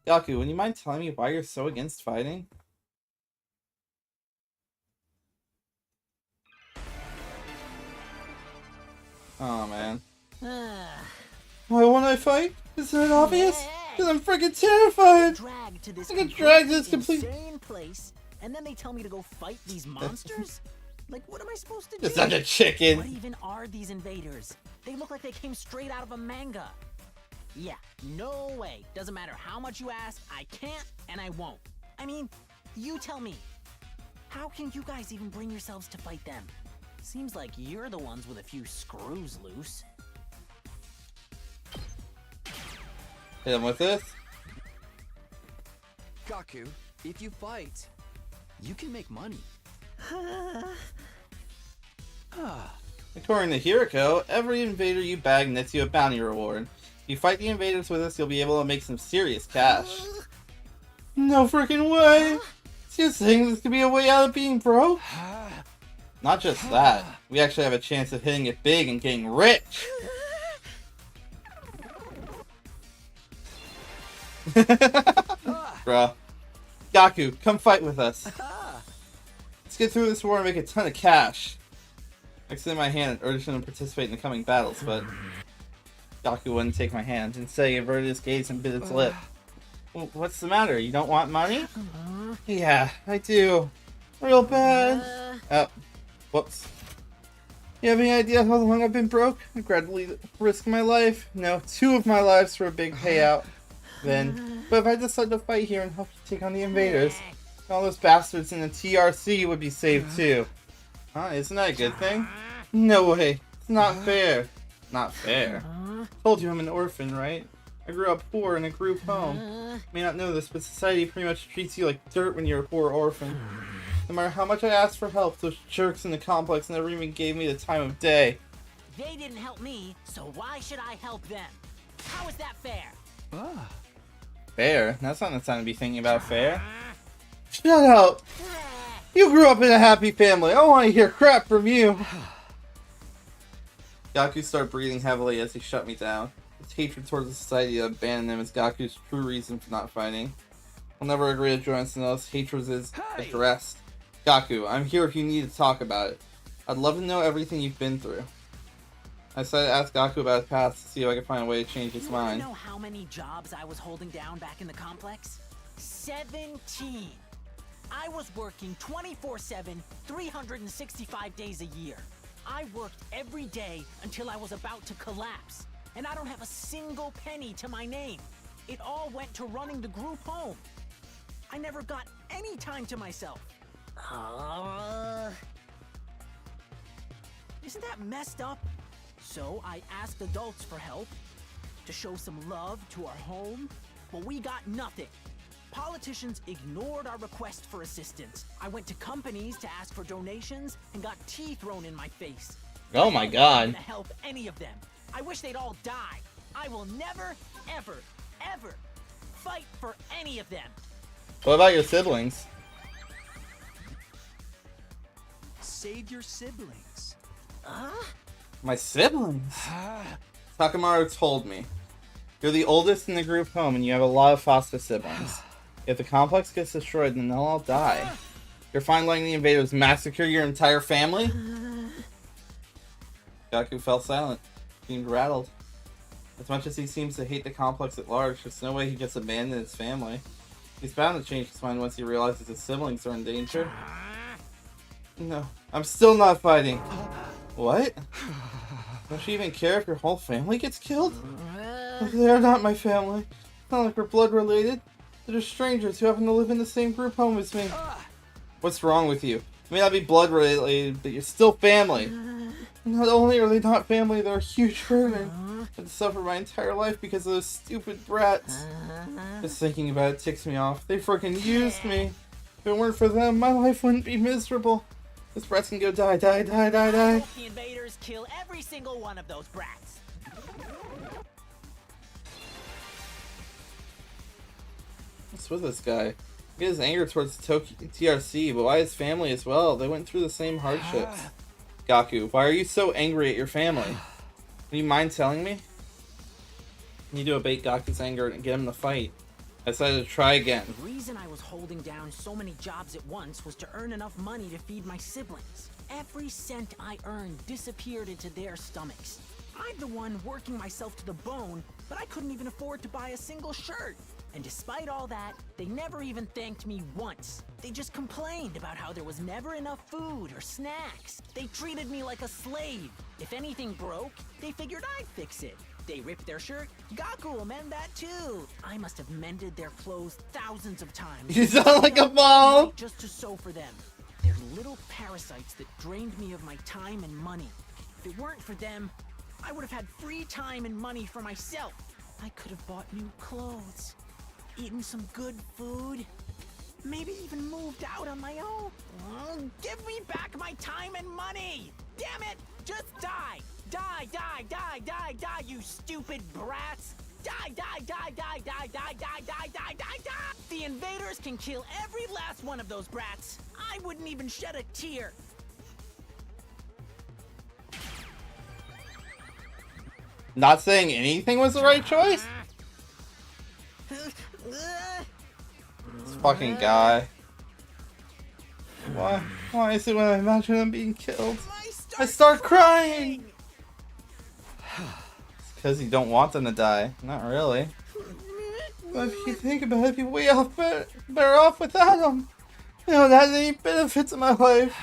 Gaku, would you mind telling me why you're so against fighting? Oh man. Why won't I fight? Isn't it obvious? Because I'm freaking terrified! Dragged to this I get dragged to this insane place, and then they tell me to go fight these monsters? Like, what am I supposed to do? It's not a chicken. What even are these invaders? They look like they came straight out of a manga. Yeah, no way. Doesn't matter how much you ask, I can't and I won't. I mean, you tell me. How can you guys even bring yourselves to fight them? Seems like you're the ones with a few screws loose. Hit him with this. Gaku, if you fight, you can make money. According to Hiroko, every invader you bag nets you a bounty reward. If you fight the invaders with us, you'll be able to make some serious cash. No freaking way! So you're saying this could be a way out of being broke? Not just that, we actually have a chance of hitting it big and getting rich! Bruh. Gaku, come fight with us. Let's get through this war and make a ton of cash. I extended my hand and urged him to participate in the coming battles, but Gaku wouldn't take my hand. Instead, he averted his gaze and bit his lip. What's the matter? You don't want money? Yeah, I do. Real bad. Oh, whoops. You have any idea how long I've been broke? I gradually risked my life. No, 2 of my lives for a big payout. Then, but if I decide to fight here and help you take on the invaders, all those bastards in the TRC would be saved too. Huh? Isn't that a good thing? No way. It's not fair. Not fair. Told you I'm an orphan, right? I grew up poor in a group home. You may not know this, but society pretty much treats you like dirt when you're a poor orphan. No matter how much I asked for help, those jerks in the complex never even gave me the time of day. They didn't help me, so why should I help them? How is that fair? Fair? That's not the time to be thinking about fair. Shut up! You grew up in a happy family. I don't want to hear crap from you. Gaku started breathing heavily as he shut me down. His hatred towards the society that abandoned him is Gaku's true reason for not fighting. I'll never agree to join us unless hatred is addressed. Gaku, I'm here if you need to talk about it. I'd love to know everything you've been through. I decided to ask Gaku about his past to see if I could find a way to change his mind. You know how many jobs I was holding down back in the complex? 17! I was working 24/7, 365 days a year. I worked every day until I was about to collapse. And I don't have a single penny to my name. It all went to running the group home. I never got any time to myself. Isn't that messed up? So I asked adults for help, to show some love to our home, but we got nothing. Politicians ignored our request for assistance. I went to companies to ask for donations and got tea thrown in my face. Oh my god. I'm not gonna help any of them. I wish they'd all die. I will never, ever, ever fight for any of them. What about your siblings? Save your siblings. My siblings? Takamaru told me. You're the oldest in the group home and you have a lot of foster siblings. If the complex gets destroyed, then they'll all die. You're fine letting the invaders massacre your entire family? Gaku fell silent, seemed rattled. As much as he seems to hate the complex at large, there's no way he just abandoned his family. He's bound to change his mind once he realizes his siblings are in danger. No, I'm still not fighting. What? Don't you even care if your whole family gets killed? They're not my family. It's not like we're blood related. They're just strangers who happen to live in the same group home as me. What's wrong with you? You may not be blood related, but you're still family. Not only are they not family, they're a huge burden. I've suffered my entire life because of those stupid brats. Just thinking about it ticks me off. They freaking used me. If it weren't for them, my life wouldn't be miserable. Those brats can go die, die, die, die, die. I hope the invaders kill every single one of those brats. What's with this guy? Get his anger towards TRC, but why his family as well? They went through the same hardships. Gaku, why are you so angry at your family? Do you mind telling me? You do abate Gaku's anger and get him to fight. I decided to try again. The reason I was holding down so many jobs at once was to earn enough money to feed my siblings. Every cent I earned disappeared into their stomachs. I'm the one working myself to the bone, but I couldn't even afford to buy a single shirt. And despite all that, they never even thanked me once. They just complained about how there was never enough food or snacks. They treated me like a slave. If anything broke, they figured I'd fix it. They ripped their shirt, Gaku will mend that too. I must have mended their clothes thousands of times. You sound like a ball! Just to sew for them. They're little parasites that drained me of my time and money. If it weren't for them, I would have had free time and money for myself. I could have bought new clothes, eaten some good food, maybe even moved out on my own. Give me back my time and money! Damn it! Just die! Die, die, die, die, die, you stupid brats! Die, die, die, die, die, die, die, die, die, die, die! The invaders can kill every last one of those brats. I wouldn't even shed a tear. Not saying anything was the right choice? This fucking guy. Why is it when I imagine him being killed, I start crying? It's because you don't want them to die. Not really. But if you think about it, I'd be way off better off without them. You don't have any benefits in my life.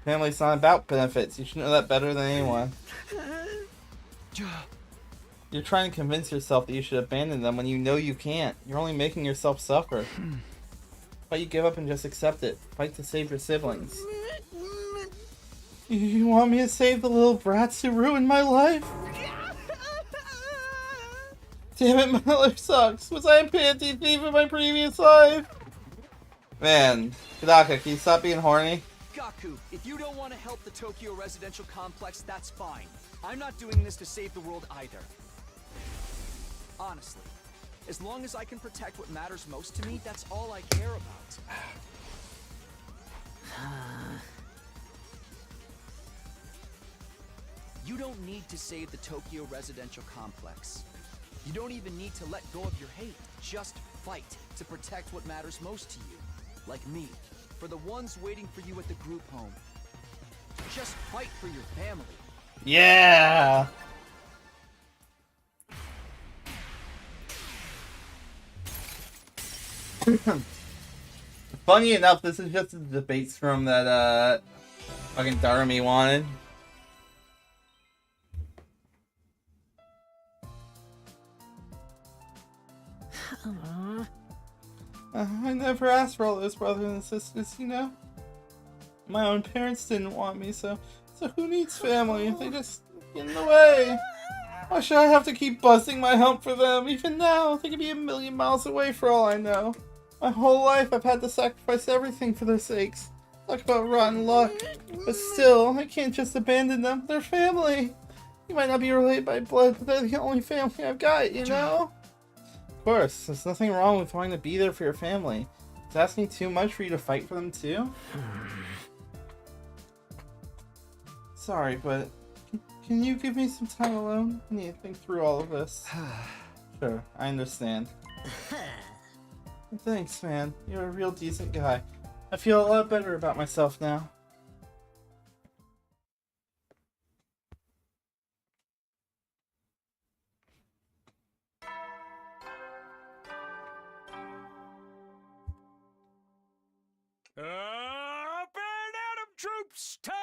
Family's not about benefits. You should know that better than anyone. You're trying to convince yourself that you should abandon them when you know you can't. You're only making yourself suffer. Why you give up and just accept it? Fight to save your siblings. You want me to save the little brats who ruined my life? Damn it, my life sucks. Was I a panty thief in my previous life? Man, Kadaka, can you stop being horny? Gaku, if you don't want to help the Tokyo residential complex, that's fine. I'm not doing this to save the world either. Honestly, as long as I can protect what matters most to me, that's all I care about. You don't need to save the Tokyo residential complex. You don't even need to let go of your hate. Just fight to protect what matters most to you. Like me, for the ones waiting for you at the group home. Just fight for your family. Yeah! Funny enough, this is just a debate from that fucking Darmy wanted. I never asked for all those brothers and sisters, you know? My own parents didn't want me, so who needs family? They just get in the way. Why should I have to keep busting my hump for them? Even now, they could be a million miles away for all I know. My whole life I've had to sacrifice everything for their sakes. Talk about rotten luck. But still, I can't just abandon them. They're family. You might not be related by blood, but they're the only family I've got, you know? Of course, there's nothing wrong with wanting to be there for your family. It's asking too much for you to fight for them too? Sorry, but can you give me some time alone? I need to think through all of this. Sure, I understand. Thanks, man. You're a real decent guy. I feel a lot better about myself now. Up and Atom troops, time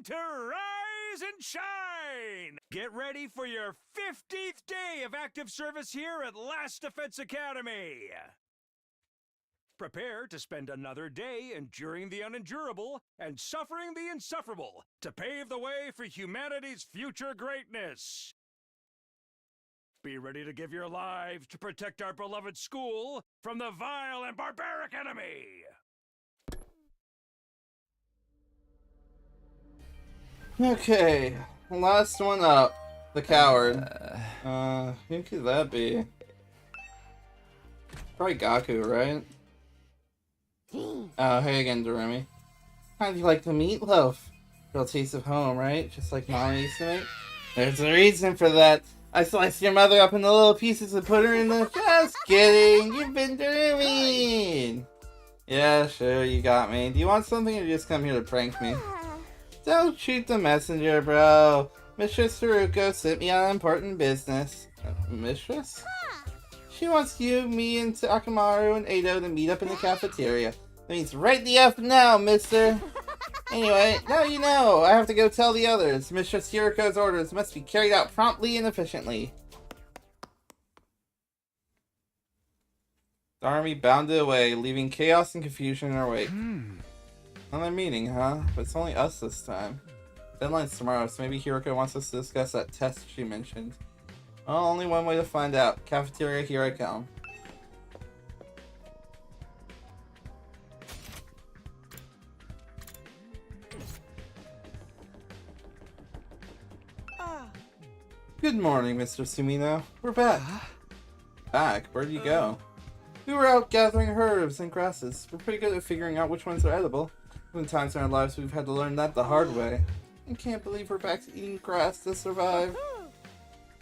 to rise and shine! Get ready for your 50th day of active service here at Last Defense Academy! Prepare to spend another day enduring the unendurable and suffering the insufferable to pave the way for humanity's future greatness. Be ready to give your lives to protect our beloved school from the vile and barbaric enemy! Okay, last one up. The coward. Who could that be? Probably Gaku, right? Oh, hey again, Doremi. How do you like the meatloaf? Real taste of home, right? Just like Mom used to make. There's a reason for that. I sliced your mother up into little pieces and put her in the... Just kidding! You've been dreaming! Yeah, sure, you got me. Do you want something or you just come here to prank me? Don't shoot the messenger, bro. Mistress Haruko sent me on important business. Mistress? She wants you, me, and Akamaru and Ado to meet up in the cafeteria. That means right the F now, mister! Anyway, now you know. I have to go tell the others. Mistress Haruko's orders must be carried out promptly and efficiently. The army bounded away, leaving chaos and confusion in our wake. Another meeting, huh? But it's only us this time. Deadline's tomorrow, so maybe Hiroko wants us to discuss that test she mentioned. Well, only one way to find out. Cafeteria, here I come. Good morning, Mr. Sumino. We're back. Back? Where'd you go? We were out gathering herbs and grasses. We're pretty good at figuring out which ones are edible. When times in our lives we've had to learn that the hard way. I can't believe we're back to eating grass to survive.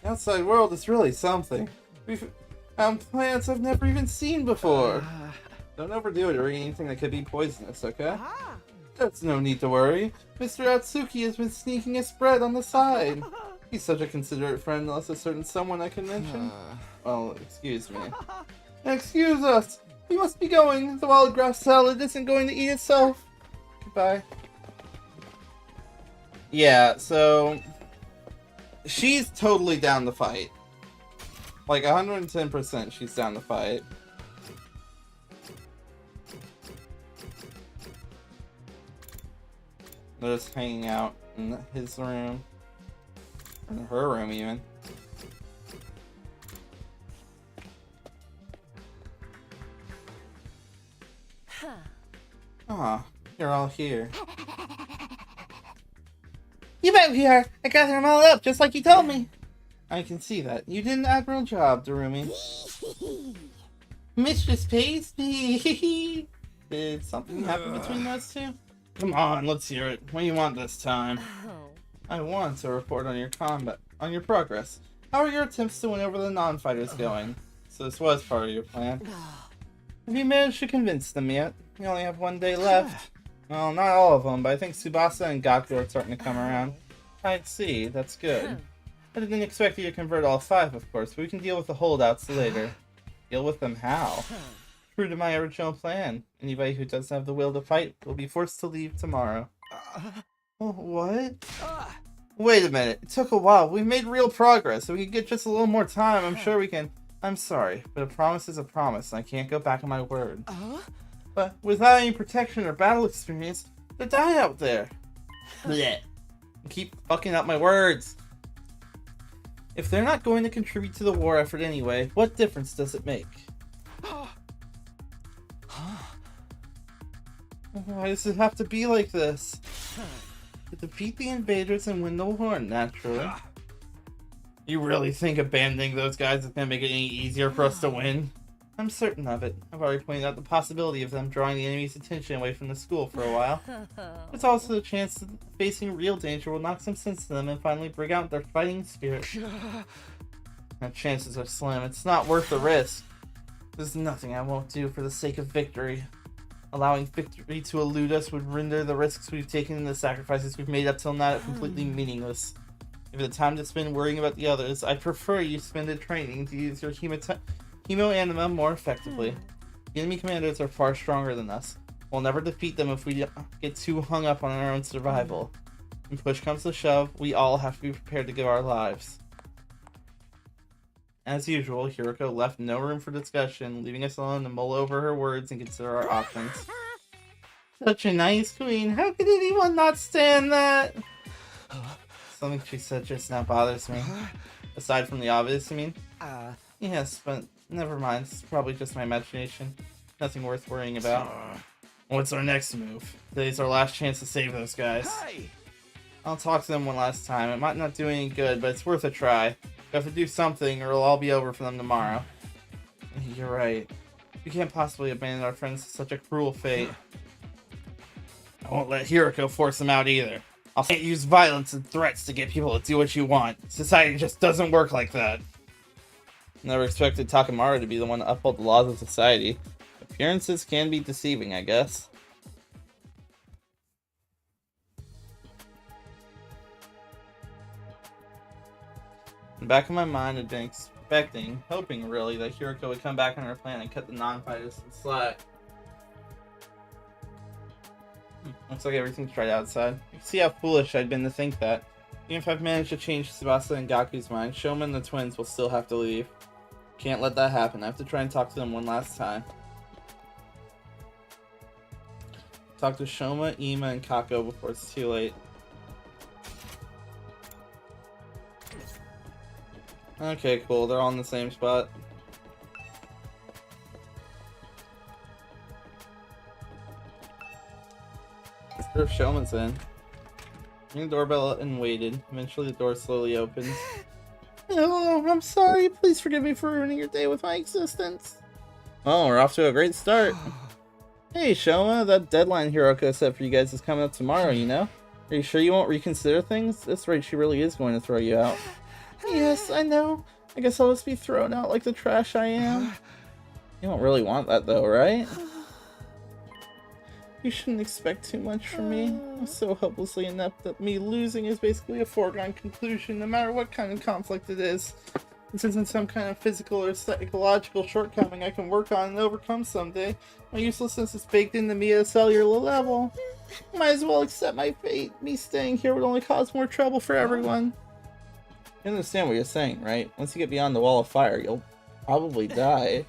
The outside world is really something. We've found plants I've never even seen before. Don't overdo it or eat anything that could be poisonous, okay? There's no need to worry. Mr. Atsuki has been sneaking us bread on the side. He's such a considerate friend, unless a certain someone I can mention. Well, excuse me. Excuse us! We must be going. The wild grass salad isn't going to eat itself. Goodbye. Yeah, so... she's totally down to fight. Like, 110% she's down to fight. They're just hanging out in his room. In her room, even. Aw, you're all here. You bet we are! I gathered them all up, just like you told me! I can see that. You did an admirable job, Darumi. Mistress Pastry! Did something happen between those two? Come on, let's hear it. What do you want this time? I want to report on your progress. How are your attempts to win over the non-fighters going? So this was part of your plan. Have you managed to convince them yet? You only have one day left. Well, not all of them, but I think Tsubasa and Gaku are starting to come around. I see, that's good. I didn't expect you to convert all 5, of course, but we can deal with the holdouts later. Deal with them how? True to my original plan. Anybody who doesn't have the will to fight will be forced to leave tomorrow. What? Wait a minute, it took a while. We made real progress. If we could get just a little more time, I'm sure we can... I'm sorry, but a promise is a promise, and I can't go back on my word. But without any protection or battle experience, they die out there. Blech. I keep fucking up my words. If they're not going to contribute to the war effort anyway, what difference does it make? Why does it have to be like this? To defeat the invaders and win the war, naturally. You really think abandoning those guys is gonna make it any easier for us to win? I'm certain of it. I've already pointed out the possibility of them drawing the enemy's attention away from the school for a while. There's also the chance that facing real danger will knock some sense to them and finally bring out their fighting spirit. The chances are slim. It's not worth the risk. There's nothing I won't do for the sake of victory. Allowing victory to elude us would render the risks we've taken and the sacrifices we've made up till now completely meaningless. If the time to spend worrying about the others, I prefer you spend it training to use your hemo-anima more effectively. The enemy commanders are far stronger than us. We'll never defeat them if we get too hung up on our own survival. When push comes to shove, we all have to be prepared to give our lives. As usual, Hiroko left no room for discussion, leaving us alone to mull over her words and consider our options. Such a nice queen, how could anyone not stand that? Something she said just now bothers me. Aside from the obvious, I mean. Yes, but never mind. It's probably just my imagination. Nothing worth worrying about. What's our next move? Today's our last chance to save those guys. I'll talk to them one last time. It might not do any good, but it's worth a try. We have to do something or it'll all be over for them tomorrow. You're right. We can't possibly abandon our friends to such a cruel fate. I won't let Hiroko force them out either. I'll can't use violence and threats to get people to do what you want. Society just doesn't work like that. Never expected Takamaru to be the one to uphold the laws of society. Appearances can be deceiving, I guess. In the back of my mind, I'd been hoping really, that Hiroko would come back on her plan and cut the non-fighters some slack. Looks like everything's right outside. You can see how foolish I'd been to think that. Even if I've managed to change Tsubasa and Gaku's mind, Shoma and the twins will still have to leave. Can't let that happen. I have to try and talk to them one last time. Talk to Shoma, Ima, and Kako before it's too late. Okay, cool. They're all in the same spot. Sure, Shoma's in. Rang the doorbell and waited. Eventually the door slowly opens. Oh, I'm sorry. Please forgive me for ruining your day with my existence. Oh, we're off to a great start. Hey, Shoma, that deadline Hiroko set for you guys is coming up tomorrow, you know? Are you sure you won't reconsider things? That's right, she really is going to throw you out. Yes, I know. I guess I'll just be thrown out like the trash I am. You don't really want that though, right? You shouldn't expect too much from me. I'm so hopelessly inept that me losing is basically a foregone conclusion, no matter what kind of conflict it is. This isn't some kind of physical or psychological shortcoming I can work on and overcome someday. My uselessness is baked into me at a cellular level. Might as well accept my fate. Me staying here would only cause more trouble for everyone. You understand what you're saying, right? Once you get beyond the wall of fire, you'll probably die.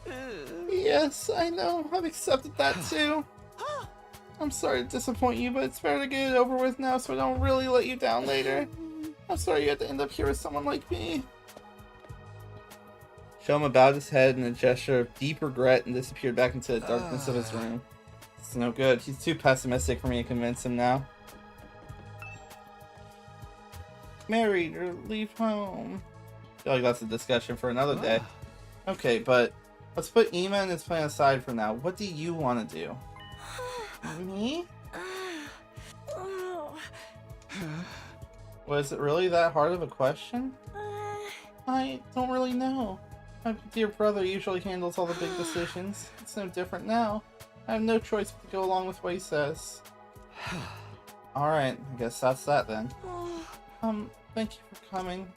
Yes, I know. I've accepted that too. I'm sorry to disappoint you, but it's better to get it over with now so I don't really let you down later. I'm sorry you had to end up here with someone like me. Shoma bowed his head in a gesture of deep regret and disappeared back into the darkness of his room. It's no good. He's too pessimistic for me to convince him now. Married or leave home? I feel like that's a discussion for another day. Okay, but let's put Ima and his plan aside for now. What do you want to do? Me? Was it really that hard of a question? I don't really know. My dear brother usually handles all the big decisions. It's no different now. I have no choice but to go along with what he says. Alright, I guess that's that then. Thank you for coming.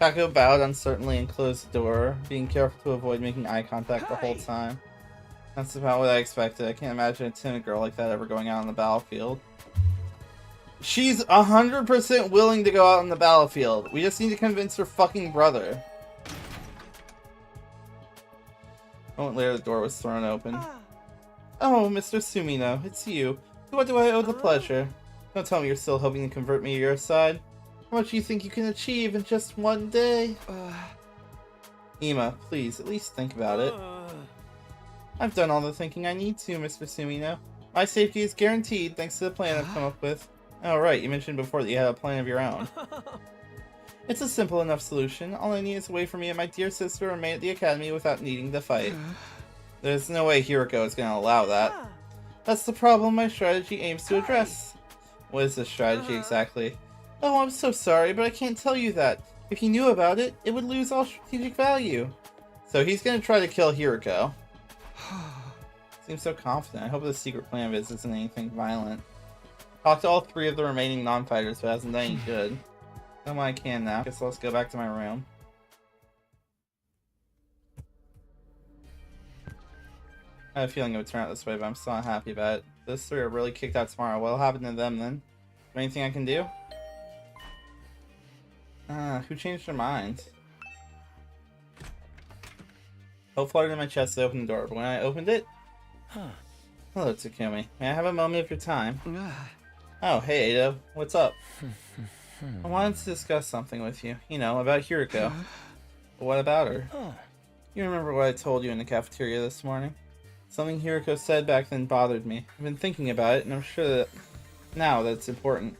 Kako bowed uncertainly and closed the door, being careful to avoid making eye contact the whole time. That's about what I expected. I can't imagine a timid girl like that ever going out on the battlefield. She's 100% willing to go out on the battlefield. We just need to convince her fucking brother. A moment later, the door was thrown open. Oh, Mr. Sumino, it's you. To what do I owe the pleasure? Don't tell me you're still hoping to convert me to your side. How much do you think you can achieve in just one day? Ima, please, at least think about it. I've done all the thinking I need to, Mr. Sumino. My safety is guaranteed thanks to the plan I've come up with. Oh, right, you mentioned before that you had a plan of your own. It's a simple enough solution. All I need is a way for me and my dear sister to remain at the academy without needing to fight. There's no way Hiroko is going to allow that. That's the problem my strategy aims to address. What is this strategy exactly? Oh, I'm so sorry, but I can't tell you that. If you knew about it, it would lose all strategic value. So he's going to try to kill Hiroko. Seems so confident. I hope the secret plan of his isn't anything violent. Talk to all three of the remaining non-fighters, but hasn't done any good. Done what I can now. Guess let's go back to my room. I had a feeling it would turn out this way, but I'm still not happy about it. Those three are really kicked out tomorrow. What'll happen to them then? Is there anything I can do? Who changed their minds? Hope fluttered in my chest to open the door, but when I opened it... Hello, Tsukumi. May I have a moment of your time? Oh, hey, Ada. What's up? I wanted to discuss something with you. You know, about Hiroko. But what about her? You remember what I told you in the cafeteria this morning? Something Hiroko said back then bothered me. I've been thinking about it, and I'm sure that now that it's important.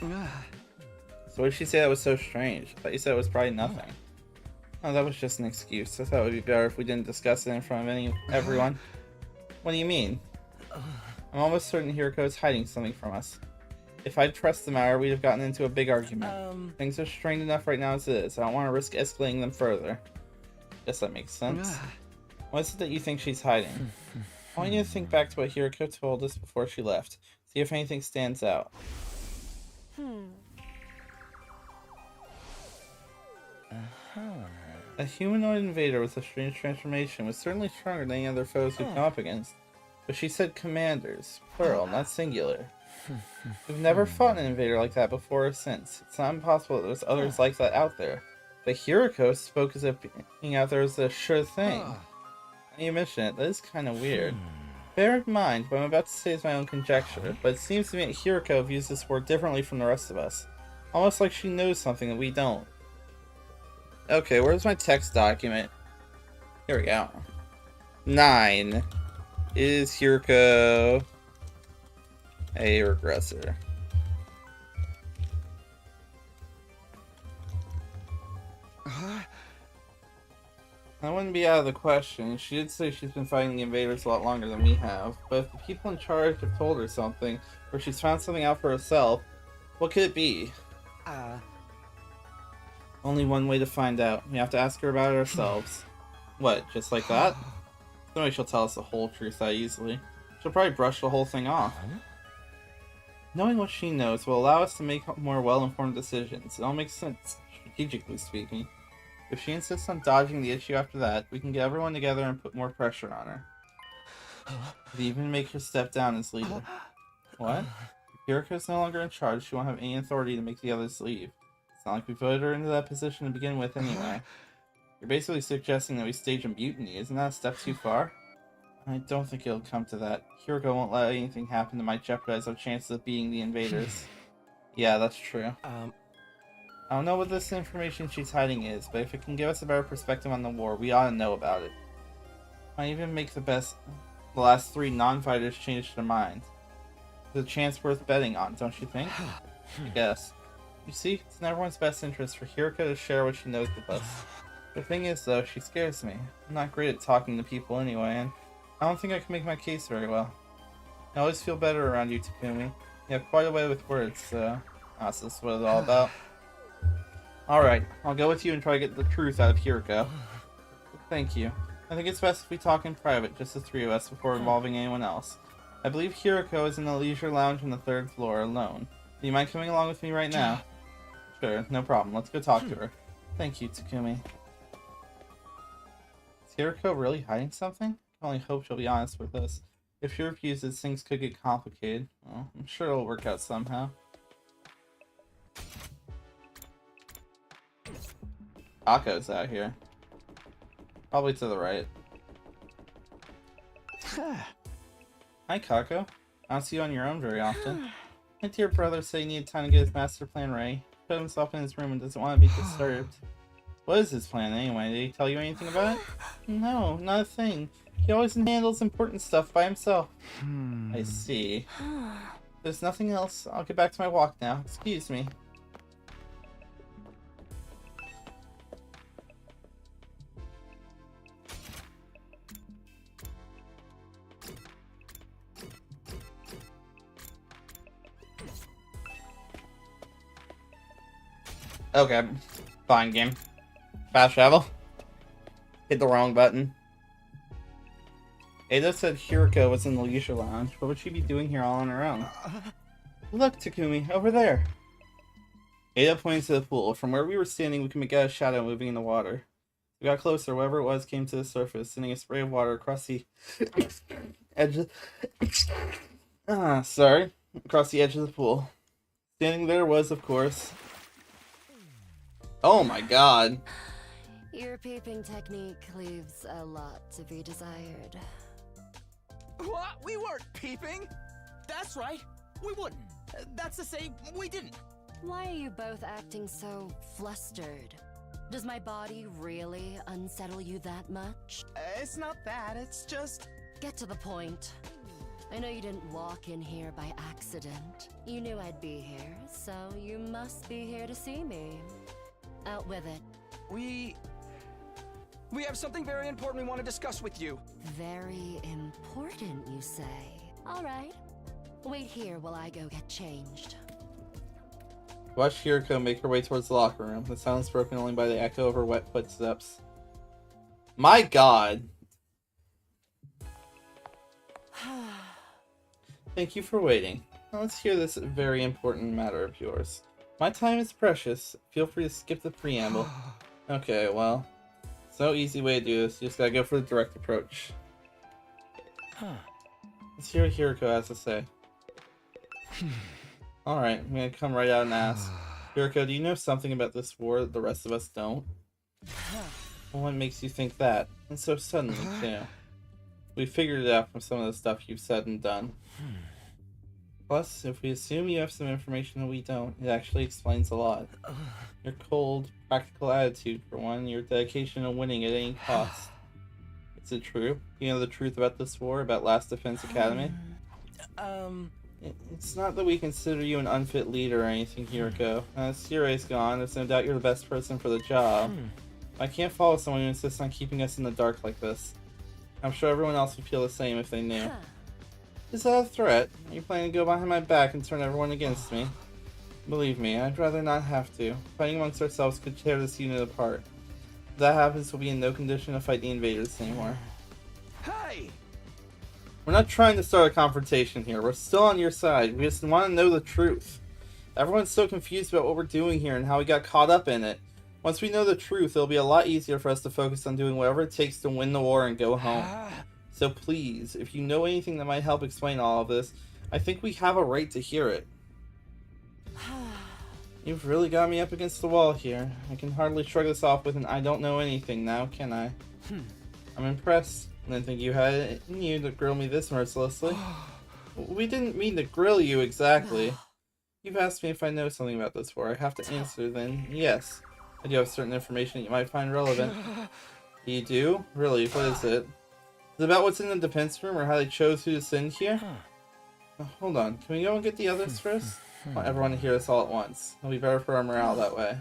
So what did she say that was so strange? I thought you said it was probably nothing. Oh, that was just an excuse. I thought it would be better if we didn't discuss it in front of everyone. What do you mean? I'm almost certain Hiroko is hiding something from us. If I'd pressed the matter, we'd have gotten into a big argument. Things are strained enough right now as it is. I don't want to risk escalating them further. Guess that makes sense. What is it that you think she's hiding? I want you to think back to what Hiroko told us before she left. See if anything stands out. A humanoid invader with a strange transformation was certainly stronger than any other foes we've come up against. But she said commanders, plural, not singular. We've never fought an invader like that before or since. It's not impossible that there's others like that out there. But Hiroko spoke as if being out there was a sure thing. Now you mention it, that is kind of weird. Bear in mind, what I'm about to say is my own conjecture, but it seems to me that Hiroko views this war differently from the rest of us. Almost like she knows something that we don't. Okay, where's my text document? Here we go. 9. Is Hiroko a regressor? That wouldn't be out of the question. She did say she's been fighting the invaders a lot longer than we have, but if the people in charge have told her something, or she's found something out for herself, what could it be? Only one way to find out. We have to ask her about it ourselves. What, just like that? No way she'll tell us the whole truth that easily. She'll probably brush the whole thing off. Knowing what she knows will allow us to make more well-informed decisions. It all makes sense, strategically speaking. If she insists on dodging the issue after that, we can get everyone together and put more pressure on her. Could even make her step down as leader. What? If Hiriko's no longer in charge, she won't have any authority to make the others leave. It's not like we voted her into that position to begin with anyway. You're basically suggesting that we stage a mutiny. Isn't that a step too far? I don't think it'll come to that. Hiroko won't let anything happen that might jeopardize our chances of beating the invaders. Yeah, that's true. I don't know what this information she's hiding is, but if it can give us a better perspective on the war, we ought to know about it. Might even make the last 3 non-fighters change their minds. It's a chance worth betting on, don't you think? I guess. You see, it's in everyone's best interest for Hiroko to share what she knows with us. The thing is, though, she scares me. I'm not great at talking to people anyway, and I don't think I can make my case very well. I always feel better around you, Takumi. You have quite a way with words, so that's just what it's all about. Alright, I'll go with you and try to get the truth out of Hiroko. Thank you. I think it's best if we talk in private, just the 3 of us, before involving anyone else. I believe Hiroko is in the leisure lounge on the 3rd floor, alone. Do you mind coming along with me right now? Sure, no problem. Let's go talk to her. Thank you, Takumi. Is Hiroko really hiding something? I only hope she'll be honest with us. If she refuses, things could get complicated. Well, I'm sure it'll work out somehow. Kako's out here. Probably to the right. Hi, Kako. I don't see you on your own very often. My dear brother said he needed time to get his master plan ready. He put himself in his room and doesn't want to be disturbed. What is his plan anyway? Did he tell you anything about it? No, not a thing. He always handles important stuff by himself. I see. There's nothing else. I'll get back to my walk now. Excuse me. Okay, fine game. Fast travel. Hit the wrong button. Ada said Hiroko was in the leisure lounge. What would she be doing here all on her own? Look, Takumi, over there. Ada points to the pool. From where we were standing, we can make out a shadow moving in the water. We got closer. Whatever it was came to the surface, sending a spray of water across the edge of... across the edge of the pool. Standing there was, of course... Oh my god. Your peeping technique leaves a lot to be desired. What? We weren't peeping! That's right, we wouldn't. That's to say, we didn't. Why are you both acting so flustered? Does my body really unsettle you that much? It's not that, it's just... Get to the point. I know you didn't walk in here by accident. You knew I'd be here, so you must be here to see me. Out with it. We We have something very important we want to discuss with you. Very important, you say? All right. Wait here while I go get changed. Watch Hiriko make her way towards the locker room. The silence broken only by the echo of her wet footsteps. My god! Thank you for waiting. Now let's hear this very important matter of yours. My time is precious. Feel free to skip the preamble. Okay, well, it's no easy way to do this. You just gotta go for the direct approach. Let's hear what Hiriko has to say. Alright, I'm gonna come right out and ask. Hiriko, do you know something about this war that the rest of us don't? Well, what makes you think that? And so suddenly, too. We figured it out from some of the stuff you've said and done. Plus, if we assume you have some information that we don't, it actually explains a lot. Your cold, practical attitude, for one, your dedication to winning at any cost. Is it true? You know the truth about this war, about Last Defense Academy? It's not that we consider you an unfit leader or anything, Hiriko. As Sirai's gone, there's no doubt you're the best person for the job. I can't follow someone who insists on keeping us in the dark like this. I'm sure everyone else would feel the same if they knew. Is that a threat? Are you planning to go behind my back and turn everyone against me? Believe me, I'd rather not have to. Fighting amongst ourselves could tear this unit apart. If that happens, we'll be in no condition to fight the invaders anymore. Hey! We're not trying to start a confrontation here. We're still on your side. We just want to know the truth. Everyone's so confused about what we're doing here and how we got caught up in it. Once we know the truth, it'll be a lot easier for us to focus on doing whatever it takes to win the war and go home. So please, if you know anything that might help explain all of this, I think we have a right to hear it. You've really got me up against the wall here. I can hardly shrug this off with an I don't know anything now, can I? I'm impressed. I didn't think you had it in you to grill me this mercilessly. We didn't mean to grill you exactly. You've asked me if I know something about this war. I have to answer then. Yes, I do have certain information that you might find relevant. You do? Really? What is it? Is it about what's in the defense room or how they chose who to send here? Hold on. Can we go and get the others first? I want everyone to hear us all at once. It'll be better for our morale that way.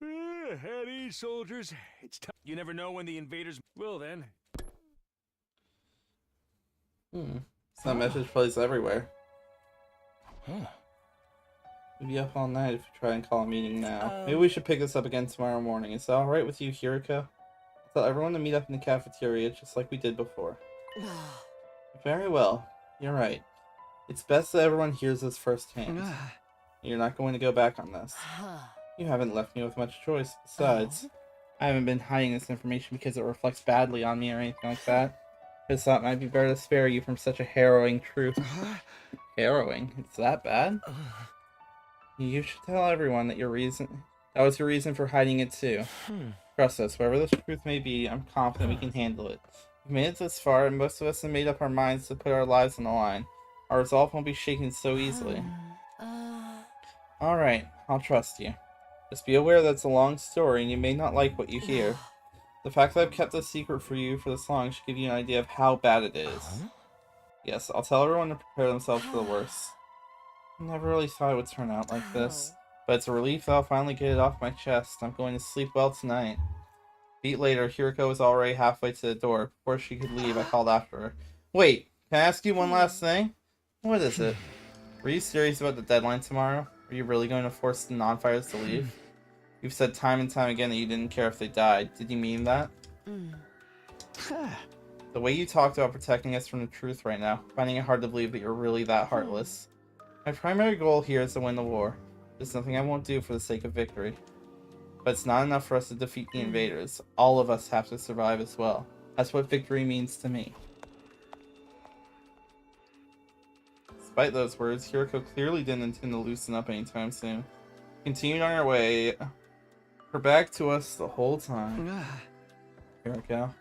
At ease, soldiers. It's time. You never know when the invaders will then. That message plays everywhere. We'll be up all night if we try and call a meeting now. Maybe we should pick this up again tomorrow morning. Is that alright with you, Hiriko? Tell everyone to meet up in the cafeteria just like we did before. Very well. You're right. It's best that everyone hears this firsthand. You're not going to go back on this. You haven't left me with much choice. Besides, I haven't been hiding this information because it reflects badly on me or anything like that. I just thought it might be better to spare you from such a harrowing truth. Harrowing? It's that bad? You should tell everyone that that was your reason for hiding it too. Trust us, whatever the truth may be, I'm confident we can handle it. We've made it this far, and most of us have made up our minds to put our lives on the line. Our resolve won't be shaken so easily. Alright, I'll trust you. Just be aware that it's a long story, and you may not like what you hear. The fact that I've kept this secret for you for this long should give you an idea of how bad it is. Yes, I'll tell everyone to prepare themselves for the worst. I never really thought it would turn out like this. But it's a relief that I'll finally get it off my chest. I'm going to sleep well tonight. A beat later, Hiriko was already halfway to the door. Before she could leave, I called after her. Wait, can I ask you one last thing? What is it? Were you serious about the deadline tomorrow? Are you really going to force the non-fighters to leave? You've said time and time again that you didn't care if they died. Did you mean that? The way you talked about protecting us from the truth right now, finding it hard to believe that you're really that heartless. My primary goal here is to win the war. There's nothing I won't do for the sake of victory. But it's not enough for us to defeat the invaders. All of us have to survive as well. That's what victory means to me. Despite those words, Hiriko clearly didn't intend to loosen up anytime soon. Continued on her way. Her back to us the whole time. Hiriko.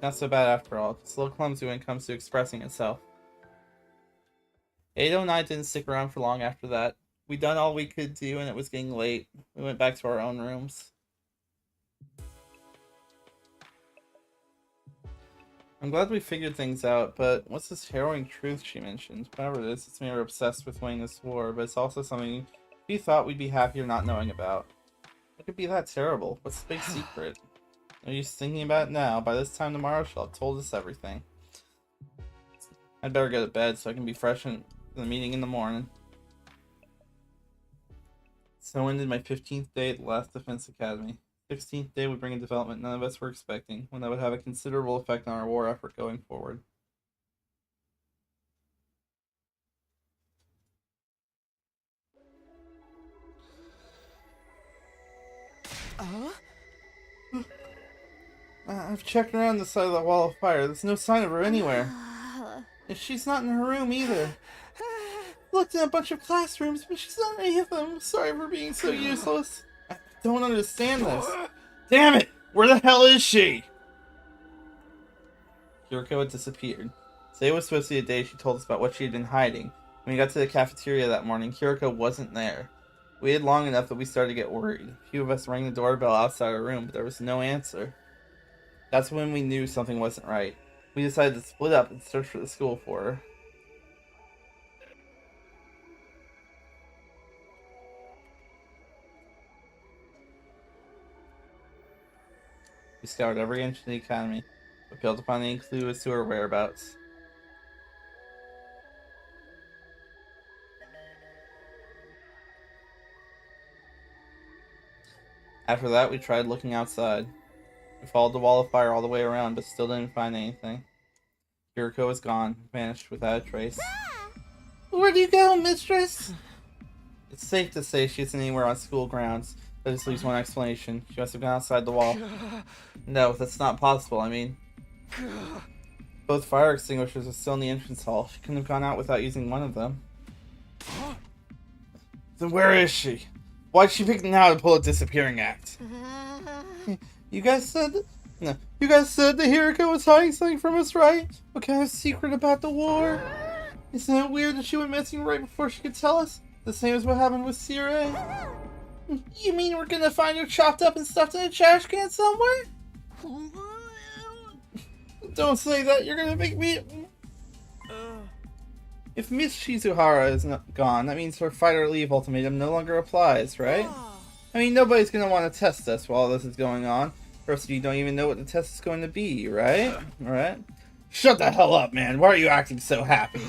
Not so bad after all. It's a little clumsy when it comes to expressing itself. Ado and I didn't stick around for long after that. We done all we could do and it was getting late. We went back to our own rooms. I'm glad we figured things out, but what's this harrowing truth she mentioned? Whatever it is, it's made her obsessed with winning this war, but it's also something You thought we'd be happier not knowing about. What could be that terrible? What's the big secret? No use thinking about it now. By this time tomorrow, she'll have told us everything. I'd better go to bed so I can be fresh in the meeting in the morning. So ended my 15th day at the last Defense Academy. 16th day would bring a development none of us were expecting, one that would have a considerable effect on our war effort going forward. I've checked around the side of the wall of fire. There's no sign of her anywhere. And she's not in her room either. Looked in a bunch of classrooms, but she's not in any of them. Sorry for being so useless. I don't understand this. Damn it! Where the hell is she? Kiriko had disappeared. Today was supposed to be a day she told us about what she had been hiding. When we got to the cafeteria that morning, Kiriko wasn't there. We waited long enough that we started to get worried. A few of us rang the doorbell outside our room, but there was no answer. That's when we knew something wasn't right. We decided to split up and search for the school for her. We scoured every inch of the academy, but failed to find any clue as to her whereabouts. After that, we tried looking outside. We followed the wall of fire all the way around, but still didn't find anything. Kiriko was gone, vanished without a trace. Where'd you go, mistress? It's safe to say she isn't anywhere on school grounds. That just leaves one explanation. She must have gone outside the wall. No, that's not possible, I mean. Both fire extinguishers are still in the entrance hall. She couldn't have gone out without using one of them. Then where is she? Why'd she pick now to pull a disappearing act? You guys said that Hiriko was hiding something from us, right? What kind of secret about the war? Isn't it weird that she went missing right before she could tell us? The same as what happened with Sire? You mean we're gonna find her chopped up and stuffed in a trash can somewhere? Don't say that, you're gonna make me... If Miss Shizuhara is gone, that means her fight or leave ultimatum no longer applies, right? I mean, nobody's gonna want to test us while this is going on. First, you don't even know what the test is going to be, right? Alright? Shut the hell up, man. Why are you acting so happy?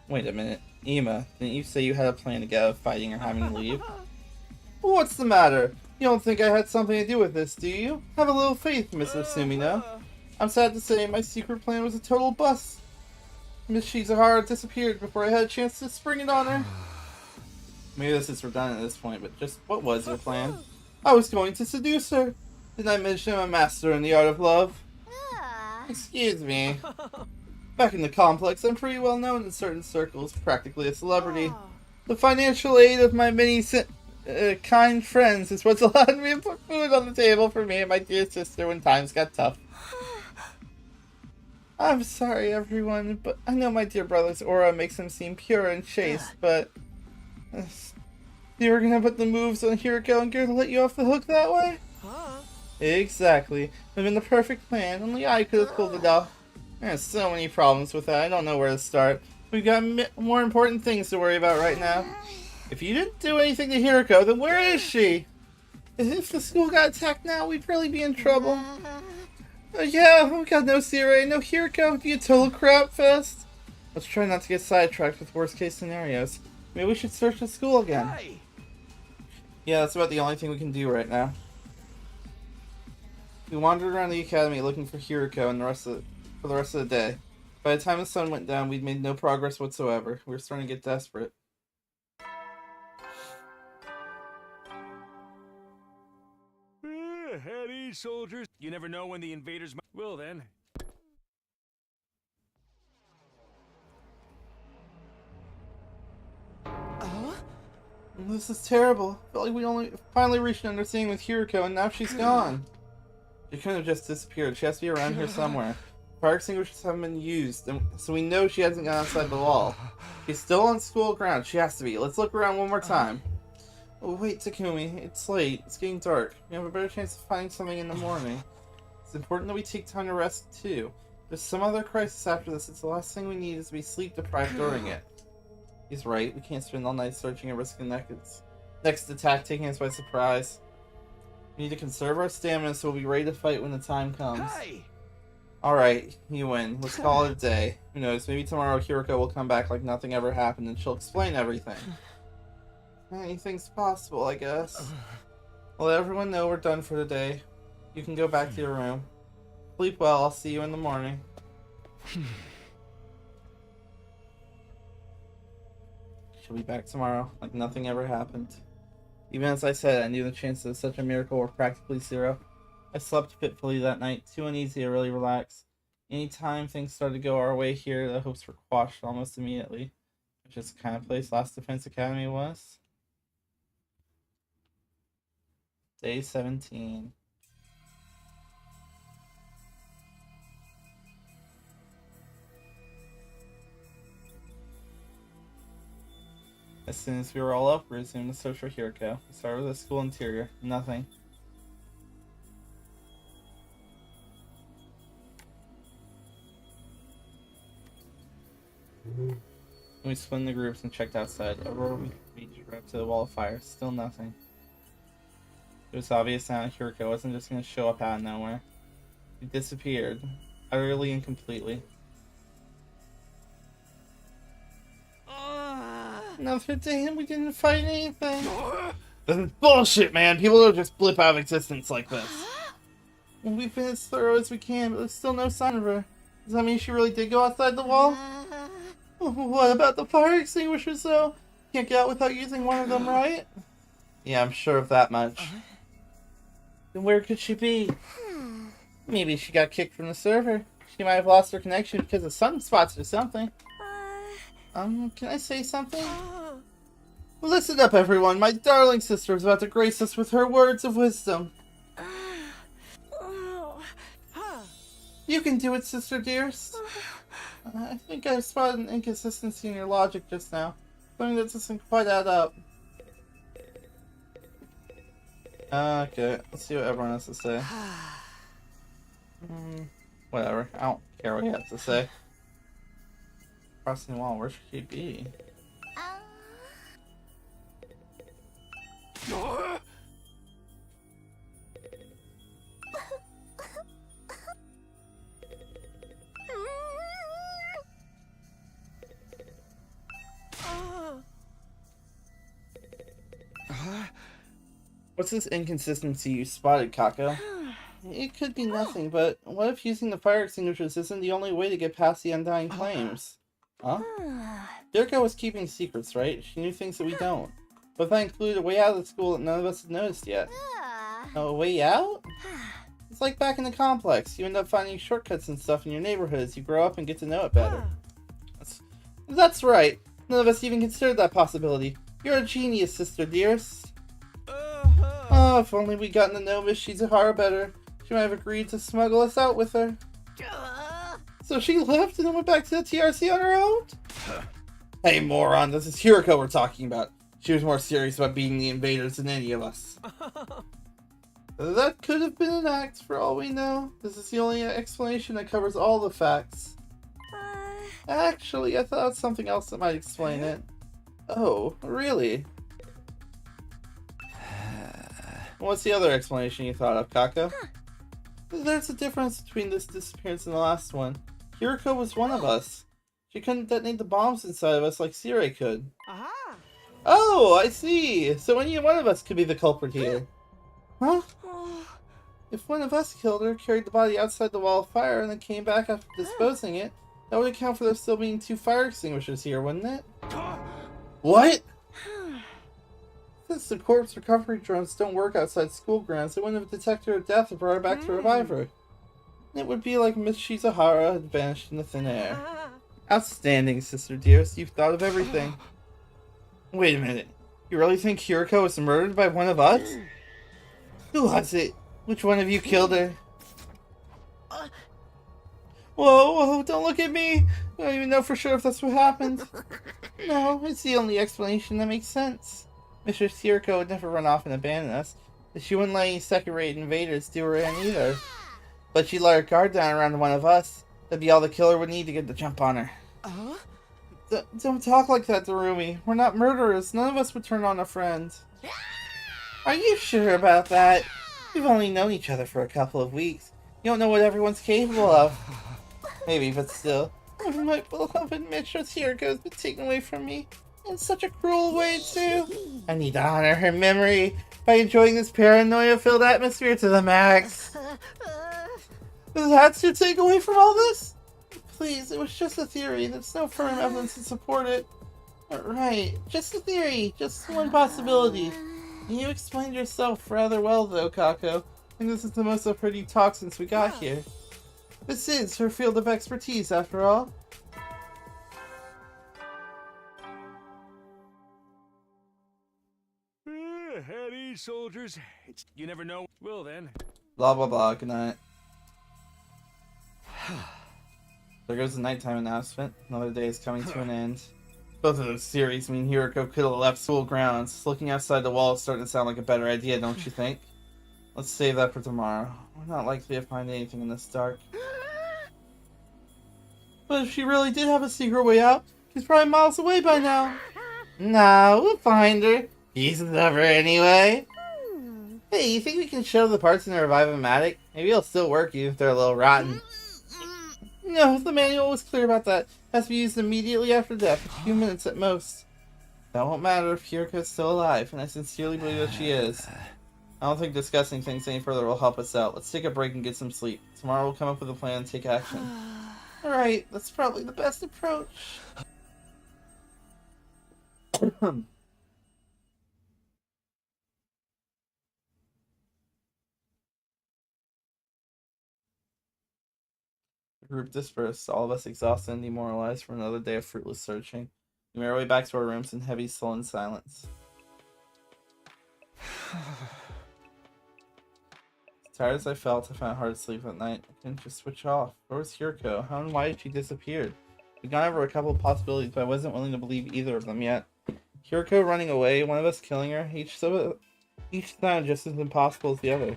Wait a minute. Ima, didn't you say you had a plan to get out of fighting or having to leave? What's the matter? You don't think I had something to do with this, do you? Have a little faith, Mr. Sumino. I'm sad to say my secret plan was a total bust. Miss Shizuhara disappeared before I had a chance to spring it on her. Maybe this is redundant at this point, but just what was your plan? I was going to seduce her. Didn't I mention I'm a master in the art of love? Excuse me. Back in the complex, I'm pretty well known in certain circles, practically a celebrity. The financial aid of my many kind friends is what's allowed me to put food on the table for me and my dear sister when times got tough. I'm sorry, everyone, but I know my dear brother's aura makes him seem pure and chaste, but... You were gonna put the moves on Hiriko and Gear to let you off the hook that way? Exactly. It would have been the perfect plan, only I could have pulled it off. There's so many problems with that, I don't know where to start. We've got more important things to worry about right now. If you didn't do anything to Hiriko, then where is she? If the school got attacked now, we'd really be in trouble. Yeah, we got no Sire, no Hiriko, it'd be a total crap fest. Let's try not to get sidetracked with worst case scenarios. Maybe we should search the school again. Yeah, that's about the only thing we can do right now. We wandered around the academy looking for Hiriko and for the rest of the day. By the time the sun went down, we'd made no progress whatsoever. We were starting to get desperate. At ease, soldiers. You never know when the invaders might... Well then. This is terrible. I felt like we only finally reached an understanding with Hiriko and now she's gone. She couldn't have just disappeared. She has to be around here somewhere. Fire extinguishers haven't been used, so we know she hasn't gone outside the wall. She's still on school grounds. She has to be. Let's look around one more time. Oh, wait, Takumi. It's late. It's getting dark. We have a better chance of finding something in the morning. It's important that we take time to rest, too. If there's some other crisis after this, it's the last thing we need is to be sleep-deprived during it. He's right. We can't spend all night searching and risking necks. Next attack taking us by surprise. We need to conserve our stamina so we'll be ready to fight when the time comes. Hey! Alright, you win. Let's call it a day. Who knows, maybe tomorrow Hiroko will come back like nothing ever happened and she'll explain everything. Anything's possible, I guess. I'll let everyone know we're done for the day. You can go back to your room. Sleep well, I'll see you in the morning. She'll be back tomorrow, like nothing ever happened. Even as I said, I knew the chances of such a miracle were practically zero. I slept fitfully that night, too uneasy to really relax. Anytime things started to go our way here, the hopes were quashed almost immediately. Which is the kind of place Last Defense Academy was. Day 17. As soon as we were all up, we resumed the search for Hiroko. We started with the school interior. Nothing. We split into groups and checked outside. Aurora we reached right up to the wall of fire. Still nothing. It was obvious now Hiroko wasn't just going to show up out of nowhere. He disappeared. Utterly and completely. Another day and we didn't fight anything. This is bullshit, man. People don't just blip out of existence like this. We've been as thorough as we can, but there's still no sign of her. Does that mean she really did go outside the wall? What about the fire extinguishers, though? Can't get out without using one of them, right? Yeah, I'm sure of that much. Then where could she be? Maybe she got kicked from the server. She might have lost her connection because of sunspots or something. Can I say something? Listen up, everyone. My darling sister is about to grace us with her words of wisdom. You can do it, sister dearest. I think I spotted an inconsistency in your logic just now. Something that doesn't quite add up. Okay, let's see what everyone has to say. Whatever, I don't care what he has to say. Crossing the wall, where should he be? What's this inconsistency you spotted, Kako? It could be nothing, but what if using the fire extinguishers isn't the only way to get past the undying flames? Huh? Hiroko was keeping secrets, right? She knew things that we don't. But that included a way out of the school that none of us had noticed yet. A way out? It's like back in the complex. You end up finding shortcuts and stuff in your neighborhood as you grow up and get to know it better. That's right. None of us even considered that possibility. You're a genius, sister dearest. Oh, if only we'd gotten to know Miss Shizuhara better. She might have agreed to smuggle us out with her. So she left and then went back to the TRC on her own? Hey, moron, this is Hiroko we're talking about. She was more serious about beating the invaders than any of us. That could have been an act, for all we know. This is the only explanation that covers all the facts. Actually, I thought of something else that might explain it. Oh, really? What's the other explanation you thought of, Kako? There's a difference between this disappearance and the last one. Hiroko was one of us. She couldn't detonate the bombs inside of us like Sirei could. Oh, I see! So any one of us could be the culprit here. Huh? If one of us killed her, carried the body outside the wall of fire, and then came back after disposing it, that would account for there still being 2 fire extinguishers here, wouldn't it? What? Since the corpse recovery drones don't work outside school grounds, they wouldn't have detected her death and brought her back to revive her. It would be like Miss Shizuhara had vanished in the thin air. Outstanding, sister dearest. You've thought of everything. Wait a minute. You really think Hiroko was murdered by one of us? Who was it? Which one of you killed her? Whoa, don't look at me! I don't even know for sure if that's what happened. No, it's the only explanation that makes sense. Mr. Hiroko would never run off and abandon us. She wouldn't let any second-rate invaders do her in either. But she'd let her guard down around one of us. That'd be all the killer would need to get the jump on her. Don't talk like that, Darumi. We're not murderers. None of us would turn on a friend. Are you sure about that? We've only known each other for a couple of weeks. You don't know what everyone's capable of. Maybe, but still. My beloved mistress Hiroko has been taken away from me. In such a cruel way, too. I need to honor her memory by enjoying this paranoia-filled atmosphere to the max. Does Hatsu take away from all this? Please, it was just a theory. There's no firm evidence to support it. Right, just a theory. Just one possibility. You explained yourself rather well, though, Kako. I think this is the most I've heard you talk since we got here. This is her field of expertise, after all. At ease, soldiers. You never know. Well, then. Blah, blah, blah. Good night. There goes the nighttime announcement. Another day is coming to an end. Both of those theories mean Hiroko could have left school grounds. Looking outside the wall is starting to sound like a better idea, don't you think? Let's save that for tomorrow. We're not likely to find anything in this dark. But if she really did have a secret way out, she's probably miles away by now. Nah, we'll find her. He's never anyway. Hey, you think we can show the parts in the Revive-O-Matic? Maybe it'll still work even if they're a little rotten. No, the manual was clear about that. It has to be used immediately after death, a few minutes at most. That won't matter if Hiroko's still alive, and I sincerely believe that she is. I don't think discussing things any further will help us out. Let's take a break and get some sleep. Tomorrow we'll come up with a plan and take action. Alright, that's probably the best approach. The group dispersed, all of us exhausted and demoralized from another day of fruitless searching. We made our way back to our rooms in heavy, sullen silence. As tired as I felt, I found it hard to sleep at night. I couldn't just switch off. Where was Hiroko? How and why did she disappear? We'd gone over a couple of possibilities, but I wasn't willing to believe either of them yet. Hiroko running away, one of us killing her, each sounded just as impossible as the other.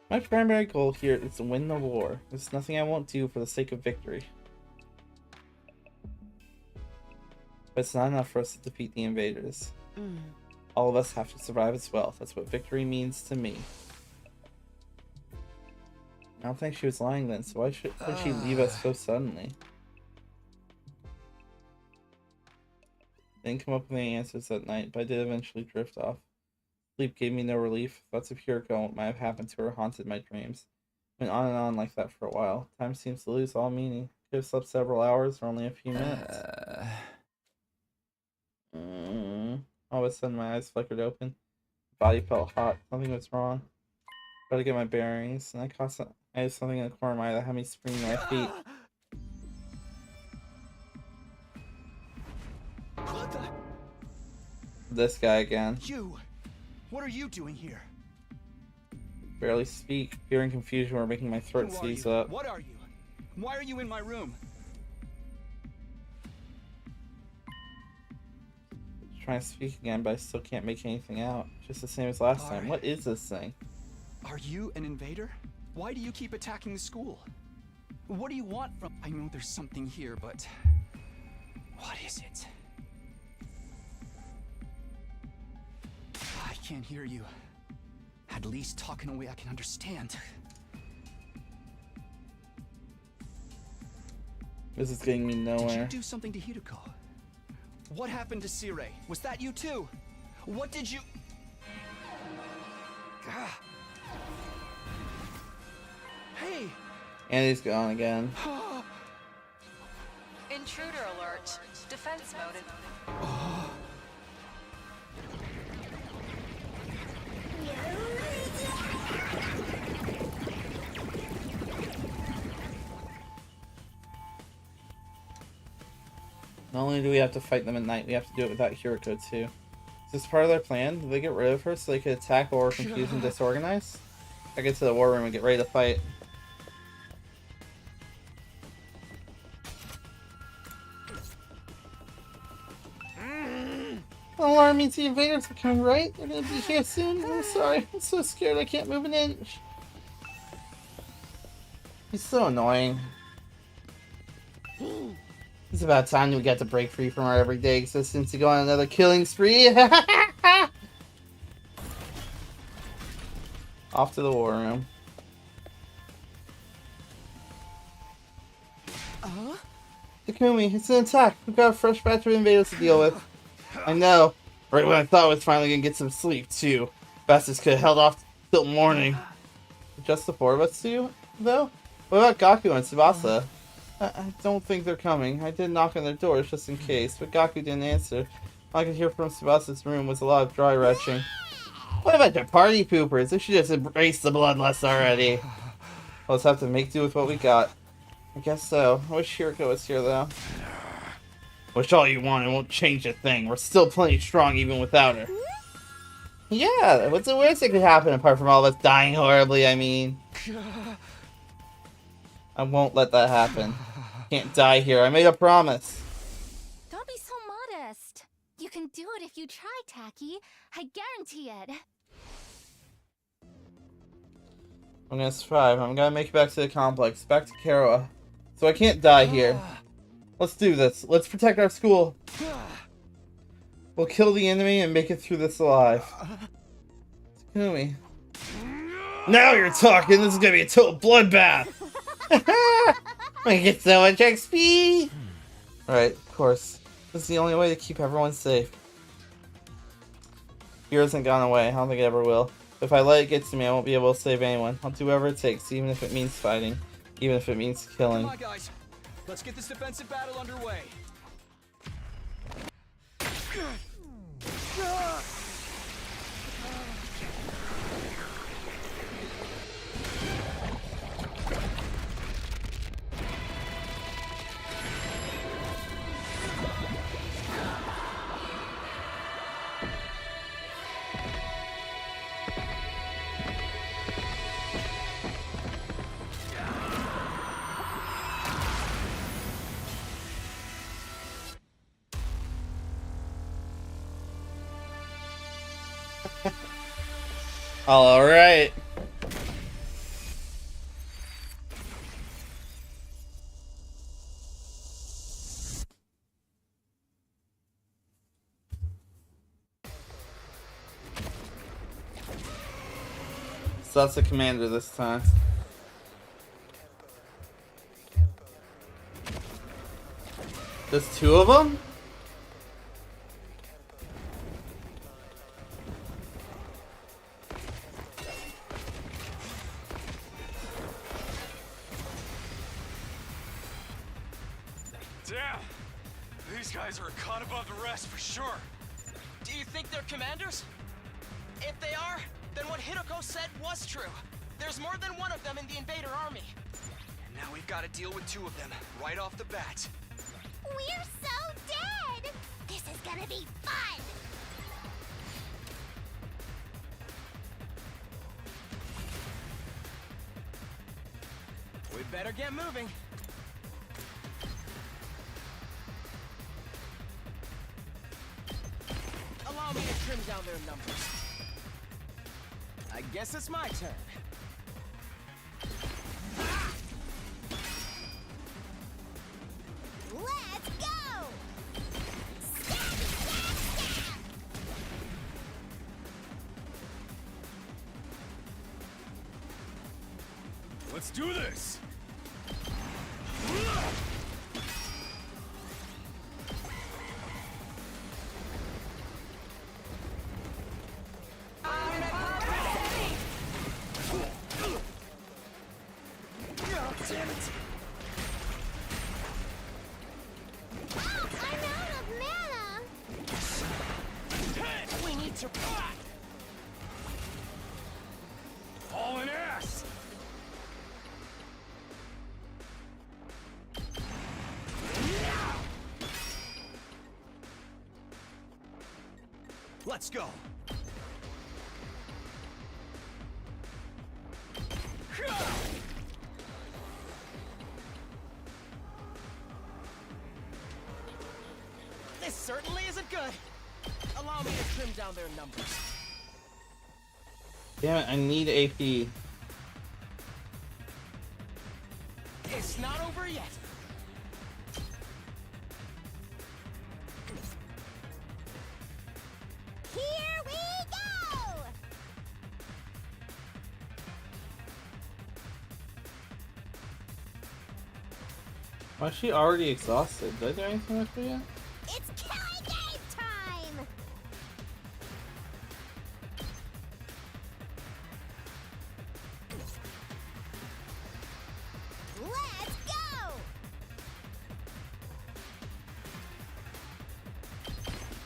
My primary goal here is to win the war. There's nothing I won't do for the sake of victory. But it's not enough for us to defeat the invaders. All of us have to survive as well. That's what victory means to me. I don't think she was lying then, so why would she leave us so suddenly? Didn't come up with any answers that night, but I did eventually drift off. Sleep gave me no relief. Thoughts of Hiroko what might have happened to her haunted my dreams. Went on and on like that for a while. Time seems to lose all meaning. Could have slept several hours or only a few minutes. All of a sudden my eyes flickered open. My body felt hot. Something was wrong. Tried to get my bearings, and I had something in the corner of my eye that had me springing to my feet. What the? This guy again. You! What are you doing here? Barely speak. Fear and confusion were making my throat seize up. What are you? Why are you in my room? Trying to speak again, but I still can't make anything out. Just the same as last time. What is this thing? Are you an invader? Why do you keep attacking the school? What do you want from— I know there's something here, but what is it? I can't hear you. At least talk in a way I can understand. This is getting me nowhere. Did you do something to Hiroko? What happened to Sirei? Was that you too? What did you— Gah. Hey! And he's gone again. Intruder alert. Defense mode. Not only do we have to fight them at night, we have to do it without Hiroko too. Is this part of their plan? Did they get rid of her so they could attack while we're confused and disorganized? I get to the war room and get ready to fight. Alarm means the invaders are coming, right? They're gonna be here soon? I'm sorry. I'm so scared I can't move an inch. He's so annoying. It's about time we got to break free from our everyday existence to go on another killing spree. Off to the war room. Takumi, it's an attack. We've got a fresh batch of invaders to deal with. I know. Right when I thought I was finally gonna get some sleep, too. Bastards could have held off till morning. Just the four of us two, though? What about Gaku and Tsubasa? I don't think they're coming. I did knock on their doors just in case, but Gaku didn't answer. All I could hear from Tsubasa's room was a lot of dry retching. What about the party poopers? They should just embrace the bloodlust already. We'll just have to make do with what we got. I guess so. I wish Shiriko was here, though. Wish all you want, it won't change a thing. We're still plenty strong even without her. Yeah, what's the worst that could happen apart from all of us dying horribly, I mean? I won't let that happen. Can't die here. I made a promise. Don't be so modest. You can do it if you try, Taki. I guarantee it. I'm gonna survive. I'm gonna make it back to the complex. Back to Kara. So I can't die here. Let's do this. Let's protect our school. We'll kill the enemy and make it through this alive. Takumi. Now you're talking! This is gonna be a total bloodbath! I get so much XP! Right, of course. This is the only way to keep everyone safe. Fear hasn't gone away. I don't think it ever will. If I let it get to me, I won't be able to save anyone. I'll do whatever it takes, even if it means fighting. Even if it means killing. Come on, guys. Let's get this defensive battle underway. All right. So that's the commander this time. There's two of them? Damn! These guys are a cut above the rest for sure. Do you think they're commanders? If they are, then what Hideko said was true. There's more than one of them in the invader army. And now we've got to deal with two of them right off the bat. We're so dead! This is gonna be fun! We better get moving. Allow me to trim down their numbers. I guess it's my turn. Let's go! Let's do this! Damn it. Oh, I'm out of mana! We need to rock! All in ass! Let's go. This certainly isn't good. Allow me to trim down their numbers. Damn it, I need AP. It's not over yet. Why is she already exhausted? Did I do anything with her yet? It's killing game time! Let's go!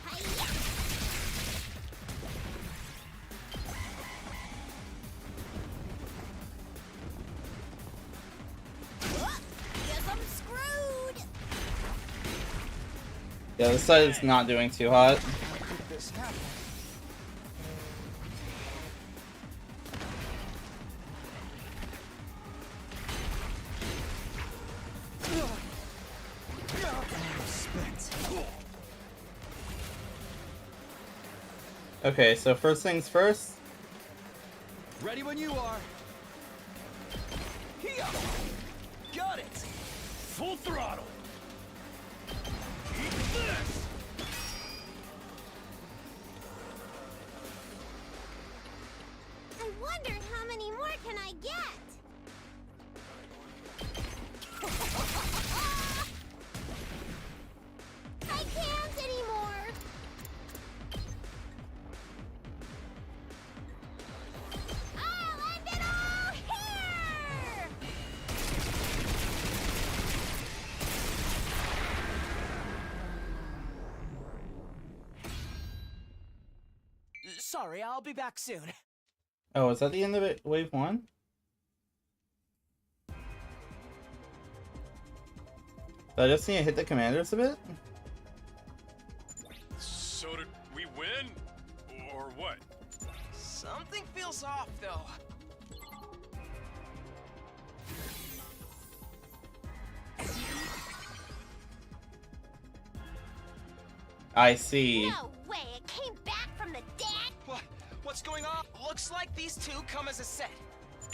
Hi-ya! Whoop! Guess I'm screwed! Yeah, this side is not doing too hot. This happened. Okay, so first things first. Ready when you are. Here! Got it! Full throttle! Eat this! I wonder how many more can I get? I can't anymore. I'll end it all here. Sorry, I'll be back soon. Oh, is that the end of it? Wave 1? Did I just need to hit the commanders a bit? So did we win? Or what? Something feels off, though. I see. No way, it came back from the dead. What? What's going on? Looks like these two come as a set.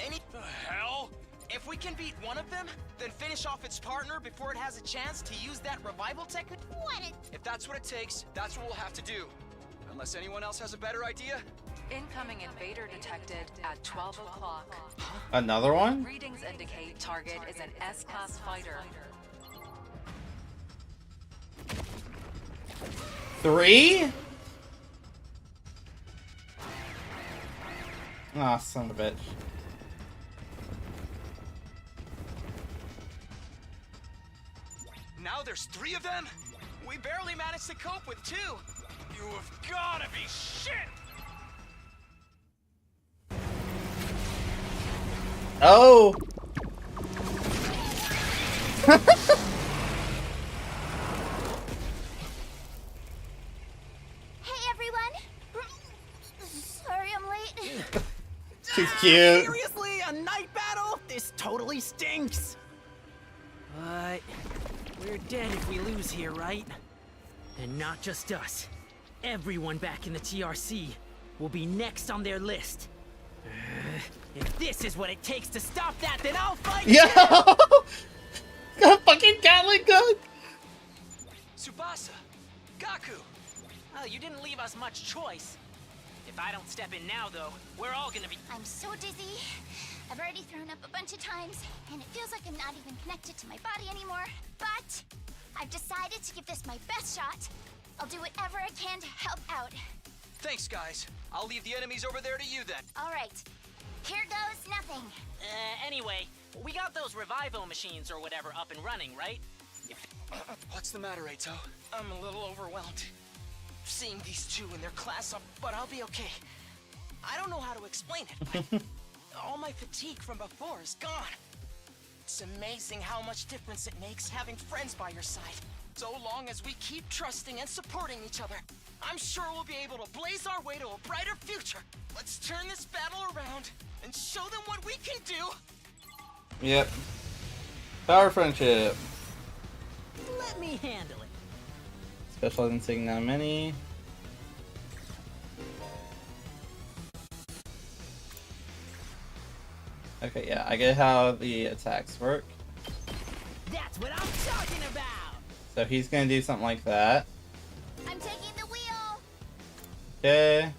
Any... The hell? If we can beat one of them, then finish off its partner before it has a chance to use that revival technique. What a... If that's what it takes, that's what we'll have to do. Unless anyone else has a better idea. Incoming invader detected at 12 o'clock. Another one? Readings indicate target is an S-class fighter. 3? Ah, son of a bitch. Now there's 3 of them? We barely managed to cope with 2. You have gotta be shit! Oh! Hey everyone! Sorry I'm late. She's cute. Seriously, a night battle? This totally stinks. But we're dead if we lose here, right? And not just us. Everyone back in the TRC will be next on their list. If this is what it takes to stop that, then I'll fight Yo! too! Got a fucking Gatling gun! Tsubasa! Gaku! Well, you didn't leave us much choice. If I don't step in now, though, we're all gonna be... I'm so dizzy. I've already thrown up a bunch of times, and it feels like I'm not even connected to my body anymore. But I've decided to give this my best shot. I'll do whatever I can to help out. Thanks, guys. I'll leave the enemies over there to you then. All right. Here goes nothing. Anyway, we got those Revivo machines or whatever up and running, right? What's the matter, Eito? I'm a little overwhelmed. Seeing these two in their class up, but I'll be okay. I don't know how to explain it, but all my fatigue from before is gone. It's amazing how much difference it makes having friends by your side. So long as we keep trusting and supporting each other, I'm sure we'll be able to blaze our way to a brighter future. Let's turn this battle around and show them what we can do. Yep. Power friendship. Let me handle it. Special in taking down many. Okay, yeah, I get how the attacks work. That's what I'm talking about! So he's gonna do something like that. I'm taking the wheel. Okay.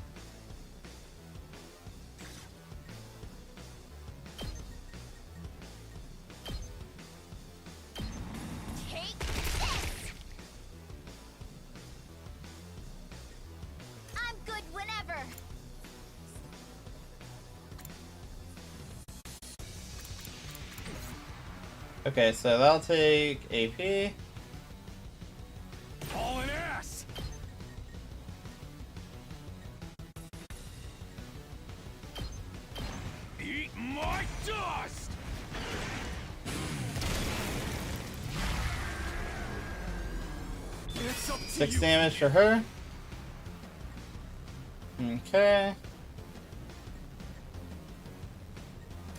Okay, so that'll take AP. Hauling ass! Eat my dust! It's up to 6 you. damage for her. Okay.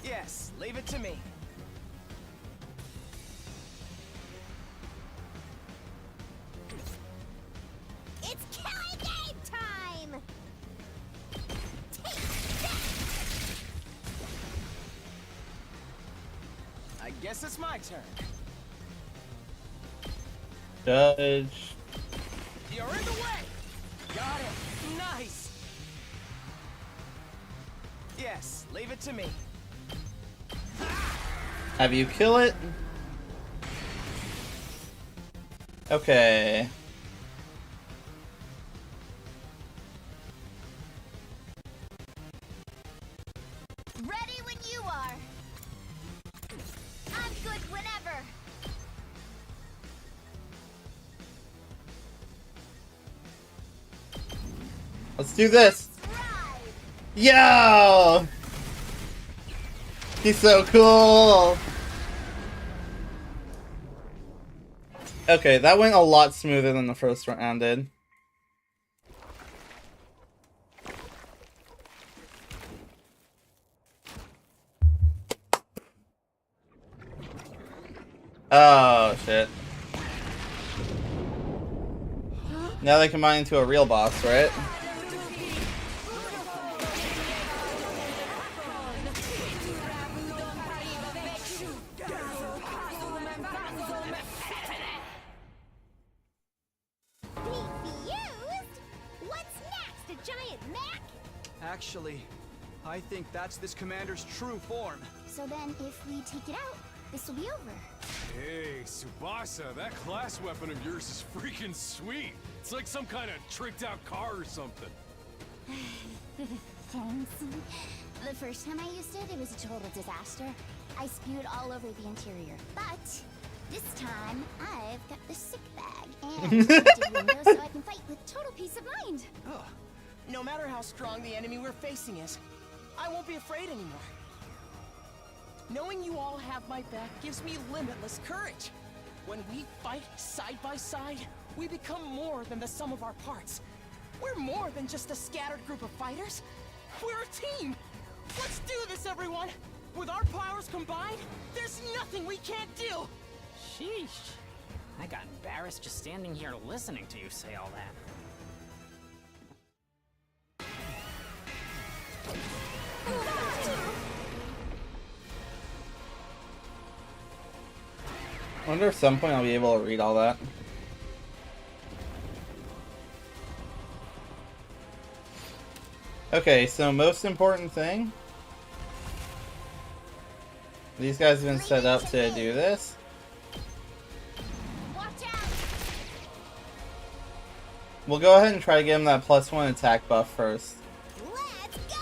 Yes, leave it to me. It's killing game time! I guess it's my turn. Judge. You're in the way! Got it. Nice! Yes, leave it to me. Have you kill it? Okay. Ready when you are. I'm good whenever. Let's do this. Yo! He's so cool. Okay, that went a lot smoother than the first round did. Oh, shit. Now they combine into a real boss, right? What's next? A giant mech? Actually, I think that's this commander's true form. So then, if we take it out, this will be over. Hey, Tsubasa, that class weapon of yours is freaking sweet. It's like some kind of tricked out car or something. Thanks. The first time I used it, it was a total disaster. I spewed all over the interior. But this time, I've got the sick bag and tinted windows so I can fight with total peace of mind. Ugh. No matter how strong the enemy we're facing is, I won't be afraid anymore. Knowing you all have my back gives me limitless courage. When we fight side by side, we become more than the sum of our parts. We're more than just a scattered group of fighters. We're a team! Let's do this, everyone! With our powers combined, there's nothing we can't do! Sheesh. I got embarrassed just standing here listening to you say all that. I wonder if at some point I'll be able to read all that. Okay, so most important thing. These guys have been set up to do this. Watch out! We'll go ahead and try to give him that +1 attack buff first. Let's go!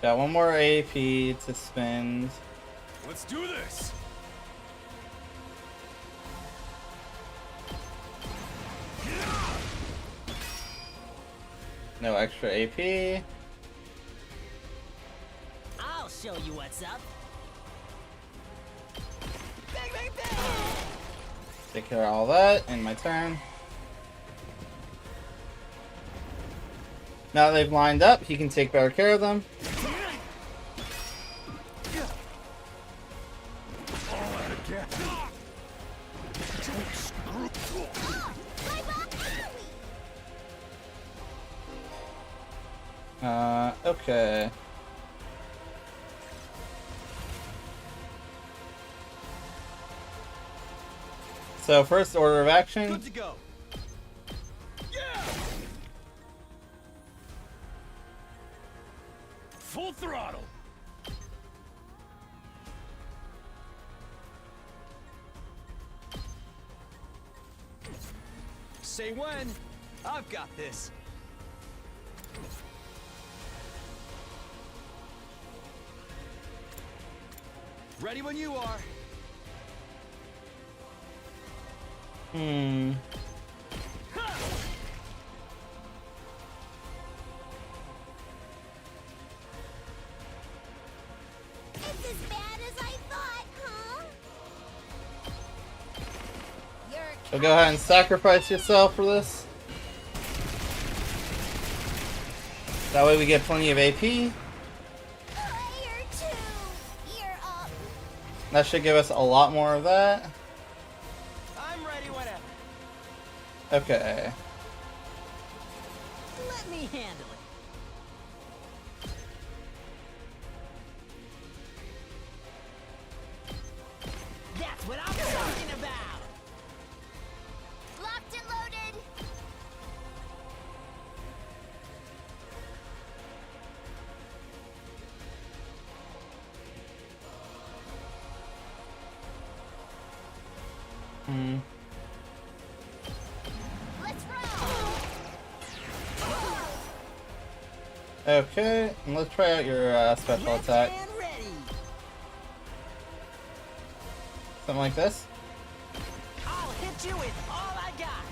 Got one more AP to spend. Let's do this! No extra AP. I'll show you what's up. Bang, bang, bang! Take care of all that in my turn. Now that they've lined up, he can take better care of them. Okay. So first order of action. Good to go. Yeah! Full throttle! Say when. I've got this. Ready when you are. It's as bad as I thought, huh? So go ahead and sacrifice yourself for this. That way we get plenty of AP. You're up. That should give us a lot more of that. I'm ready whenever. Okay. Let me handle it. That's what I'm talking about! Locked and loaded. Let's roll. Okay, and let's try out your special attack. And ready! Something like this. I'll hit you with all I got!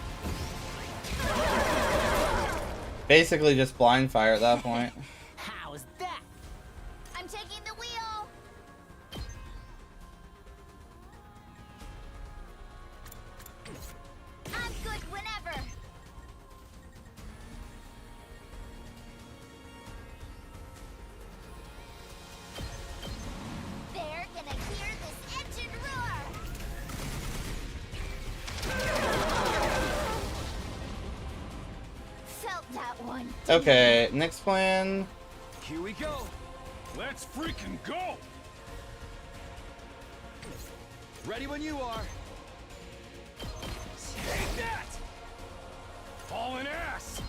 Basically just blind fire at that point. How's that? I'm taking the wheel. I'm good whenever. They're gonna hear this engine roar. Felt that one. Okay, next plan. Here we go. Let's freaking go! Ready when you are. Take that! Hauling ass!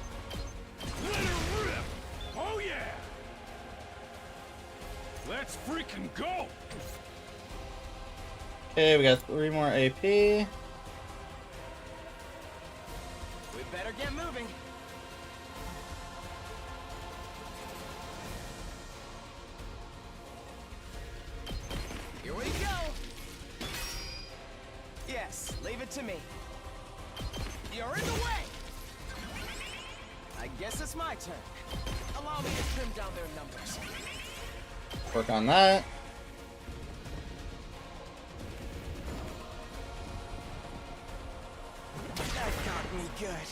Let her rip! Oh yeah! Let's freaking go! Okay, we got 3 more AP. We better get moving. Here we go. Yes, leave it to me. You're in the way. I guess it's my turn. Allow me to trim down their numbers. Work on that. That got me good.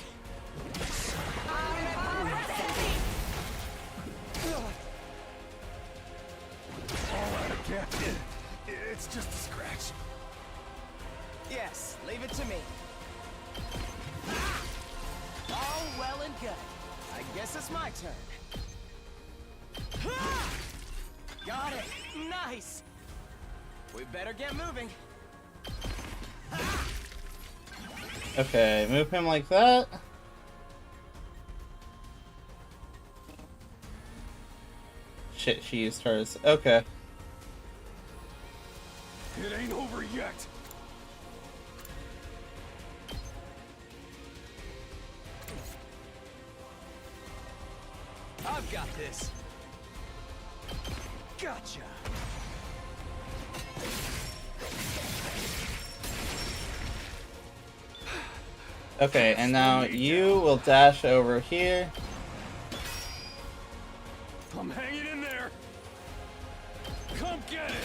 All out of gas. It's just a scratch. Yes, leave it to me. All well and good. I guess it's my turn. Got it. Nice. We better get moving. Okay, move him like that. Shit, she used hers. Okay. It ain't over yet. I've got this. Gotcha. Okay, and now you will dash over here. I'm hanging in there. Come get it.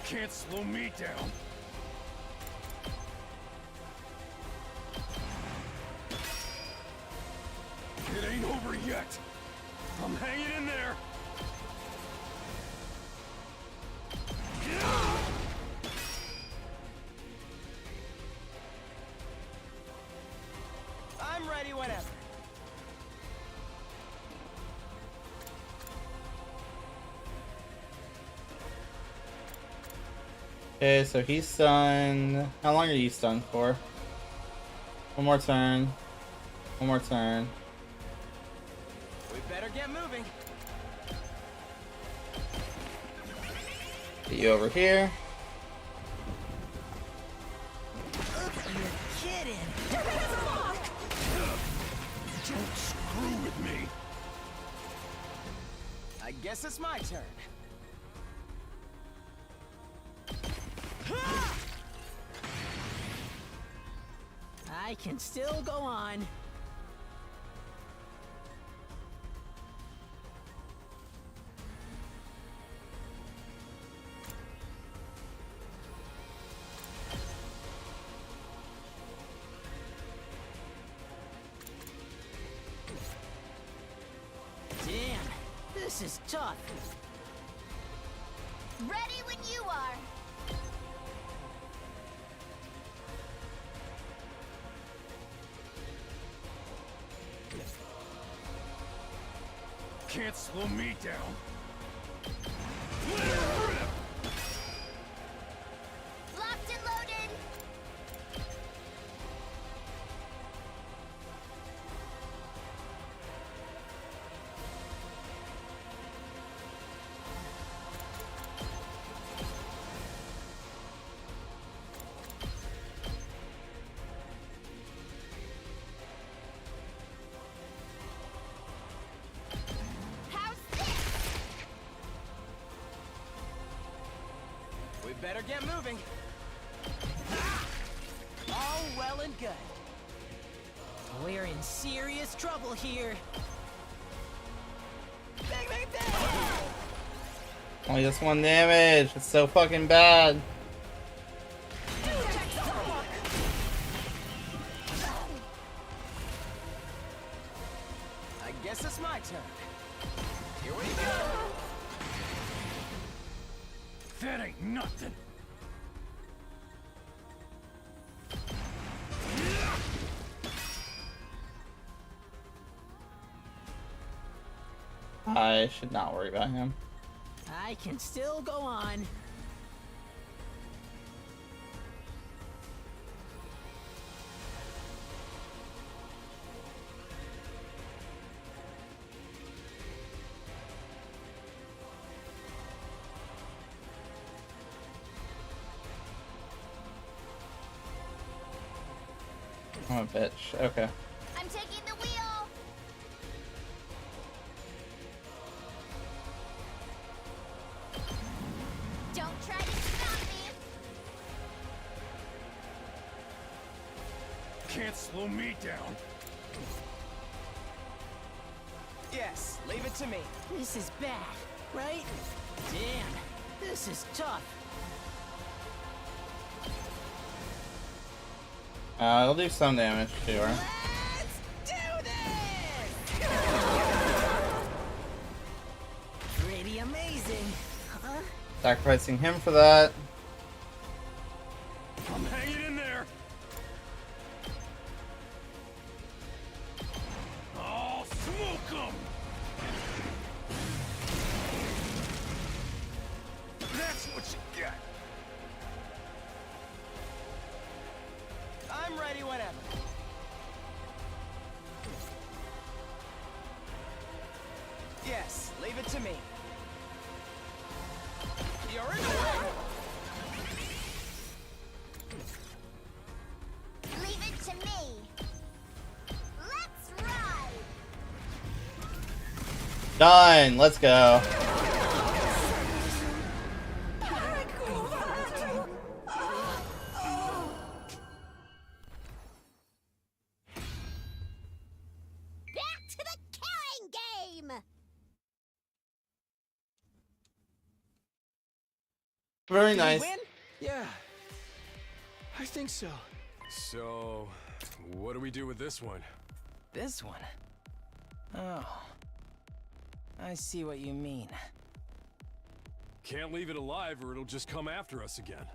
Can't slow me down. It ain't over yet. I'm hanging in there. I'm ready whenever. Okay, so he's stunned. How long are you stunned for? One more turn. One more turn. We better get moving. Get you over here. You're kidding! Don't screw with me. I guess it's my turn. I can still go on. Damn, this is tough. Ready when you are. Can't slow me down. Locked and loaded. How's this? We better get moving. All well and good. We're in serious trouble here. Bang, bang, bang! Only just 1 damage. It's so fucking bad. I guess it's my turn. Here we go! That ain't nothing. I should not worry about him. I can still go on. I'm a bitch. Okay. I'm taking the wheel. Don't try to stop me. Can't slow me down. Yes, leave it to me. This is bad, right? Damn, this is tough. It'll do some damage, sure. Let's do this! Pretty amazing. Huh? Sacrificing him for that. I'm hanging in there. I'll smoke 'em. That's what you get. I'm ready whenever. Yes, leave it to me. You're in the way! Leave it to me. Let's ride. Done. Let's go. Back to the killing game! Very Did we nice. win? Yeah, I think so. So, what do we do with this one? This one? Oh. I see what you mean. Can't leave it alive or it'll just come after us again.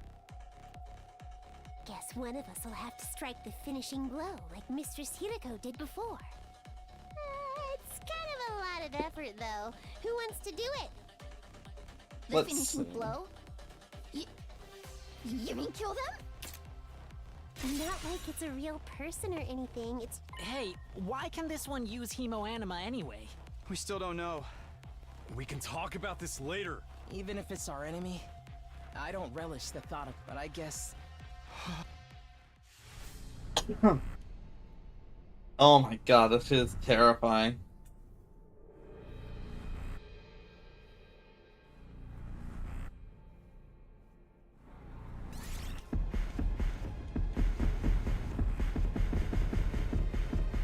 Guess one of us will have to strike the finishing blow like Mistress Hirako did before. It's kind of a lot of effort, though. Who wants to do it? The Let's finishing see. blow? You mean kill them? Not like it's a real person or anything. It's Hey, why can this one use hemoanima anyway? We still don't know. We can talk about this later. Even if it's our enemy, I don't relish the thought of, but I guess Oh my god, this shit is terrifying.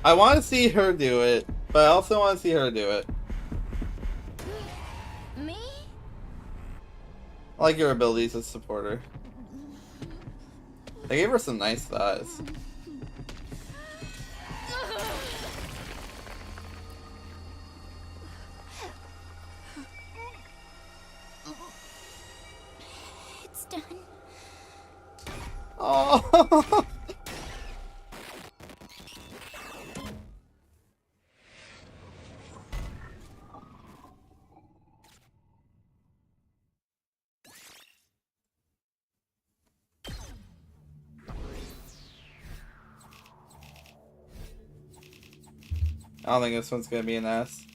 I want to see her do it, but I also want to see her do it. Me? I like your abilities as a supporter. I gave her some nice thighs. It's done. Oh. I don't think this one's gonna be an S.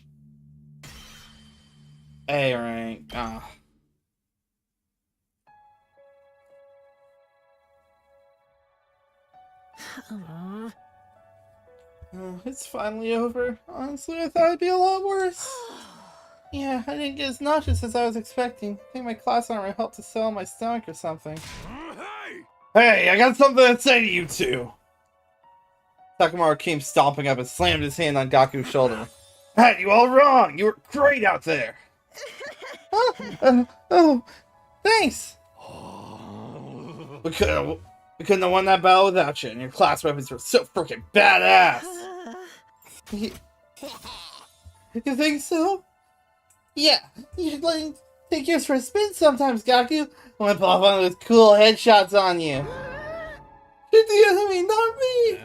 A rank. Ah. It's finally over. Honestly, I thought it'd be a lot worse. Yeah, I didn't get as nauseous as I was expecting. I think my class armor helped to settle my stomach or something. Hey, I got something to say to you two! Takamaru came stomping up and slammed his hand on Gaku's shoulder. Had you all wrong! You were great out there! Oh, thanks! We couldn't have won that battle without you, and your class weapons were so freaking badass! You think so? Yeah, you should let me take yours for a spin sometimes, Gaku. I want to pull off one of those cool headshots on you. Shoot the enemy, not me!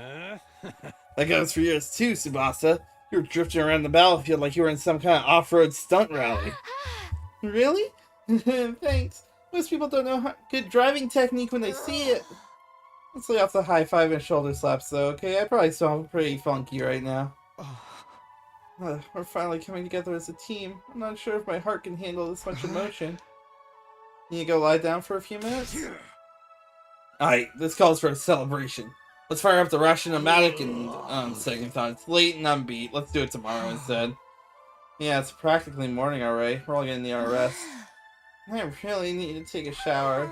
That goes for yours too, Tsubasa. You were drifting around the battlefield like you were in some kind of off-road stunt rally. Really? Thanks. Most people don't know good driving technique when they see it. Let's lay off the high five and shoulder slaps though, okay? I probably sound pretty funky right now. We're finally coming together as a team. I'm not sure if my heart can handle this much emotion. Need to go lie down for a few minutes? Alright, this calls for a celebration. Let's fire up the Rationomatic and, second thought. It's late and I'm beat. Let's do it tomorrow instead. Yeah, it's practically morning already. We're all getting the rest. I really need to take a shower.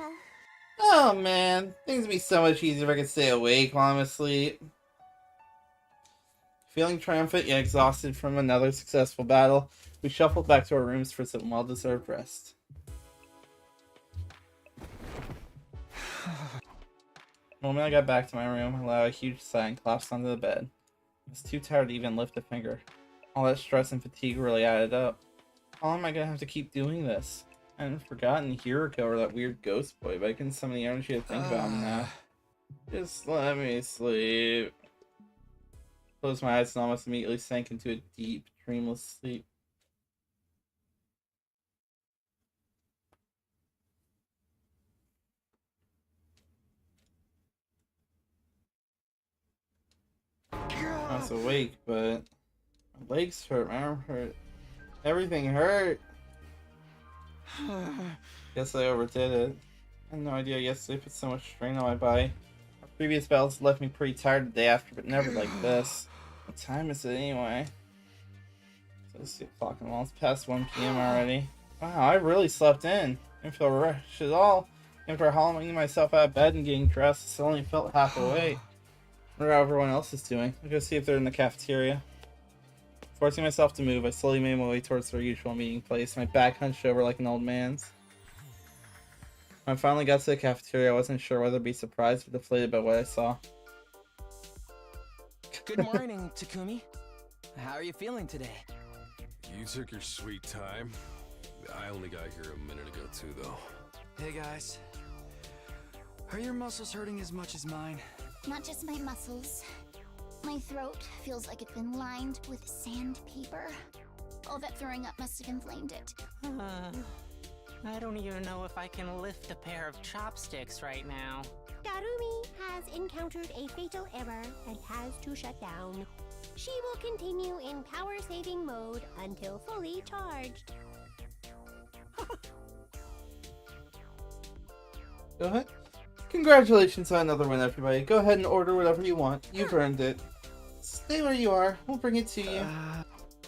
Oh man, things would be so much easier if I could stay awake while I'm asleep. Feeling triumphant yet exhausted from another successful battle, we shuffled back to our rooms for some well-deserved rest. The moment I got back to my room, I allowed a huge sigh and collapsed onto the bed. I was too tired to even lift a finger. All that stress and fatigue really added up. How long am I gonna have to keep doing this? I hadn't forgotten Hiroko or that weird ghost boy, but I couldn't summon the energy to think about him now. Just let me sleep. Closed my eyes and almost immediately sank into a deep, dreamless sleep. I was awake, but my legs hurt, my arm hurt. Everything hurt. Guess I overdid it. I had no idea yesterday put so much strain on my body. Our previous battles left me pretty tired the day after, but never like this. What time is it anyway? So let's see the clock on the wall. It's past 1 PM already. Wow, I really slept in. I didn't feel rushed at all. After hauling myself out of bed and getting dressed, I still only felt half awake. I wonder how everyone else is doing. I'll go see if they're in the cafeteria. Forcing myself to move, I slowly made my way towards their usual meeting place, my back hunched over like an old man's. When I finally got to the cafeteria, I wasn't sure whether to be surprised or deflated by what I saw. Good morning, Takumi. How are you feeling today? You took your sweet time. I only got here a minute ago too, though. Hey guys. Are your muscles hurting as much as mine? Not just my muscles. My throat feels like it's been lined with sandpaper. All that throwing up must have inflamed it. I don't even know if I can lift a pair of chopsticks right now. Darumi has encountered a fatal error and has to shut down. She will continue in power saving mode until fully charged. Go ahead. Congratulations on another win, everybody. Go ahead and order whatever you want. You've earned it. Stay where you are. We'll bring it to you.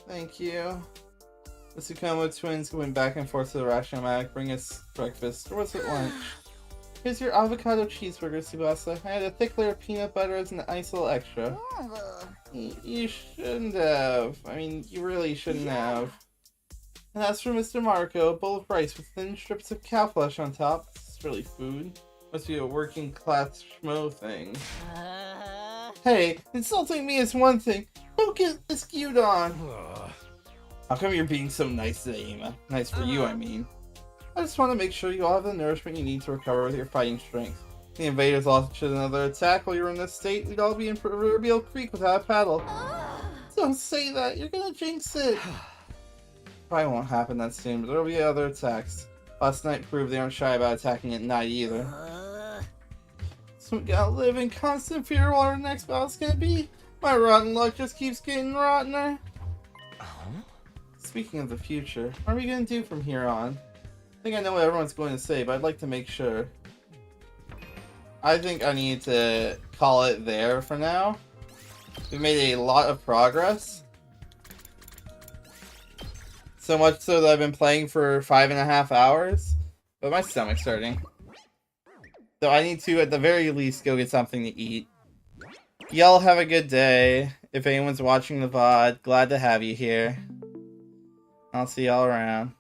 Thank you. The Tsukumo twins going back and forth to the Rationomatic. Bring us breakfast. Or was it lunch? Here's your avocado cheeseburger, Tsubasa. I had a thick layer of peanut butter as an nice little extra. You shouldn't have. I mean, you really shouldn't have. And as for Mr. Marco, a bowl of rice with thin strips of cow flesh on top. This is really food. Must be a working class schmo thing. Hey, insulting me is one thing. Don't get this gyudon. How come you're being so nice today, Ima? Nice for you, I mean. I just want to make sure you all have the nourishment you need to recover with your fighting strength. If the invaders launched another attack while you were in this state, we'd all be in Proverbial Creek without a paddle. Don't say that, you're gonna jinx it. Probably won't happen that soon, but there'll be other attacks. Last night proved they aren't shy about attacking at night either. So we gotta live in constant fear what our next battle's gonna be. My rotten luck just keeps getting rottener. Speaking of the future, what are we gonna do from here on? I think I know what everyone's going to say, but I'd like to make sure. I think I need to call it there for now. We've made a lot of progress. So much so that I've been playing for 5.5 hours. But my stomach's hurting. So I need to, at the very least, go get something to eat. Y'all have a good day. If anyone's watching the VOD, glad to have you here. I'll see y'all around.